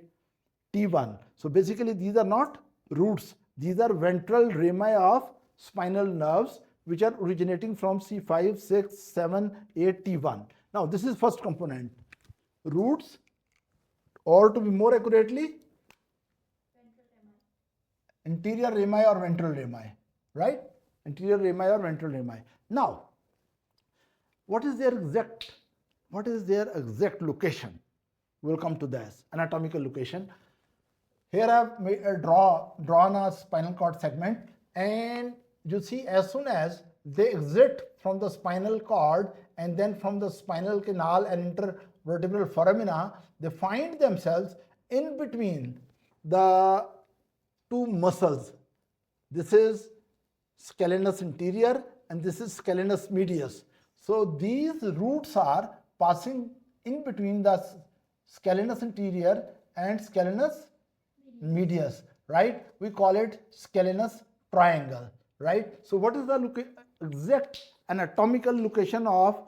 T1. So basically these are not roots. These are ventral rami of spinal nerves, which are originating from C5, 6, 7, 8, T1. Now this is first component. Roots, or to be more accurately, interior rami or ventral rami, right? Interior rami or ventral rami. Now, what is their exact location? We'll come to this anatomical location. Here I've drawn a spinal cord segment, and you see as soon as they exit from the spinal cord and then from the spinal canal and enter vertebral foramina, they find themselves in between the two muscles. This is scalenus anterior and this is scalenus medius. So these roots are passing in between the scalenus anterior and scalenus medius, right? We call it scalenus triangle, right? So what is the exact anatomical location of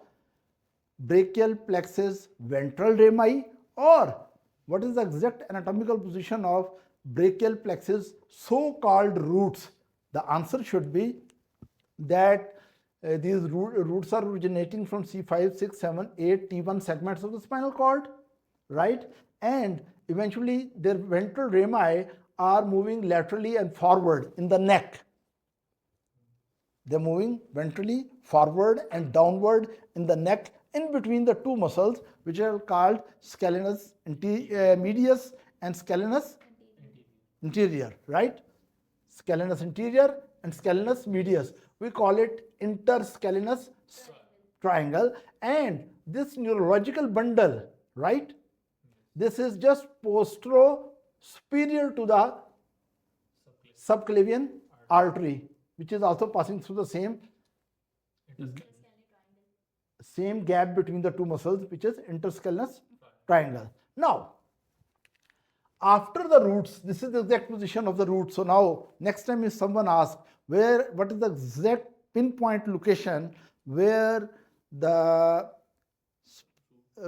brachial plexus ventral rami, or what is the exact anatomical position of brachial plexus so-called roots? The answer should be that these roots are originating from C5, 6, 7, 8, T1 segments of the spinal cord, right? And eventually their ventral rami are moving laterally and forward in the neck. They're moving ventrally forward and downward in the neck in between the two muscles, which are called scalenus medius and scalenus anterior, right? Scalenus anterior and scalenus medius. We call it interscalenus triangle. And this neurological bundle, right? This is just superior to the subclavian artery, which is also passing through the same gap between the two muscles, which is interscalenus triangle. Now, after the roots, this is the exact position of the root. So now, next time if someone asks, what is the exact pinpoint location where the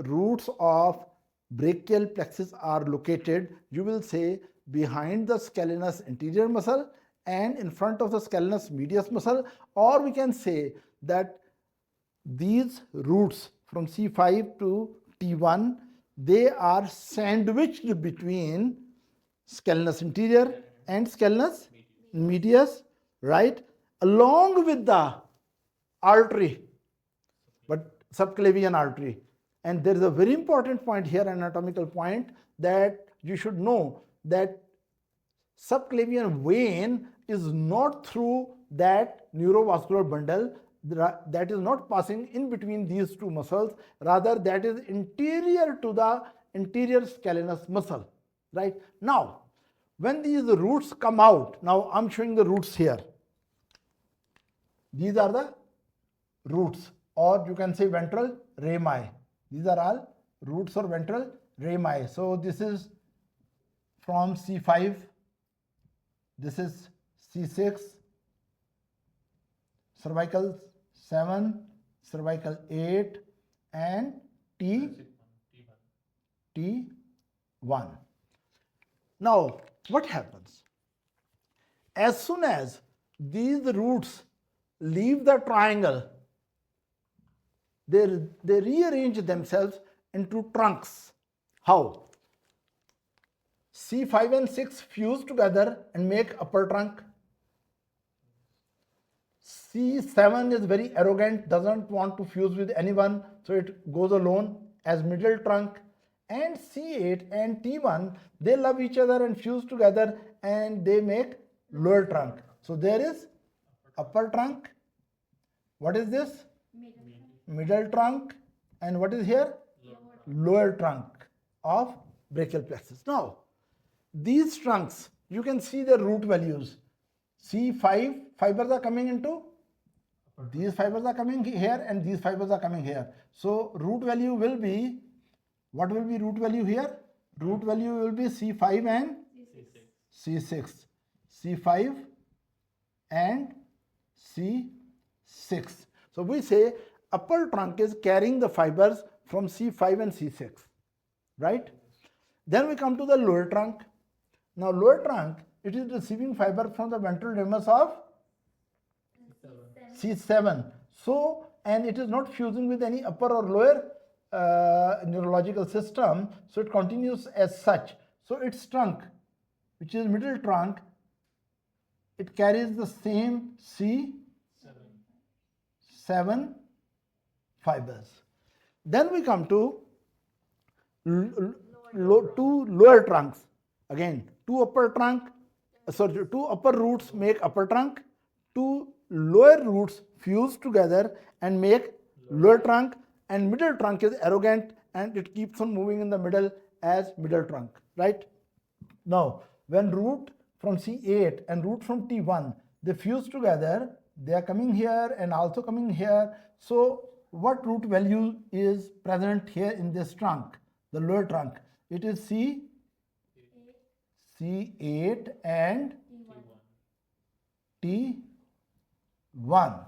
roots of brachial plexus are located, you will say behind the scalenus anterior muscle and in front of the scalenus medius muscle, or we can say that these roots from C5 to T1, they are sandwiched between scalenus anterior and scalenus medius, right, along with the artery, but subclavian artery. And there is a very important point here, anatomical point, that you should know that subclavian vein is not through that neurovascular bundle, that is not passing in between these two muscles, rather that is interior to the anterior scalenus muscle, right? Now, when these roots come out, now I'm showing the roots here. These are the roots, or you can say ventral rami. These are all roots or ventral rami. So this is from C5, this is C6, cervical 7, cervical 8, and T1. Now, what happens? As soon as these roots leave the triangle, they rearrange themselves into trunks. How? C5 and 6 fuse together and make upper trunk. C7 is very arrogant, doesn't want to fuse with anyone, so it goes alone as middle trunk. And C8 and T1, they love each other and fuse together and they make lower trunk. So there is upper trunk. What is this? Middle trunk. And what is here? Lower trunk of brachial plexus. Now, these trunks, you can see the root values. C5 fibers are coming into, these fibers are coming here and these fibers are coming here. So root value will be, what will be root value here? Root value will be C5 and C6. C5 and C6. So we say upper trunk is carrying the fibers from C5 and C6, right? Then we come to the lower trunk. Now lower trunk, it is receiving fiber from the ventral ramus of C7. So, and it is not fusing with any upper or lower neurological system, so it continues as such. So its trunk, which is middle trunk, it carries the same C7 fibers. Then we come to two lower trunks. Again, two upper roots make upper trunk, two lower roots fuse together and make lower trunk, and middle trunk is arrogant and it keeps on moving in the middle as middle trunk, right? Now, when root from C8 and root from T1, they fuse together, they are coming here and also coming here. So, what root value is present here in this trunk, the lower trunk? It is C8 and T1,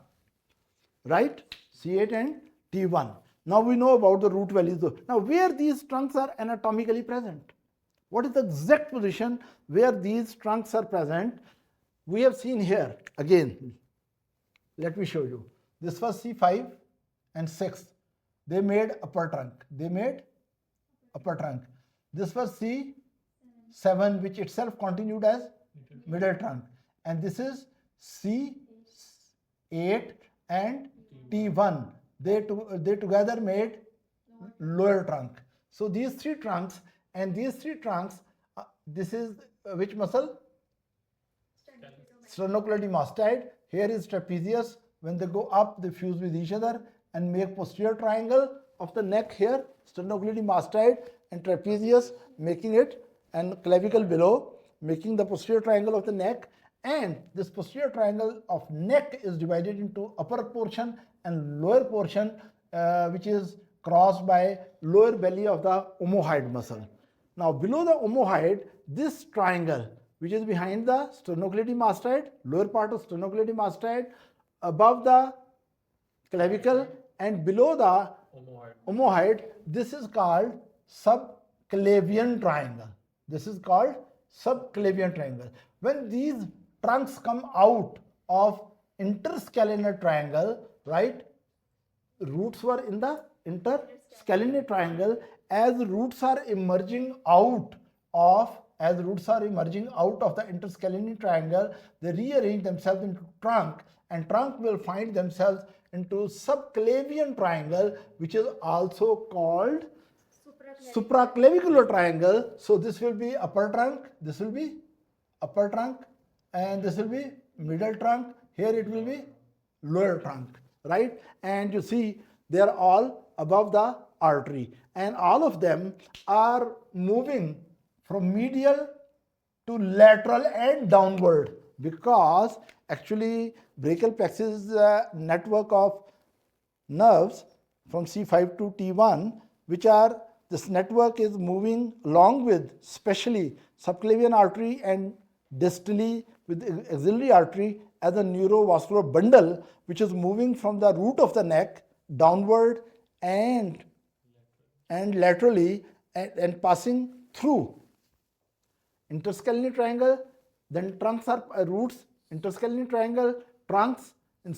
right? C8 and T1. Now we know about the root values. Now, where these trunks are anatomically present? What is the exact position where these trunks are present? We have seen here again. Let me show you. This was C5 and 6. They made upper trunk. They made upper trunk. This was C7, which itself continued as middle trunk. And this is C8 and T1. They together made lower trunk. So these three trunks, and these three trunks, this is which muscle? Sternocleidomastoid. Here is trapezius. When they go up, they fuse with each other and make posterior triangle of the neck here, sternocleidomastoid and trapezius, making it, and clavicle below, making the posterior triangle of the neck. And this posterior triangle of neck is divided into upper portion and lower portion, which is crossed by lower belly of the omohyoid muscle. Now, below the omohyoid, this triangle, which is behind the sternocleidomastoid, lower part of sternocleidomastoid, above the clavicle and below the omohyoid, this is called subclavian triangle. This is called subclavian triangle. When these trunks come out of interscalene triangle, right? Roots were in the interscalene triangle. As roots are emerging out of the interscalene triangle, they rearrange themselves into trunk, and trunk will find themselves into subclavian triangle, which is also called supraclavicular triangle. So this will be upper trunk, this will be upper trunk, and this will be middle trunk. Here it will be lower trunk, right? And you see they are all above the artery, and all of them are moving from medial to lateral and downward, because actually brachial plexus is a network of nerves from C5 to T1, which are, this network is moving along with specially subclavian artery and distally with axillary artery as a neurovascular bundle, which is moving from the root of the neck downward and laterally and passing through interscalene triangle, then trunks are roots, interscalene triangle, trunks in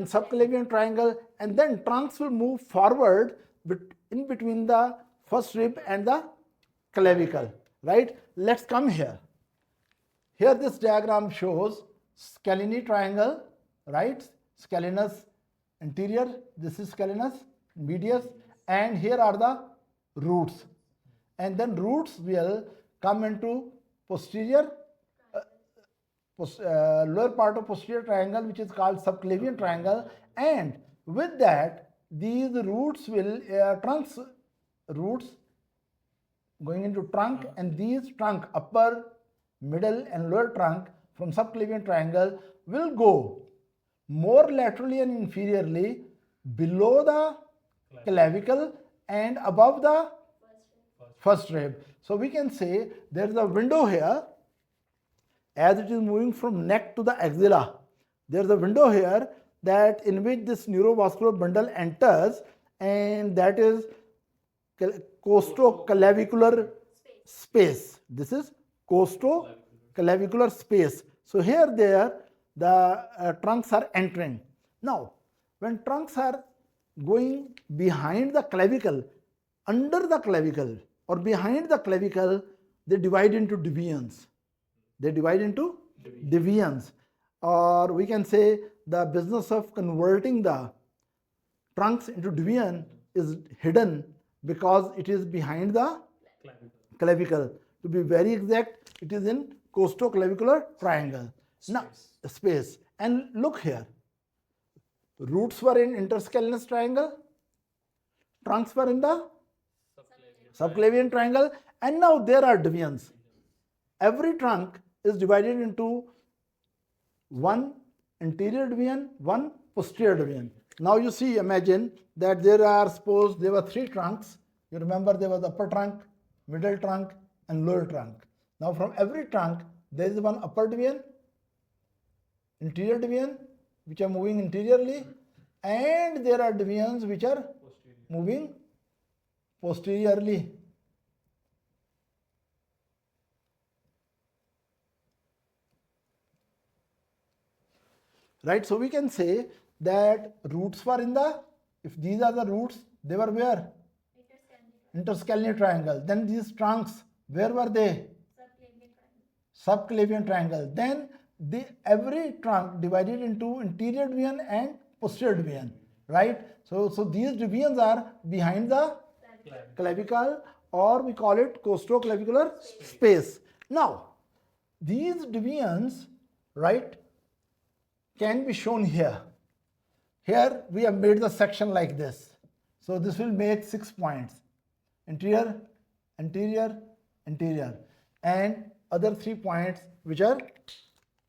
subclavian triangle, and then trunks will move forward in between the first rib and the clavicle, right? Let's come here. Here this diagram shows scalene triangle, right? Scalenus anterior, this is scalenus medius, and here are the roots. And then roots will come into posterior, lower part of posterior triangle, which is called subclavian triangle, and with that these roots will, roots going into trunk, and these trunk, upper, middle and lower trunk from subclavian triangle will go more laterally and inferiorly below the clavicle and above the first rib. So we can say there is a window here, as it is moving from neck to the axilla. There is a window here that in which this neurovascular bundle enters, and that is costoclavicular space. This is costoclavicular space. So here the trunks are entering. Now, when trunks are going behind the clavicle, under the clavicle or behind the clavicle, they divide into deviance. They divide into deviance, or we can say the business of converting the trunks into deviance is hidden because it is behind the clavicle. To be very exact, it is in costoclavicular triangle. Now, space. And look here. Roots were in interscalenus triangle. trunks were in the Subclavian. subclavian triangle, and now there are divisions. Every trunk is divided into one anterior division, one posterior division. Now you see, imagine that there are, suppose there were three trunks. You remember there was upper trunk, middle trunk, and lower trunk. Now from every trunk there is one upper division, interior division, which are moving interiorly, and there are divisions which are moving posteriorly. Right, so we can say that roots were in the, if these are the roots, they were where? Interscalene triangle. Then these trunks, where were they? Subclavian triangle. Then every trunk divided into interior division and posterior division, right? So these divisions are behind the clavicle, or we call it costoclavicular space. Now, these divisions, right, can be shown here. Here we have made the section like this. So this will make 6 points. Interior, anterior, anterior, and other 3 points which are,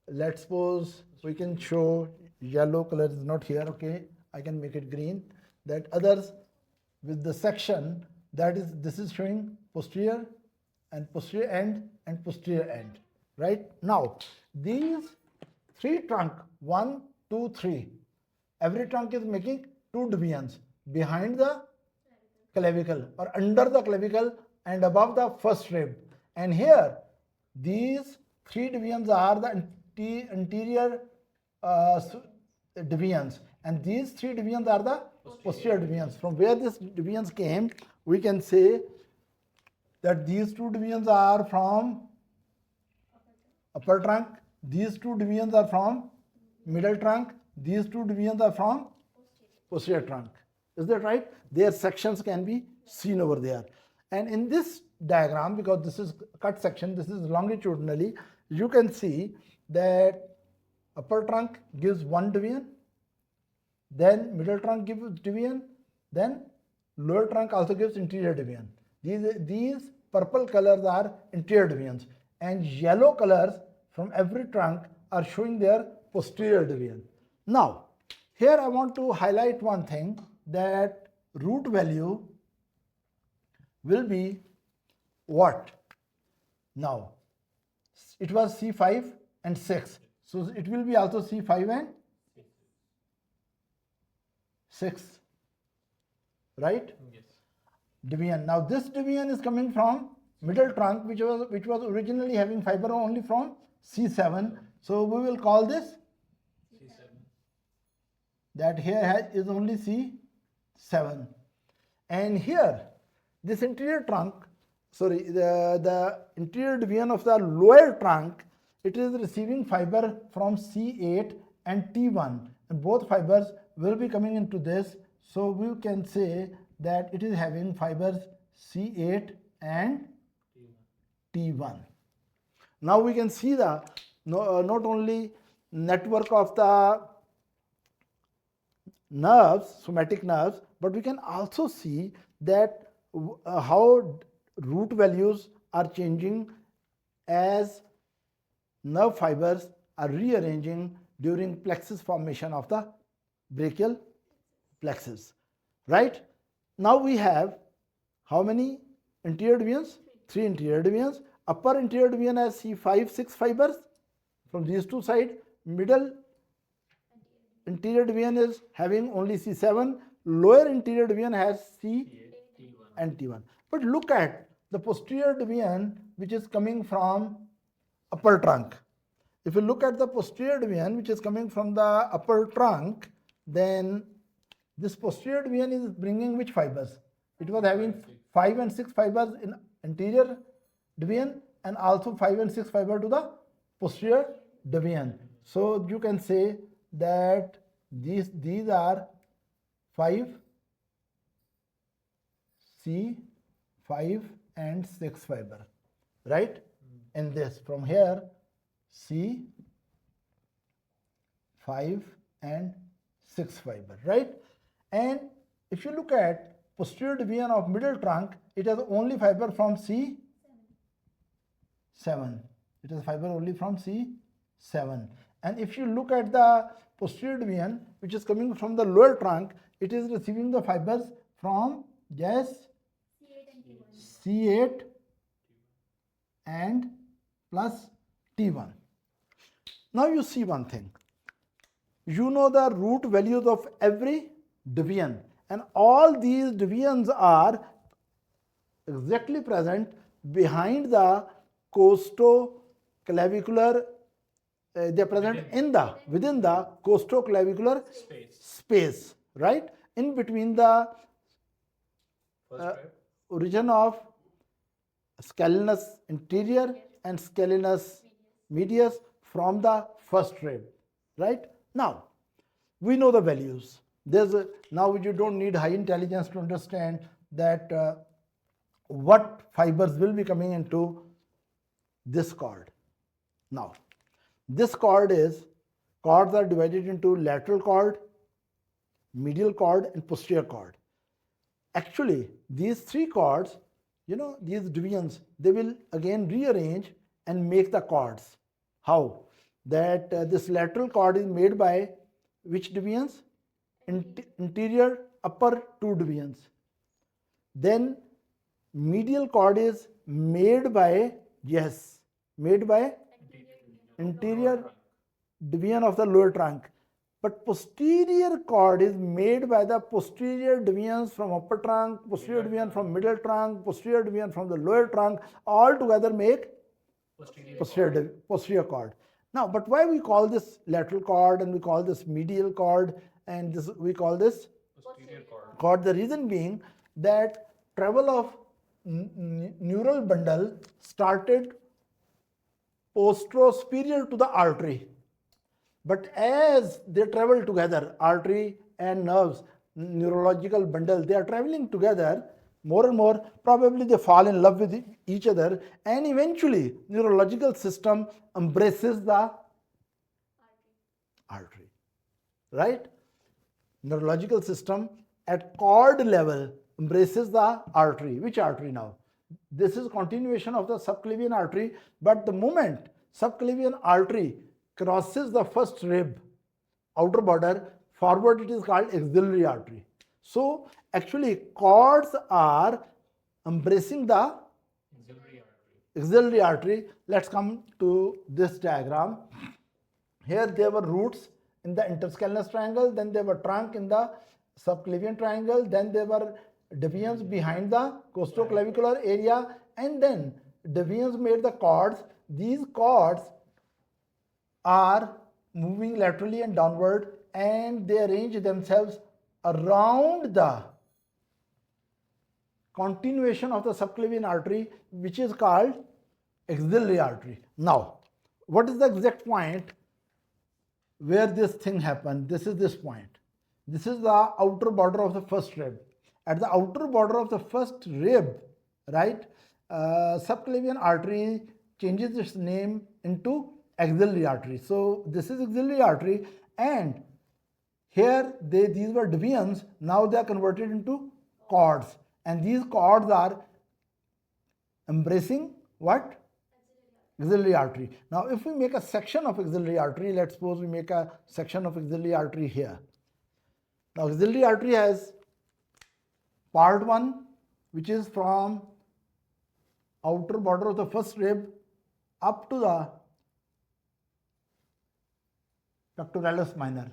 let's suppose we can show yellow color is not here, okay, I can make it green, that others with the section that is, this is showing posterior and posterior end and posterior end, right? Now these 3 trunk, 1, 2, 3, every trunk is making 2 divisions behind the clavicle or under the clavicle and above the first rib. And here these 3 divisions are the anterior divisions, and these 3 divisions are the posterior divisions. From where these divisions came, we can say that these 2 divisions are from upper trunk, these 2 divisions are from middle trunk, these 2 divisions are from posterior trunk. Is that right? Their sections can be seen over there. And in this diagram, because this is cut section, this is longitudinally, you can see that upper trunk gives 1 division, then middle trunk gives division, then lower trunk also gives interior division. These purple colors are interior divisions, and yellow colors from every trunk are showing their posterior division. Now, here I want to highlight one thing, that root value will be what? Now, it was C5 and 6. So it will be also C5 and 6, right? Yes. Division. Now this division is coming from middle trunk, which was originally having fiber only from C7. So we will call this C7. that here is only C7. And here this interior trunk, sorry, the interior division of the lower trunk, it is receiving fiber from C8 and T1, and both fibers will be coming into this. So we can say that it is having fibers C8 and T1. Now we can see the not only network of the nerves, somatic nerves, but we can also see that how root values are changing as nerve fibers are rearranging during plexus formation of the brachial plexus, right? Now we have how many interior divisions? 3 interior divisions. Upper interior division has C5, 6 fibers from these 2 sides. Middle interior division is having only C7. Lower interior division has C and T1. But look at the posterior division which is coming from upper trunk. If you look at the posterior division which is coming from the upper trunk, then this posterior division is bringing which fibers? It was having 5 and 6 fibers in anterior division and also 5 and 6 fiber to the posterior division. So you can say that these are 5 C, 5 and 6 fiber, right? In this, from here C, 5 and 6 fiber, right? And if you look at posterior deviation of middle trunk, it has only fiber from C7. It is fiber only from C7. And if you look at the posterior deviation, which is coming from the lower trunk, it is receiving the fibers from, yes, C8 and plus T1. Now you see one thing. You know the root values of every deviation, and all these deviations are exactly present behind the costoclavicular. They are present within the costoclavicular space, right? In between the origin of scalenus anterior and scalenus medius from the first rib, right? Now, we know the values. Now you don't need high intelligence to understand that what fibers will be coming into this cord. Now, this cords are divided into lateral cord, medial cord, and posterior cord. Actually, these three cords, these divisions, they will again rearrange and make the cords. How? That this lateral cord is made by which divisions? Interior upper two divisions. Then medial cord is made by interior division of the lower trunk. But posterior cord is made by the posterior divisions from upper trunk, posterior division from middle trunk, posterior division from the lower trunk, all together make posterior cord. Now, but why we call this lateral cord and we call this medial cord and we call this posterior cord? The reason being that travel of neural bundle started posterior to the artery. But as they travel together, artery and nerves, neurological bundle, they are traveling together more and more. Probably they fall in love with each other, and eventually neurological system embraces the artery, right? Neurological system at cord level embraces the artery. Which artery now? This is continuation of the subclavian artery, but the moment subclavian artery crosses the first rib, outer border, forward it is called axillary artery. So actually cords are embracing the axillary artery. Let's come to this diagram. Here there were roots in the interscalenus triangle, then there were trunk in the subclavian triangle, then there were divisions behind the costoclavicular area, and then divisions made the cords. These cords are moving laterally and downward, and they arrange themselves around the continuation of the subclavian artery, which is called axillary artery. Now, what is the exact point where this thing happened? This is this point. This is the outer border of the first rib. At the outer border of the first rib, right, subclavian artery changes its name into axillary artery. So this is axillary artery, and here these were divisions. Now they are converted into cords, and these cords are embracing what? Axillary artery. Now if we make a section of axillary artery, let's suppose we make a section of axillary artery here. Now axillary artery has part 1, which is from outer border of the first rib up to the pectoralis minor.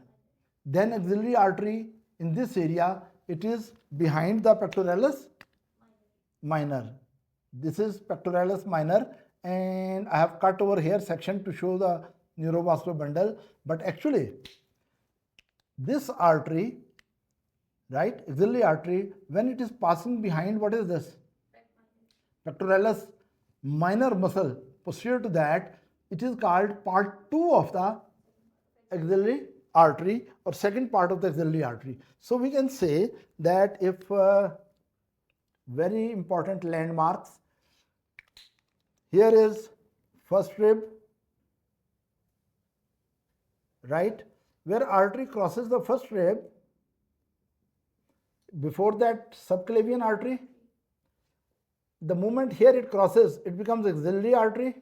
Then axillary artery in this area, it is behind the pectoralis minor. This is pectoralis minor, and I have cut over here section to show the neurovascular bundle. But actually this artery, right, axillary artery, when it is passing behind, what is this? Pectoralis minor muscle. Posterior to that, it is called part 2 of the axillary artery, or second part of the axillary artery. So we can say that if very important landmarks, here is first rib, right, where artery crosses the first rib, before that subclavian artery. The moment here it crosses, it becomes axillary artery,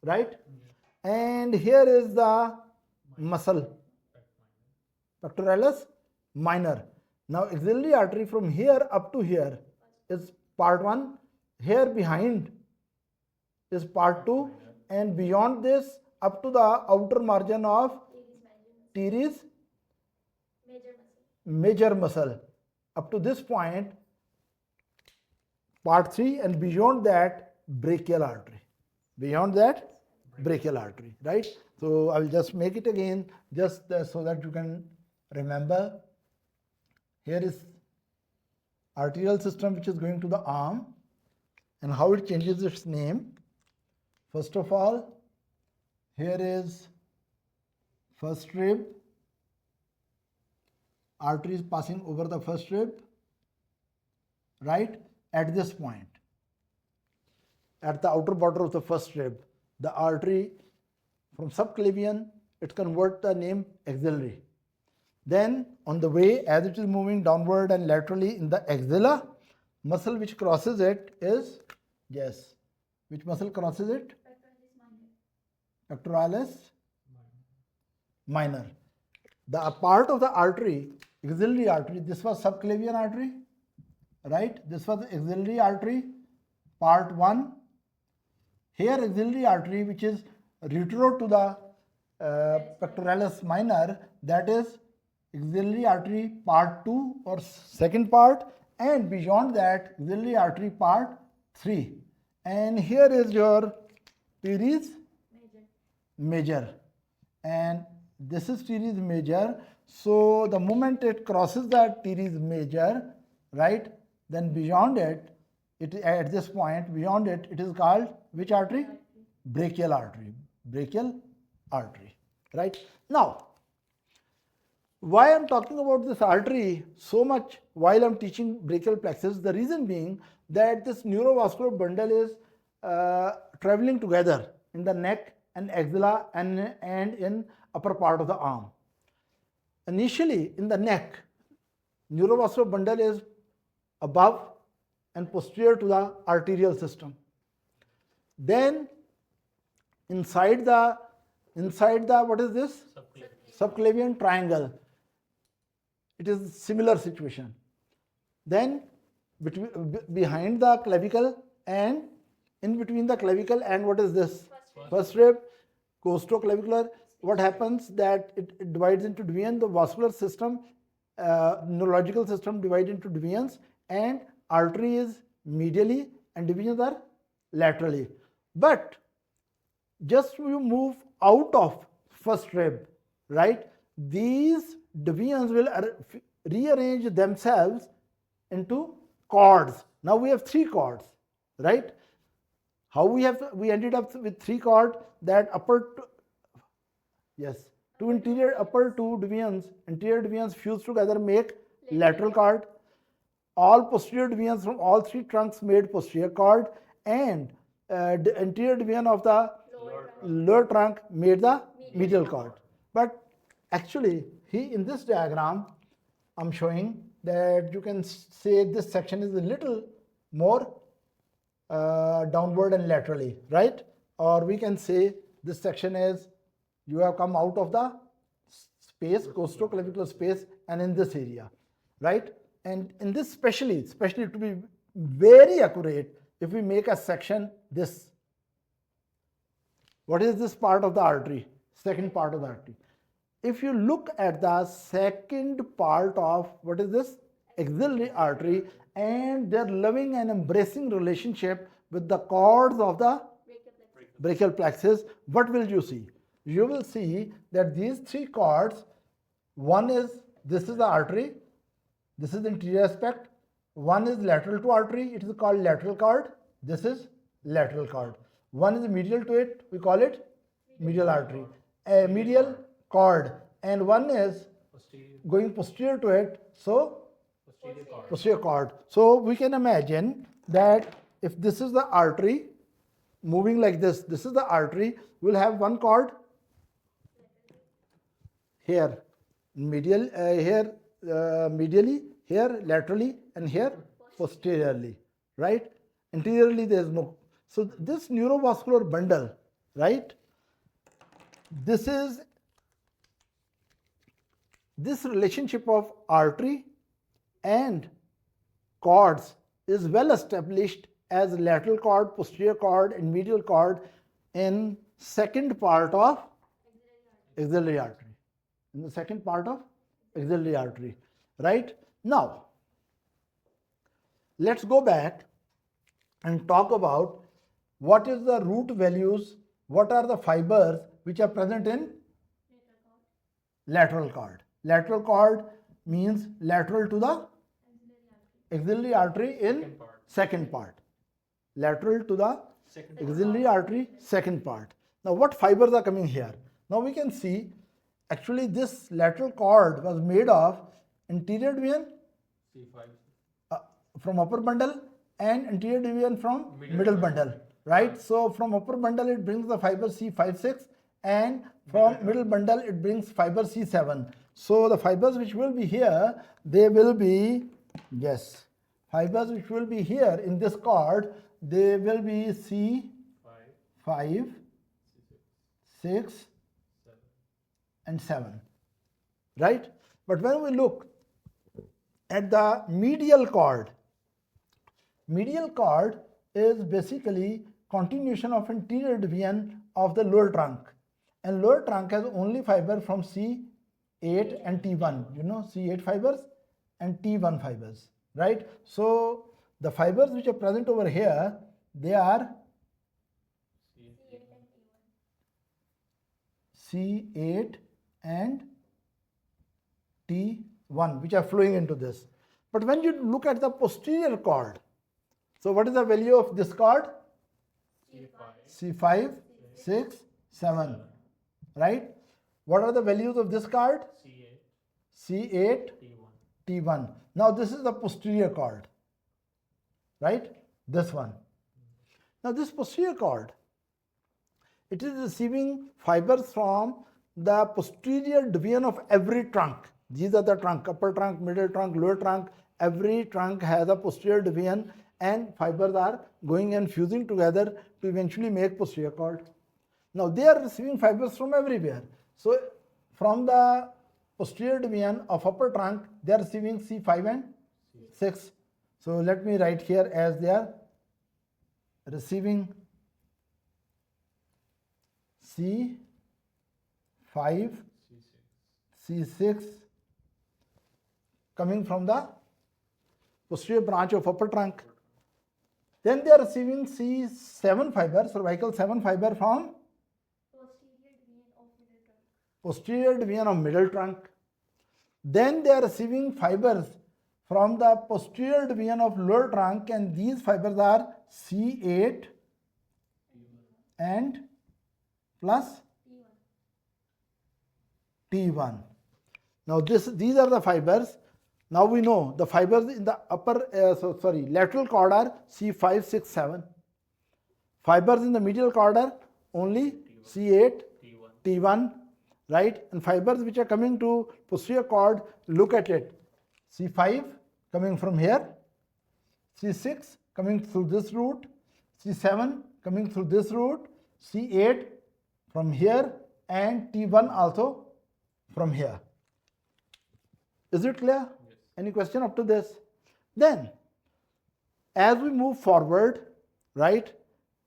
right? And here is the muscle, pectoralis minor. Now axillary artery from here up to here is part 1, here behind is part 2, and beyond this up to the outer margin of teres major muscle. Up to this point, part 3, and beyond that brachial artery. Beyond that brachial artery, right? So I will just make it again, just so that you can remember. Here is arterial system which is going to the arm, and how it changes its name. First of all, here is first rib, artery is passing over the first rib, right? At this point, at the outer border of the first rib, the artery from subclavian, it converts the name axillary. Then on the way, as it is moving downward and laterally in the axilla, muscle which crosses it is, yes, which muscle crosses it? Pectoralis minor. The part of the artery, axillary artery, this was subclavian artery, right? This was the axillary artery, part 1. Here axillary artery, which is retro to the pectoralis minor, that is axillary artery part 2 or second part, and beyond that axillary artery part 3. And here is your teres major, and this is teres major. So the moment it crosses the teres major, right, then beyond it, at this point, beyond it, it is called which artery? Brachial artery. Brachial artery, right? Now, why I am talking about this artery so much while I am teaching brachial plexus? The reason being that this neurovascular bundle is traveling together in the neck and axilla and in upper part of the arm. Initially in the neck, neurovascular bundle is above and posterior to the arterial system. Then inside the what is this? Subclavian triangle. It is similar situation. Then behind the clavicle and in between the clavicle and what is this? First rib, costoclavicular. What happens that it divides into division, the vascular system, neurological system divides into divisions, and artery is medially and divisions are laterally. But just you move out of first rib, right? These divisions will rearrange themselves into cords. Now we have 3 cords, right? How we ended up with 3 cords, that two interior upper 2 divisions, interior divisions fused together make lateral cord. All posterior divisions from all 3 trunks made posterior cord, and the interior division of the lower trunk made the medial cord. But actually, in this diagram, I'm showing that you can say this section is a little more downward and laterally, right? Or we can say this section is you have come out of the space, costoclavicular space, and in this area, right? And in this especially to be very accurate, if we make a section this, what is this part of the artery? Second part of the artery. If you look at the second part of what is this? Axillary artery, and their loving and embracing relationship with the cords of the brachial plexus, what will you see? You will see that these 3 cords, one is, this is the artery, this is the interior aspect, one is lateral to artery, it is called lateral cord, this is lateral cord. One is medial to it, we call it medial artery, a medial cord, and one is going posterior to it, so posterior cord. So we can imagine that if this is the artery moving like this is the artery, we'll have one cord here medially, here laterally and here posteriorly, right? Anteriorly there is no. So this neurovascular bundle, right? This is this relationship of artery and cords is well established as lateral cord, posterior cord and medial cord in second part of axillary artery. In the second part of axillary artery, right? Now, let's go back and talk about what is the root values, what are the fibers which are present in lateral cord. Lateral cord means lateral to the axillary artery in second part. Lateral to the axillary artery, second part. Now, what fibers are coming here? Now, we can see actually this lateral cord was made of anterior division from upper bundle and anterior division from middle bundle, right? So, from upper bundle it brings the fiber C5, 6 and from middle bundle it brings fiber C7. So, the fibers which will be here, they will be, yes, fibers which will be here in this cord, they will be C5, 6 and 7, right? But when we look at the medial cord is basically continuation of anterior division of the lower trunk, and lower trunk has only fiber from C8 and T1, you know, C8 fibers and T1 fibers, right? So the fibers which are present over here, they are C8 and T1 which are flowing into this. But when you look at the posterior cord, so what is the value of this cord? C5, 6, 7, right? What are the values of this cord? C8, T1. Now this is the posterior cord, right? This one. Now this posterior cord, it is receiving fibers from the posterior division of every trunk. These are the trunk, upper trunk, middle trunk, lower trunk. Every trunk has a posterior division and fibers are going and fusing together to eventually make posterior cord. Now they are receiving fibers from everywhere. So from the posterior division of upper trunk, they are receiving C5 and 6. So let me write here as they are receiving C5, C6 coming from the posterior branch of upper trunk. Then they are receiving C7 fiber, cervical 7 fiber from posterior division of middle trunk. Then they are receiving fibers from the posterior division of lower trunk, and these fibers are C8 and plus T1. Now these are the fibers. Now we know the fibers in the upper, lateral cord are C5, 6, 7. Fibers in the medial cord are only C8, T1, right? And fibers which are coming to posterior cord, look at it. C5 coming from here, C6 coming through this route, C7 coming through this route, C8 from here, and T1 also from here. Is it clear? Yes. Any question up to this? Then, as we move forward, right,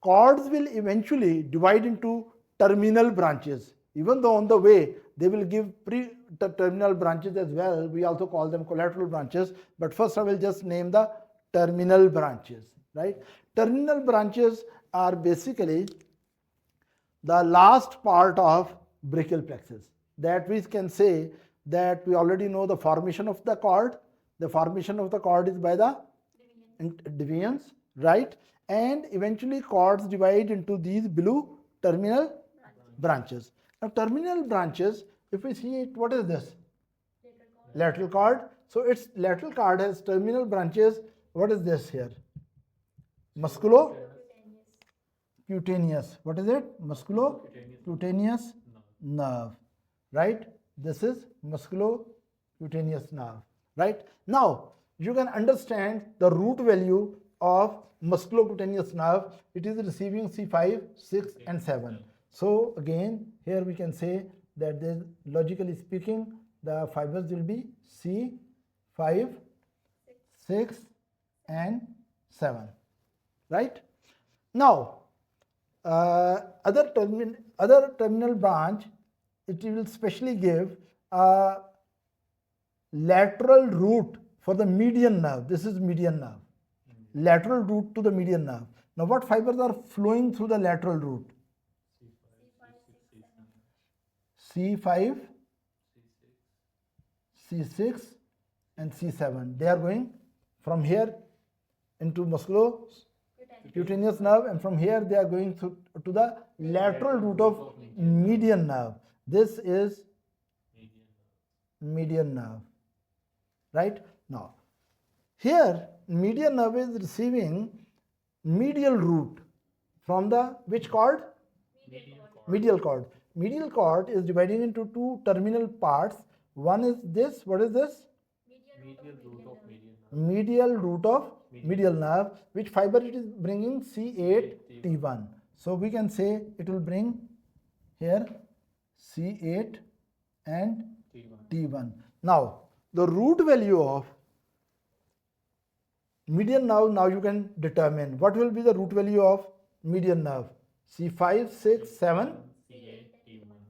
cords will eventually divide into terminal branches. Even though on the way they will give pre-terminal branches as well, we also call them collateral branches. But first I will just name the terminal branches, right? Terminal branches are basically the last part of brachial plexus. That we can say that we already know the formation of the cord. The formation of the cord is by the divisions, right? And eventually cords divide into these blue terminal branches. Now terminal branches, if we see it, what is this? Lateral cord. So its lateral cord has terminal branches. What is this here? Musculocutaneous. What is it? Musculocutaneous nerve, right? This is musculocutaneous nerve, right? Now, you can understand the root value of musculocutaneous nerve. It is receiving C5, 6 and 7. So again, here we can say that there, logically speaking, the fibers will be C5, 6 and 7, right? Now, other terminal branch, it will specially give a lateral route for the median nerve. This is median nerve. Lateral route to the median nerve. Now, what fibers are flowing through the lateral route? C5, C6 and C7. They are going from here into musculocutaneous nerve, and from here they are going to the lateral route of median nerve. This is median nerve, right? Now, here median nerve is receiving medial route from the which cord? Medial cord. Medial cord is divided into two terminal parts. One is this. What is this? Medial root of medial nerve. Which fiber it is bringing? C8 T1. So we can say it will bring here C8 and T1. Now the root value of median nerve, now you can determine what will be the root value of median nerve. C5, 6, 7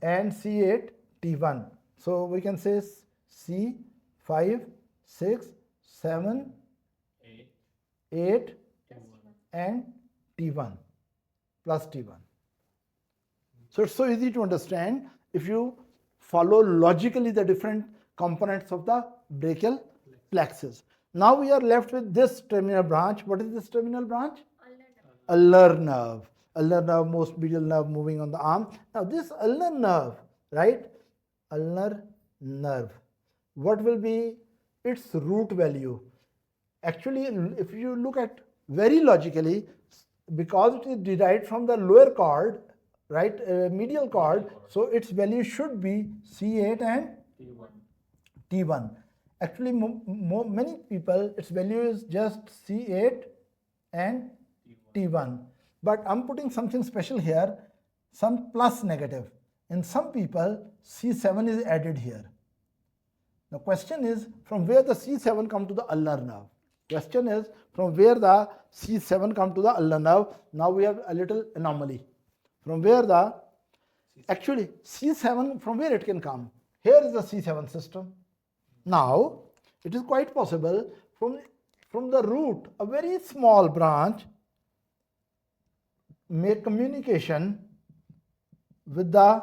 and C8 T1. So we can say C5, 6, 7, 8 and T1 plus T1. So it's so easy to understand if you follow logically the different components of the brachial plexus. Now we are left with this terminal branch. What is this terminal branch? Ulnar nerve. Ulnar nerve, most medial nerve moving on the arm. Now this ulnar nerve, right? Ulnar nerve. What will be its root value? Actually, if you look at very logically, because it is derived from the lower cord, right, medial cord, so its value should be C8 and T1. Actually, many people, its value is just C8 and T1. But I'm putting something special here, some plus negative. In some people, C7 is added here. The question is, from where the C7 come to the ulnar nerve? Question is, from where the C7 come to the ulnar nerve? Now we have a little anomaly. From where the, actually C7, from where it can come? Here is the C7 system. Now, it is quite possible from the root, a very small branch make communication with the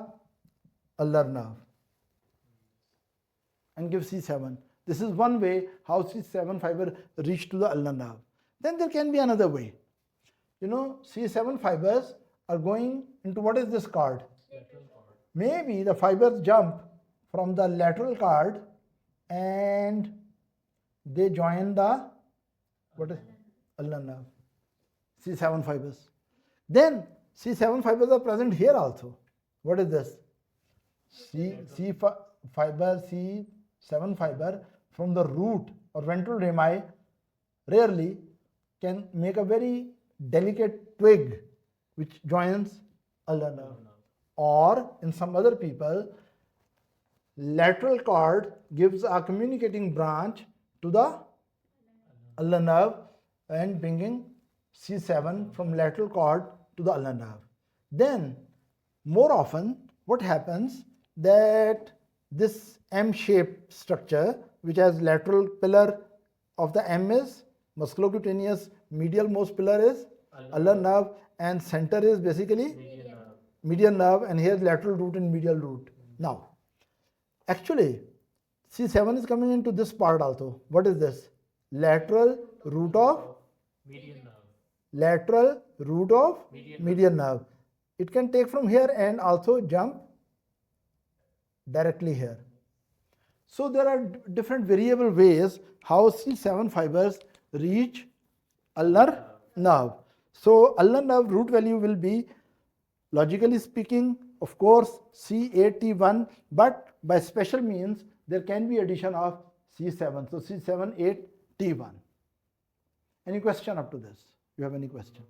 ulnar nerve and give C7. This is one way how C7 fiber reach to the ulnar nerve. Then there can be another way. You know, C7 fibers are going into what is this cord? Maybe the fibers jump from the lateral cord and they join the what is ulnar nerve. C7 fibers. Then C7 fibers are present here also. What is this? C7 fiber from the root or ventral rami rarely can make a very delicate twig which joins ulnar nerve. Or in some other people, lateral cord gives a communicating branch to the ulnar nerve and bringing C7 from lateral cord to the ulnar nerve. Then more often what happens that this M-shaped structure which has lateral pillar of the M is musculocutaneous, medial most pillar is ulnar nerve and center is basically median nerve, and here is lateral root and medial root. Now actually C7 is coming into this part also. What is this? Lateral root of median nerve. Lateral root of median nerve. It can take from here and also jump directly here. So there are different variable ways how C7 fibers reach ulnar nerve. So ulnar nerve root value will be, logically speaking, of course C8T1, but by special means there can be addition of C7. So C7, 8, T1. Any question up to this? You have any question?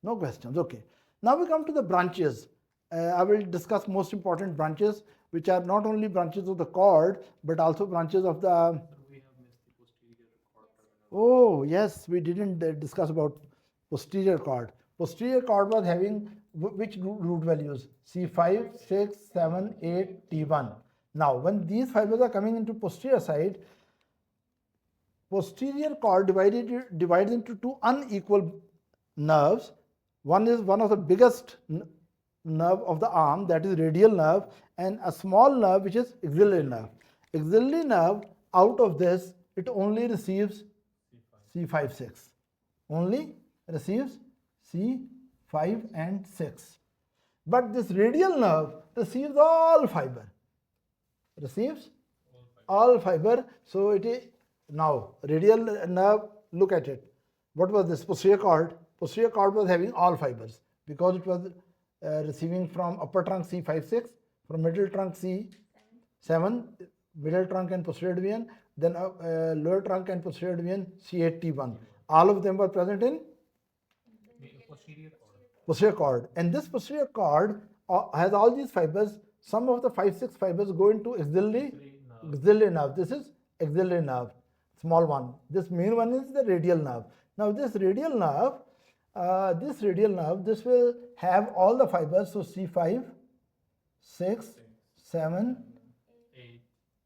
No questions. Okay. Now we come to the branches. I will discuss most important branches, which are not only branches of the cord, but also branches of the. Sir, we have missed the posterior cord terminal. Oh, yes, we didn't discuss about posterior cord. Posterior cord was having which root values? C5, 6, 7, 8, T1. Now, when these fibers are coming into posterior side, posterior cord divides into two unequal nerves. One is one of the biggest nerve of the arm, that is radial nerve, and a small nerve which is axillary nerve. Axillary nerve, out of this, it only receives C5, 6. Only receives C5 and 6. But this radial nerve receives all fiber. Receives all fiber. So it is now radial nerve, look at it. What was this? Posterior cord. Posterior cord was having all fibers because it was receiving from upper trunk C5, 6, from middle trunk C7, middle trunk and posterior division, then lower trunk and posterior division C8, T1. All of them were present in posterior cord. And this posterior cord has all these fibers. Some of the 5, 6 fibers go into axillary nerve. This is axillary nerve, small one. This main one is the radial nerve. Now this radial nerve, this will have all the fibers. So C5, 6, 7,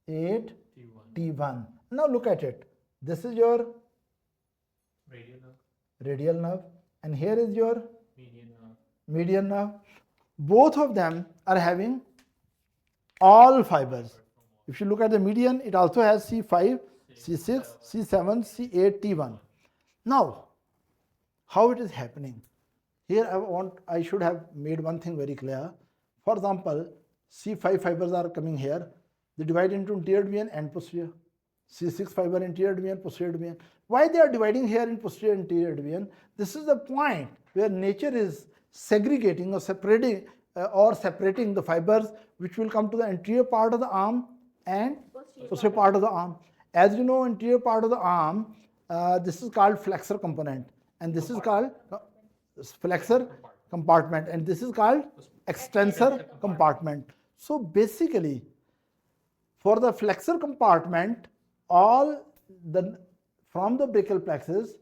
8, T1. Now look at it. This is your radial nerve, and here is your median nerve. Both of them are having all fibers. If you look at the median, it also has C5, C6, C7, C8, T1. Now, how it is happening? Here I should have made one thing very clear. For example, C5 fibers are coming here. They divide into anterior division and posterior. C6 fiber anterior division, posterior division. Why they are dividing here in posterior anterior division? This is the point where nature is segregating or separating the fibers which will come to the anterior part of the arm and posterior part of the arm. As you know, anterior part of the arm, this is called flexor component, and this is called flexor compartment, and this is called extensor compartment. So basically, for the flexor compartment, from the brachial plexus,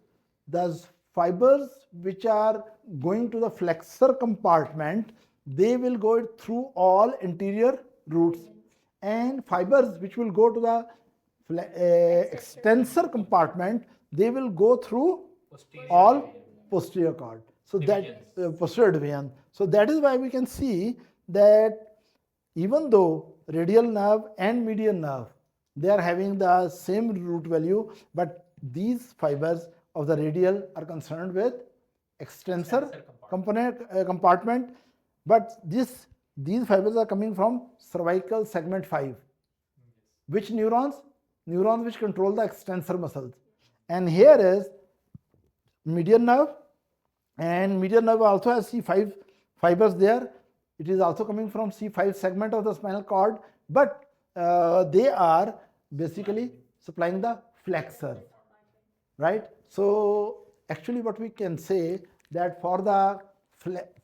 the fibers which are going to the flexor compartment, they will go through all anterior roots, and fibers which will go to the extensor compartment, they will go through all posterior cord. So that posterior division. So that is why we can see that even though radial nerve and median nerve, they are having the same root value, but these fibers of the radial are concerned with extensor compartment, but these fibers are coming from cervical segment 5. Which neurons? Neurons which control the extensor muscles. And here is median nerve, and median nerve also has C5 fibers there. It is also coming from C5 segment of the spinal cord, but they are basically supplying the flexor, right? So actually what we can say that for the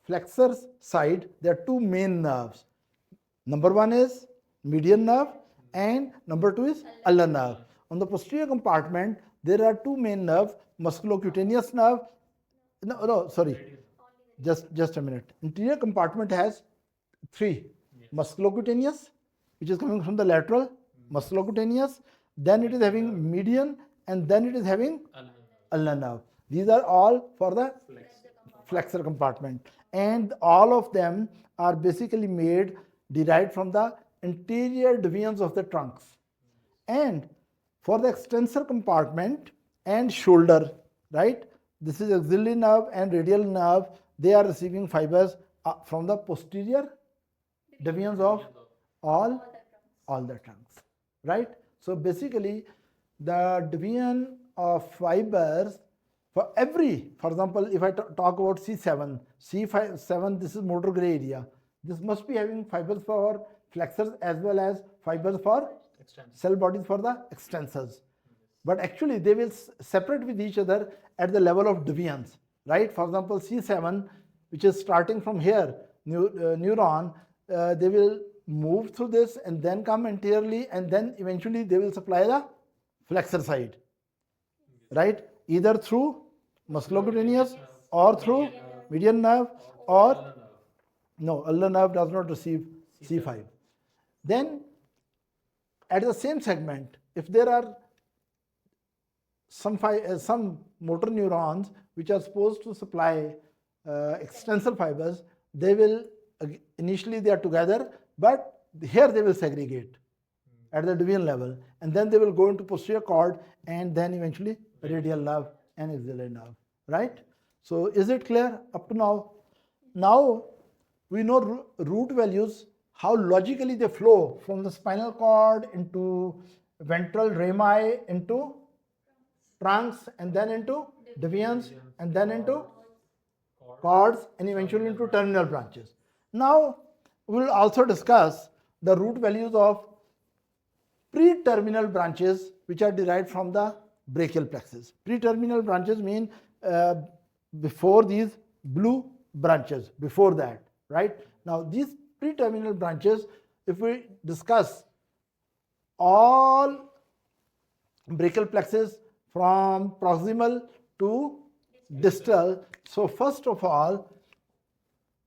flexor side, there are two main nerves. Number one is median nerve and number two is ulnar nerve. On the posterior compartment, there are two main nerves, musculocutaneous nerve. Just a minute. Interior compartment has 3. Musculocutaneous, which is coming from the lateral, musculocutaneous, then it is having median, and then it is having ulnar nerve. These are all for the flexor compartment, and all of them are basically derived from the anterior divisions of the trunks. And for the extensor compartment and shoulder, right, this is axillary nerve and radial nerve, they are receiving fibers from the posterior divisions of all the trunks, right? So basically the division of fibers for example, if I talk about C7, C7, this is motor gray area. This must be having fibers for flexors as well as fibers for cell bodies for the extensors. But actually they will separate with each other at the level of deviance, right? For example, C7, which is starting from here, neuron, they will move through this and then come anteriorly, and then eventually they will supply the flexor side, right? Either through musculocutaneous or through median nerve, or no, ulnar nerve does not receive C5. Then at the same segment, if there are some motor neurons which are supposed to supply extensor fibers, they will initially they are together, but here they will segregate at the deviant level, and then they will go into posterior cord, and then eventually radial nerve and axillary nerve, right? So is it clear up to now? Now we know root values, how logically they flow from the spinal cord into ventral rami, into trunks, and then into deviance, and then into cords, and eventually into terminal branches. Now we will also discuss the root values of pre-terminal branches which are derived from the brachial plexus. Pre-terminal branches mean before these blue branches, before that, right? Now these pre-terminal branches, if we discuss all brachial plexus from proximal to distal, so first of all,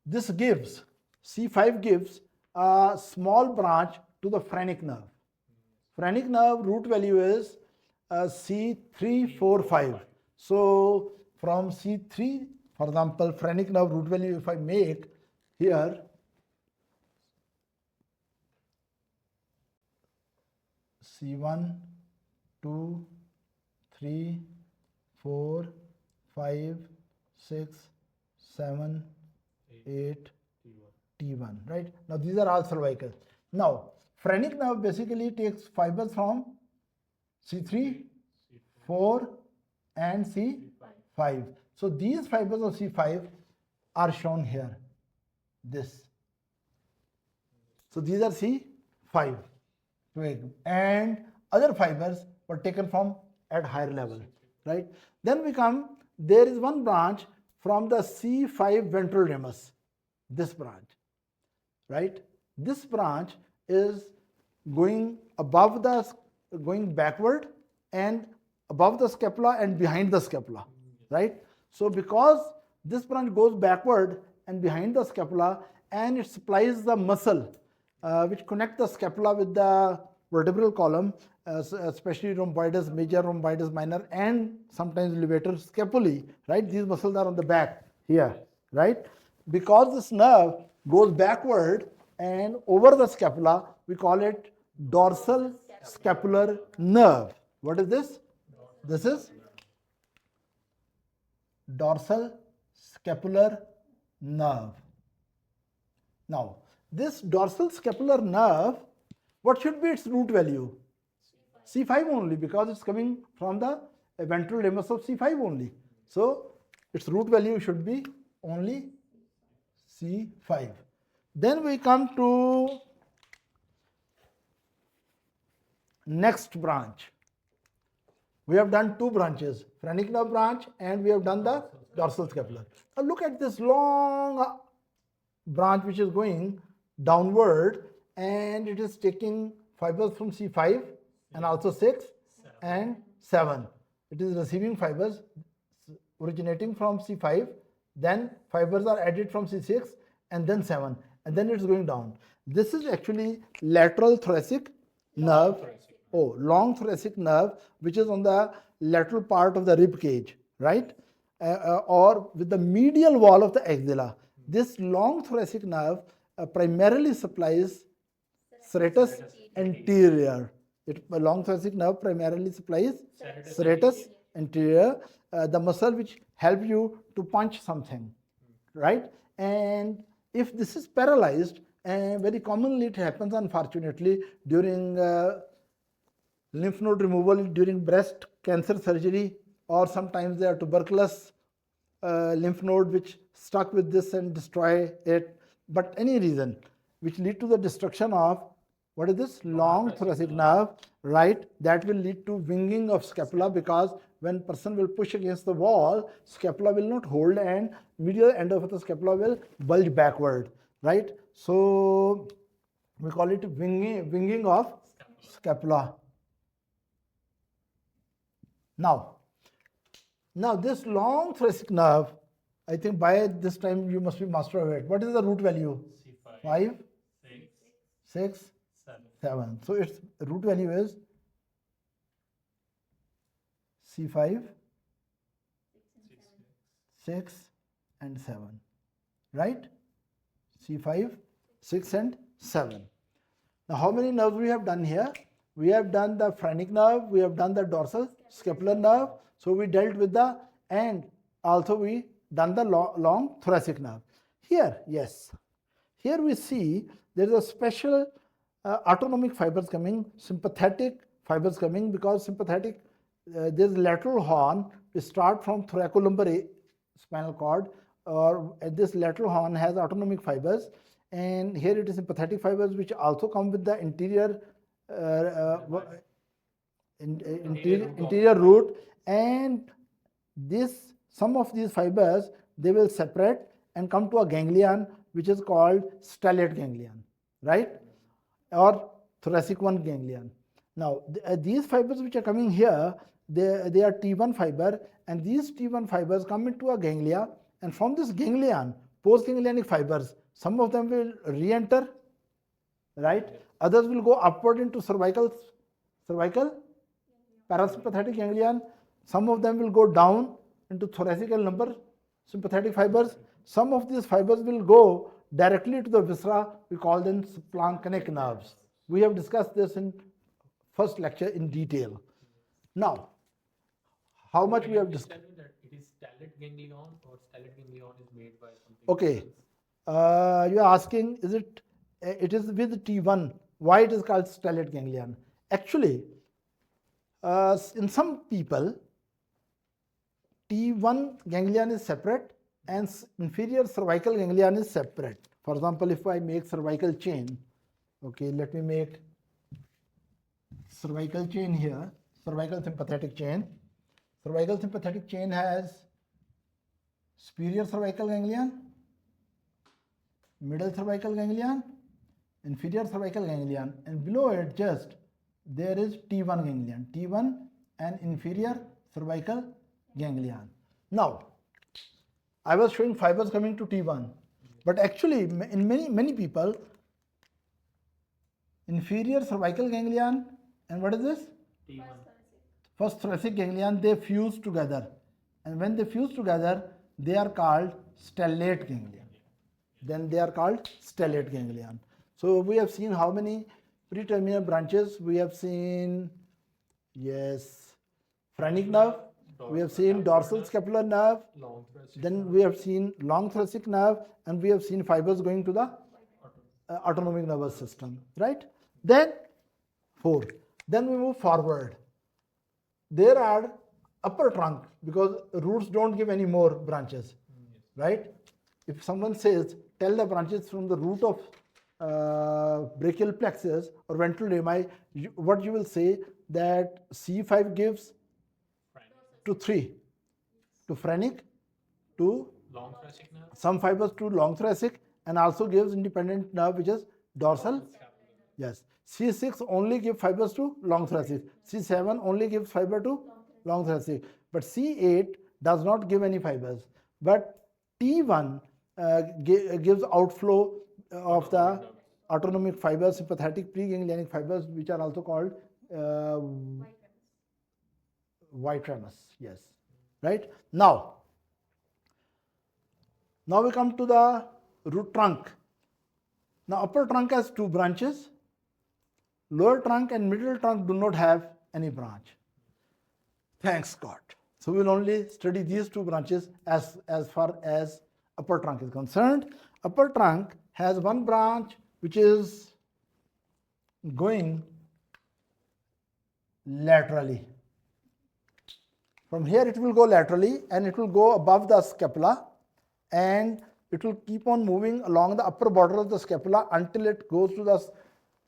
this gives, C5 gives a small branch to the phrenic nerve. Phrenic nerve root value is C345. So from C3, for example, phrenic nerve root value, if I make here C1, 2, 3, 4, 5, 6, 7, 8, T1, right? Now these are all cervical. Now phrenic nerve basically takes fibers from C3, 4 and C5. So these fibers of C5 are shown here, this. So these are C5, and other fibers were taken from at higher level, right? Then we come, there is one branch from the C5 ventral ramus, this branch, right? This branch is going above the, going backward and above the scapula and behind the scapula, right? So because this branch goes backward and behind the scapula, and it supplies the muscle which connect the scapula with the vertebral column, especially rhomboides major, rhomboides minor, and sometimes levator scapulae, right? These muscles are on the back here, right? Because this nerve goes backward and over the scapula, we call it dorsal scapular nerve. What is this? This is dorsal scapular nerve. Now, this dorsal scapular nerve, what should be its root value? C5 only, because it's coming from the ventral ramus of C5 only. So its root value should be only C5. Then we come to next branch. We have done two branches, phrenic nerve branch, and we have done the dorsal scapular. Now look at this long branch which is going downward, and it is taking fibers from C5 and also 6 and 7. It is receiving fibers originating from C5, then fibers are added from C6 and then 7, and then it's going down. This is actually lateral thoracic nerve, long thoracic nerve, which is on the lateral part of the rib cage, right? Or with the medial wall of the axilla. This long thoracic nerve primarily supplies serratus anterior. Long thoracic nerve primarily supplies serratus anterior, the muscle which helps you to punch something, right? And if this is paralyzed, and very commonly it happens unfortunately during lymph node removal, during breast cancer surgery, or sometimes there are tuberculous lymph node which stuck with this and destroy it, but any reason which lead to the destruction of what is this? Long thoracic nerve, right? That will lead to winging of scapula, because when person will push against the wall, scapula will not hold and medial end of the scapula will bulge backward, right? So we call it winging of scapula. Now this long thoracic nerve, I think by this time you must be master of it. What is the root value? C5, 5, 6, 6, 7. 7. So its root value is C5, 6 and 7, right? C5, 6 and 7. Now how many nerves we have done here? We have done the phrenic nerve, we have done the dorsal scapular nerve, so we dealt with the, and also we done the long thoracic nerve. Here, yes, here we see there is a special autonomic fibers coming, sympathetic fibers coming, because sympathetic, there is lateral horn, we start from thoracolumbar spinal cord, or this lateral horn has autonomic fibers, and here it is sympathetic fibers which also come with the interior interior root, and this, some of these fibers, they will separate and come to a ganglion which is called stellate ganglion, right? Or thoracic 1 ganglion. Now these fibers which are coming here, they are T1 fiber, and these T1 fibers come into a ganglia, and from this ganglion, postganglionic fibers, some of them will re-enter, right? Others will go upward into cervical parasympathetic ganglion. Some of them will go down into thoracic and lumbar sympathetic fibers. Some of these fibers will go directly to the viscera. We call them splanchnic nerves. We have discussed this in first lecture in detail. Now, how much we have discussed? Tell me that it is stellate ganglion, or stellate ganglion is made by something Okay, else? you are asking, is it? It is with T1. Why it is called stellate ganglion? Actually, in some people, T1 ganglion is separate and inferior cervical ganglion is separate. For example, if I make cervical chain, okay, let me make cervical chain here, cervical sympathetic chain. Cervical sympathetic chain has superior cervical ganglion, middle cervical ganglion, inferior cervical ganglion, and below it just there is T1 ganglion, T1 and inferior cervical ganglion. Now, I was showing fibers coming to T1, but actually in many people, inferior cervical ganglion and what is this? T1. First thoracic ganglion, they fuse together, and when they fuse together, they are called stellate ganglion. Then they are called stellate ganglion. So we have seen how many pre-terminal branches? We have seen, yes, phrenic nerve, we have seen dorsal scapular nerve, Long thoracic then nerve. we have seen long thoracic nerve, and we have seen fibers going to the autonomic nervous system, right? Then 4. Then we move forward. There are upper trunk, because roots don't give any more branches, right? If someone says, tell the branches from the root of brachial plexus or ventral rami, what you will say that C5 gives to 3, to phrenic, to Long thoracic nerve. some fibers to long thoracic, and also gives independent nerve which is dorsal. Yes. C6 only gives fibers to long thoracic. C7 only gives fiber to long thoracic. But C8 does not give any fibers. But T1 gives outflow of the autonomic fibers, sympathetic preganglionic fibers, which are also called white ramus. Yes. Right? Now we come to the root trunk. Now upper trunk has 2 branches. Lower trunk and middle trunk do not have any branch. Thanks God. So we will only study these 2 branches as far as upper trunk is concerned. Upper trunk has 1 branch which is going laterally. From here it will go laterally and it will go above the scapula, and it will keep on moving along the upper border of the scapula until it goes to the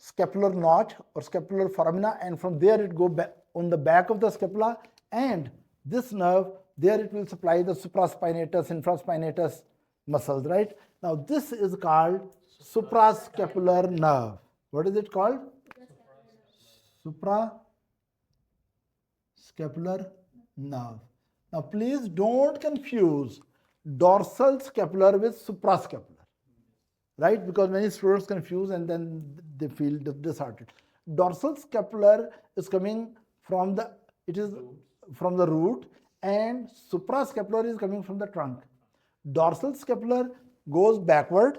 scapular notch or scapular foramina, and from there it go back on the back of the scapula, and this nerve there it will supply the supraspinatus, infraspinatus muscles, right? Now this is called suprascapular nerve. What is it called? Suprascapular nerve. Now please don't confuse dorsal scapular with suprascapular, right? Because many students confuse and then they feel disheartened. Dorsal scapular is coming from the, it is from the root, and suprascapular is coming from the trunk. Dorsal scapular goes backward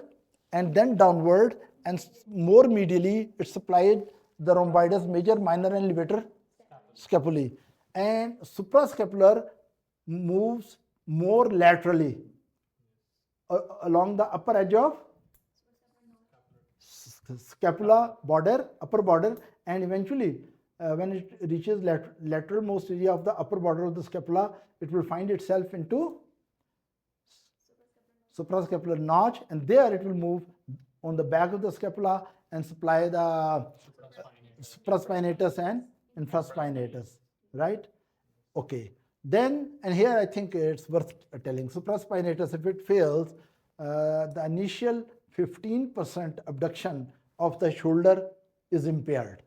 and then downward, and more medially it supplied the rhomboidus major, minor and levator scapulae. And suprascapular moves more laterally along the upper edge of scapula border, upper border, and eventually when it reaches lateral most area of the upper border of the scapula, it will find itself into suprascapular notch, and there it will move on the back of the scapula and supply the supraspinatus and infraspinatus, right? Okay. Then, and here I think it's worth telling, supraspinatus, if it fails, the initial 15% abduction of the shoulder is impaired,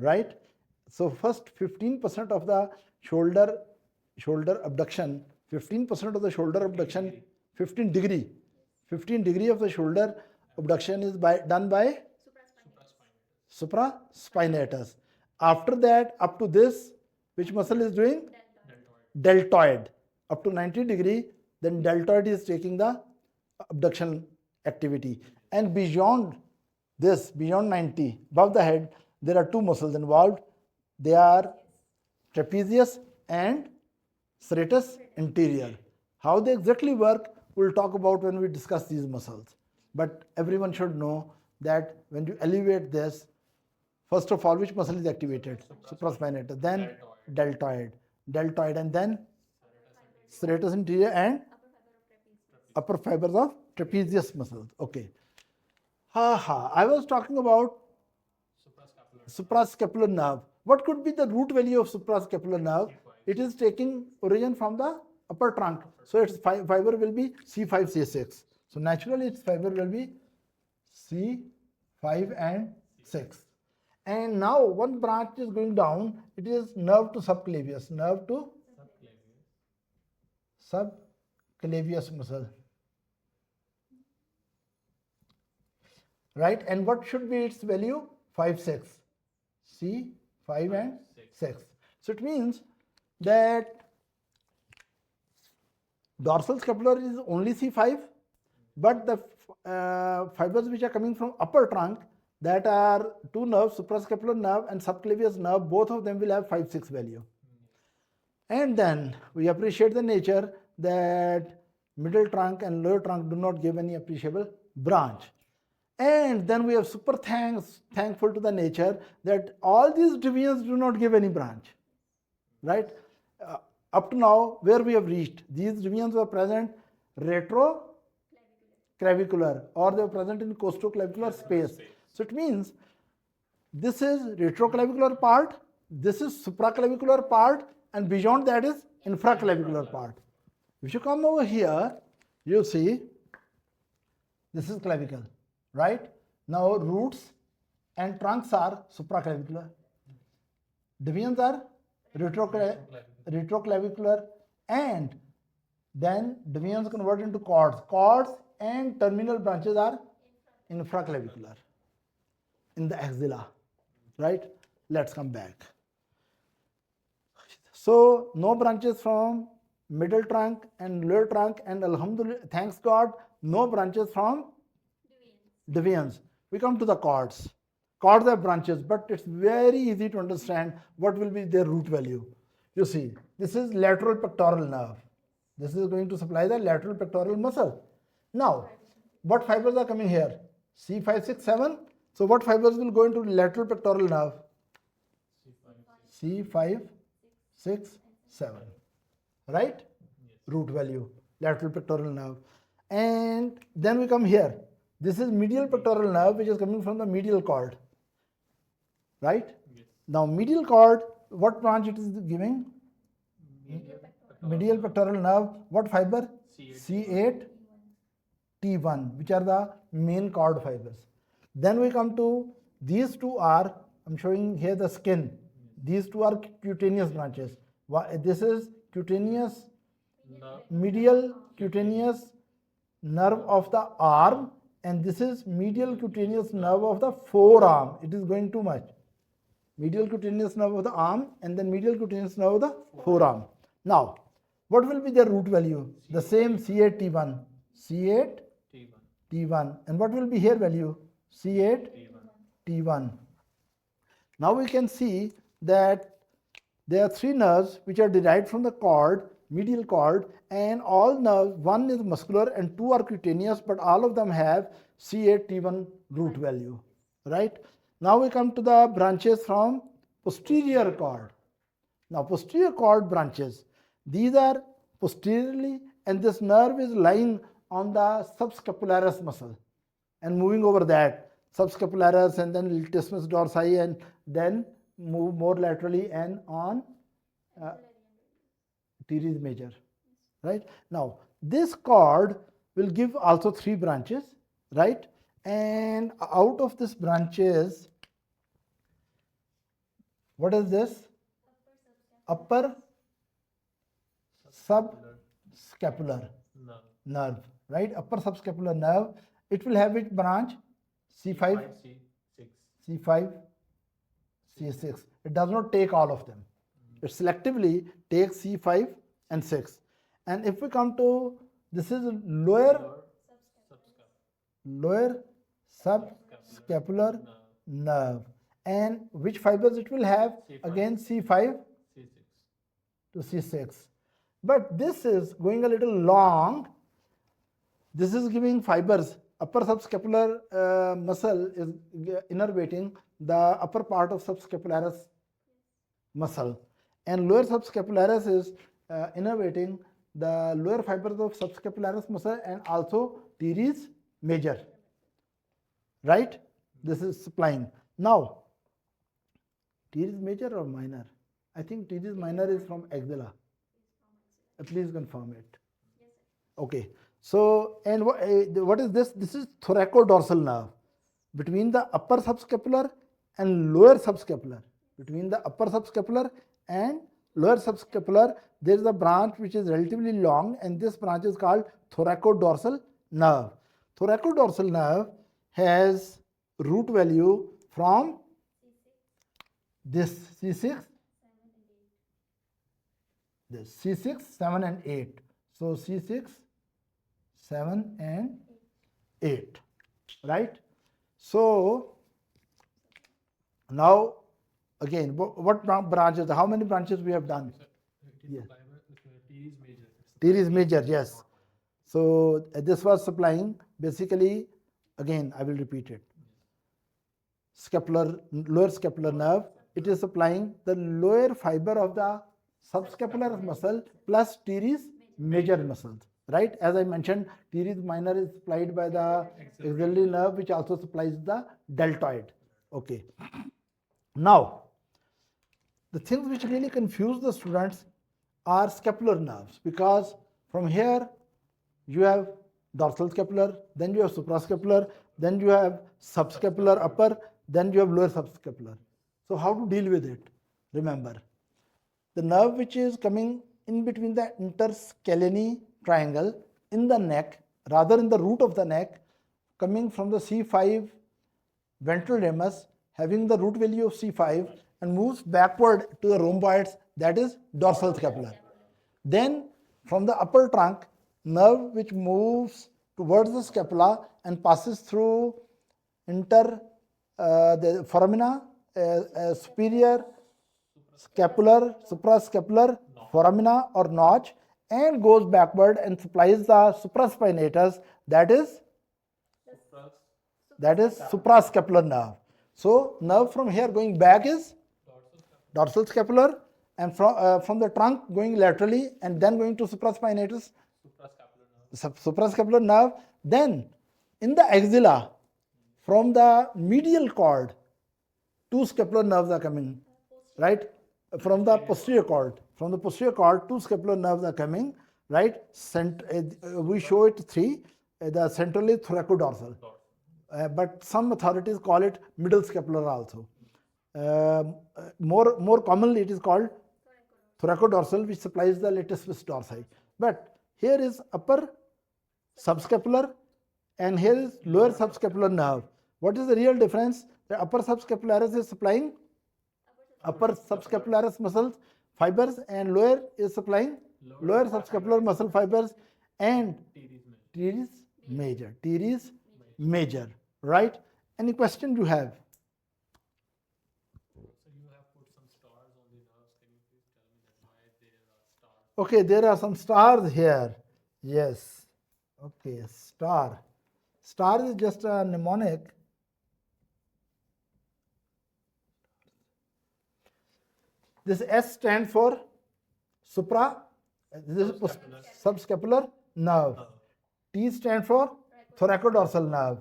right? So first 15% of the shoulder abduction, 15% of the shoulder abduction, 15 degree of the shoulder abduction is done by supraspinatus. After that, up to this, which muscle is doing? Deltoid. Up to 90 degree, then deltoid is taking the abduction activity. And beyond this, beyond 90, above the head, there are two muscles involved. They are trapezius and serratus anterior. How they exactly work, we'll talk about when we discuss these muscles. But everyone should know that when you elevate this, first of all, which muscle is activated? Supraspinatus, then deltoid, and then serratus anterior and upper fibers of trapezius muscles. Okay. I was talking about suprascapular nerve. What could be the root value of suprascapular nerve? It is taking origin from the upper trunk. So its fiber will be C5, C6. So naturally its fiber will be C5 and 6. And now one branch is going down. It is nerve to subclavius. Nerve to subclavius muscle. Right? And what should be its value? 5, 6. C, 5 and 6. So it means that dorsal scapular is only C5, but the fibers which are coming from upper trunk, that are two nerves, suprascapular nerve and subclavius nerve, both of them will have 5, 6 value. And then we appreciate the nature that middle trunk and lower trunk do not give any appreciable branch. And then we are super thankful to the nature that all these divisions do not give any branch, right? Up to now, where we have reached, these divisions were present retroclavicular, or they were present in costoclavicular space. So it means this is retroclavicular part, this is supraclavicular part, and beyond that is infraclavicular part. If you come over here, you see this is clavicle, right? Now roots and trunks are supraclavicular. Divisions are retroclavicular, and then divisions convert into cords. Cords and terminal branches are infraclavicular in the axilla, right? Let's come back. So no branches from middle trunk and lower trunk, and alhamdulillah, thanks God, no branches from divisions. We come to the cords. Cords have branches, but it's very easy to understand what will be their root value. You see, this is lateral pectoral nerve. This is going to supply the lateral pectoral muscle. Now, what fibers are coming here? C5, 6, 7. So what fibers will go into lateral pectoral nerve? C5, 6, 7. Right? Root value, lateral pectoral nerve. And then we come here. This is medial pectoral nerve, which is coming from the medial cord. right? Yes. Now medial cord, what branch it is giving? Medial pectoral nerve, what fiber? C8. C8T1, which are the main cord fibers. Then we come to these two are, I'm showing here the skin. These two are cutaneous branches. This is cutaneous, medial cutaneous nerve of the arm, and this is medial cutaneous nerve of the forearm. It is going too much. Medial cutaneous nerve of the arm and then medial cutaneous nerve of the forearm. Now, what will be their root value? The same C8T1. C8T1. And what will be here value? C8T1. Now we can see that there are three nerves which are derived from the cord, medial cord, and all nerves, one is muscular and two are cutaneous, but all of them have C8T1 root value, right? Now we come to the branches from posterior cord. Now posterior cord branches, these are posteriorly, and this nerve is lying on the subscapularis muscle and moving over that subscapularis and then latissimus dorsi and then move more laterally and on teres major, right? Now this cord will give also three branches, right? And out of this branches, what is this? Upper subscapular nerve, right? Upper subscapular nerve. It will have which branch? C5, C5, C6. It does not take all of them. It selectively takes C5 and 6. And if we come to, this is lower subscapular nerve. And which fibers it will have? Again C5 to C6. But this is going a little long. This is giving fibers. Upper subscapular muscle is innervating the upper part of subscapularis muscle. And lower subscapularis is innervating the lower fibers of subscapularis muscle and also teres major, right? This is supplying. Now, teres major or minor? I think teres minor is from axilla. Please confirm it. Okay. So, and what is this? This is thoracodorsal nerve between the upper subscapular and lower subscapular. Between the upper subscapular and lower subscapular, there is a branch which is relatively long, and this branch is called thoracodorsal nerve. Thoracodorsal nerve has root value from this C6, this C6, 7 and 8. So C6, 7 and 8, right? So now again, what branches? How many branches we have done? Yes. Teres major, yes. So this was supplying basically, again I will repeat it. Scapular, lower scapular nerve. It is supplying the lower fiber of the subscapular muscle plus teres major muscles, right? As I mentioned, teres minor is supplied by the axillary nerve, which also supplies the deltoid. Okay. Now, the things which really confuse the students are scapular nerves, because from here you have dorsal scapular, then you have suprascapular, then you have subscapular upper, then you have lower subscapular. So how to deal with it? Remember, the nerve which is coming in between the Intercaleni triangle in the neck, rather in the root of the neck, coming from the C5 ventral ramus, having the root value of C5 and moves backward to the rhomboids, that is dorsal scapular. Then from the upper trunk, nerve which moves towards the scapula and passes through the foramina, superior scapular, suprascapular foramina or notch, and goes backward and supplies the supraspinatus, that is suprascapular nerve. So nerve from here going back is dorsal scapular, and from the trunk going laterally and then going to supraspinatus, suprascapular nerve. Then in the axilla, from the medial cord two scapular nerves are coming, right? From the posterior cord. From the posterior cord, two scapular nerves are coming, right? We show it three. The central is thoracodorsal. But some authorities call it middle scapular also. More commonly, it is called thoracodorsal, which supplies the latissimus dorsi. But here is upper subscapular and here is lower subscapular nerve. What is the real difference? The upper subscapularis is supplying upper subscapularis muscle fibers and lower is supplying lower subscapular muscle fibers, and teres major, right? Any question you have? So you have put some stars on the nerves. Can you please tell me that why there are stars? Okay, there are some stars here. Yes. Okay, star. Star is just a mnemonic. This S stands for supra. This is subscapular nerve. T stands for thoracodorsal nerve.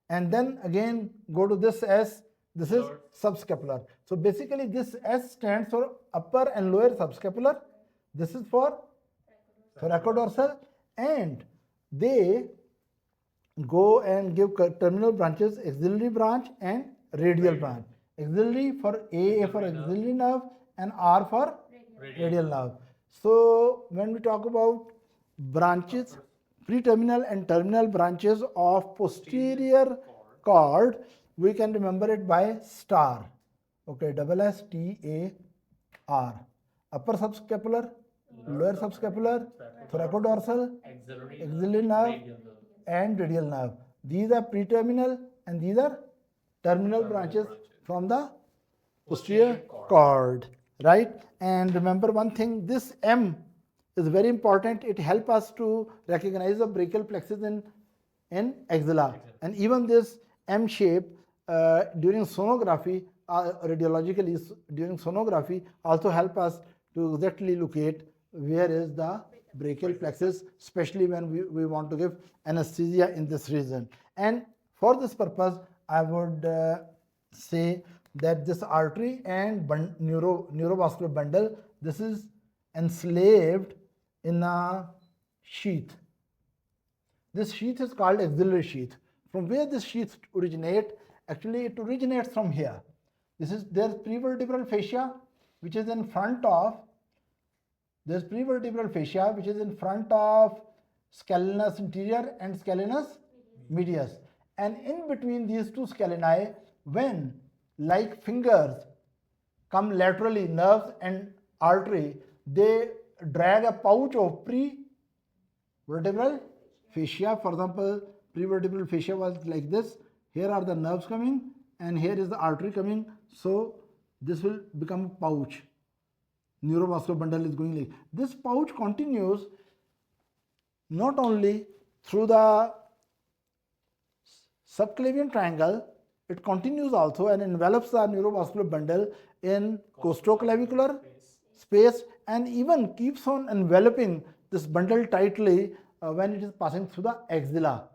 And then again go to this S. This is subscapular. So basically this S stands for upper and lower subscapular. This is for thoracodorsal, and they go and give terminal branches, axillary branch and radial branch. Axillary for A for axillary nerve and R for radial nerve. So when we talk about branches, pre-terminal and terminal branches of posterior cord, we can remember it by star. Okay, double S T A R. Upper subscapular, lower subscapular, thoracodorsal, axillary nerve, and radial nerve. These are pre-terminal and these are terminal branches from the posterior cord, right? And remember one thing, this M is very important. It helps us to recognize the brachial plexus in axilla. And even this M shape during sonography, radiologically during sonography, also help us to exactly locate where is the brachial plexus, especially when we want to give anesthesia in this region. And for this purpose, I would say that this artery and neurovascular bundle, this is enslaved in a sheath. This sheath is called axillary sheath. From where this sheath originates? Actually, it originates from here. There's prevertebral fascia, which is in front of. There's prevertebral fascia, which is in front of scalenus anterior and scalenus medius. And in between these two scaleni, when like fingers come laterally, nerves and artery, they drag a pouch of prevertebral fascia. For example, prevertebral fascia was like this. Here are the nerves coming and here is the artery coming. So this will become a pouch. Neurovascular bundle is going like this. Pouch continues not only through the subclavian triangle, it continues also and envelops the neurovascular bundle in costoclavicular space and even keeps on enveloping this bundle tightly when it is passing through the axilla.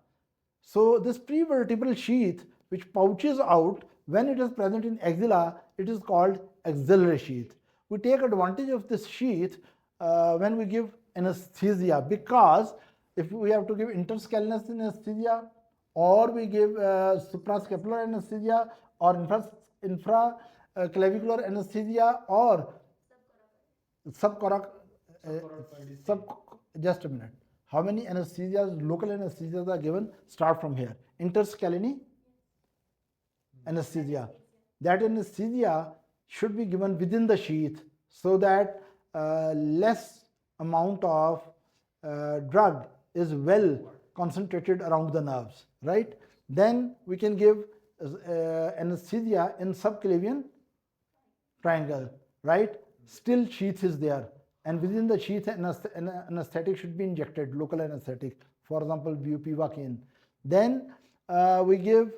So this prevertebral sheath which pouches out, when it is present in axilla, it is called axillary sheath. We take advantage of this sheath when we give anesthesia, because if we have to give interscalenus anesthesia, or we give suprascapular anesthesia, or infraclavicular anesthesia, or just a minute. How many anesthesias, local anesthesias are given? Start from here. Interscaleni anesthesia. That anesthesia should be given within the sheath so that less amount of drug is well concentrated around the nerves, right? Then we can give anesthesia in subclavian triangle, right? Still sheath is there, and within the sheath anesthetic should be injected, local anesthetic, for example bupivacaine. Then we give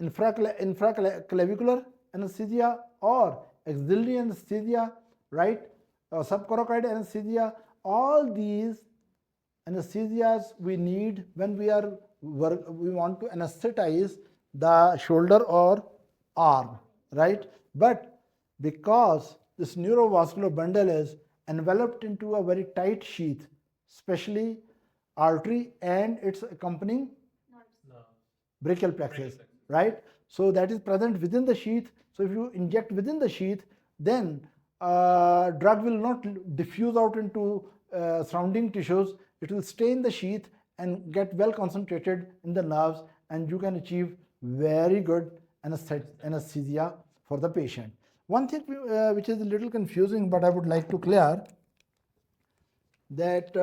infraclavicular anesthesia or axillary anesthesia, right? Subcoracoid anesthesia. All these anesthesias we need when we want to anesthetize the shoulder or arm, right? But because this neurovascular bundle is enveloped into a very tight sheath, especially artery and its accompanying No. brachial plexus, plexus. right? So that is present within the sheath. So if you inject within the sheath, then drug will not diffuse out into surrounding tissues. It will stay in the sheath and get well concentrated in the nerves, and you can achieve very good anesthesia for the patient. One thing which is a little confusing, but I would like to clear that,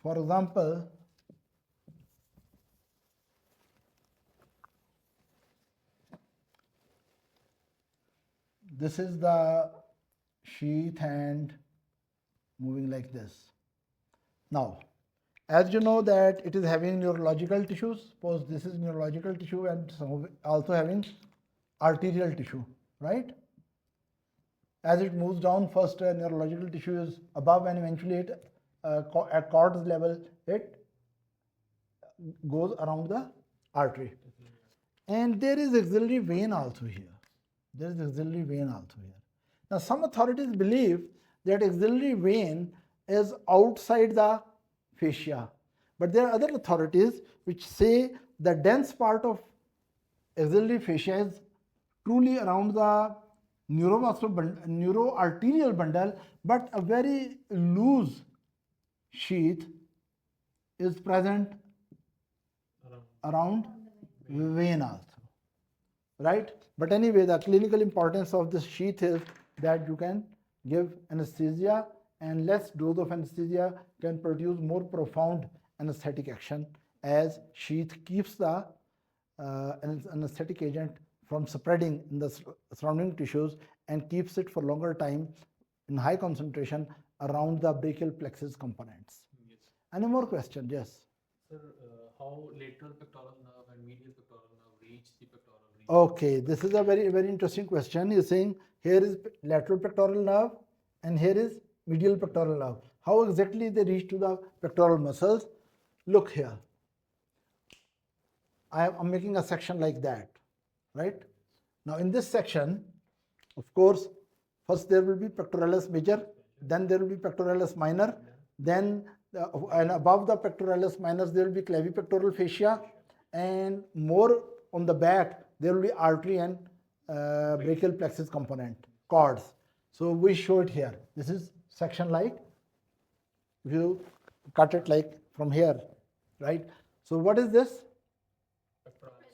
for example, this is the sheath and moving like this. Now, as you know that it is having neurological tissues, suppose this is neurological tissue and also having arterial tissue, right? As it moves down, first neurological tissue is above, and eventually it, at cords level, it goes around the artery. And there is axillary vein also here. There is axillary vein also here. Now, some authorities believe that axillary vein is outside the fascia, but there are other authorities which say the dense part of axillary fascia is truly around the neuroarterial bundle, but a very loose sheath is present around vein also, right? But anyway, the clinical importance of this sheath is that you can give anesthesia, and less dose of anesthesia can produce more profound anesthetic action, as sheath keeps the anesthetic agent from spreading in the surrounding tissues and keeps it for longer time in high concentration around the brachial plexus components. Yes. Any more questions? Yes. Sir, how lateral pectoral nerve and medial pectoral nerve reach the pectoral region? Okay, this is a very, very interesting question. You're saying here is lateral pectoral nerve and here is medial pectoral nerve. How exactly they reach to the pectoral muscles? Look here. I'm making a section like that, right? Now in this section, of course, first there will be pectoralis major, then there will be pectoralis minor, then and above the pectoralis minor there will be clavipectoral fascia, and more on the back there will be artery and brachial plexus component, cords. So we show it here. This is section like, if you cut it like from here, right? So what is this?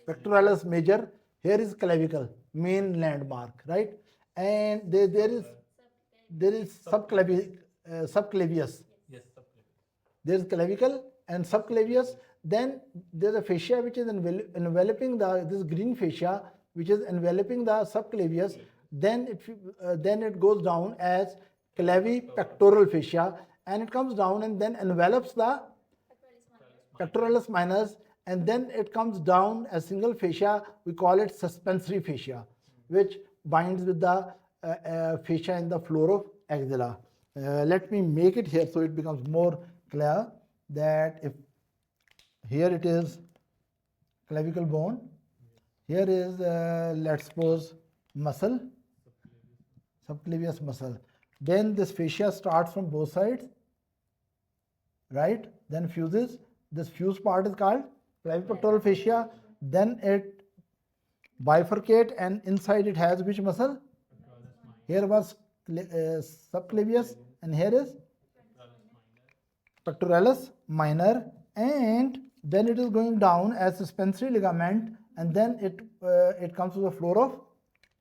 Pectoralis major. Here is clavicle, main landmark, right? And there is subclavius. Yes, subclavian. There is clavicle and subclavius. Then there is a fascia which is enveloping this green fascia, which is enveloping the subclavius. Then it goes down as clavipectoral fascia, and it comes down and then envelops the pectoralis minors, and then it comes down as single fascia. We call it suspensory fascia, which binds with the fascia in the floor of axilla. Let me make it here so it becomes more clear that if here it is clavicle bone, here is let's suppose muscle, subclavius muscle. Then this fascia starts from both sides, right? Then fuses. This fused part is called clavipectoral fascia. Then it bifurcate, and inside it has which muscle? Here was subclavius, and here is pectoralis minor, and then it is going down as suspensory ligament, and then it comes to the floor of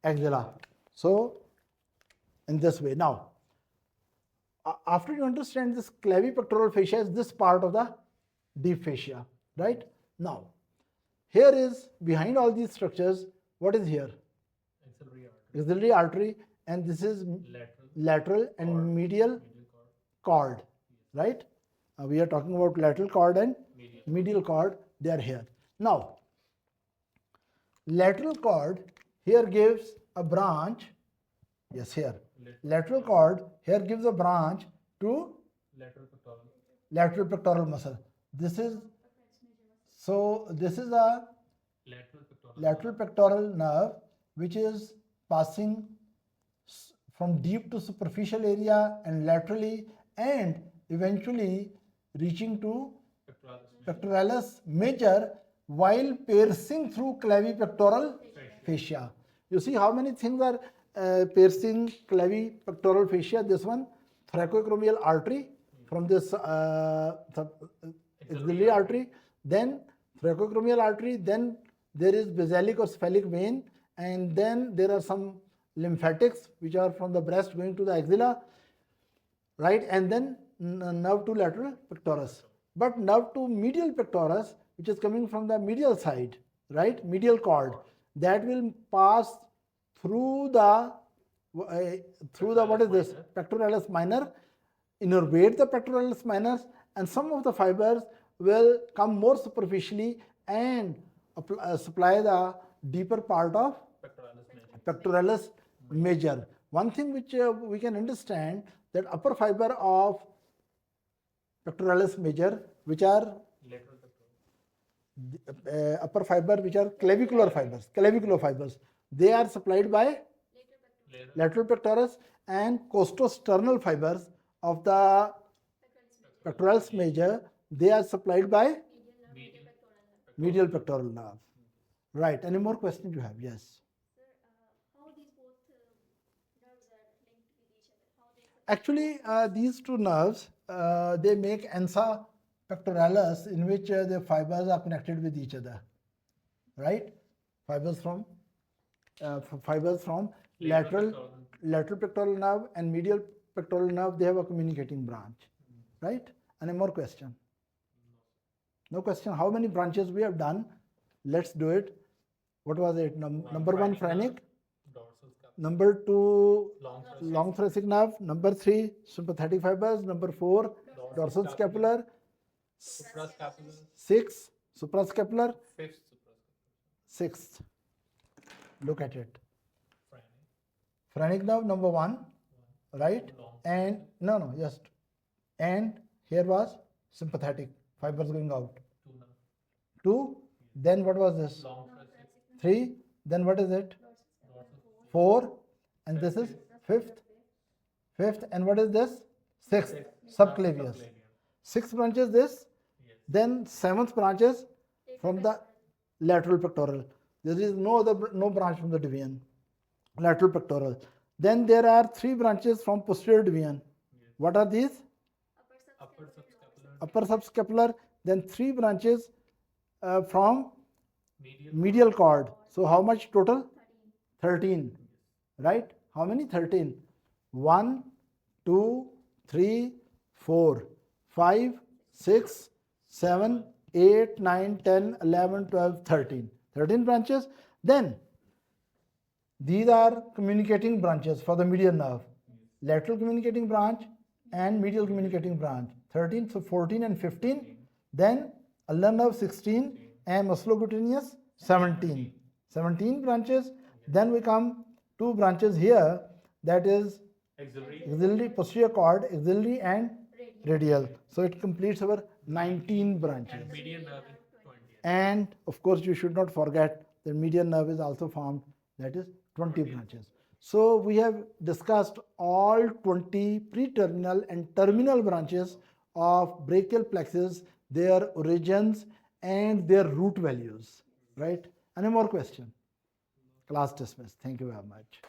axilla. So in this way. Now, after you understand this clavipectoral fascia is this part of the deep fascia, right? Now, here is behind all these structures, what is here? Axillary artery, and this is lateral and medial cord, right? We are talking about lateral cord and medial cord, they are here. Now, lateral cord here gives a branch, yes, here. Lateral cord here gives a branch to lateral pectoral muscle. This is a lateral pectoral nerve, which is passing from deep to superficial area and laterally and eventually reaching to pectoralis major while piercing through clavipectoral fascia. You see how many things are piercing clavipectoral fascia? This one, thoracoacromial artery from this axillary artery, then thoracoacromial artery, then there is basalic or cephalic vein, and then there are some lymphatics which are from the breast going to the axilla, right? And then nerve to lateral pectoris. But nerve to medial pectoris, which is coming from the medial side, right? Medial cord, that will pass through the what is this? Pectoralis minor, innervate the pectoralis minor, and some of the fibers will come more superficially and supply the deeper part of pectoralis major. One thing which we can understand, that upper fiber of pectoralis major, which are upper fiber, which are clavicular fibers, they are supplied by lateral pectoris, and costosternal fibers of the pectoralis major, they are supplied by medial pectoral nerve. Right. Any more questions you have? Yes. Sir, how these both nerves are linked with each other? How they Actually, these two nerves, they make ansa pectoralis, in which the fibers are connected with each other, right? Fibers from lateral pectoral nerve and medial pectoral nerve, they have a communicating branch, right? Any more question? No question. How many branches we have done? Let's do it. What was it? Number one, Fanatic. Number two, long thoracic nerve. Number three, sympathetic fibers. Number four, dorsal scapular. Six, suprascapular. Sixth, look at it. Phrenic nerve, number one, right? And and here was sympathetic fibers going out. Two, then what was this? Three, then what is it? Four, and this is fifth, and what is this? Sixth, subclavius. Six branches this, then seventh branches from the lateral pectoral. There is no branch from the division, lateral pectoral. Then there are three branches from posterior division. What are these? Upper subscapular. Then three branches from medial cord. So how much total? 13. Right? How many? 13. 1, 2, 3, 4, 5, 6, 7, 8, 9, 10, 11, 12, 13. 13 branches. Then these are communicating branches for the medial nerve. Lateral communicating branch and medial communicating branch. 13, so 14 and 15. Then ulnar nerve 16 and musculocutaneous 17. 17 branches. Then we come two branches here, that is axillary, posterior cord, axillary and radial. So it completes our 19 branches. And of course you should not forget the median nerve is also formed, that is 20 branches. So we have discussed all 20 preterminal and terminal branches of brachial plexus, their origins and their root values, right? Any more question? Class dismissed. Thank you very much.